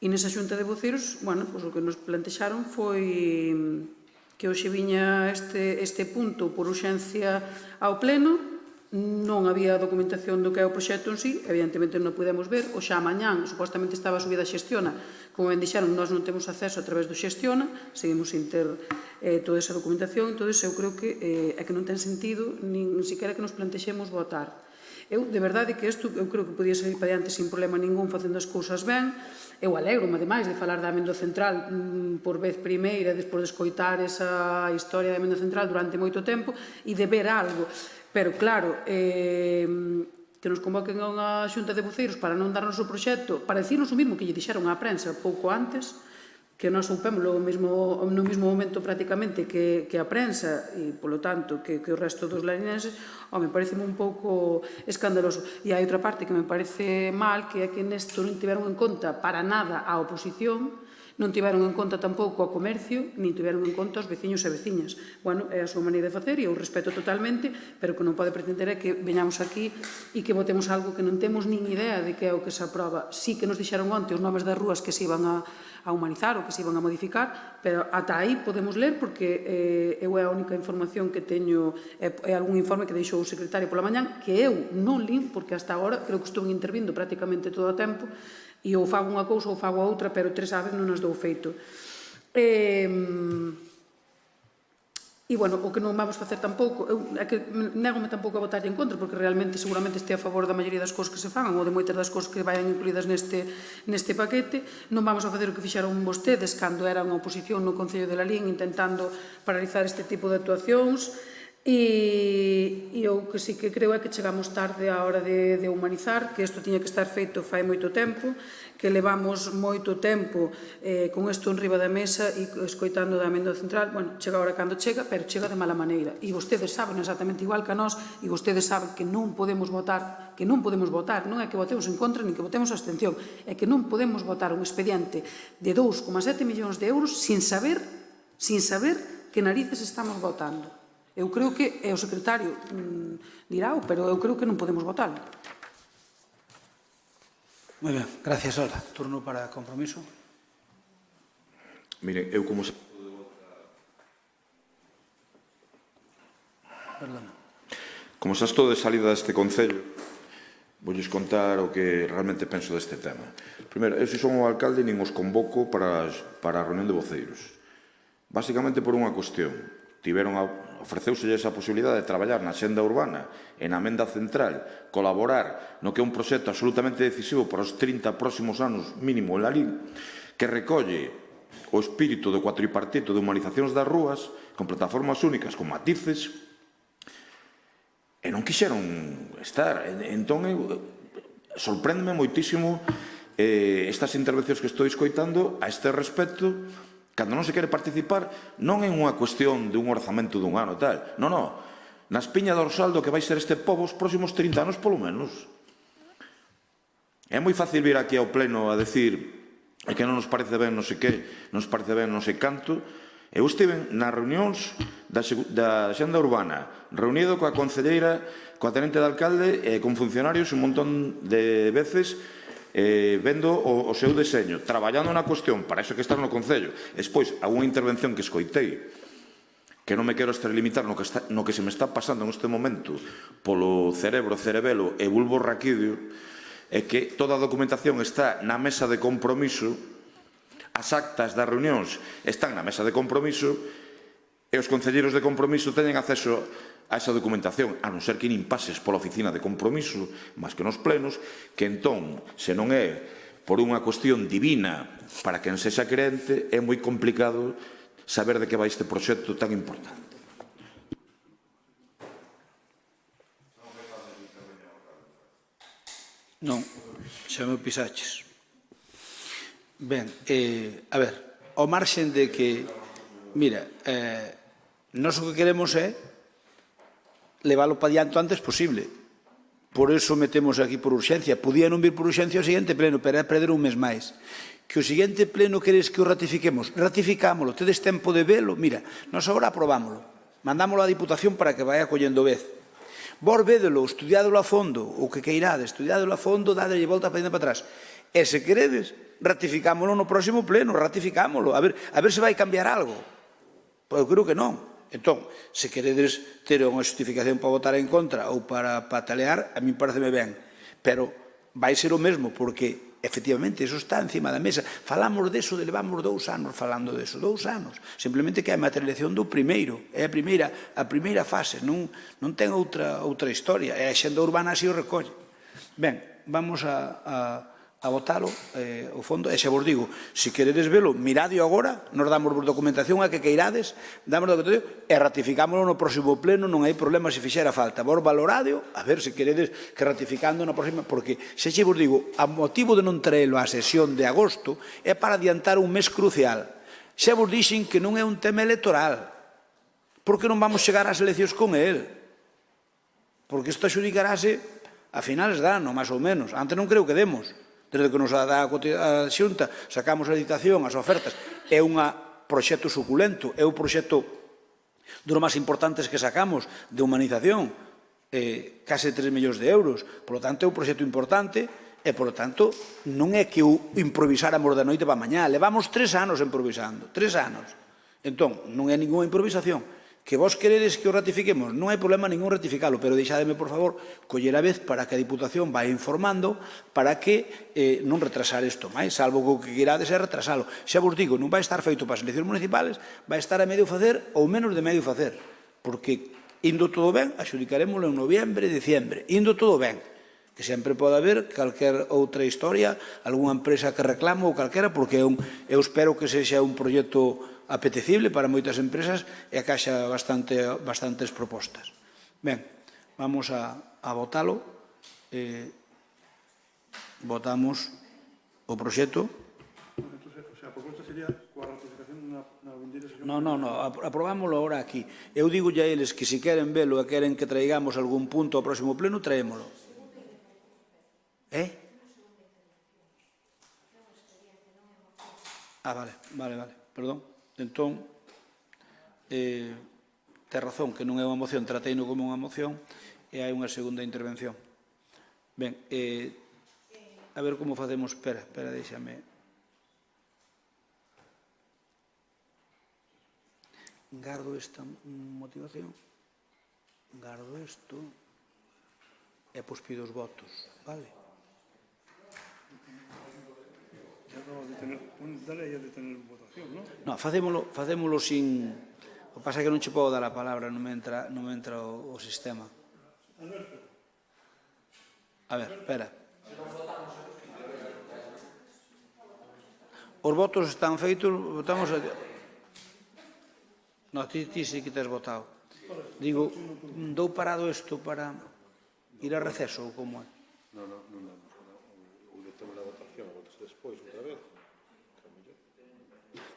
e nesa xunta de voceiros, bueno, pois o que nos plantexaron foi que hoxe viña este punto por urxencia ao pleno, non había documentación do que é o proxecto en sí, evidentemente non o podemos ver, o xa mañán supostamente estaba subida a Xestiona, como ben dixeron, nós non temos acceso a través do Xestiona, seguimos sin ter toda esa documentación, entón eu creo que é que non ten sentido nin siquiera que nos plantexemos votar. Eu, de verdade, que isto, eu creo que podía salir para diante sin problema ningún facendo as cousas ben. Eu alegro-me, ademais, de falar da Amendo Central por vez primeira, despois de escoitar esa historia da Amendo Central durante moito tempo e de ver algo. Pero, claro, que nos convoquen a unha xunta de voceiros para non darnos o proxecto, para dicirnos o mesmo que lle dixeron á prensa pouco antes, que nós soupemos no mesmo momento prácticamente que a prensa e, polo tanto, que o resto dos larinenses, me parece un pouco escandaloso. E hai outra parte que me parece mal, que é que nesto non tiveron en conta para nada a oposición, non tiveron en conta tampouco o comercio, nin tiveron en conta os veciños e veciñas. Bueno, é a súa maneira de facer e eu respeto totalmente, pero que non pode pretender é que veñamos aquí e que votemos algo que non temos nin idea de que é o que se aproba. Sí que nos dixeron onte os nomes das rúas que se iban a humanizar ou que se iban a modificar, pero ata aí podemos ler porque eu é a única información que teño, é algún informe que deixou o secretario pola mañán, que eu non lín, porque hasta agora creo que estou intervindo prácticamente todo o tempo, e ou fago unha cousa ou fago outra, pero tres aves non as dou feito. E E, bueno, o que non vamos facer tampouco, é que négome tampouco a votar en contra, porque realmente seguramente este a favor da maioría das cousas que se fan, ou de moitas das cousas que vayan incluídas neste paquete. Non vamos a facer o que fixeron vostedes cando eran a oposición no Concello de Lalín intentando paralizar este tipo de actuacións. E eu que sí que creo é que chegamos tarde á hora de humanizar, que isto tiña que estar feito fai moito tempo, que levamos moito tempo con isto en riba da mesa e escoitando da Amenda Central. Bueno, chega agora cando chega, pero chega de mala maneira. E vostedes saben exactamente igual que a nós, e vostedes saben que non podemos votar, non é que votemos en contra, nin que votemos a abstención, é que non podemos votar un expediente de 2,7 millóns de euros sin saber que narices estamos votando. Eu creo que, o secretario dirá, pero eu creo que non podemos votar. Moi ben, gracias, Olga. Turno para Compromiso. Miren, eu como xa estou de salida deste Concello, voulles contar o que realmente penso deste tema. Primeiro, eu se son o alcalde nin os convoco para a reunión de voceiros. Básicamente por unha cuestión. Ofreceuselle esa posibilidade de traballar na xenda urbana e na Amenda Central, colaborar no que é un proxecto absolutamente decisivo para os 30 próximos anos mínimo en Lalín, que recolle o espírito do cuatripartito de humanizacións das rúas, con plataformas únicas, con matices, e non quixeron estar. Entón, sorpréndeme moitísimo estas intervencións que estou escoitando a este respecto. Cando non se quere participar, non é unha cuestión de un orzamento dun ano tal. Non. Na espiña dorsal do que vai ser este pobo os próximos 30 anos, polo menos. É moi fácil vir aquí ao pleno a decir que non nos parece ben non sei que, non nos parece ben non sei canto. Eu estive nas reunións da xenda urbana, reunido coa concelleira, coa tenente de alcalde e con funcionarios un montón de veces, vendo o seu deseño, traballando na cuestión, para iso que está no Concello. Despois, algunha intervención que escoitei, que non me quero extralimitar no que se me está pasando neste momento polo cerebelo e bulbo raquídeo, é que toda a documentación está na mesa de compromiso, as actas das reunións están na mesa de compromiso, e os concelleiros de compromiso teñen acceso a esa documentación, a non ser que nin pases pola oficina de compromiso, máis que nos plenos, que entón, se non é por unha cuestión divina para quen sexa crente, é moi complicado saber de que vai este proxecto tan importante. Non, xa me pisaches. Ben, a ver, ao marxen de que, mira, nós o que queremos é leválo para diante o antes posible. Por eso metemos aquí por urxencia. Podía non vir por urxencia o seguinte pleno, pero é perder un mes máis. Que o seguinte pleno queres que o ratifiquemos? Ratificámoslo. Tedes tempo de velo? Mira, nós agora aprobámoslo. Mandámoslo á Diputación para que vaya collendo vez. Vos védelo, estudiádolo a fondo, o que queirades, estudiádolo a fondo, dadelle volta para dentro para atrás. E se queredes, ratificámoslo no próximo pleno, ratificámoslo. A ver se vai cambiar algo. Pois eu creo que non. Entón, se queredes ter unha justificación para votar en contra ou para patalear, a mí pareceme ben. Pero vai ser o mesmo, porque, efectivamente, iso está encima da mesa. Falamos deso, levamos 2 anos falando deso, 2 anos. Simplemente que é a materialización do primeiro, é a primeira fase, non ten outra historia, é a xenda urbana así o recolle. Ben, vamos a votalo, o fondo, e xa vos digo, se queredes velo, miradio agora, nos damos documentación a que queirades, damos documentación e ratificámoslo no próximo pleno, non hai problema se fixera falta. Vos valoradio, a ver se queredes que ratificando na próxima, porque xa xe vos digo, a motivo de non traelo á sesión de agosto é para adiantar un mes crucial. Xa vos dixen que non é un tema electoral, porque non vamos chegar ás eleccións con el, porque isto adjudicarase a finales de ano, máis ou menos. Antes non creo que demos. Desde que nos dá a Xunta, sacamos a licitación, as ofertas, é un proxecto suculento, é un proxecto dos máis importantes que sacamos de humanización, case 3 millóns de euros, por lo tanto é un proxecto importante, e por lo tanto non é que o improvisáramos da noite para mañá, levamos 3 anos improvisando, 3 anos. Entón, non é ninguna improvisación, Que vos queredes que o ratifiquemos, non hai problema ningún ratificalo, pero deixademe, por favor, coller a vez para que a Diputación vai informando para que non retrasar isto máis, salvo que o que querades é retrasalo. Xa vos digo, non vai estar feito para as eleccións municipales, vai estar a medio facer ou menos de medio facer, porque indo todo ben, adjudicarémoslo en noviembre e diciembre, indo todo ben, que sempre pode haber calquer outra historia, algunha empresa que reclama ou calquera, porque eu espero que sexa un proxecto apetecible para moitas empresas e a caixa bastantes propostas. Ben, vamos a votalo. Votamos o proxecto. A proposta sería coa ratificación na vindeira sesión. Non, aprobámoslo agora aquí. Eu digo a eles que se queren velo e queren que traigamos algún punto ao próximo pleno, traémolo. Vale, perdón. Entón, ten razón que non é unha moción, trateino como unha moción e hai unha segunda intervención. Ben, a ver como facemos, espera, deixame. Gardo esta motivación, gardo isto e pois pido os votos, vale? Dale aí a detener votación, non? Non, facémolo sin... O que pasa é que non che podo dar a palabra, non me entra o sistema. A ver, espera. Os votos están feitos, votamos... Non, ti sí que tes votado. Digo, dou parado isto para ir a receso ou como é? Non, o detemos a votación, a votas despois, outra vez.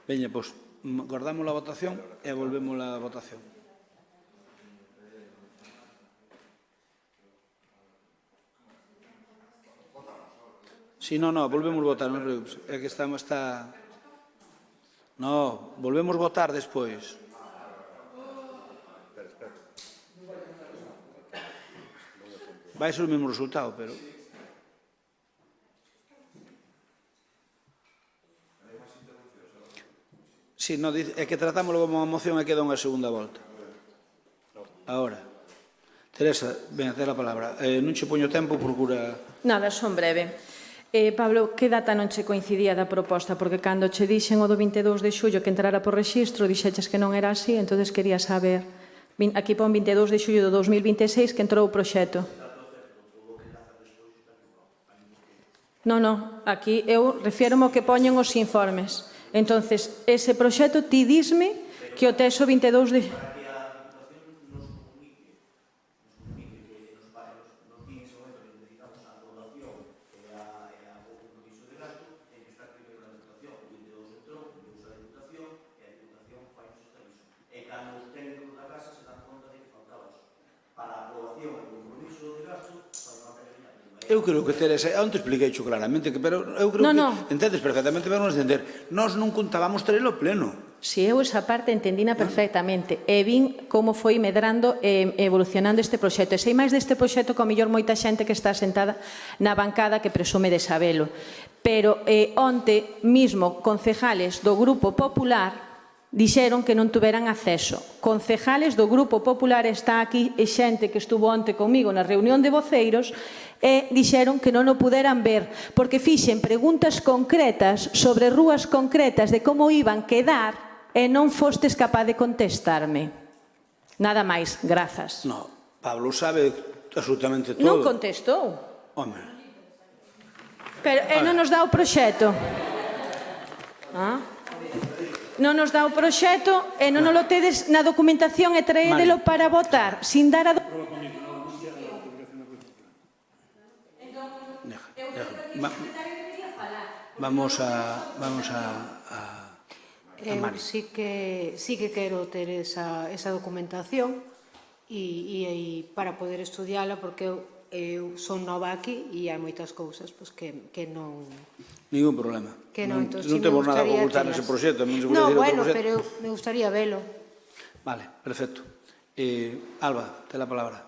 Veña, pois, guardamos a votación e volvemos a votación. Si, non, volvemos a votar, é que está... Non, volvemos a votar despois. Vai ser o mesmo resultado, pero... Si, é que tratámoslo como unha moción e queda unha segunda volta. Ahora. Teresa, ven, ten a palabra. Non che poño tempo, procura... Nada, son breve. Pablo, que data non che coincidía da proposta? Porque cando che dixen o do 22 de xullo que entrara por rexistro, dixeches que non era así, entonces quería saber. Aquí pon 22 de xullo do 2026 que entrou o proxecto. Non, aquí eu refiero-me ao que poñen os informes. Entonces, ese proxecto, ti disme que o tes o 22 de... Eu creo que Teresa, onde expliquei claramente, pero eu creo que entendes perfectamente, pero non entender. Nós non contábamos traerlo pleno. Si eu esa parte entendina perfectamente e vin como foi medrando e evolucionando este proxecto. E sei máis deste proxecto que ao mellor moita xente que está sentada na bancada que presume de sabelo. Pero onte mismo concejales do Grupo Popular dixeron que non tuveran acceso. Concejales do Grupo Popular, está aquí e xente que estuvo onte comigo na reunión de voceiros, e dixeron que non o puderan ver, porque fixen preguntas concretas sobre rúas concretas de como iban quedar e non fostes capaz de contestarme. Nada máis, grazas. No, Pablo sabe absolutamente todo. Non contestou. Home. Pero non nos dá o proxecto. Non nos dá o proxecto e non nos lo tedes na documentación e traédelo para votar, sin dar a... Vamos a Mari. Sí que quero ter esa documentación e para poder estudiala, porque eu son nova aquí e hai moitas cousas que non... Ningún problema. Non temos nada que ocultar nese proxecto. No, bueno, pero me gustaría velo. Vale, perfecto. Alba, ten a palabra.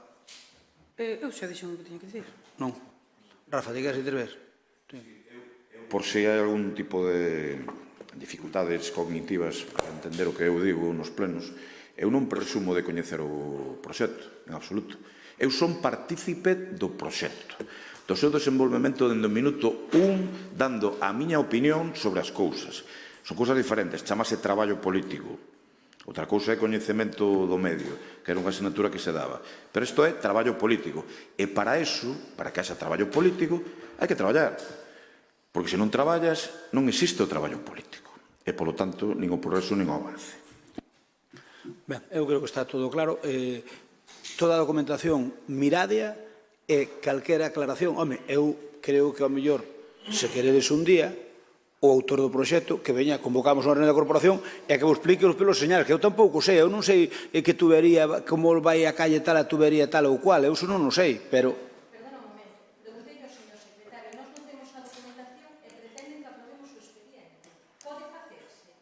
Eu xa dixen o que tiña que dicir. Non. Rafa, ti queres intervir? Por se hai algún tipo de dificultades cognitivas para entender o que eu digo nos plenos, Eu non presumo de coñecer o proxecto, en absoluto. Eu son partícipe do proxecto, do seu desenvolvemento dende o minuto 1, dando a miña opinión sobre as cousas. Son cousas diferentes, chamase traballo político. Outra cousa é coñecemento do medio, que era unha asignatura que se daba. Pero isto é traballo político. E para eso, para que haxa traballo político, hai que traballar. Porque se non traballas, non existe o traballo político. E, polo tanto, nin o progreso nin o avance. Ben, eu creo que está todo claro. Toda a documentación miradea e calquera aclaración. Home, eu creo que ao mellor, se queredes un día, o autor do proxecto que veña, convocamos unha reunión da corporación e que vos explique os pelos señales, que eu tampouco sei, eu non sei que tubería, como vai a calle tal, a tubería tal ou cual, eu non o sei, pero... Perdona un momento, preguntei ao señor secretario, nós non temos a documentación e pretenden que aprobemos o expediente. Pode facerse?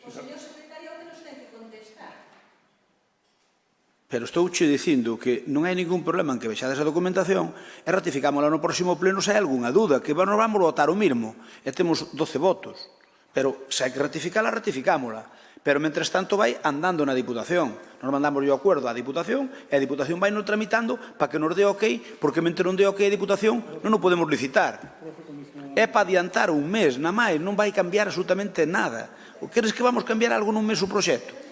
O señor secretario que nos ten que contestar. Pero estouche dicindo que non hai ningún problema en que vexades a documentación e ratificámola no próximo pleno se hai algunha dúda, que nos vamos votar o mismo e temos 12 votos. Pero se hai que ratificala, ratificámola. Pero, mentres tanto, vai andando na Diputación. Nos mandamos o acordo á Diputación e a Diputación vai nos tramitando para que nos dé ok, porque mentre non dé ok a Diputación non o podemos licitar. É para adiantar un mes, na máis, non vai cambiar absolutamente nada. O queres que vamos cambiar algo nun mes o proxecto?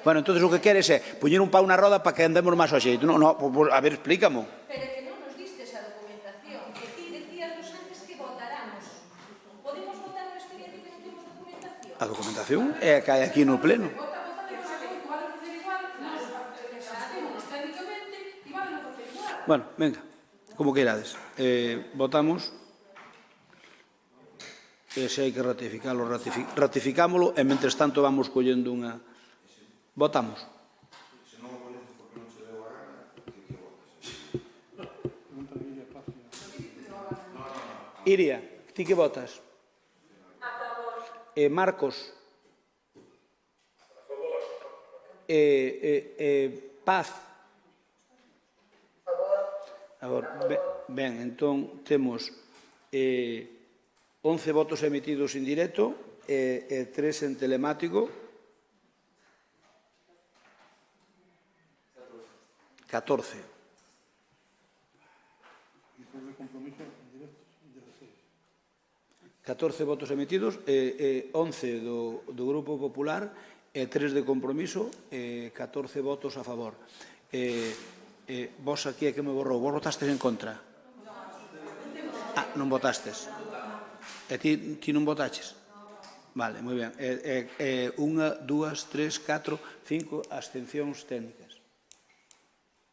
Bueno, entonces o que queres é poñer un pau na roda para que andemos máis ao xeito. Non, a ver, explícamo. Pero que non nos diste esa documentación, que ti decías nos antes que votáramos. Podemos votar un expediente que non temos documentación? A documentación é a que hai aquí no pleno. Bueno, venga, como queirades. Votamos. E se hai que ratificálo, ratificámolo e, mentres tanto, vamos collendo unha... Votamos. Iria, ti que votas? A favor. Marcos? Paz? A favor. Ben, entón temos 11 votos emitidos en directo e 3 en telemático. 14. Informe de compromiso en directo, 16. 14 votos emitidos, 11 do Grupo Popular e 3 de compromiso, 14 votos a favor. Vos aquí é que me borrou. Vos votastes en contra? Non votastes. E ti non votaches? Vale, moi ben. 1, 2, 3, 4, 5 abstencións técnicas.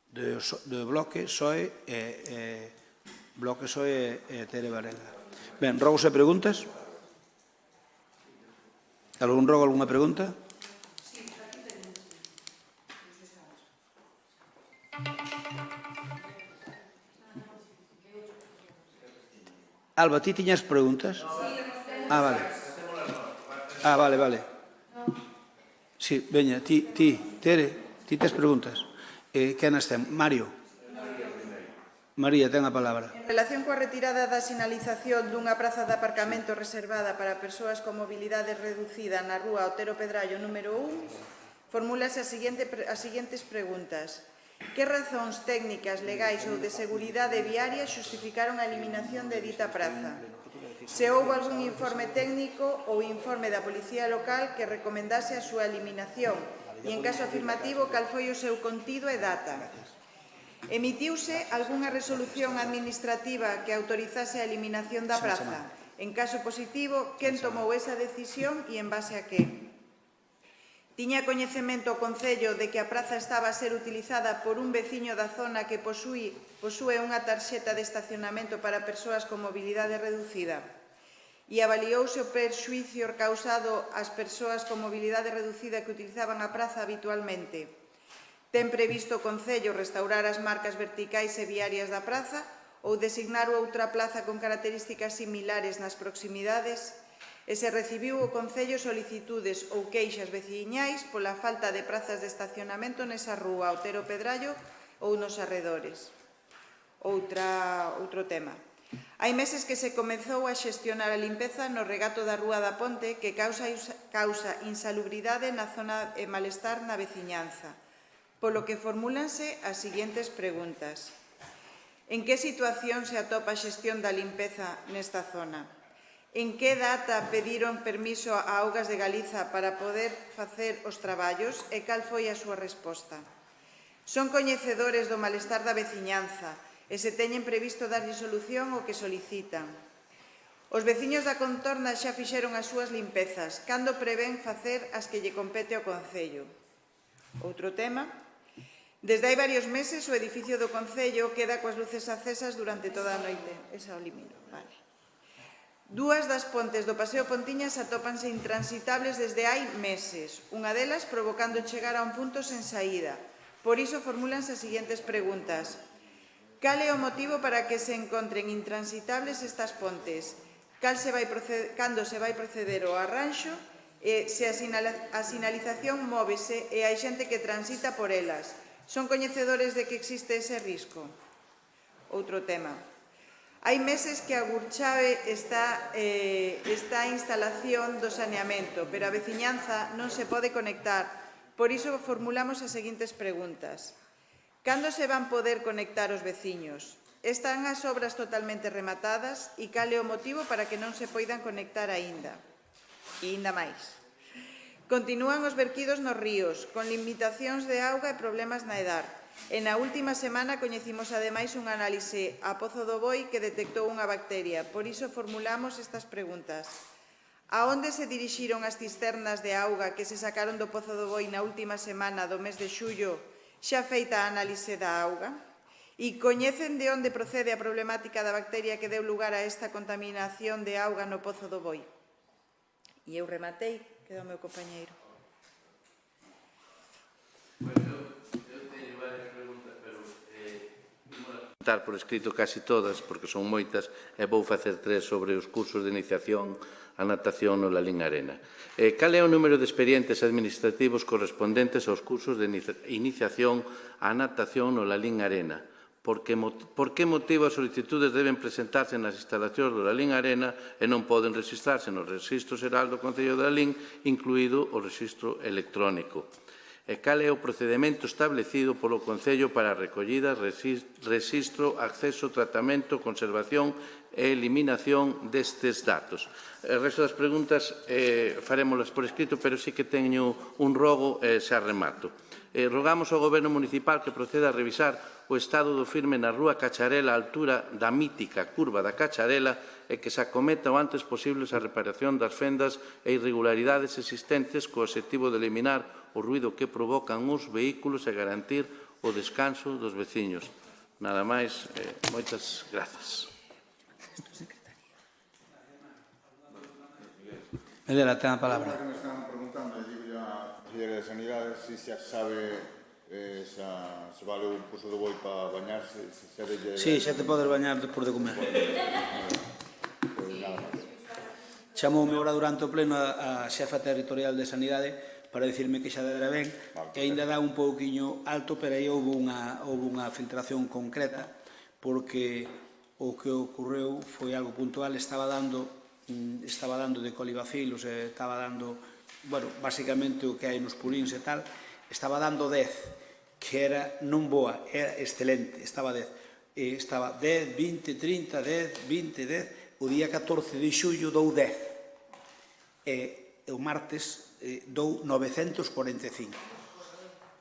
Do Bloque, PSOE e Tere Varela. Ben, rogos e preguntas? Algún rogo, algunha pregunta? Alba, ti tiñas preguntas? Vale. Vale. Sí, veña, ti, Tere, ti tes preguntas? Que nas ten? Mario. María, ten a palabra. En relación coa retirada da sinalización dunha praza de aparcamento reservada para persoas con mobilidade reducida na rúa Otero Pedrallo número 1, formúlase as seguintes preguntas. Que razóns técnicas, legais ou de seguridade viaria xustificaron a eliminación de dita praza? Se houve algún informe técnico ou informe da Policía Local que recomendase a súa eliminación e, en caso afirmativo, cal foi o seu contido e data? Emitiuse algunha resolución administrativa que autorizase a eliminación da praza? En caso positivo, quen tomou esa decisión e en base a que? Tiña coñecemento o Concello de que a praza estaba a ser utilizada por un veciño da zona que posúe unha tarxeta de estacionamento para persoas con mobilidade reducida? E avaliouse o perxuízo causado ás persoas con mobilidade reducida que utilizaban a praza habitualmente? Ten previsto o Concello restaurar as marcas verticais e viarias da praza ou designar outra plaza con características similares nas proximidades? E se recibiu o Concello solicitudes ou queixas veciñais pola falta de prazas de estacionamento nesa rúa Otero Pedrallo ou nos arredores? Outro tema. Hai meses que se comezou a xestionar a limpeza no regato da Rúa da Ponte que causa insalubridade na zona e malestar na veciñanza, polo que formúlanse as seguintes preguntas. En que situación se atopa a xestión da limpeza nesta zona? En que data pediron permiso a Augas de Galiza para poder facer os traballos e cal foi a súa resposta? Son coñecedores do malestar da veciñanza e se teñen previsto darlle solución ao que solicitan. Os veciños da contorna xa fixeron as súas limpezas. Cando prevén facer as que lle compete ao Concello? Outro tema. Desde hai varios meses o edificio do Concello queda coas luces acesas durante toda a noite. Esa o elimino, vale. Dúas das pontes do Paseo Pontiñas atópanse intransitables desde hai meses. Unha delas provocando chegar a un punto sen saída. Por iso formúlanse as seguintes preguntas. Cal é o motivo para que se encontren intransitables estas pontes? Cando se vai proceder ao arranxo? Se a sinalización móvese e hai xente que transita por elas? Son coñecedores de que existe ese risco? Outro tema. Hai meses que a Gurchave está a instalación do saneamento, pero a veciñanza non se pode conectar. Por iso formulamos as seguintes preguntas. Cando se van poder conectar os veciños? Están as obras totalmente rematadas e cal é o motivo para que non se poidan conectar aínda? E aínda máis. Continúan os verquidos nos ríos, con limitacións de auga e problemas na edar. E na última semana coñecimos ademais un análise a Pozo do Boi que detectou unha bacteria. Por iso formulamos estas preguntas. A onde se dirixiron as cisternas de auga que se sacaron do Pozo do Boi na última semana do mes de xullo, xa feita a análise da auga? E coñecen de onde procede a problemática da bacteria que deu lugar a esta contaminación de auga no Pozo do Boi? E eu rematei, queda o meu compañeiro. Dar por escrito casi todas, porque son moitas, e vou facer 3 sobre os cursos de iniciación a natación no Lalín Arena. Cal é o número de expedientes administrativos correspondentes aos cursos de iniciación a natación no Lalín Arena? Por que motivo as solicitudes deben presentarse nas instalacións do Lalín Arena e non poden registrarse no Rexistro Xeral do Concello de Lalín, incluído o Rexistro Electrónico? E cal é o procedemento establecido polo Concello para a recollida, rexistro, acceso, tratamento, conservación e eliminación destes datos? O resto das preguntas farémolas por escrito, pero sí que teño un rogo e xa remato. Rogamos ao Goberno Municipal que proceda a revisar o estado do firme na Rúa Cacharela á altura da mítica curva da Cacharela e que se acometa o antes posible a reparación das fendas e irregularidades existentes co obxectivo de eliminar o ruído que provocan os vehículos e garantir o descanso dos veciños. Nada máis, moitas grazas. Medela, ten a palabra. Me están preguntando, digo a Conselleira de Sanidade, se xa sabe se vale un curso de boi para bañarse. Sí, xa te podes bañar despois de comer. Chamoume agora durante o pleno a xefa territorial de Sanidade para dicirme que xa dera ben, que aínda dá un pouquiño alto, pero aí houve unha filtración concreta, porque o que ocorreu foi algo puntual, estaba dando de colibacilos, estaba dando, bueno, basicamente o que hai nos purins e tal, estaba dando 10, que era non boa, era excelente, estaba 10. Estaba 10, 20, 30, 10, 20, 10, o día 14 de xullo dou 10. E o martes dou 945.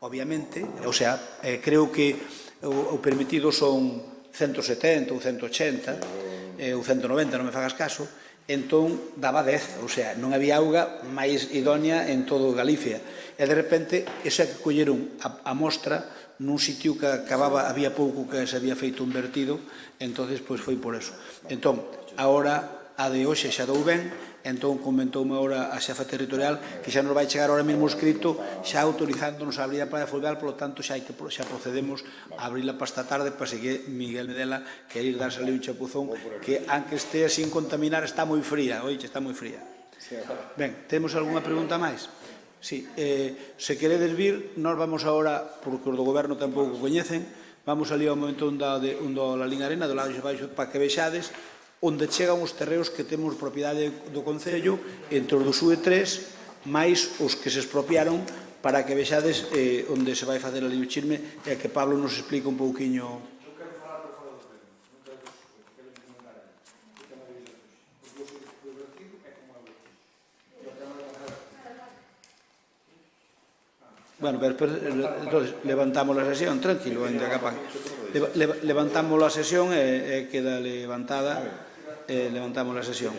Obviamente, o sea, creo que o permitido son 170 ou 180 ou 190, non me fagas caso, entón daba 10, o sea, non había auga máis idónea en todo Galicia. E de repente, esa que colleron a mostra nun sitio que acababa, había pouco que se había feito un vertido, entonces pois foi por eso. Entón, agora a de hoxe xa dou ben, entón comentoume agora a xefa territorial que xa nos vai chegar ahora mesmo escrito xa autorizándonos a abrir a praia fluvial, polo tanto xa procedemos a abrirla para esta tarde para seguir Miguel Medela que ir darse ali un chapuzón que aunque estea sin contaminar está moi fría, oiche, está moi fría. Ben, temos algunha pregunta máis? Sí, se queredes vir, nós vamos agora, porque os do goberno tampouco coñecen, vamos ali ao momento da Lalín Arena, do lado de baixo, para que vexades onde chegan os terreos que temos propiedade do Concello, entre os do SUE 3, máis os que se expropiaron, para que vexades onde se vai facer ali o chisme, e que Pablo nos explica un pouquiño. Bueno, pero entonces levantamos a sesión, tranquilo, levantamos a sesión e queda levantada, levantamos a sesión.